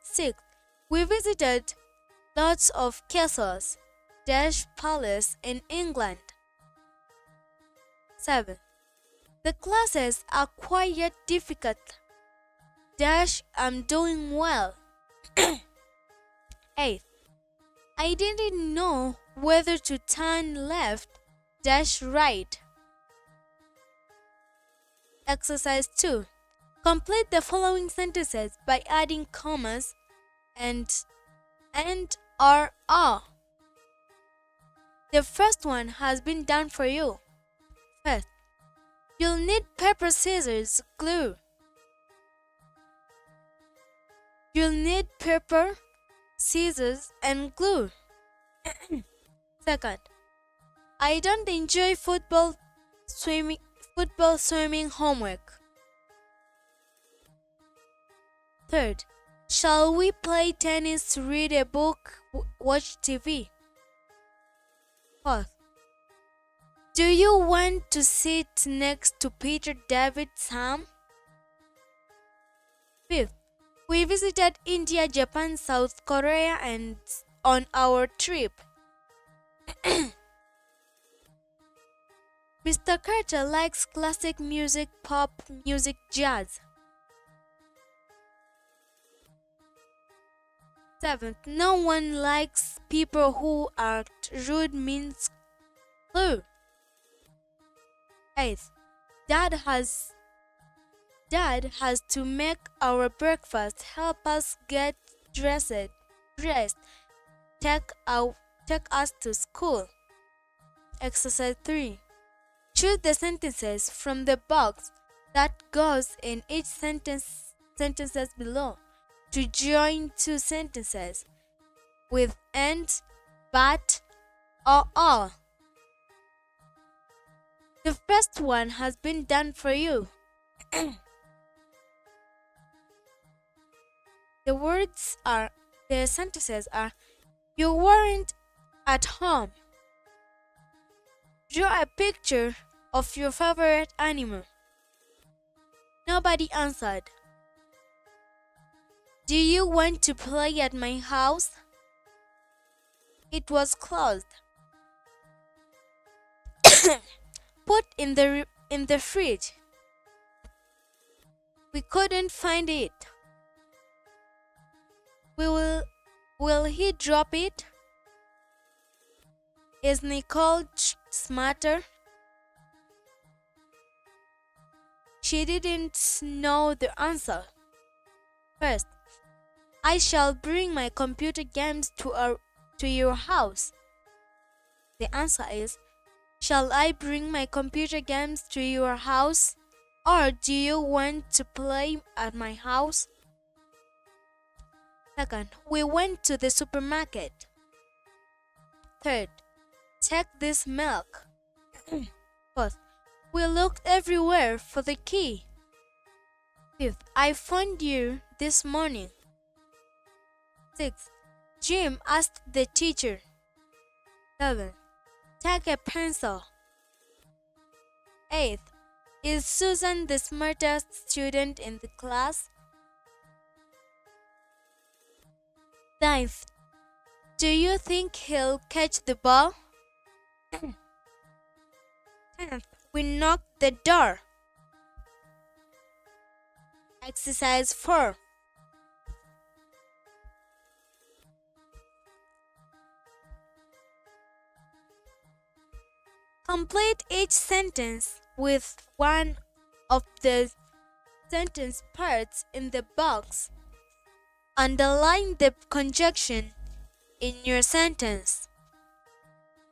Sixth, we visited lots of castles, palace in England. 7. The classes are quite difficult, I'm doing well. 8. I didn't know whether to turn left, right. Exercise 2. Complete the following sentences by adding commas and or are. The first one has been done for you. First, you'll need paper, scissors, glue. You'll need paper, scissors, and glue. Second, I don't enjoy football, swimming homework. Third, shall we play tennis, read a book, watch TV? Fourth, do you want to sit next to Peter, David, Sam? Fifth, we visited India, Japan, South Korea, and on our trip. Mr. Carter likes classic music, pop music, jazz. Seventh, no one likes people who act rude means clue. Eighth, dad has dad has to make our breakfast, help us get dressed, take out take us to school. Exercise 3. Choose the sentences from the box that goes in each sentences below to join two sentences with and, but, or all. The first one has been done for you. The sentences are: you weren't at home. Draw a picture of your favorite animal. Nobody answered. Do you want to play at my house? It was closed. Put in the fridge. We couldn't find it. Will he drop it? Is Nicole smarter? She didn't know the answer. First, I shall bring my computer games to your house. The answer is, shall I bring my computer games to your house? Or do you want to play at my house? Second, we went to the supermarket. Third, take this milk. Fourth, we looked everywhere for the key. Fifth, I found you this morning. Sixth, Jim asked the teacher. Seventh, take a pencil. Eighth, is Susan the smartest student in the class? Ninth, do you think he'll catch the ball? 10th, we knocked the door. Exercise 4. Complete each sentence with one of the sentence parts in the box. Underline the conjunction in your sentence.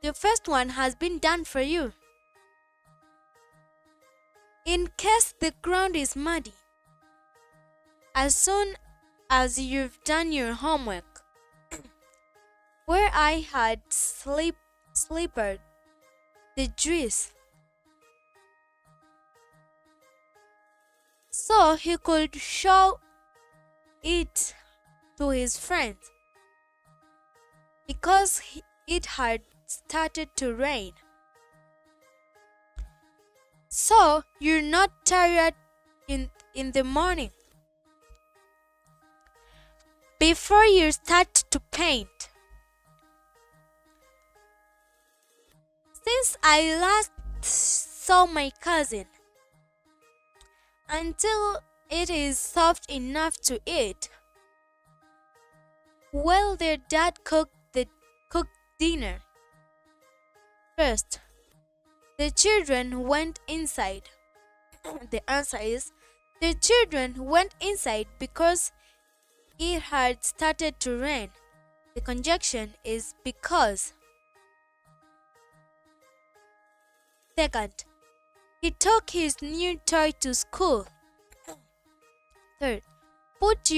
The first one has been done for you. In case the ground is muddy, as soon as you've done your homework, where I had slippered the dress, so he could show it to his friends because it had started to rain. So you're not tired in the morning. Before you start to paint. Since I last saw my cousin, until it is soft enough to eat, while their dad cooked dinner. First, the children went inside. The answer is, the children went inside because it had started to rain. The conjunction is because. Second, he took his new toy to school. Third, put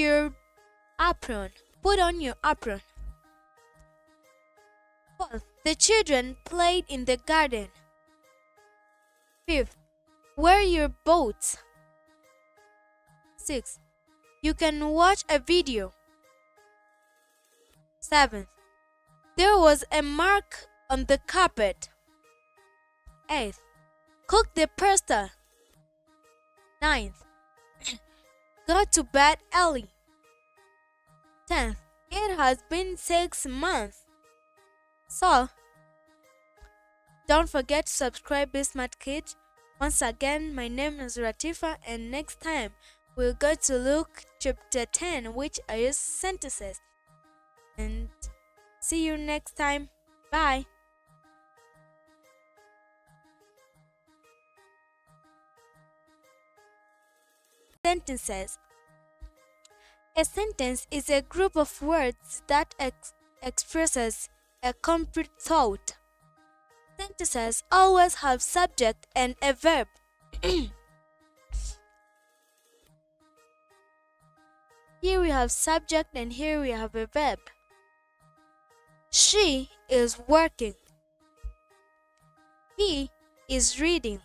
on your apron. Fourth, the children played in the garden. Fifth, wear your boots. Sixth, you can watch a video. Seventh, there was a mark on the carpet. Eighth, cook the pasta. Ninth, go to bed early. 10th, it has been 6 months. So, don't forget to subscribe, Be Smart Kid. Once again, my name is Ratifa, and next time we're going to look chapter 10, which is sentences. and see you next time. Bye. Sentences. A sentence is a group of words that expresses a complete thought. Sentences always have subject and a verb. Here we have subject and here we have a verb. She is working. He is reading.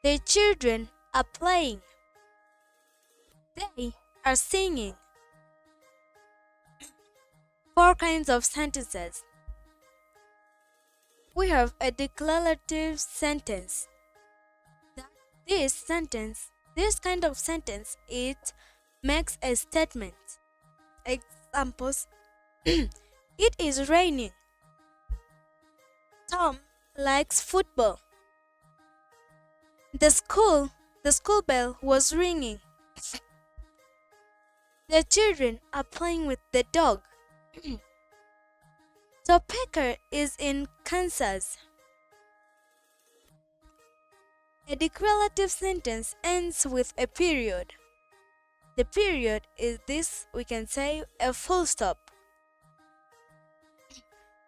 The children are playing. They are singing. 4 kinds of sentences. We have a declarative sentence. This kind of sentence, it makes a statement. Examples: It is raining. Tom likes football. The school bell was ringing. The children are playing with the dog. Topeka is in Kansas. A declarative sentence ends with a period. The period is this, we can say, a full stop.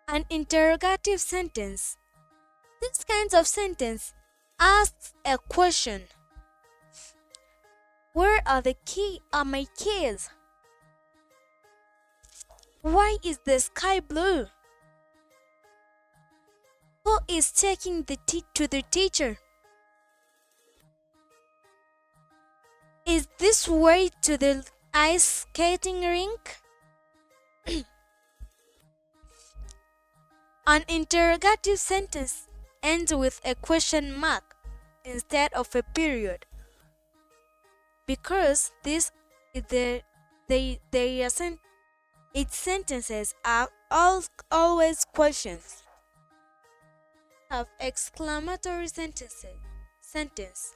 An interrogative sentence. This kind of sentence asks a question. Where are my keys? Why is the sky blue? Who is taking to the teacher? Is this way to the ice skating rink? An interrogative sentence ends with a question mark instead of a period, because its sentences are always questions. Have exclamatory sentence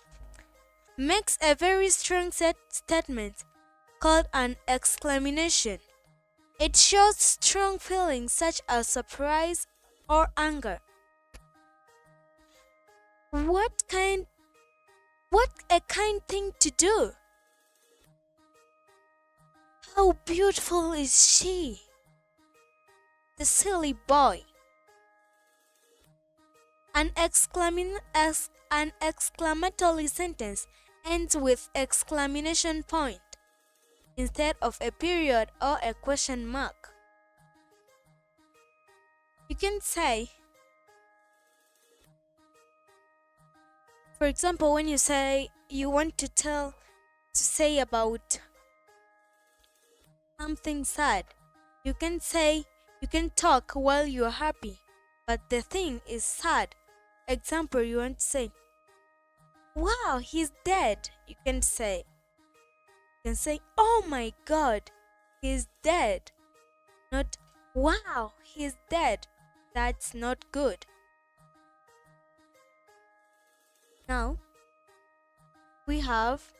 makes a very strong statement called an exclamation. It shows strong feelings such as surprise or anger. What a kind thing to do! How beautiful is she! The silly boy. An exclamatory sentence ends with exclamation point instead of a period or a question mark. You can say, for example, when you say you want to say about something sad, you can talk while you are happy, but the thing is sad. Example, you want to say, wow, he's dead. You can say, oh my god, he's dead. Not, wow, he's dead. That's not good. Now, we have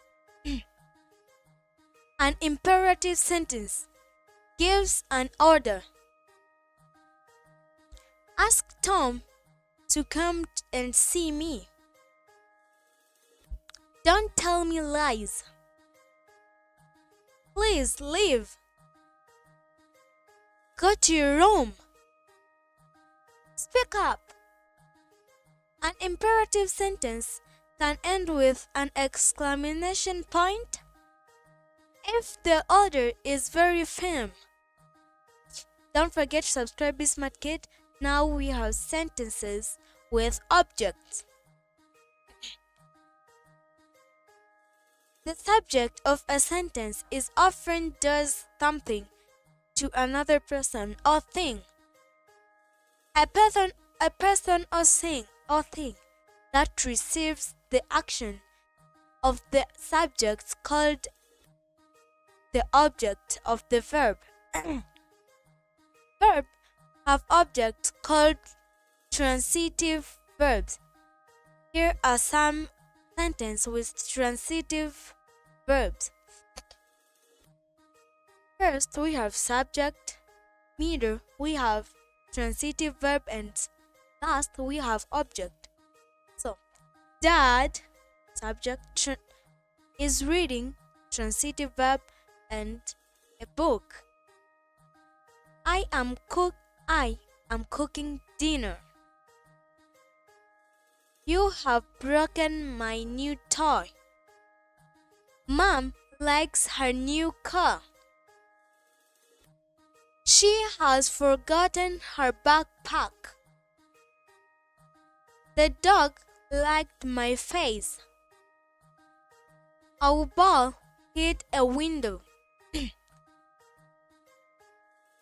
an imperative sentence. Gives an order. Ask Tom to come and see me. Don't tell me lies. Please leave. Go to your room. Speak up. An imperative sentence can end with an exclamation point if the order is very firm. Don't forget to subscribe, Be Smart Kid. Now we have sentences with objects. The subject of a sentence is often does something to another person or thing. A person or thing that receives the action of the subject called the object of the verb. Verb have objects called transitive verbs. Here are some sentences with transitive verbs. First, we have subject, middle we have transitive verb, and last we have object. So, Dad, subject, is reading, transitive verb, and a book. I am cooking dinner. You have broken my new toy. Mom likes her new car. She has forgotten her backpack. The dog liked my face. Our ball hit a window.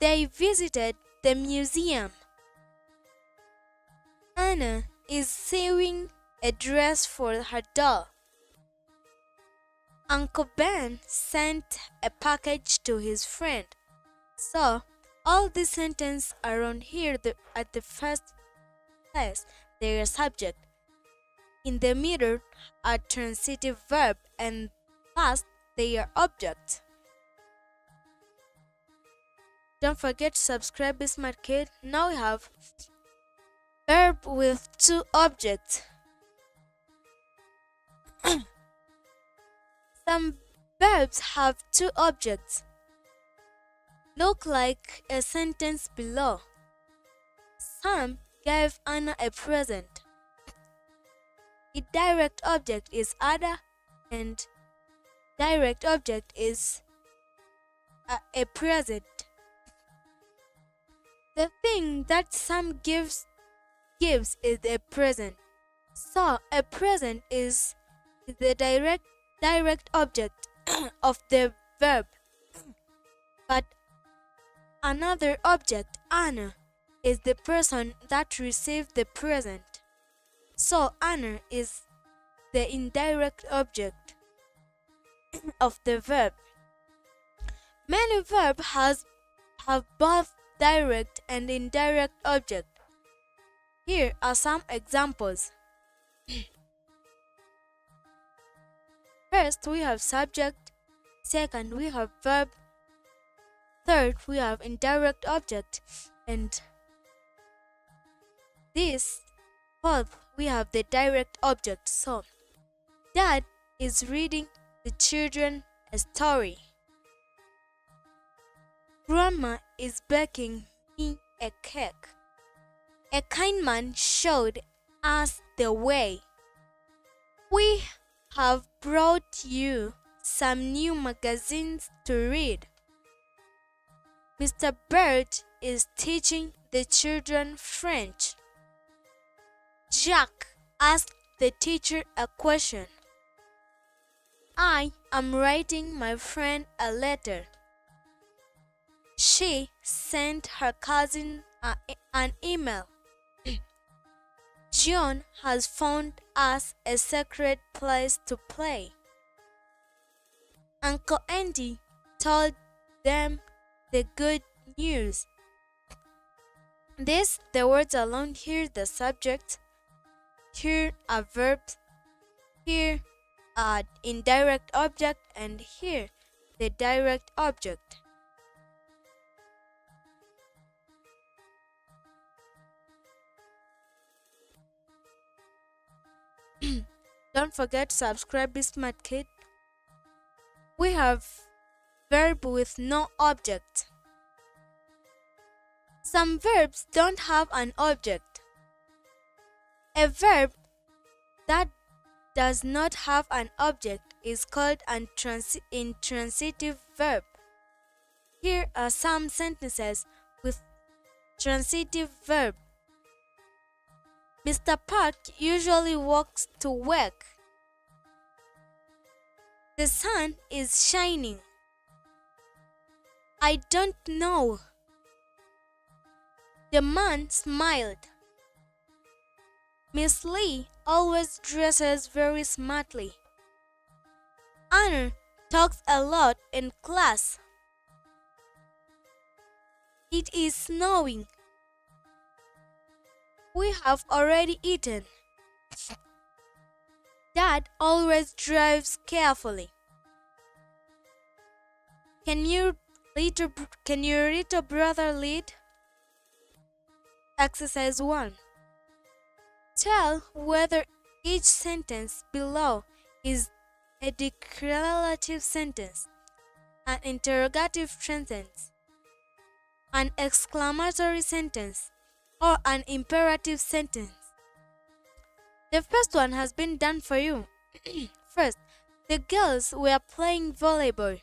They visited the museum. Anna is sewing a dress for her doll. Uncle Ben sent a package to his friend. So, all these sentences around here at the first place, they are subject. In the middle are transitive verb, and last they are object. Don't forget to subscribe, Be Smart Kid. Now we have verb with two objects. Some verbs have two objects. Look like a sentence below. Sam gave Anna a present. The direct object is Ada, and direct object is a present. The thing that Sam gives is a present. So a present is the direct object of the verb. But another object, Anna, is the person that received the present. So Anna is the indirect object of the verb. Many verbs have both direct and indirect object. Here are some examples. First, we have subject. Second, we have verb. Third, we have indirect object. And fourth, we have the direct object. So, Dad is reading the children a story. Grandma is baking me a cake. A kind man showed us the way. We have brought you some new magazines to read. Mr. Bird is teaching the children French. Jack asked the teacher a question. I am writing my friend a letter. She sent her cousin an email. John has found us a secret place to play. Uncle Andy told them the good news. The words alone, here the subject, here are verbs, here are indirect object, and here the direct object. Don't forget to subscribe, Be Smart Kid. We have verb with no object. Some verbs don't have an object. A verb that does not have an object is called an intransitive verb. Here are some sentences with transitive verb. Mr. Park usually walks to work. The sun is shining. I don't know. The man smiled. Miss Lee always dresses very smartly. Anna talks a lot in class. It is snowing. We have already eaten. Dad always drives carefully. Can you Can your little brother read? Exercise 1. Tell whether each sentence below is a declarative sentence, an interrogative sentence, an exclamatory sentence, or an imperative sentence. The first one has been done for you. First, the girls were playing volleyball.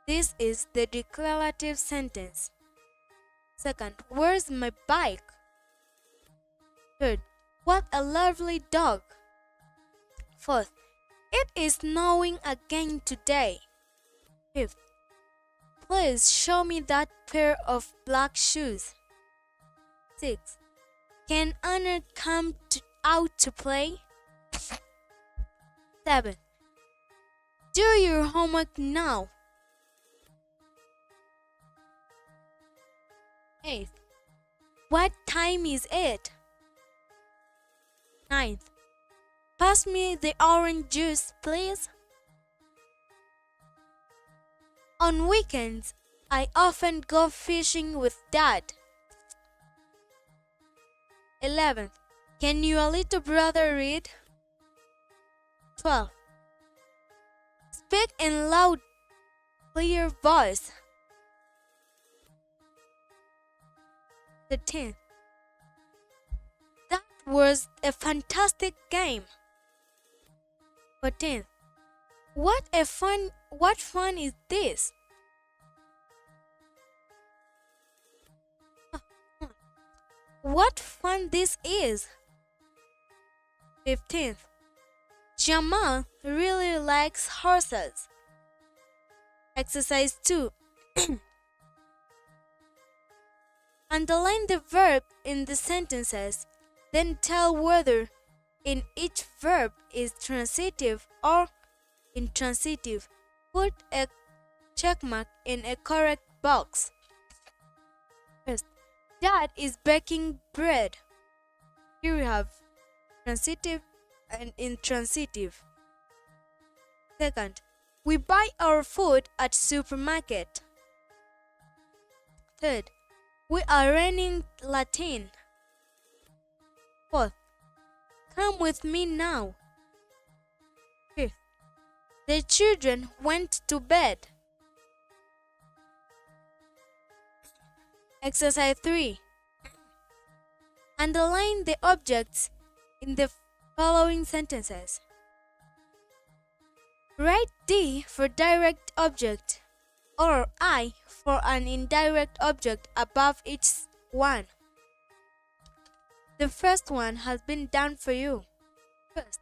This is the declarative sentence. Second, where's my bike? Third, what a lovely dog. Fourth, it is snowing again today. Fifth, please show me that pair of black shoes. Sixth, can Anna come out to play? 7. Do your homework now. 8. What time is it? 9th. Pass me the orange juice, please. On weekends, I often go fishing with Dad. 11th. Can your little brother read? 12. Speak in loud, clear voice. 13. That was a fantastic game. 14. What fun is this? What fun this is. 15th. Jamal really likes horses. Exercise 2. Underline the verb in the sentences, then tell whether in each verb is transitive or intransitive. Put a checkmark in a correct box. First, Dad is baking bread. Here we have transitive and intransitive. Second, we buy our food at supermarket. Third, we are learning Latin. Fourth, come with me now. Fifth, the children went to bed. Exercise 3. Underline the objects in the following sentences. Write D for direct object or I for an indirect object above each one. The first one has been done for you. First,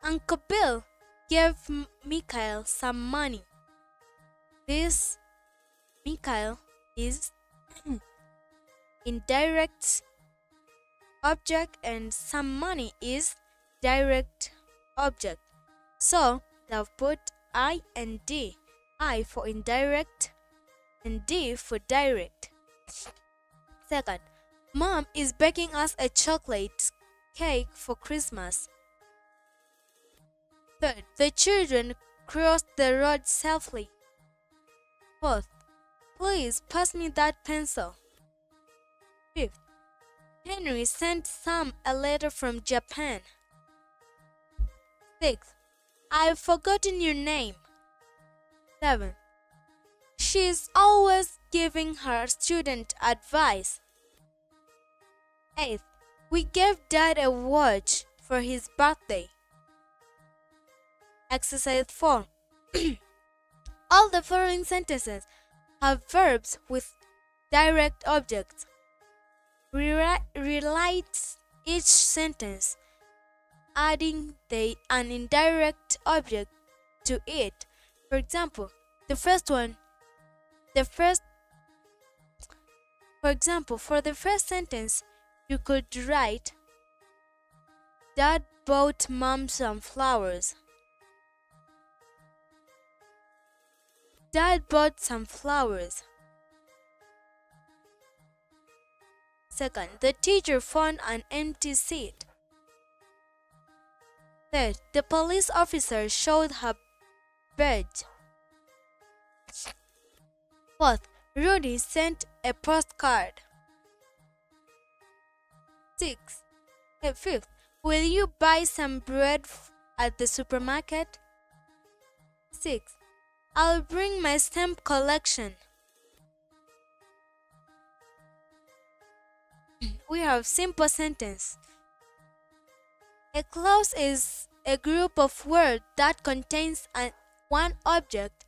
Uncle Bill gave Mikhail some money. This Mikhail is indirect object and some money is direct object. So they've put I and D. I for indirect and D for direct. Second, Mom is baking us a chocolate cake for Christmas. Third, the children crossed the road safely. Fourth, please pass me that pencil. Fifth, Henry sent Sam a letter from Japan. Sixth, I've forgotten your name. 7. She's always giving her student advice. 8th, we gave Dad a watch for his birthday. Exercise 4. All the following sentences have verbs with direct objects. Rewrite each sentence, adding an indirect object to it. For example, for the first sentence, you could write, Dad bought Mom some flowers. Dad bought some flowers. Second, the teacher found an empty seat. Third, the police officer showed her badge. Fourth, Rudy sent a postcard. Fifth, will you buy some bread at the supermarket? Sixth, I'll bring my stamp collection. We have simple sentence. A clause is a group of words that contains one object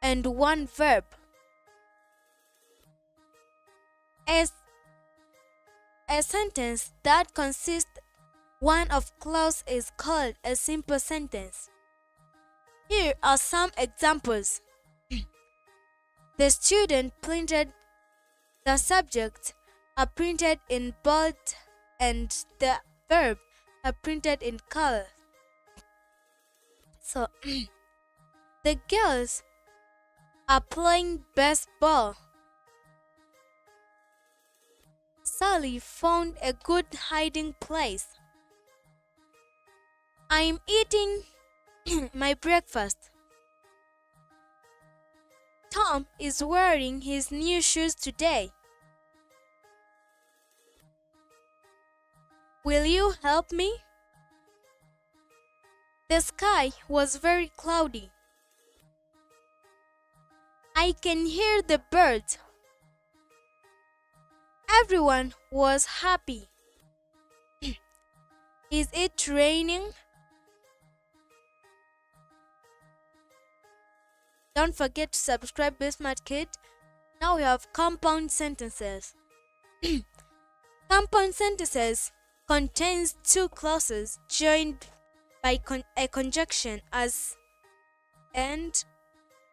and one verb. As a sentence that consists one of clause is called a simple sentence. Here are some examples. The student printed the subject are printed in bold and the verb are printed in color. So the girls are playing baseball. Sally found a good hiding place. I'm eating my breakfast. Tom is wearing his new shoes today. Will you help me? The sky was very cloudy. I can hear the birds. Everyone was happy. Is it raining? Don't forget to subscribe, Be Smart Kid. Now we have compound sentences. Compound sentences contains two clauses joined by a conjunction as and,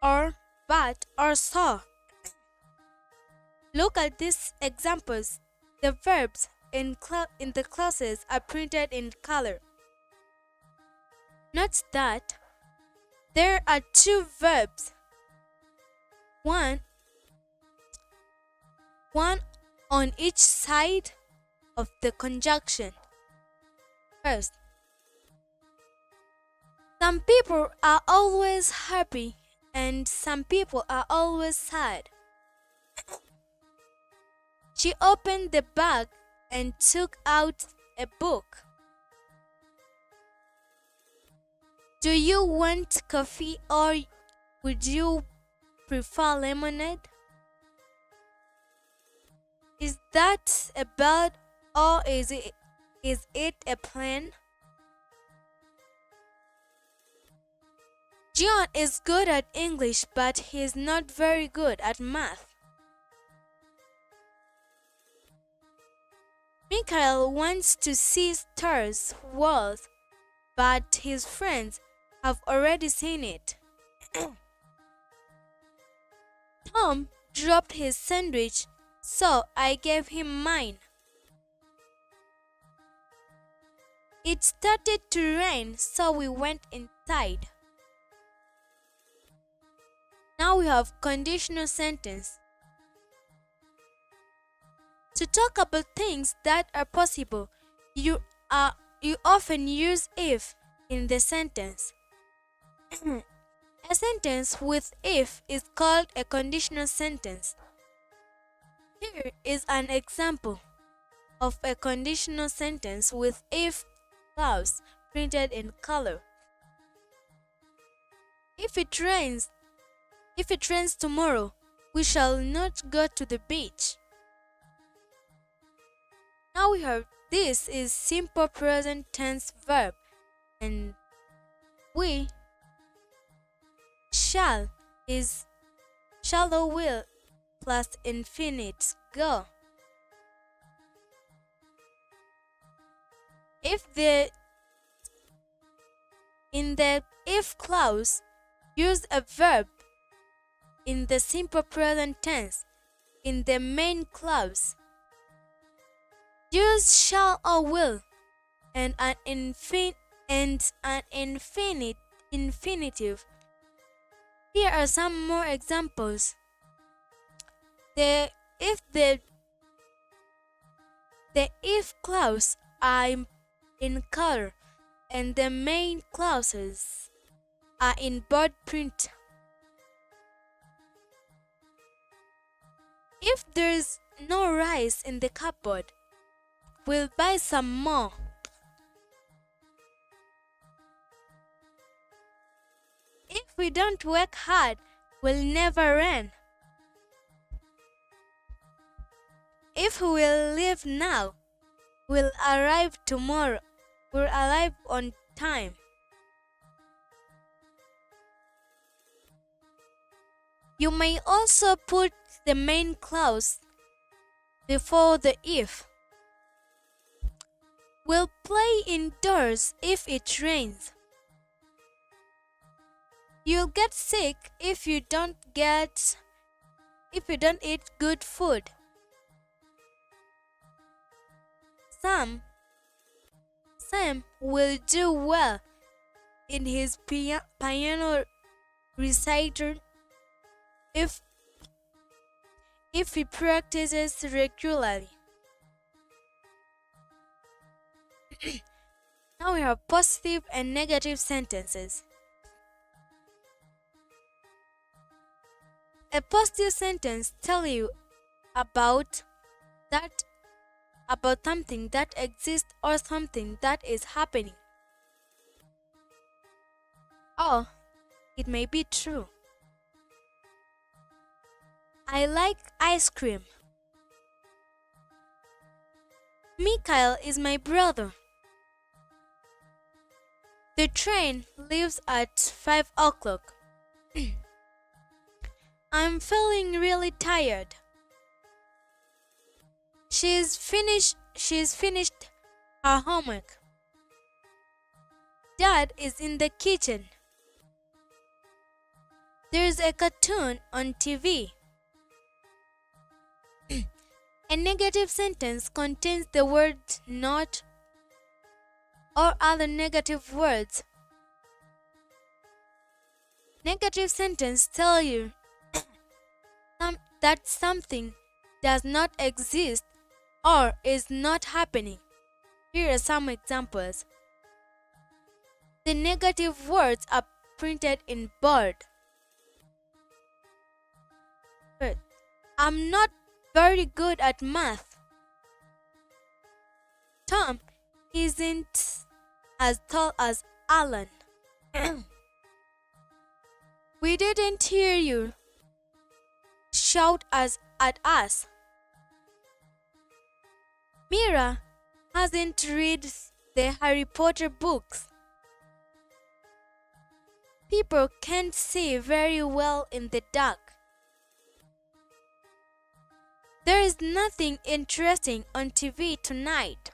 or, but, or so. Look at these examples. The verbs in the clauses are printed in color. Note that there are two verbs, one on each side of the conjunction. First, some people are always happy and some people are always sad. She opened the bag and took out a book. Do you want coffee or would you prefer lemonade? Is that a bird or is it a plane? John is good at English, but he is not very good at math. Michael wants to see Stars Wars, but his friends have already seen it. Tom dropped his sandwich, so I gave him mine. It started to rain, so we went inside. Now we have conditional sentence. To talk about things that are possible, you often use if in the sentence. A sentence with if is called a conditional sentence. Here is an example of a conditional sentence with if clause printed in color. If it rains tomorrow, we shall not go to the beach. Now we have this is simple present tense verb and we shall is shall or will plus infinite go. In the if clause, use a verb in the simple present tense in the main clause. Use shall or will and an infinitive. Here are some more examples. The if clause are in color and the main clauses are in bold print. If there's no rice in the cupboard, we'll buy some more. If we don't work hard, we'll never earn. If we will leave now, we'll arrive tomorrow. We'll arrive on time. You may also put the main clause before the if. We'll play indoors if it rains. You'll get sick if you don't eat good food. Sam will do well in his piano recital if he practices regularly. Now we have positive and negative sentences. A positive sentence tells you about something that exists or something that is happening. Or it may be true. I like ice cream. Mikhail is my brother. The train leaves at 5 o'clock. I'm feeling really tired. She's finished her homework. Dad is in the kitchen. There's a cartoon on TV. A negative sentence contains the word not or other negative words. Negative sentence tell you that something does not exist or is not happening. Here are some examples. The negative words are printed in bold. First, I'm not very good at math. Tom isn't as tall as Alan. We didn't hear you shout at us. Mira hasn't read the Harry Potter books. People can't see very well in the dark. There is nothing interesting on TV tonight.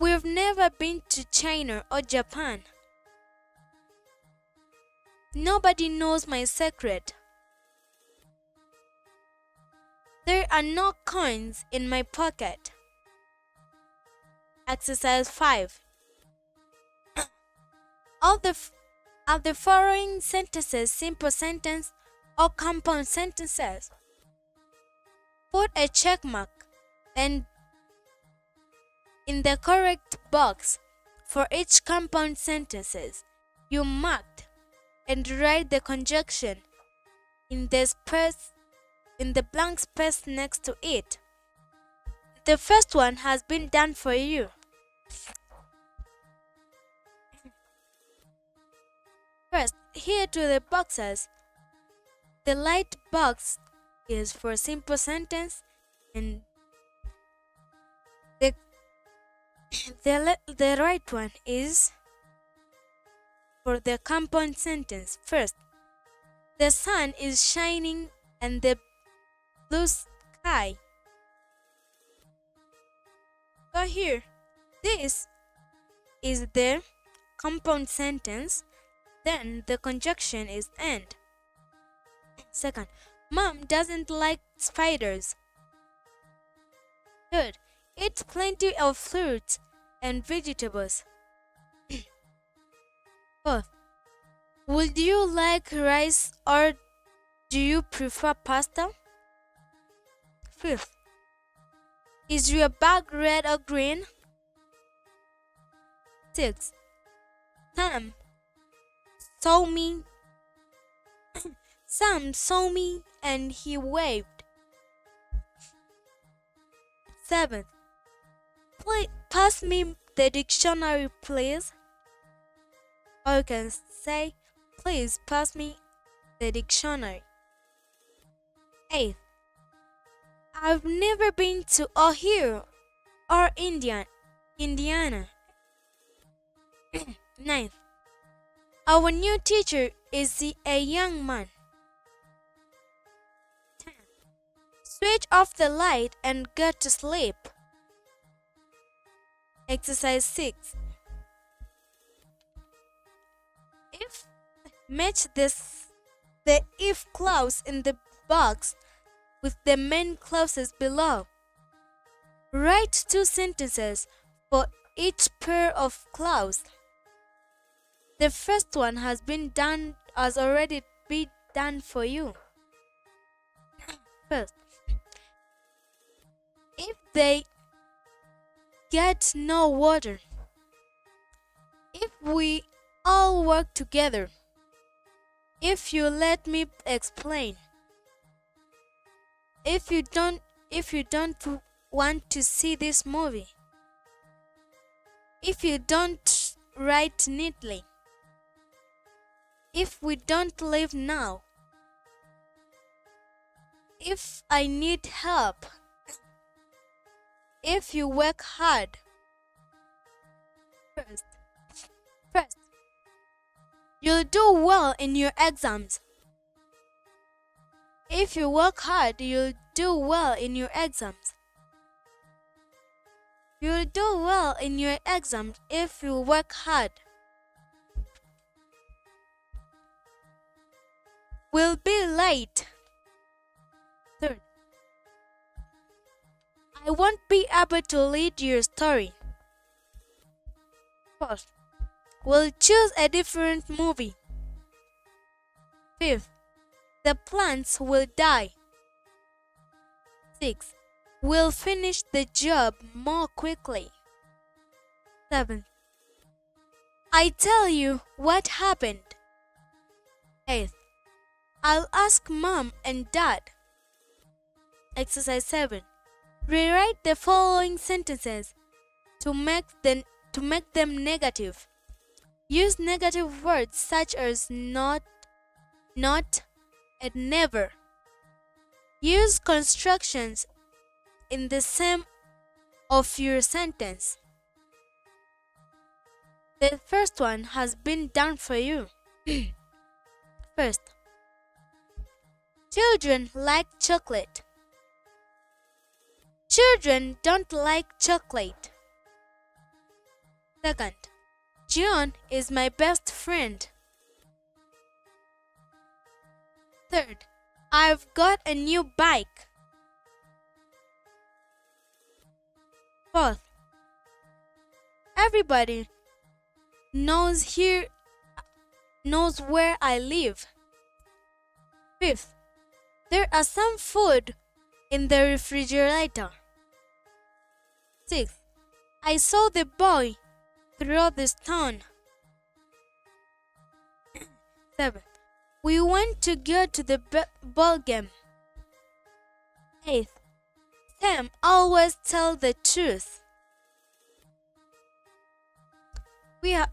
We've never been to China or Japan. Nobody knows my secret. There are no coins in my pocket. Exercise 5. Are the following sentences simple sentence or compound sentences? Put a check mark and in the correct box for each compound sentences you marked and write the conjunction in the blank space next to it. The first one has been done for you. First, here to the boxes. The light box is for simple sentence and the right one is for the compound sentence. First, the sun is shining and the blue sky. So here, this is the compound sentence, then the conjunction is and. Second, Mom doesn't like spiders. Third, eat plenty of fruits and vegetables. Fourth, would you like rice or do you prefer pasta? Fifth, is your bag red or green? Sixth, Sam saw me Sam saw me and he waved. 7. Please pass me the dictionary, please. Or you can say, please pass me the dictionary. 8. I've never been to Ohio or Indiana. 9. Our new teacher is a young man. 10. Switch off the light and go to sleep. Exercise 6. If match the if clause in the box with the main clauses below. Write 2 sentences for each pair of clause. The first one has already been done for you. First, if they get no water, if we all work together, if you let me explain, if you don't want to see this movie, if you don't write neatly, if we don't leave now, if I need help, if you work hard. First, you'll do well in your exams. If you work hard, you'll do well in your exams. You'll do well in your exams if you work hard. We'll be late. Third, I won't be able to lead your story. Fourth, we'll choose a different movie. Fifth, the plants will die. 6. We'll finish the job more quickly. 7. I tell you what happened. 8. I'll ask mom and dad. Exercise 7. Rewrite the following sentences to make them negative. Use negative words such as not, and never. Use constructions in the same of your sentence. The first one has been done for you. First, children like chocolate. Children don't like chocolate. Second, John is my best friend. Third, I've got a new bike. Fourth, everybody knows where I live. Fifth, there are some food in the refrigerator. Sixth, I saw the boy throw the stone. 7. We want to go to the ball game. 8. Sam always tells the truth.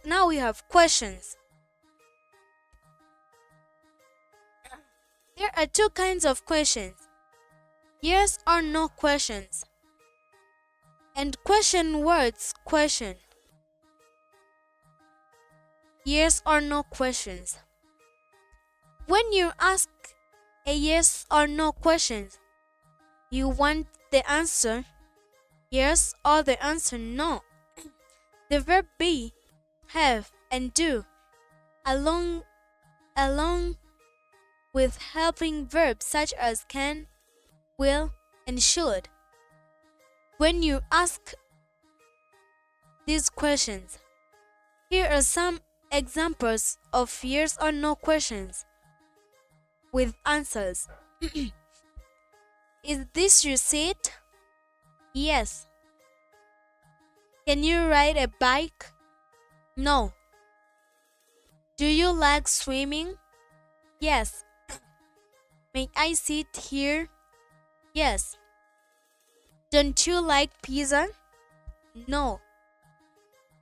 Now we have questions. There are 2 kinds of questions: yes or no questions, and question words question. Yes or no questions. When you ask a yes or no question, you want the answer yes or the answer no. The verb be, have, and do, along with helping verbs such as can, will, and should. When you ask these questions, here are some examples of yes or no questions with answers. Is this your seat? Yes. Can you ride a bike? No. Do you like swimming? Yes. May I sit here? Yes. Don't you like pizza? No.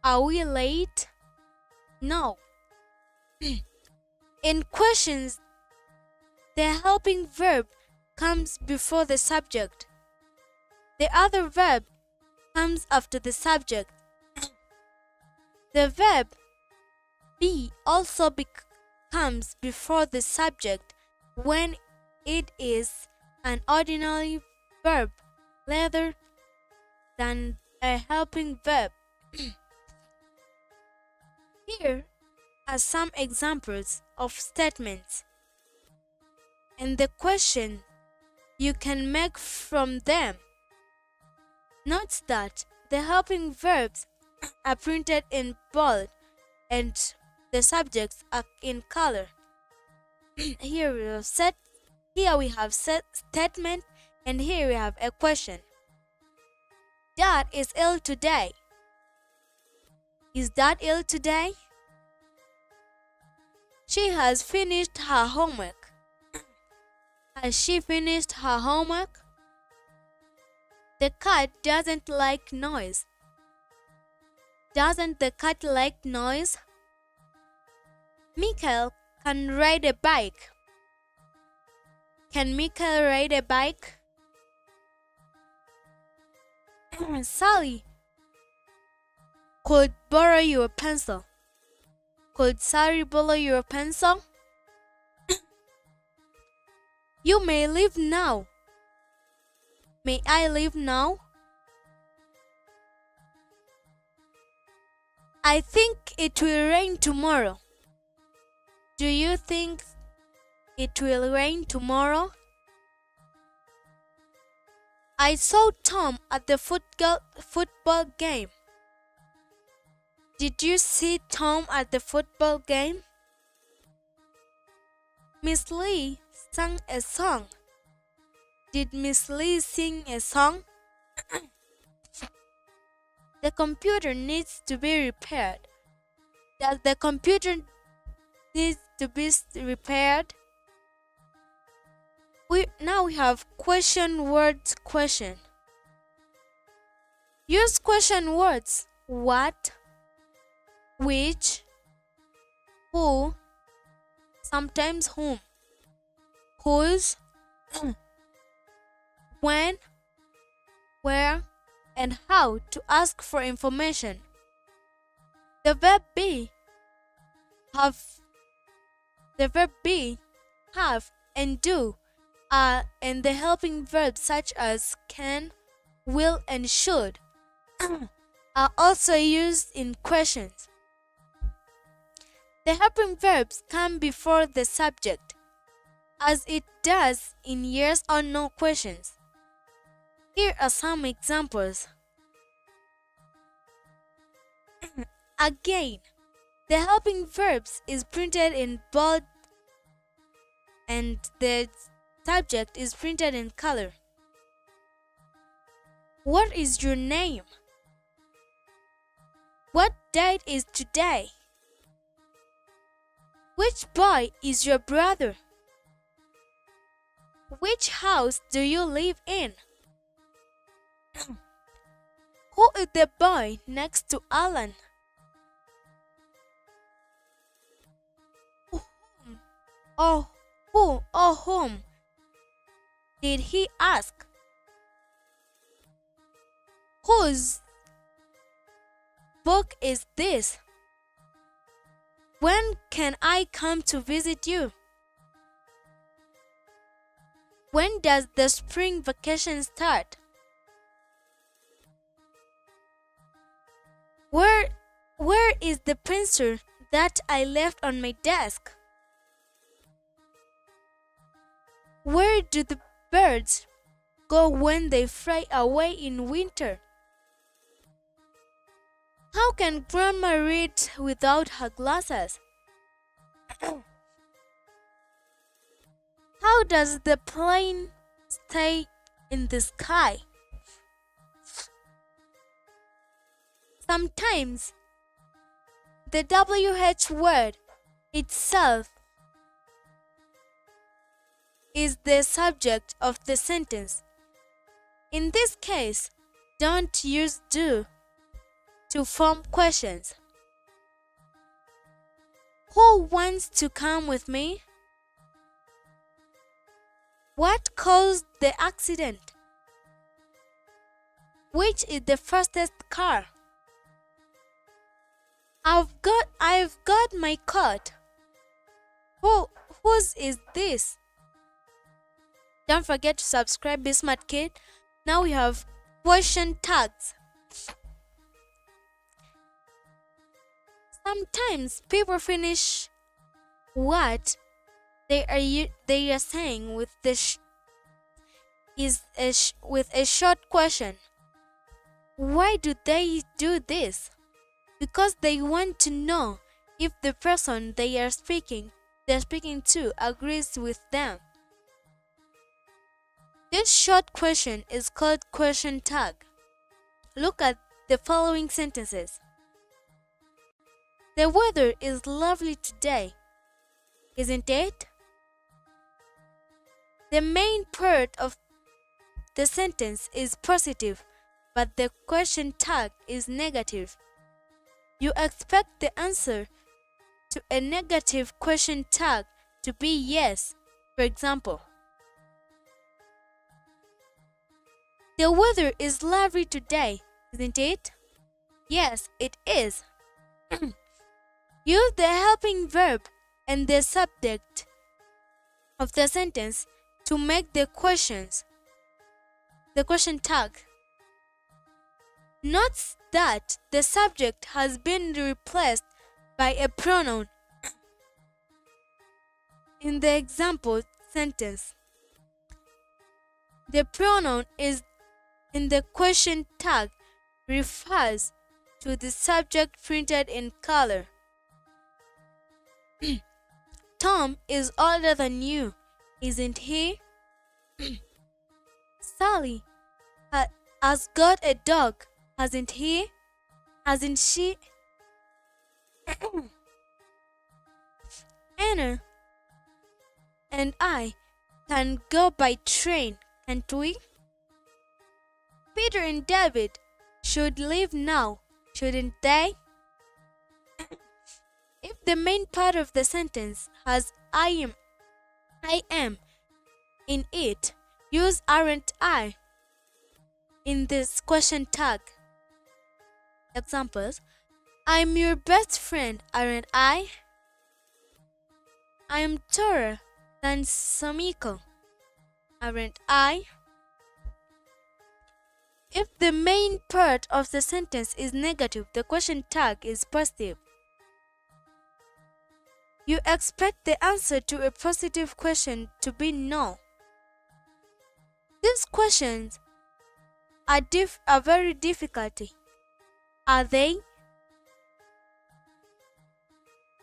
Are we late? No. In questions, the helping verb comes before the subject. The other verb comes after the subject. The verb be also comes before the subject when it is an ordinary verb rather than a helping verb. Here are some examples of statements and the question you can make from them. Note that the helping verbs are printed in bold and the subjects are in color. Here we have statement and here we have a question. Dad is ill today. Is Dad ill today? She has finished her homework. Has she finished her homework? The cat doesn't like noise. Doesn't the cat like noise? Mikhail can ride a bike. Can Mikhail ride a bike? Sally could borrow your pencil. Could Sally borrow your pencil? You may leave now. May I leave now? I think it will rain tomorrow. Do you think it will rain tomorrow? I saw Tom at the football game. Did you see Tom at the football game? Miss Lee sang a song. Did Miss Lee sing a song? The computer needs to be repaired. Does the computer need to be repaired? Now we have question words question. Use question words what, which, who, sometimes whom, whose, when, where, and how to ask for information. The verb be, have, and do are and the helping verbs such as can, will, and should are also used in questions. The helping verbs come before the subject, as it does in yes or no questions. Here are some examples. Again, the helping verbs is printed in bold and the subject is printed in color. What is your name? What date is today? Which boy is your brother? Which house do you live in? Who is the boy next to Alan? Who or whom did he ask? Whose book is this? When can I come to visit you? When does the spring vacation start? Where is the pencil that I left on my desk? Where do the birds go when they fly away in winter? How can Grandma read without her glasses? How does the plane stay in the sky? Sometimes the WH word itself is the subject of the sentence. In this case, don't use do to form questions. Who wants to come with me? What caused the accident? Which is the fastest car? I've got my coat. Whose is this? Don't forget to subscribe, Be Smart Kid. Now we have question tags. Sometimes people finish what they are saying with with a short question. Why do they do this? Because they want to know if the person they're speaking to agrees with them. This short question is called question tag. Look at the following sentences. The weather is lovely today, isn't it? The main part of the sentence is positive, but the question tag is negative. You expect the answer to a negative question tag to be yes. For example, the weather is lovely today, isn't it? Yes, it is. Use the helping verb and the subject of the sentence to make the question tag. Note that the subject has been replaced by a pronoun in the example sentence. The pronoun is in the question tag refers to the subject printed in color. Tom is older than you, isn't he? Sally has got a dog, hasn't he? Hasn't she? Anna and I can go by train, can't we? Peter and David should leave now, shouldn't they? If the main part of the sentence has I am in it, use aren't I in this question tag. Examples: I'm your best friend, aren't I? I'm taller than Samiko, aren't I? If the main part of the sentence is negative, the question tag is positive. You expect the answer to a positive question to be no. These questions are very difficult. Are they?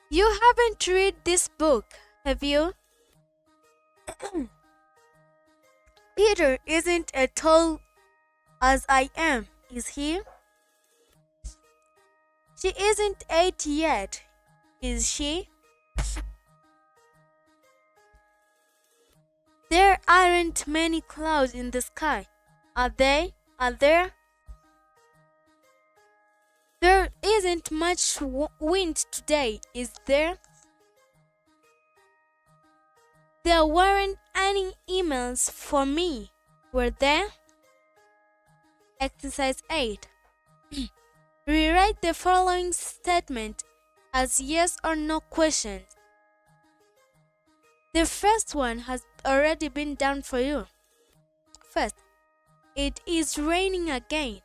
You haven't read this book, have you? Peter isn't as tall as I am, is he? She isn't 8 yet, is she? There aren't many clouds in the sky, are they? Are there? There isn't much wind today, is there? There weren't any emails for me, were there? Exercise 8. Rewrite the following statement as yes or no questions. The first one has already been done for you. First, it is raining again.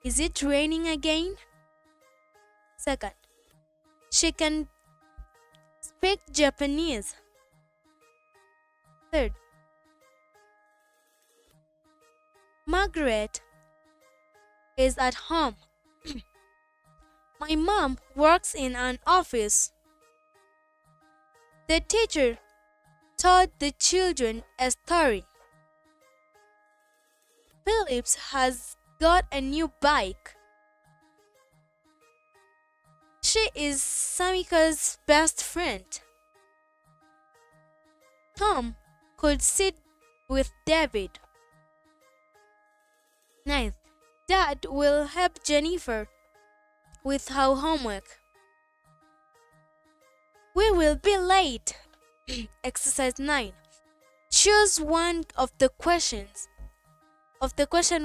Is it raining again? Second, she can speak Japanese. Third, Margaret is at home. My mom works in an office. The teacher told the children a story. Phillips has got a new bike. She is Samika's best friend. Tom could sit with David. Ninth, Dad will help Jennifer with her homework. We will be late. Exercise 9. Choose one of the question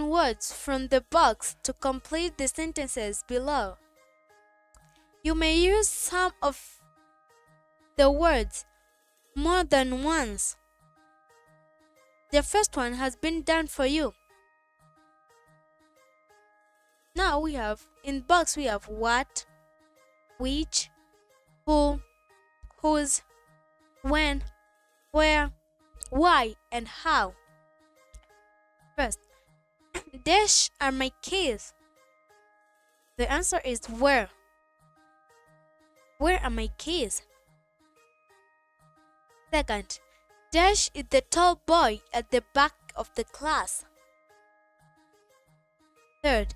words from the box to complete the sentences below. You may use some of the words more than once. The first one has been done for you. Now we have what, which, who, whose, when, where, why, and how. First, dash are my keys. The answer is where. Where are my keys? Second, Dash is the tall boy at the back of the class. Third,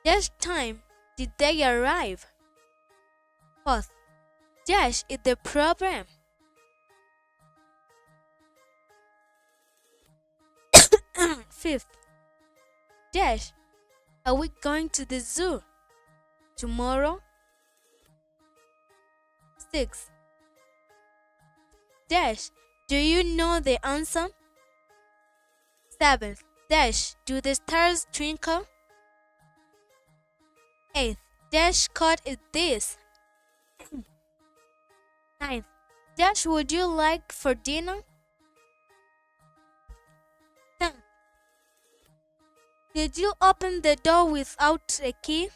Dash time did they arrive? Fourth, Dash is the program. Fifth, Dash, are we going to the zoo tomorrow? Sixth, Dash, do you know the answer? Seventh, Dash, do the stars twinkle? Eighth, Dash card is this? Ninth, Dash, would you like for dinner? 10th, did you open the door without a key?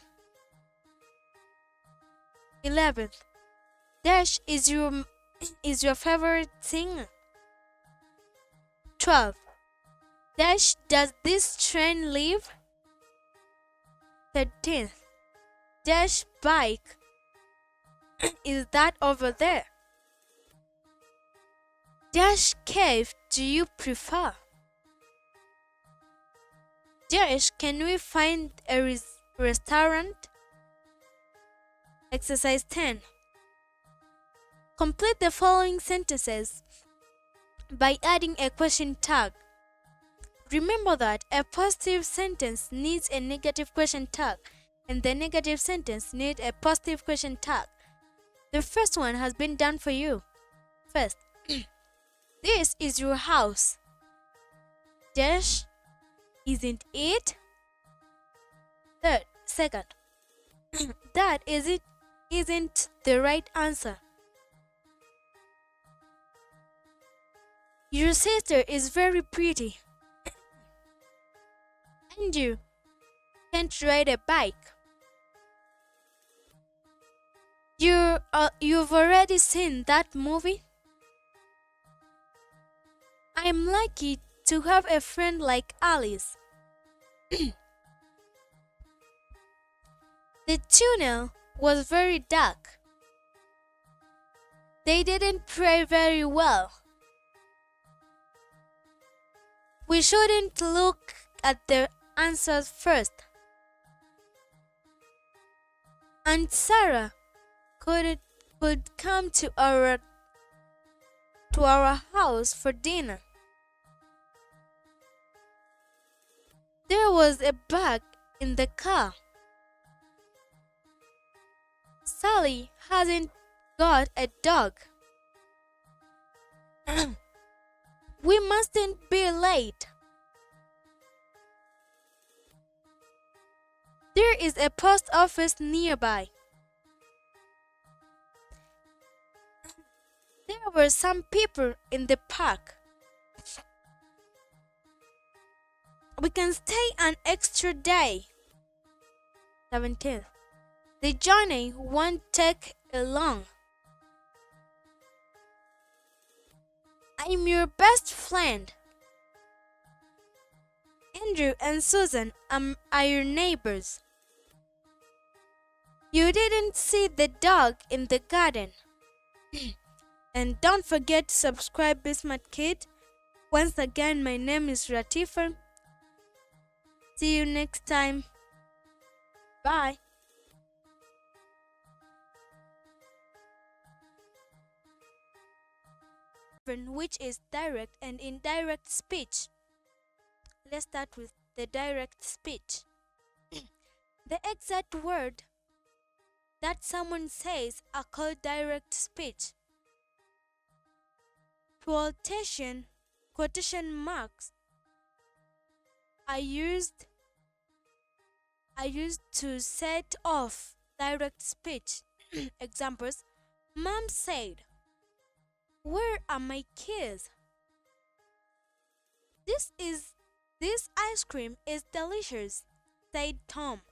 11th, Dash is your favorite singer? 12th, Dash, does this train leave? 13th, Dash bike is that over there? Dash cave do you prefer? Dash, can we find a restaurant? Exercise 10. Complete the following sentences by adding a question tag. Remember that a positive sentence needs a negative question tag, and the negative sentence needs a positive question tag. The first one has been done for you. First, this is your house. Dash, isn't it? Second, that isn't the right answer. Your sister is very pretty. And you can't ride a bike. You've already seen that movie? I'm lucky to have a friend like Alice. The tunnel was very dark. They didn't pray very well. We shouldn't look at the answers first. Aunt Sarah could come to our house for dinner. There was a bug in the car. Sally hasn't got a dog. We mustn't be late. There is a post office nearby. There were some people in the park. We can stay an extra day. 17th. The journey won't take long. I'm your best friend. Andrew and Susan are your neighbors. You didn't see the dog in the garden. And don't forget to subscribe, Be Smart Kid. Once again, my name is Ratifa. See you next time. Bye. which is direct and indirect speech. Let's start with the direct speech. The exact word that someone says are called direct speech. Quotation marks are used to set off direct speech. Examples: Mom said, "Where are my keys?" This ice cream is delicious," said Tom.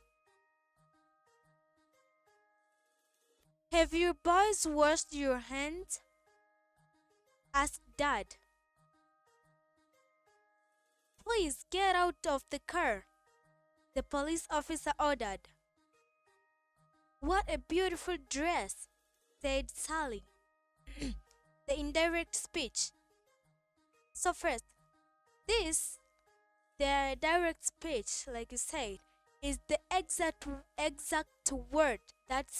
"Have you boys washed your hands?" asked Dad. "Please get out of the car," the police officer ordered. "What a beautiful dress," said Sally. The indirect speech. So first, the direct speech, like you said, is the exact word that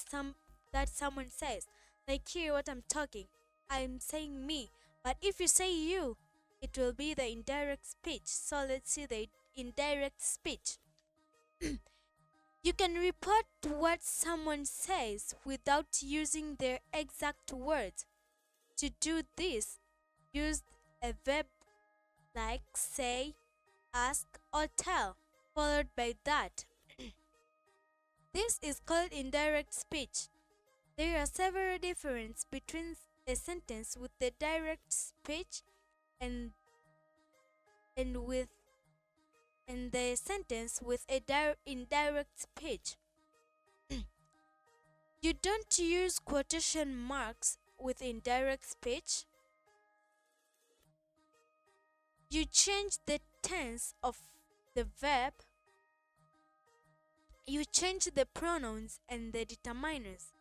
someone says. Like here, what I'm talking, I'm saying me, but if you say you, it will be the indirect speech. So let's see the indirect speech. You can report what someone says without using their exact words. To do this, use a verb like say, ask, or tell, followed by that. This is called indirect speech. There are several differences between a sentence with the direct speech and the sentence with a indirect speech. You don't use quotation marks with indirect speech. You change the tense of the verb. You change the pronouns and the determiners.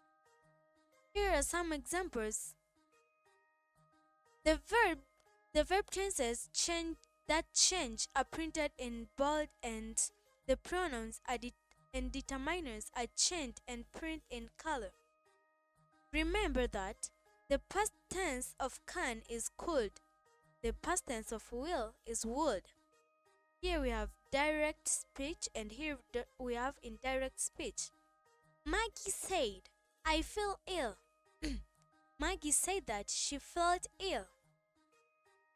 Here are some examples. The verb tenses change are printed in bold, and the pronouns and determiners are changed and printed in color. Remember that the past tense of can is could. The past tense of will is would. Here we have direct speech and here we have indirect speech. Maggie said, "I feel ill." Maggie said that she felt ill.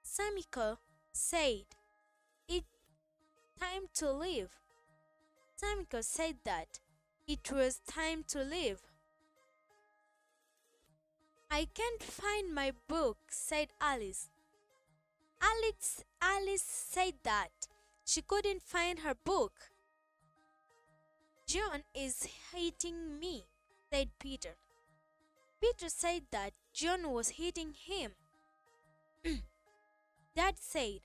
Samiko said, "It's time to leave." Samiko said that it was time to leave. "I can't find my book," said Alice. Alice said that she couldn't find her book. "John is hitting me," said Peter. Peter said that John was hitting him. Dad said,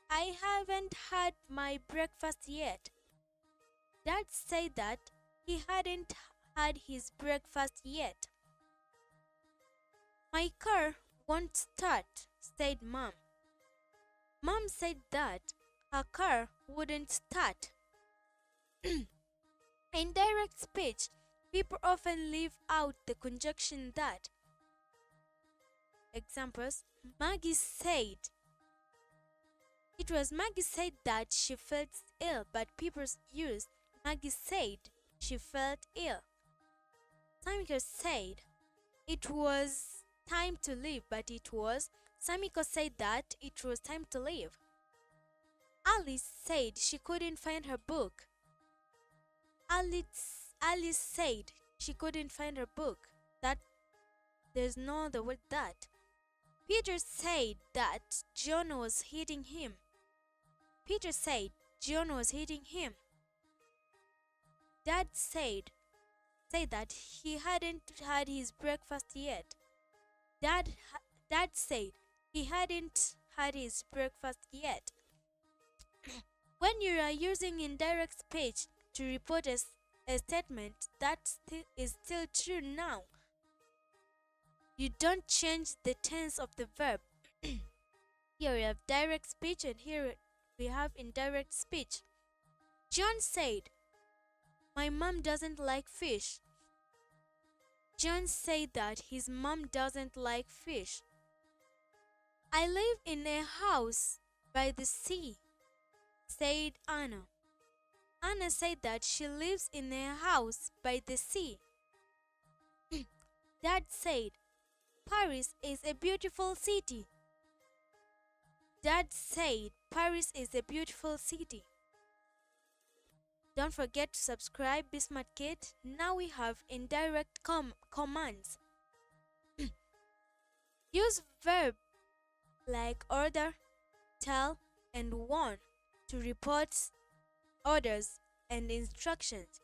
"I haven't had my breakfast yet." Dad said that he hadn't had his breakfast yet. "My car won't start," said Mom. Mom said that her car wouldn't start. In direct speech, people often leave out the conjunction that. Examples: Maggie said. It was Maggie said that she felt ill, but people used Maggie said she felt ill. Samiko said it was time to leave, but it was Samiko said that it was time to leave. Alice said she couldn't find her book. Alice said she couldn't find her book. That there's no the word that. Peter said that John was hitting him. Peter said John was hitting him. Dad said that he hadn't had his breakfast yet. Dad said he hadn't had his breakfast yet. When you are using indirect speech to report a statement that is still true now, you don't change the tense of the verb. Here we have direct speech and here we have indirect speech. John said, "My mom doesn't like fish." John said that his mom doesn't like fish. I live in a house by the sea, said Anna. Anna said that she lives in a house by the sea. Dad said, Paris is a beautiful city. Dad said, Paris is a beautiful city. Don't forget to subscribe, Be Smart Kid. Now we have indirect commands. Use verb like order, tell, and warn to report orders and instructions.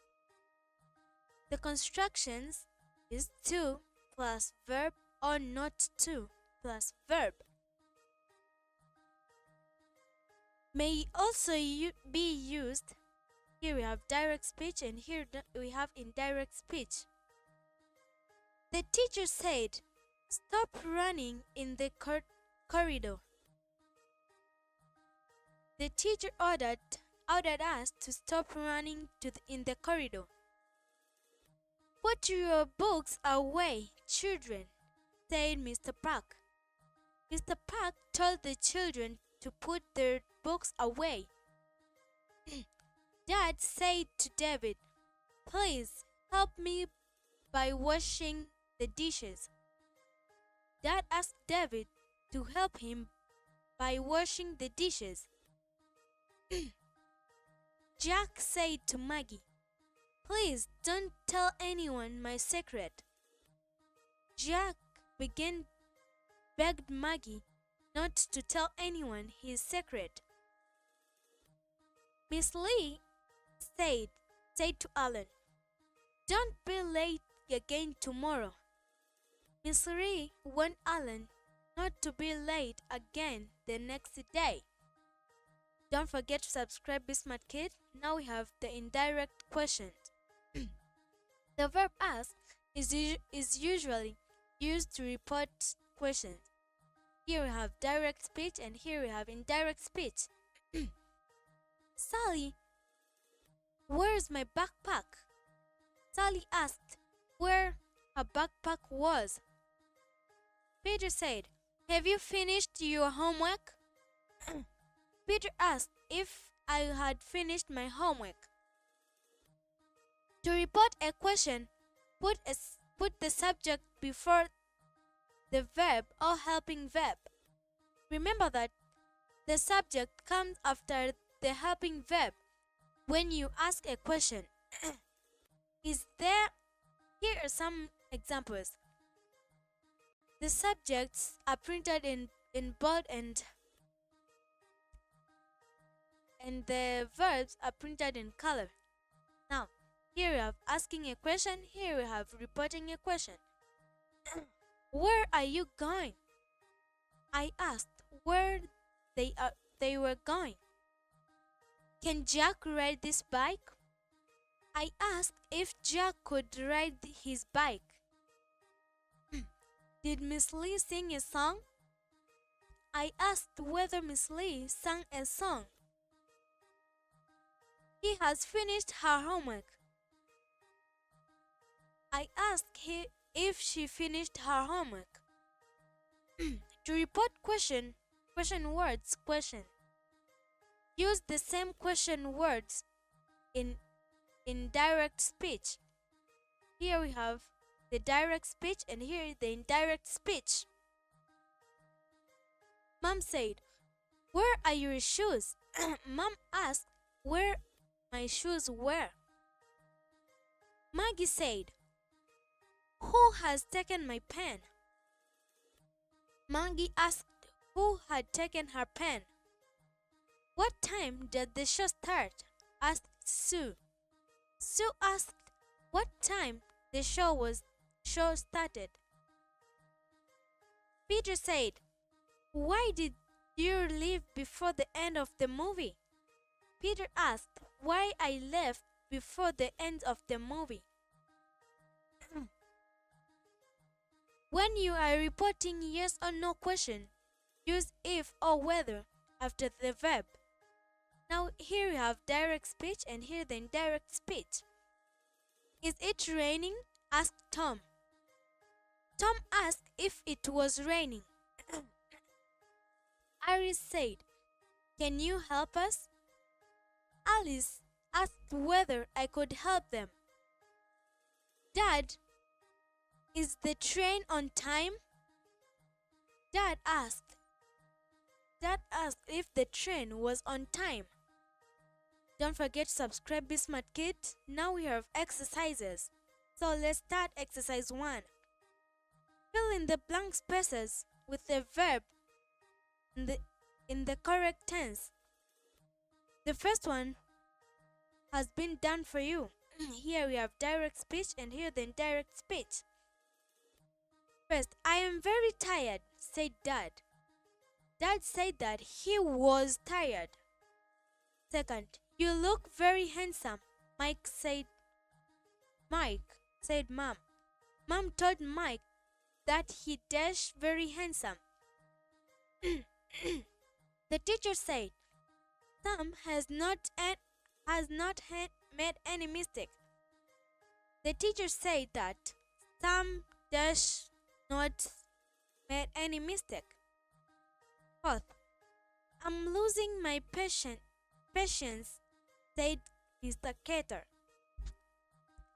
The constructions is to plus verb or not to plus verb. May also be used. Here we have direct speech and here we have indirect speech. The teacher said, stop running in the corridor. The teacher ordered us to stop running in the corridor. Put your books away, children, said Mr. Park. Mr. Park told the children to put their books away. Dad said to David, please help me by washing the dishes. Dad asked David to help him by washing the dishes. Jack said to Maggie, please don't tell anyone my secret. Jack begged Maggie not to tell anyone his secret. Miss Lee said to Alan, don't be late again tomorrow. Miss Lee warned Alan not to be late again the next day. Don't forget to subscribe, Be Smart Kid. Now we have the indirect questions. The verb ask is usually used to report questions. Here we have direct speech and here we have indirect speech. Sally, where's my backpack? Sally asked where her backpack was. Peter said, have you finished your homework? Peter asked if I had finished my homework. To report a question, put the subject before the verb or helping verb. Remember that the subject comes after the helping verb when you ask a question. Here are some examples. The subjects are printed in bold and the verbs are printed in color. Now, here we have asking a question, here we have reporting a question. Where are you going? I asked where they were going. Can Jack ride this bike? I asked if Jack could ride his bike. Did Miss Lee sing a song? I asked whether Miss Lee sang a song. He has finished her homework. I asked her if she finished her homework. To report question words question. Use the same question words in direct speech. Here we have the direct speech and here the indirect speech. Mom said, where are your shoes? Mom asked where my shoes were. Maggie said, who has taken my pen? Maggie asked who had taken her pen. What time did the show start? Asked Sue. Sue asked what time the show started. Peter said, why did you leave before the end of the movie? Peter asked why I left before the end of the movie. When you are reporting yes or no question, use if or whether after the verb. Now here we have direct speech and here the indirect speech. Is it raining? Asked Tom. Tom asked if it was raining. Iris said, "Can you help us?" Alice asked whether I could help them. "Dad, is the train on time?" Dad asked. Dad asked if the train was on time. Don't forget to subscribe, Be Smart Kid. Now we have exercises. So let's start exercise 1. Fill in the blank spaces with a verb in the correct tense. The first one has been done for you. Here we have direct speech and here the indirect speech. First, "I am very tired," said Dad. Dad said that he was tired. Second, "You look very handsome," Mike said. Mike said Mom. Mom told Mike that he dash very handsome. The teacher said, "Sam has not made any mistake." The teacher said that Sam dash not made any mistake. Fourth, "I'm losing my patience," said Mr. Carter.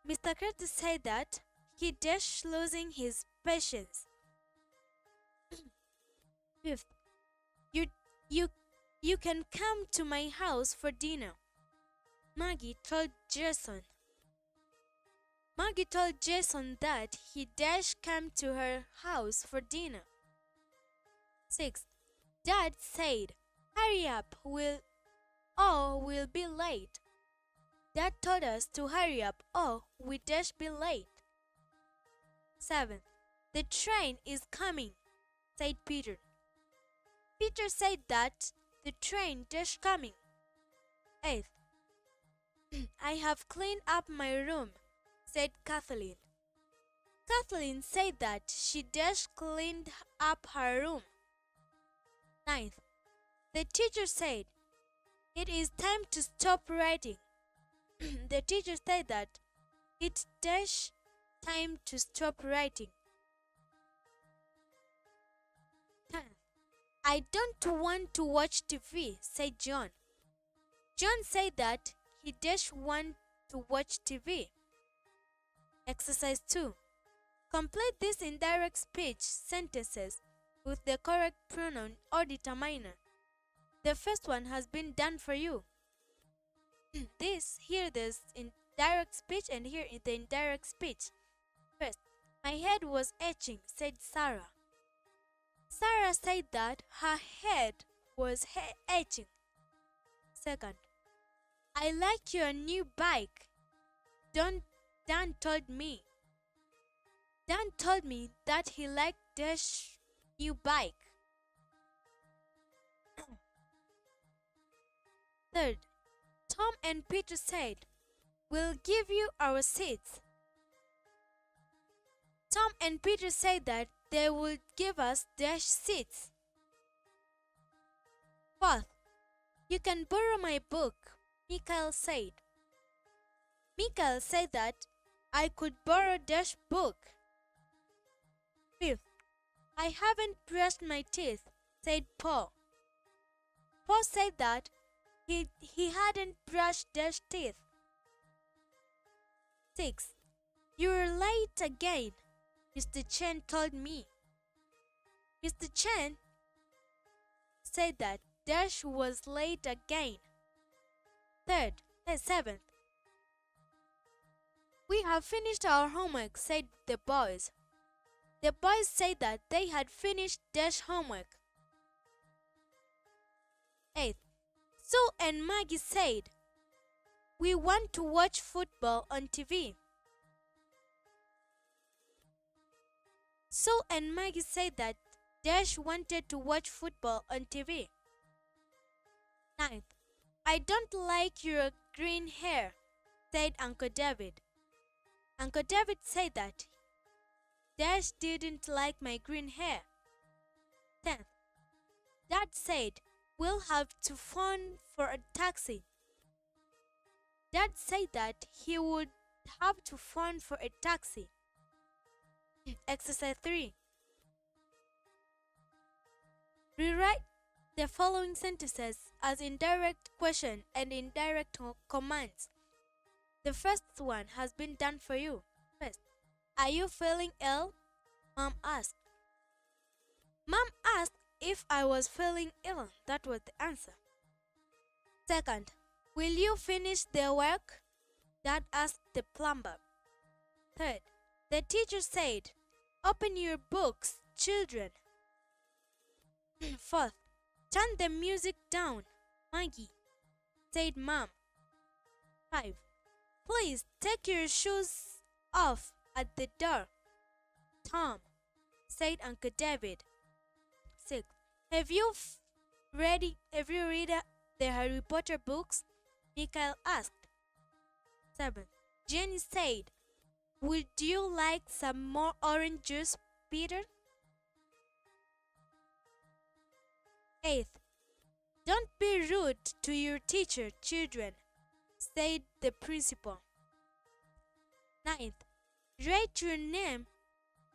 Mr. Carter said that he dash losing his patience. Fifth, you can come to my house for dinner," Maggie told Jason. Maggie told Jason that he dash come to her house for dinner. Sixth, Dad said, "Hurry up, we'll be late." Dad told us to hurry up or we dash be late. Seventh, "The train is coming," said Peter. Peter said that the train dash coming. Eighth, "I have cleaned up my room," said Kathleen. Kathleen said that she dash cleaned up her room. Ninth, the teacher said, "It is time to stop writing." The teacher said that it dash time to stop writing. 10th, "I don't want to watch TV," said John. John said that he dash want to watch TV. Exercise 2. Complete these indirect speech sentences with the correct pronoun or determiner. The first one has been done for you. Here there's indirect speech and here is the indirect speech. First, "My head was itching," said Sarah. Sarah said that her head was itching. Second, "I like your new bike. Dan told me." Dan told me that he liked Dash's new bike. Third, Tom and Peter said, "We'll give you our seats." Tom and Peter said that they would give us Dash seats. Fourth, "You can borrow my book," Michael said. Michael said that I could borrow Dash book. Fifth, "I haven't brushed my teeth," said Paul. Paul said that he hadn't brushed Dash's teeth. Sixth, "You're late again," Mr. Chen told me. Mr. Chen said that Dash was late again. Seventh, "We have finished our homework," said the boys. The boys said that they had finished Dash's homework. Eighth, Sue and Maggie said, "We want to watch football on TV." Sue and Maggie said that Dash wanted to watch football on TV. Ninth, "I don't like your green hair," said Uncle David. Uncle David said that Dash didn't like my green hair. 10th, Dad said, "We'll have to phone for a taxi." Dad said that he would have to phone for a taxi. Exercise 3. the following sentences as indirect question and indirect commands. The first one has been done for you. First, are you feeling ill? Mom asked. Mom asked if I was feeling ill. That was the answer. Second, will you finish the work? Dad asked the plumber. Third, the teacher said, open your books, children. Fourth, turn the music down, Maggie, said Mom. 5. Please take your shoes off at the door, Tom, said Uncle David. 6. Have you read the Harry Potter books? Michael asked. 7. Jenny said, would you like some more orange juice, Peter? 8. Don't be rude to your teacher, children, said the principal. 9th, write your name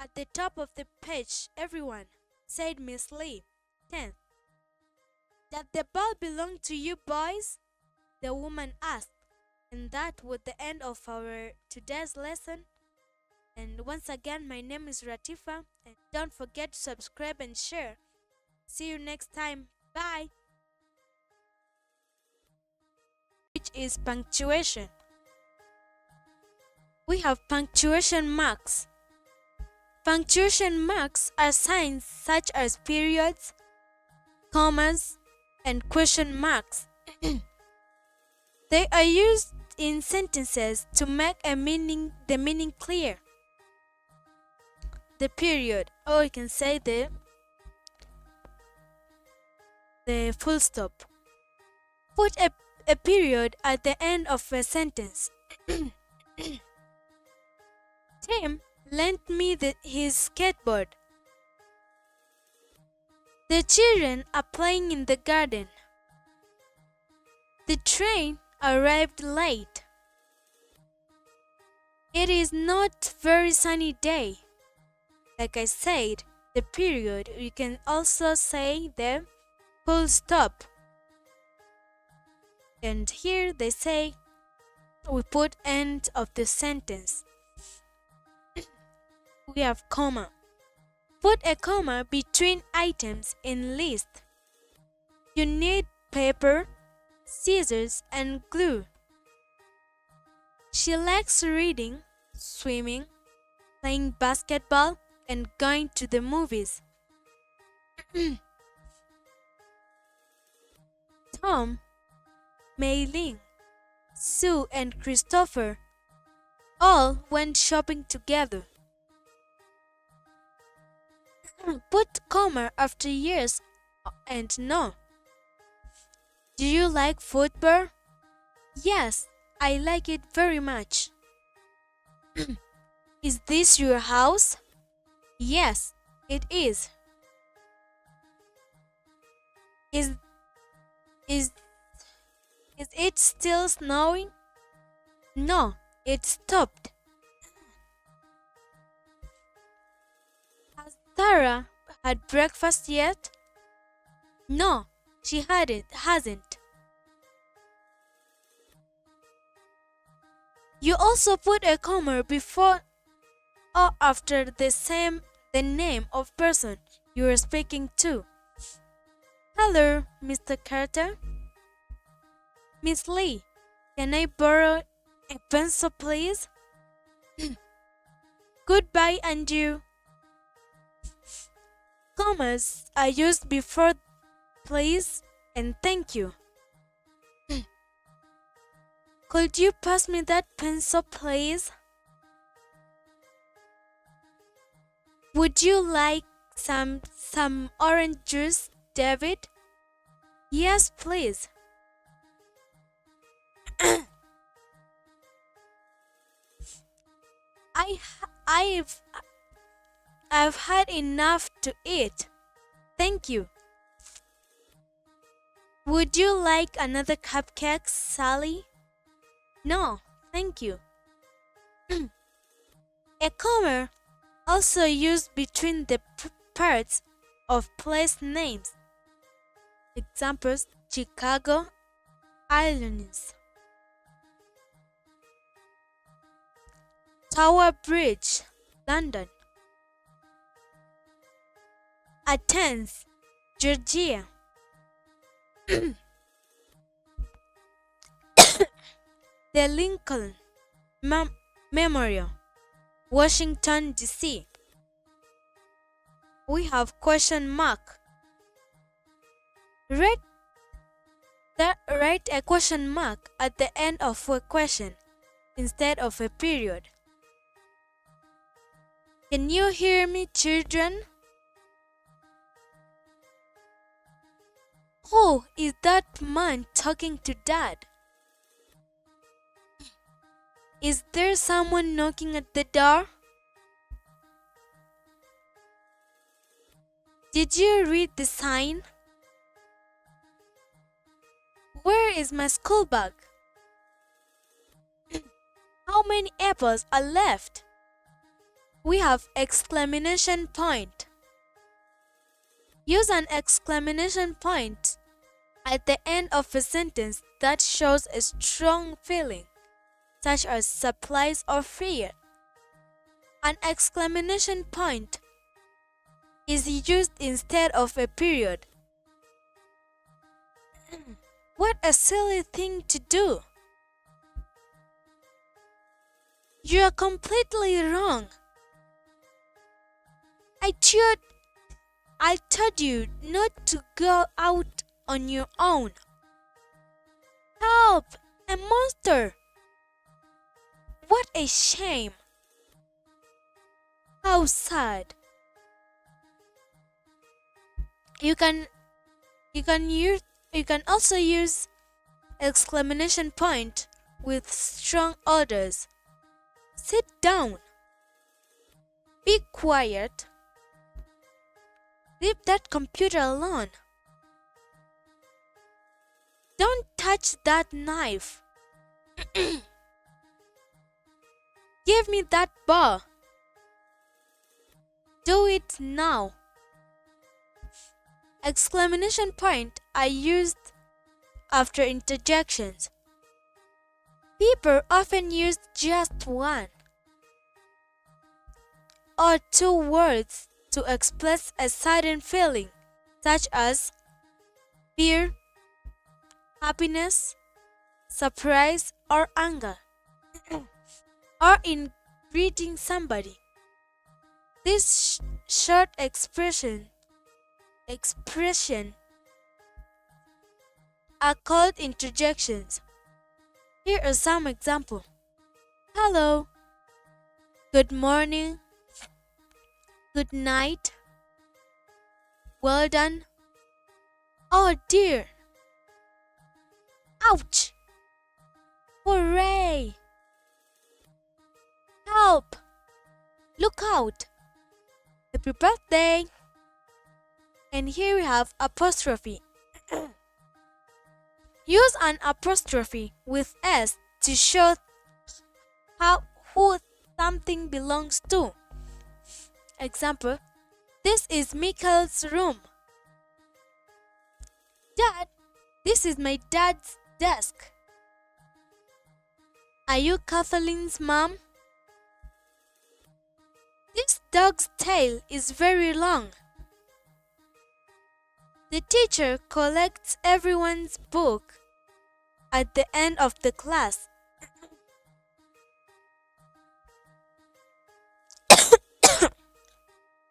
at the top of the page, everyone, said Miss Lee. 10th, does the ball belong to you boys? The woman asked. And that was the end of our today's lesson. And once again, my name is Ratifa, and don't forget to subscribe and share. See you next time. Bye. Which is punctuation. We have punctuation marks. Punctuation marks are signs such as periods, commas, and question marks. They are used in sentences to make the meaning clear. The period, or you can say the full stop. Put a period at the end of a sentence. Tim lent me his skateboard. The children are playing in the garden. The train arrived late. It is not very sunny day. Like I said, the period, you can also say the full stop. And here they say we put end of the sentence. We have comma. Put a comma between items in list. You need paper, scissors, and glue. She likes reading, swimming, playing basketball, and going to the movies. Tom, Mei-Ling, Sue, and Christopher all went shopping together. Put comma after yes and no. Do you like football? Yes, I like it very much. Is this your house? Yes, it is. Is it still snowing? No, it stopped. Has Tara had breakfast yet? No, she hasn't. You also put a comma before or after the name of person you are speaking to. Hello, Mr. Carter. Miss Lee, can I borrow a pencil, please? Goodbye, and you. Commas are used before please and thank you. Could you pass me that pencil, please? Would you like some orange juice, David? Yes, please. I've had enough to eat. Thank you. Would you like another cupcake, Sally? No, thank you. A comma also used between the parts of place names. Examples: Chicago, Illinois. Tower Bridge, London. Athens, Georgia. The Lincoln Memorial, Washington, D.C. We have question mark. Write a question mark at the end of a question instead of a period. Can you hear me, children? Who is that man talking to Dad? Is there someone knocking at the door? Did you read the sign? Where is my school bag? How many apples are left? We have exclamation point. Use an exclamation point at the end of a sentence that shows a strong feeling, such as surprise or fear. An exclamation point is used instead of a period. What a silly thing to do! You are completely wrong. I told you not to go out on your own. Help! A monster! What a shame! How sad! You can also use exclamation point with strong orders. Sit down. Be quiet. Leave that computer alone. Don't touch that knife. Give me that ball. Do it now. Exclamation point are used after interjections. People often use just one or two words to express a certain feeling, such as fear, happiness, surprise, or anger, or in greeting somebody. This short expression are called interjections. Here are some examples. Hello, good morning, good night, well done, oh dear, ouch, hooray, help, look out, happy birthday. And here we have apostrophe. Use an apostrophe with S to show who something belongs to. Example: this is Michael's room. Dad, this is my dad's desk. Are you Kathleen's mom? This dog's tail is very long. The teacher collects everyone's book at the end of the class.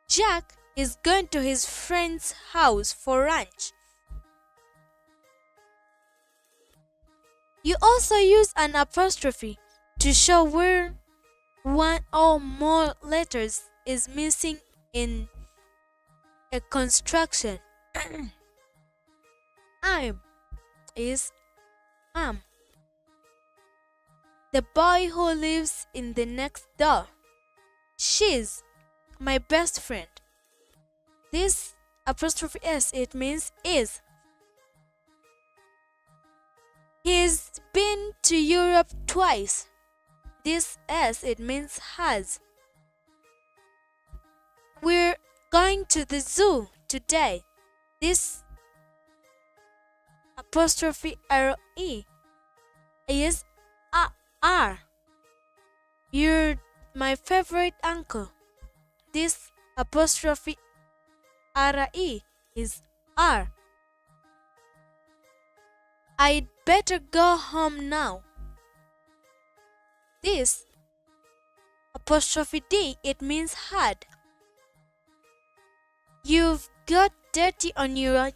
Jack is going to his friend's house for lunch. You also use an apostrophe to show where one or more letters is missing in a construction. I'm is am. The boy who lives in the next door. She's my best friend. This apostrophe S, it means is. He's been to Europe twice. This S, it means has. We're going to the zoo today. This apostrophe R-E is R. You're my favorite uncle. This apostrophe R-E is R. I'd better go home now. This apostrophe D, it means hard. You've got dirty on your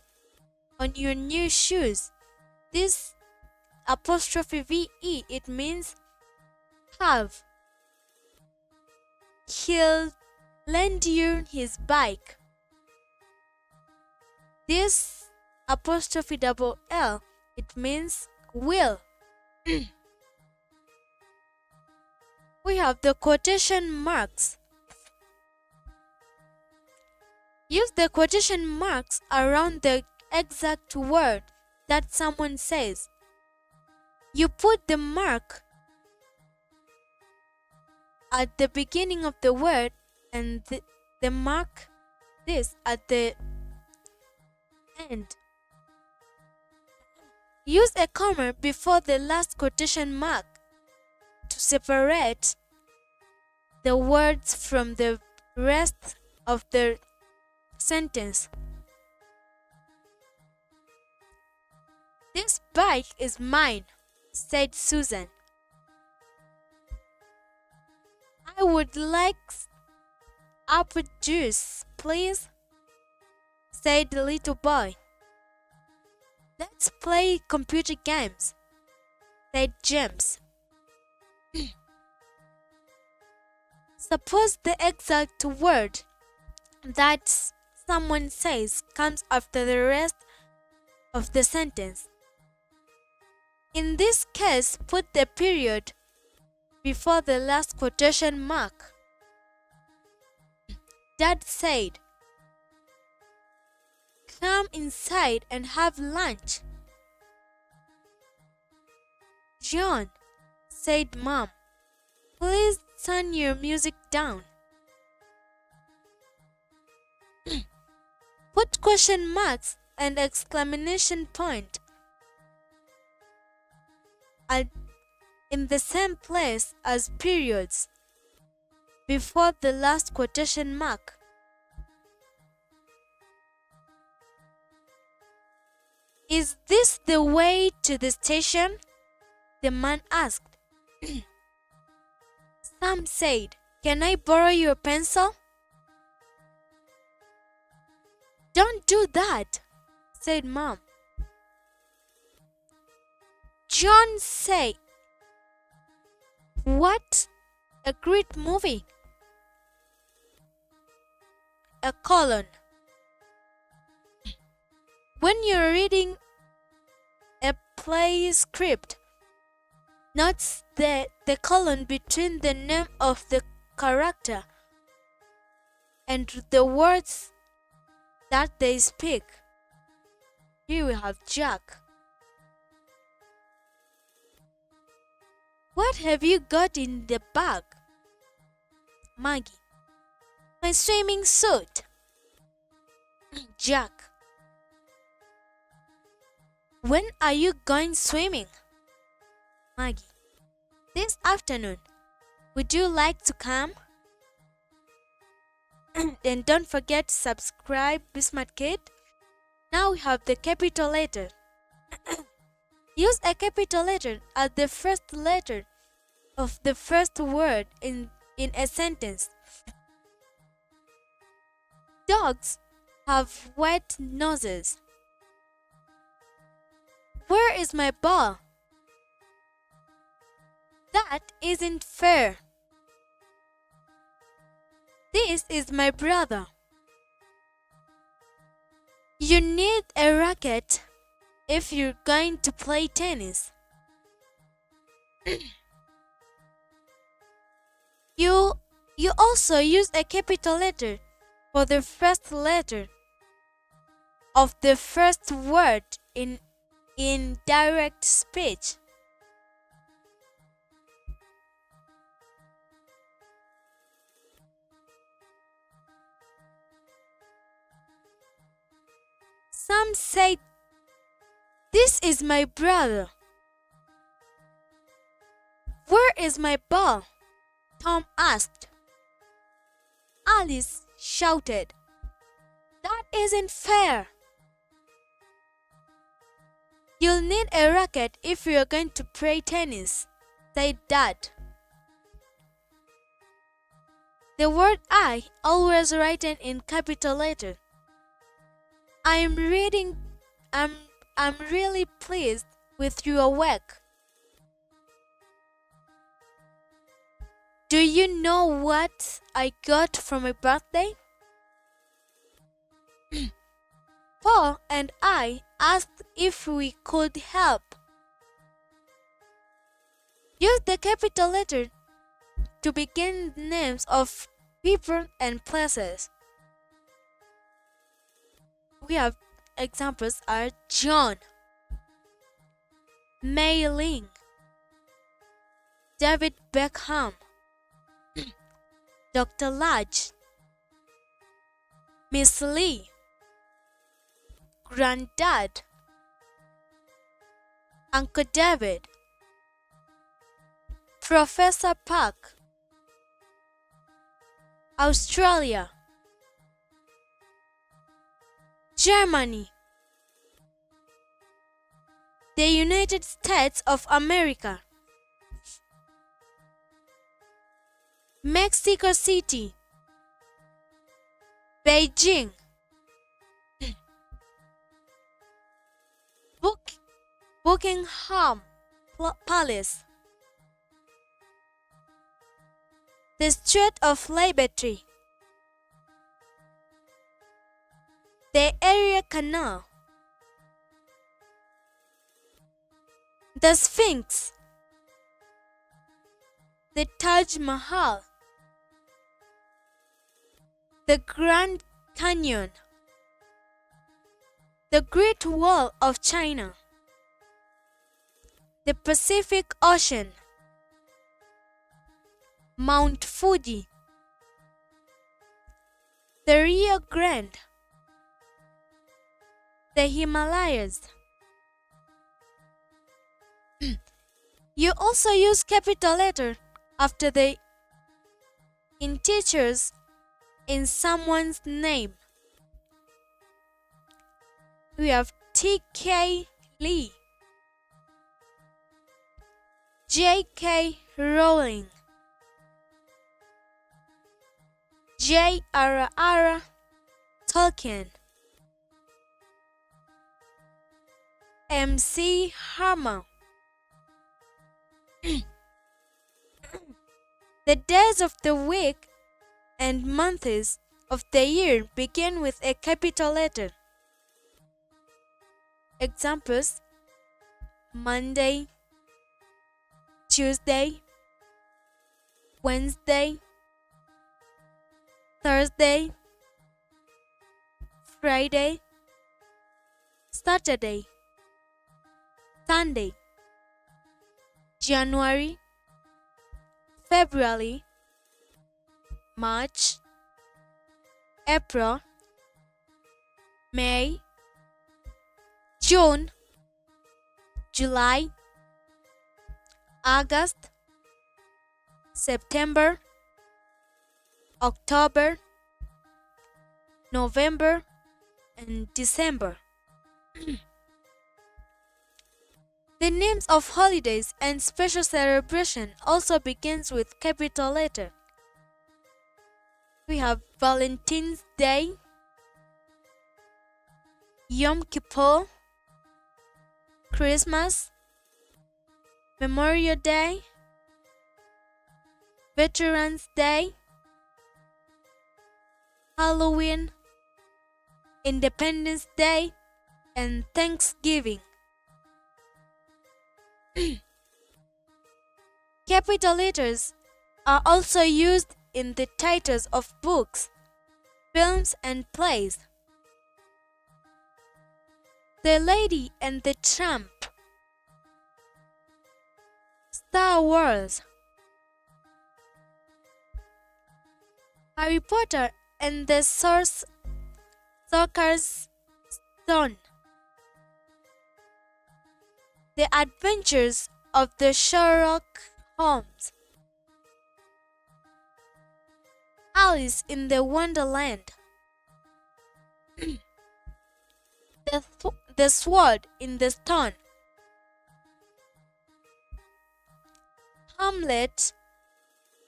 new shoes. This apostrophe VE, it means have. He'll lend you his bike. This apostrophe double L, it means will. We have the quotation marks. Use the quotation marks around the exact word that someone says. You put the mark at the beginning of the word and the mark this at the end. Use a comma before the last quotation mark to separate the words from the rest of the sentence. This bike is mine, said Susan. I would like apple juice, please, said the little boy. Let's play computer games, said James. Suppose the exact word that someone says comes after the rest of the sentence. In this case, put the period before the last quotation mark. Dad said, "Come inside and have lunch." "John," said Mom, "please turn your music down." Put question marks and exclamation point in the same place as periods before the last quotation mark. "Is this the way to the station?" the man asked. Sam said, "Can I borrow your pencil?" "Don't do that," said Mom. John said, "What a great movie!" A colon. When you're reading a play script, note the colon between the name of the character and the words that they speak. Here we have Jack. "What have you got in the bag?" Maggie. "My swimming suit." Jack. "When are you going swimming?" Maggie. "This afternoon. Would you like to come?" And don't forget to subscribe, Be Smart Kid. Now we have the capital letter. Use a capital letter as the first letter of the first word in a sentence. Dogs have wet noses. Where is my ball? That isn't fair. This is my brother. You need a racket if you're going to play tennis. You also use a capital letter for the first letter of the first word in direct speech. Sam said, This is my brother. Where is my ball? Tom asked. Alice shouted. That isn't fair. You'll need a racket if you're going to play tennis, said Dad. The word I always written in capital letter. I'm really pleased with your work. Do you know what I got for my birthday? Paul and I asked if we could help. Use the capital letter to begin names of people and places. We have examples are John, Mei Ling, David Beckham, Dr. Lodge, Miss Lee, Granddad, Uncle David, Professor Park, Australia, Germany, the United States of America, Mexico City, Beijing, Buckingham Palace, the Strait of Liberty, the Area Canal, the Sphinx, the Taj Mahal, the Grand Canyon, the Great Wall of China, the Pacific Ocean, Mount Fuji, the Rio Grande, the Himalayas. You also use capital letter after the integers in someone's name. We have T.K. Lee, J.K. Rowling, J.R.R. Tolkien, M.C. Hammer. The days of the week and months of the year begin with a capital letter. Examples: Monday, Tuesday, Wednesday, Thursday, Friday, Saturday, Sunday, January, February, March, April, May, June, July, August, September, October, November, and December. The names of holidays and special celebration also begins with capital letter. We have Valentine's Day, Yom Kippur, Christmas, Memorial Day, Veterans Day, Halloween, Independence Day, and Thanksgiving. Capital letters are also used in the titles of books, films, and plays. The Lady and the Tramp, Star Wars, Harry Potter and the Sorcerer's Stone, The Adventures of the Sherlock Holmes. Alice in the Wonderland. The Sword in the Stone. Hamlet,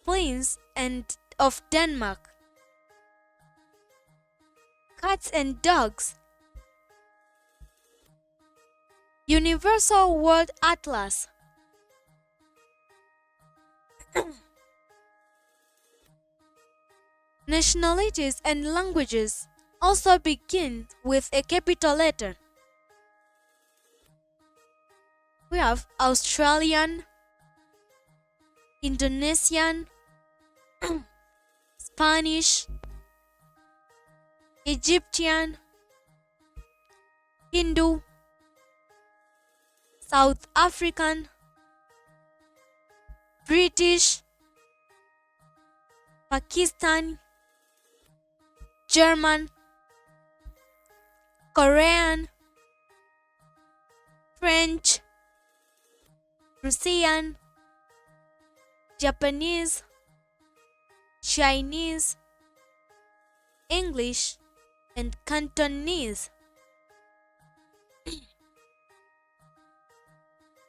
Prince and of Denmark. Cats and Dogs. Universal World Atlas. Nationalities and languages also begin with a capital letter. We have Australian, Indonesian, Spanish, Egyptian, Hindu, South African, British, Pakistani, German, Korean, French, Russian, Japanese, Chinese, English, and Cantonese.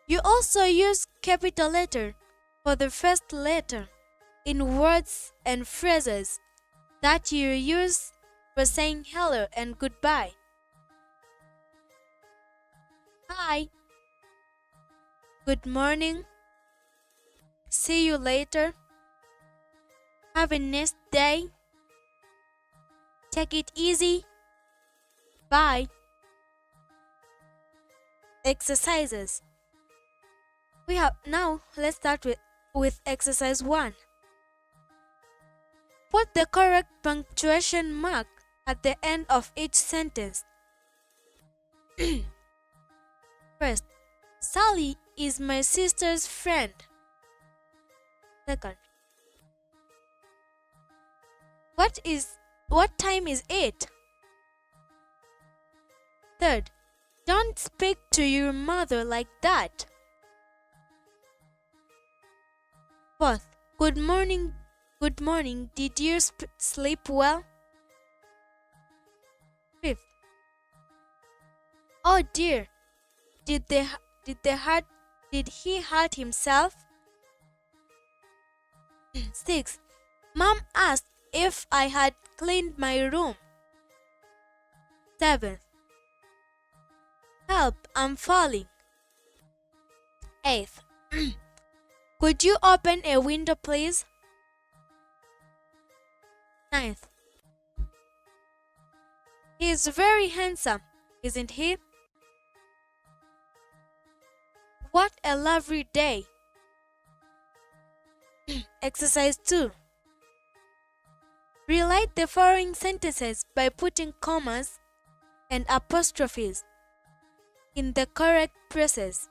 You also use capital letter for the first letter in words and phrases that you use for saying hello and goodbye. Hi, good morning, see you later, have a nice day, take it easy, bye. Exercises. Let's start with exercise 1. Put the correct punctuation mark at the end of each sentence. First, Sally is my sister's friend. Second, what time is it? Third, don't speak to your mother like that. Fourth, good morning. Good morning. Did you sleep well? Fifth, oh dear. Did he hurt himself? Sixth, Mom asked if I had cleaned my room. Seventh, help, I'm falling. Eighth, could you open a window, please? Ninth, he is very handsome, isn't he? What a lovely day. Exercise 2. Rewrite the following sentences by putting commas and apostrophes in the correct places.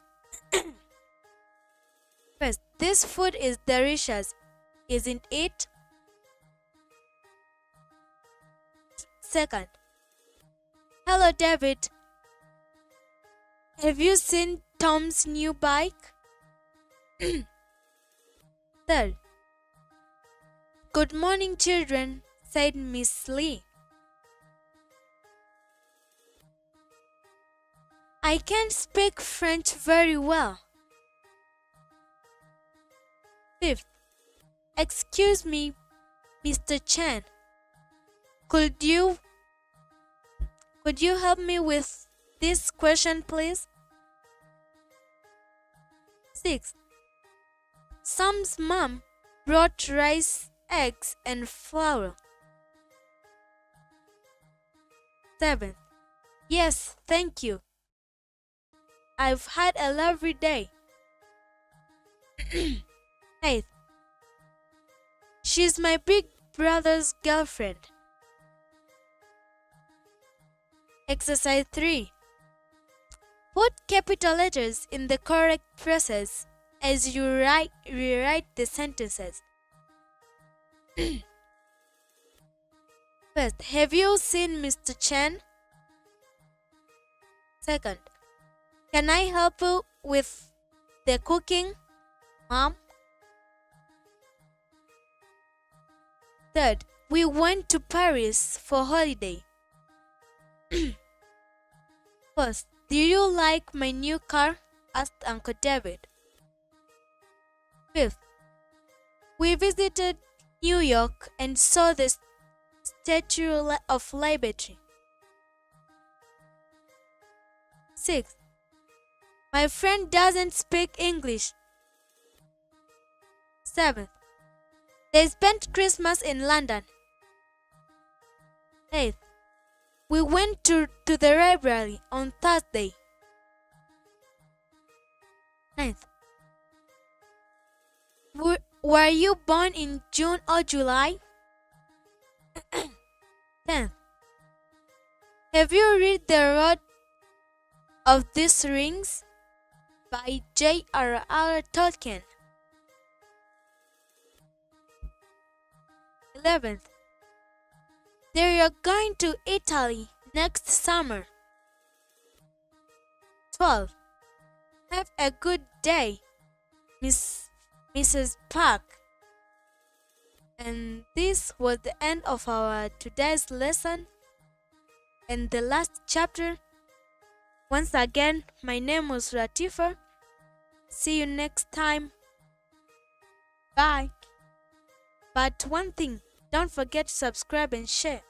First, this food is delicious, isn't it? Second, hello David. Have you seen Tom's new bike? Third, good morning children, said Miss Lee. I can't speak French very well. Fifth, excuse me, Mr. Chen. Could you help me with this question, please? Sixth, Sam's mom brought rice, eggs, and flour. Seventh, yes, thank you. I've had a lovely day. Eighth, she's my big brother's girlfriend. Exercise 3. Put capital letters in the correct places as you rewrite the sentences. First, have you seen Mr. Chen? Second, can I help you with the cooking, Mom? Third, we went to Paris for holiday. First, do you like my new car? Asked Uncle David. Fifth, we visited New York and saw the Statue of Liberty. Sixth, my friend doesn't speak English. Seventh, they spent Christmas in London. Eighth, we went to the library on Thursday. Ninth, were you born in June or July? 10th, have you read The Lord of These Rings by J.R.R. Tolkien? 11th, they are going to Italy next summer. 12th, have a good day, Mrs. Park. And this was the end of our today's lesson and the last chapter. Once again, my name was Ratifa. See you next time. Bye. But one thing, don't forget to subscribe and share.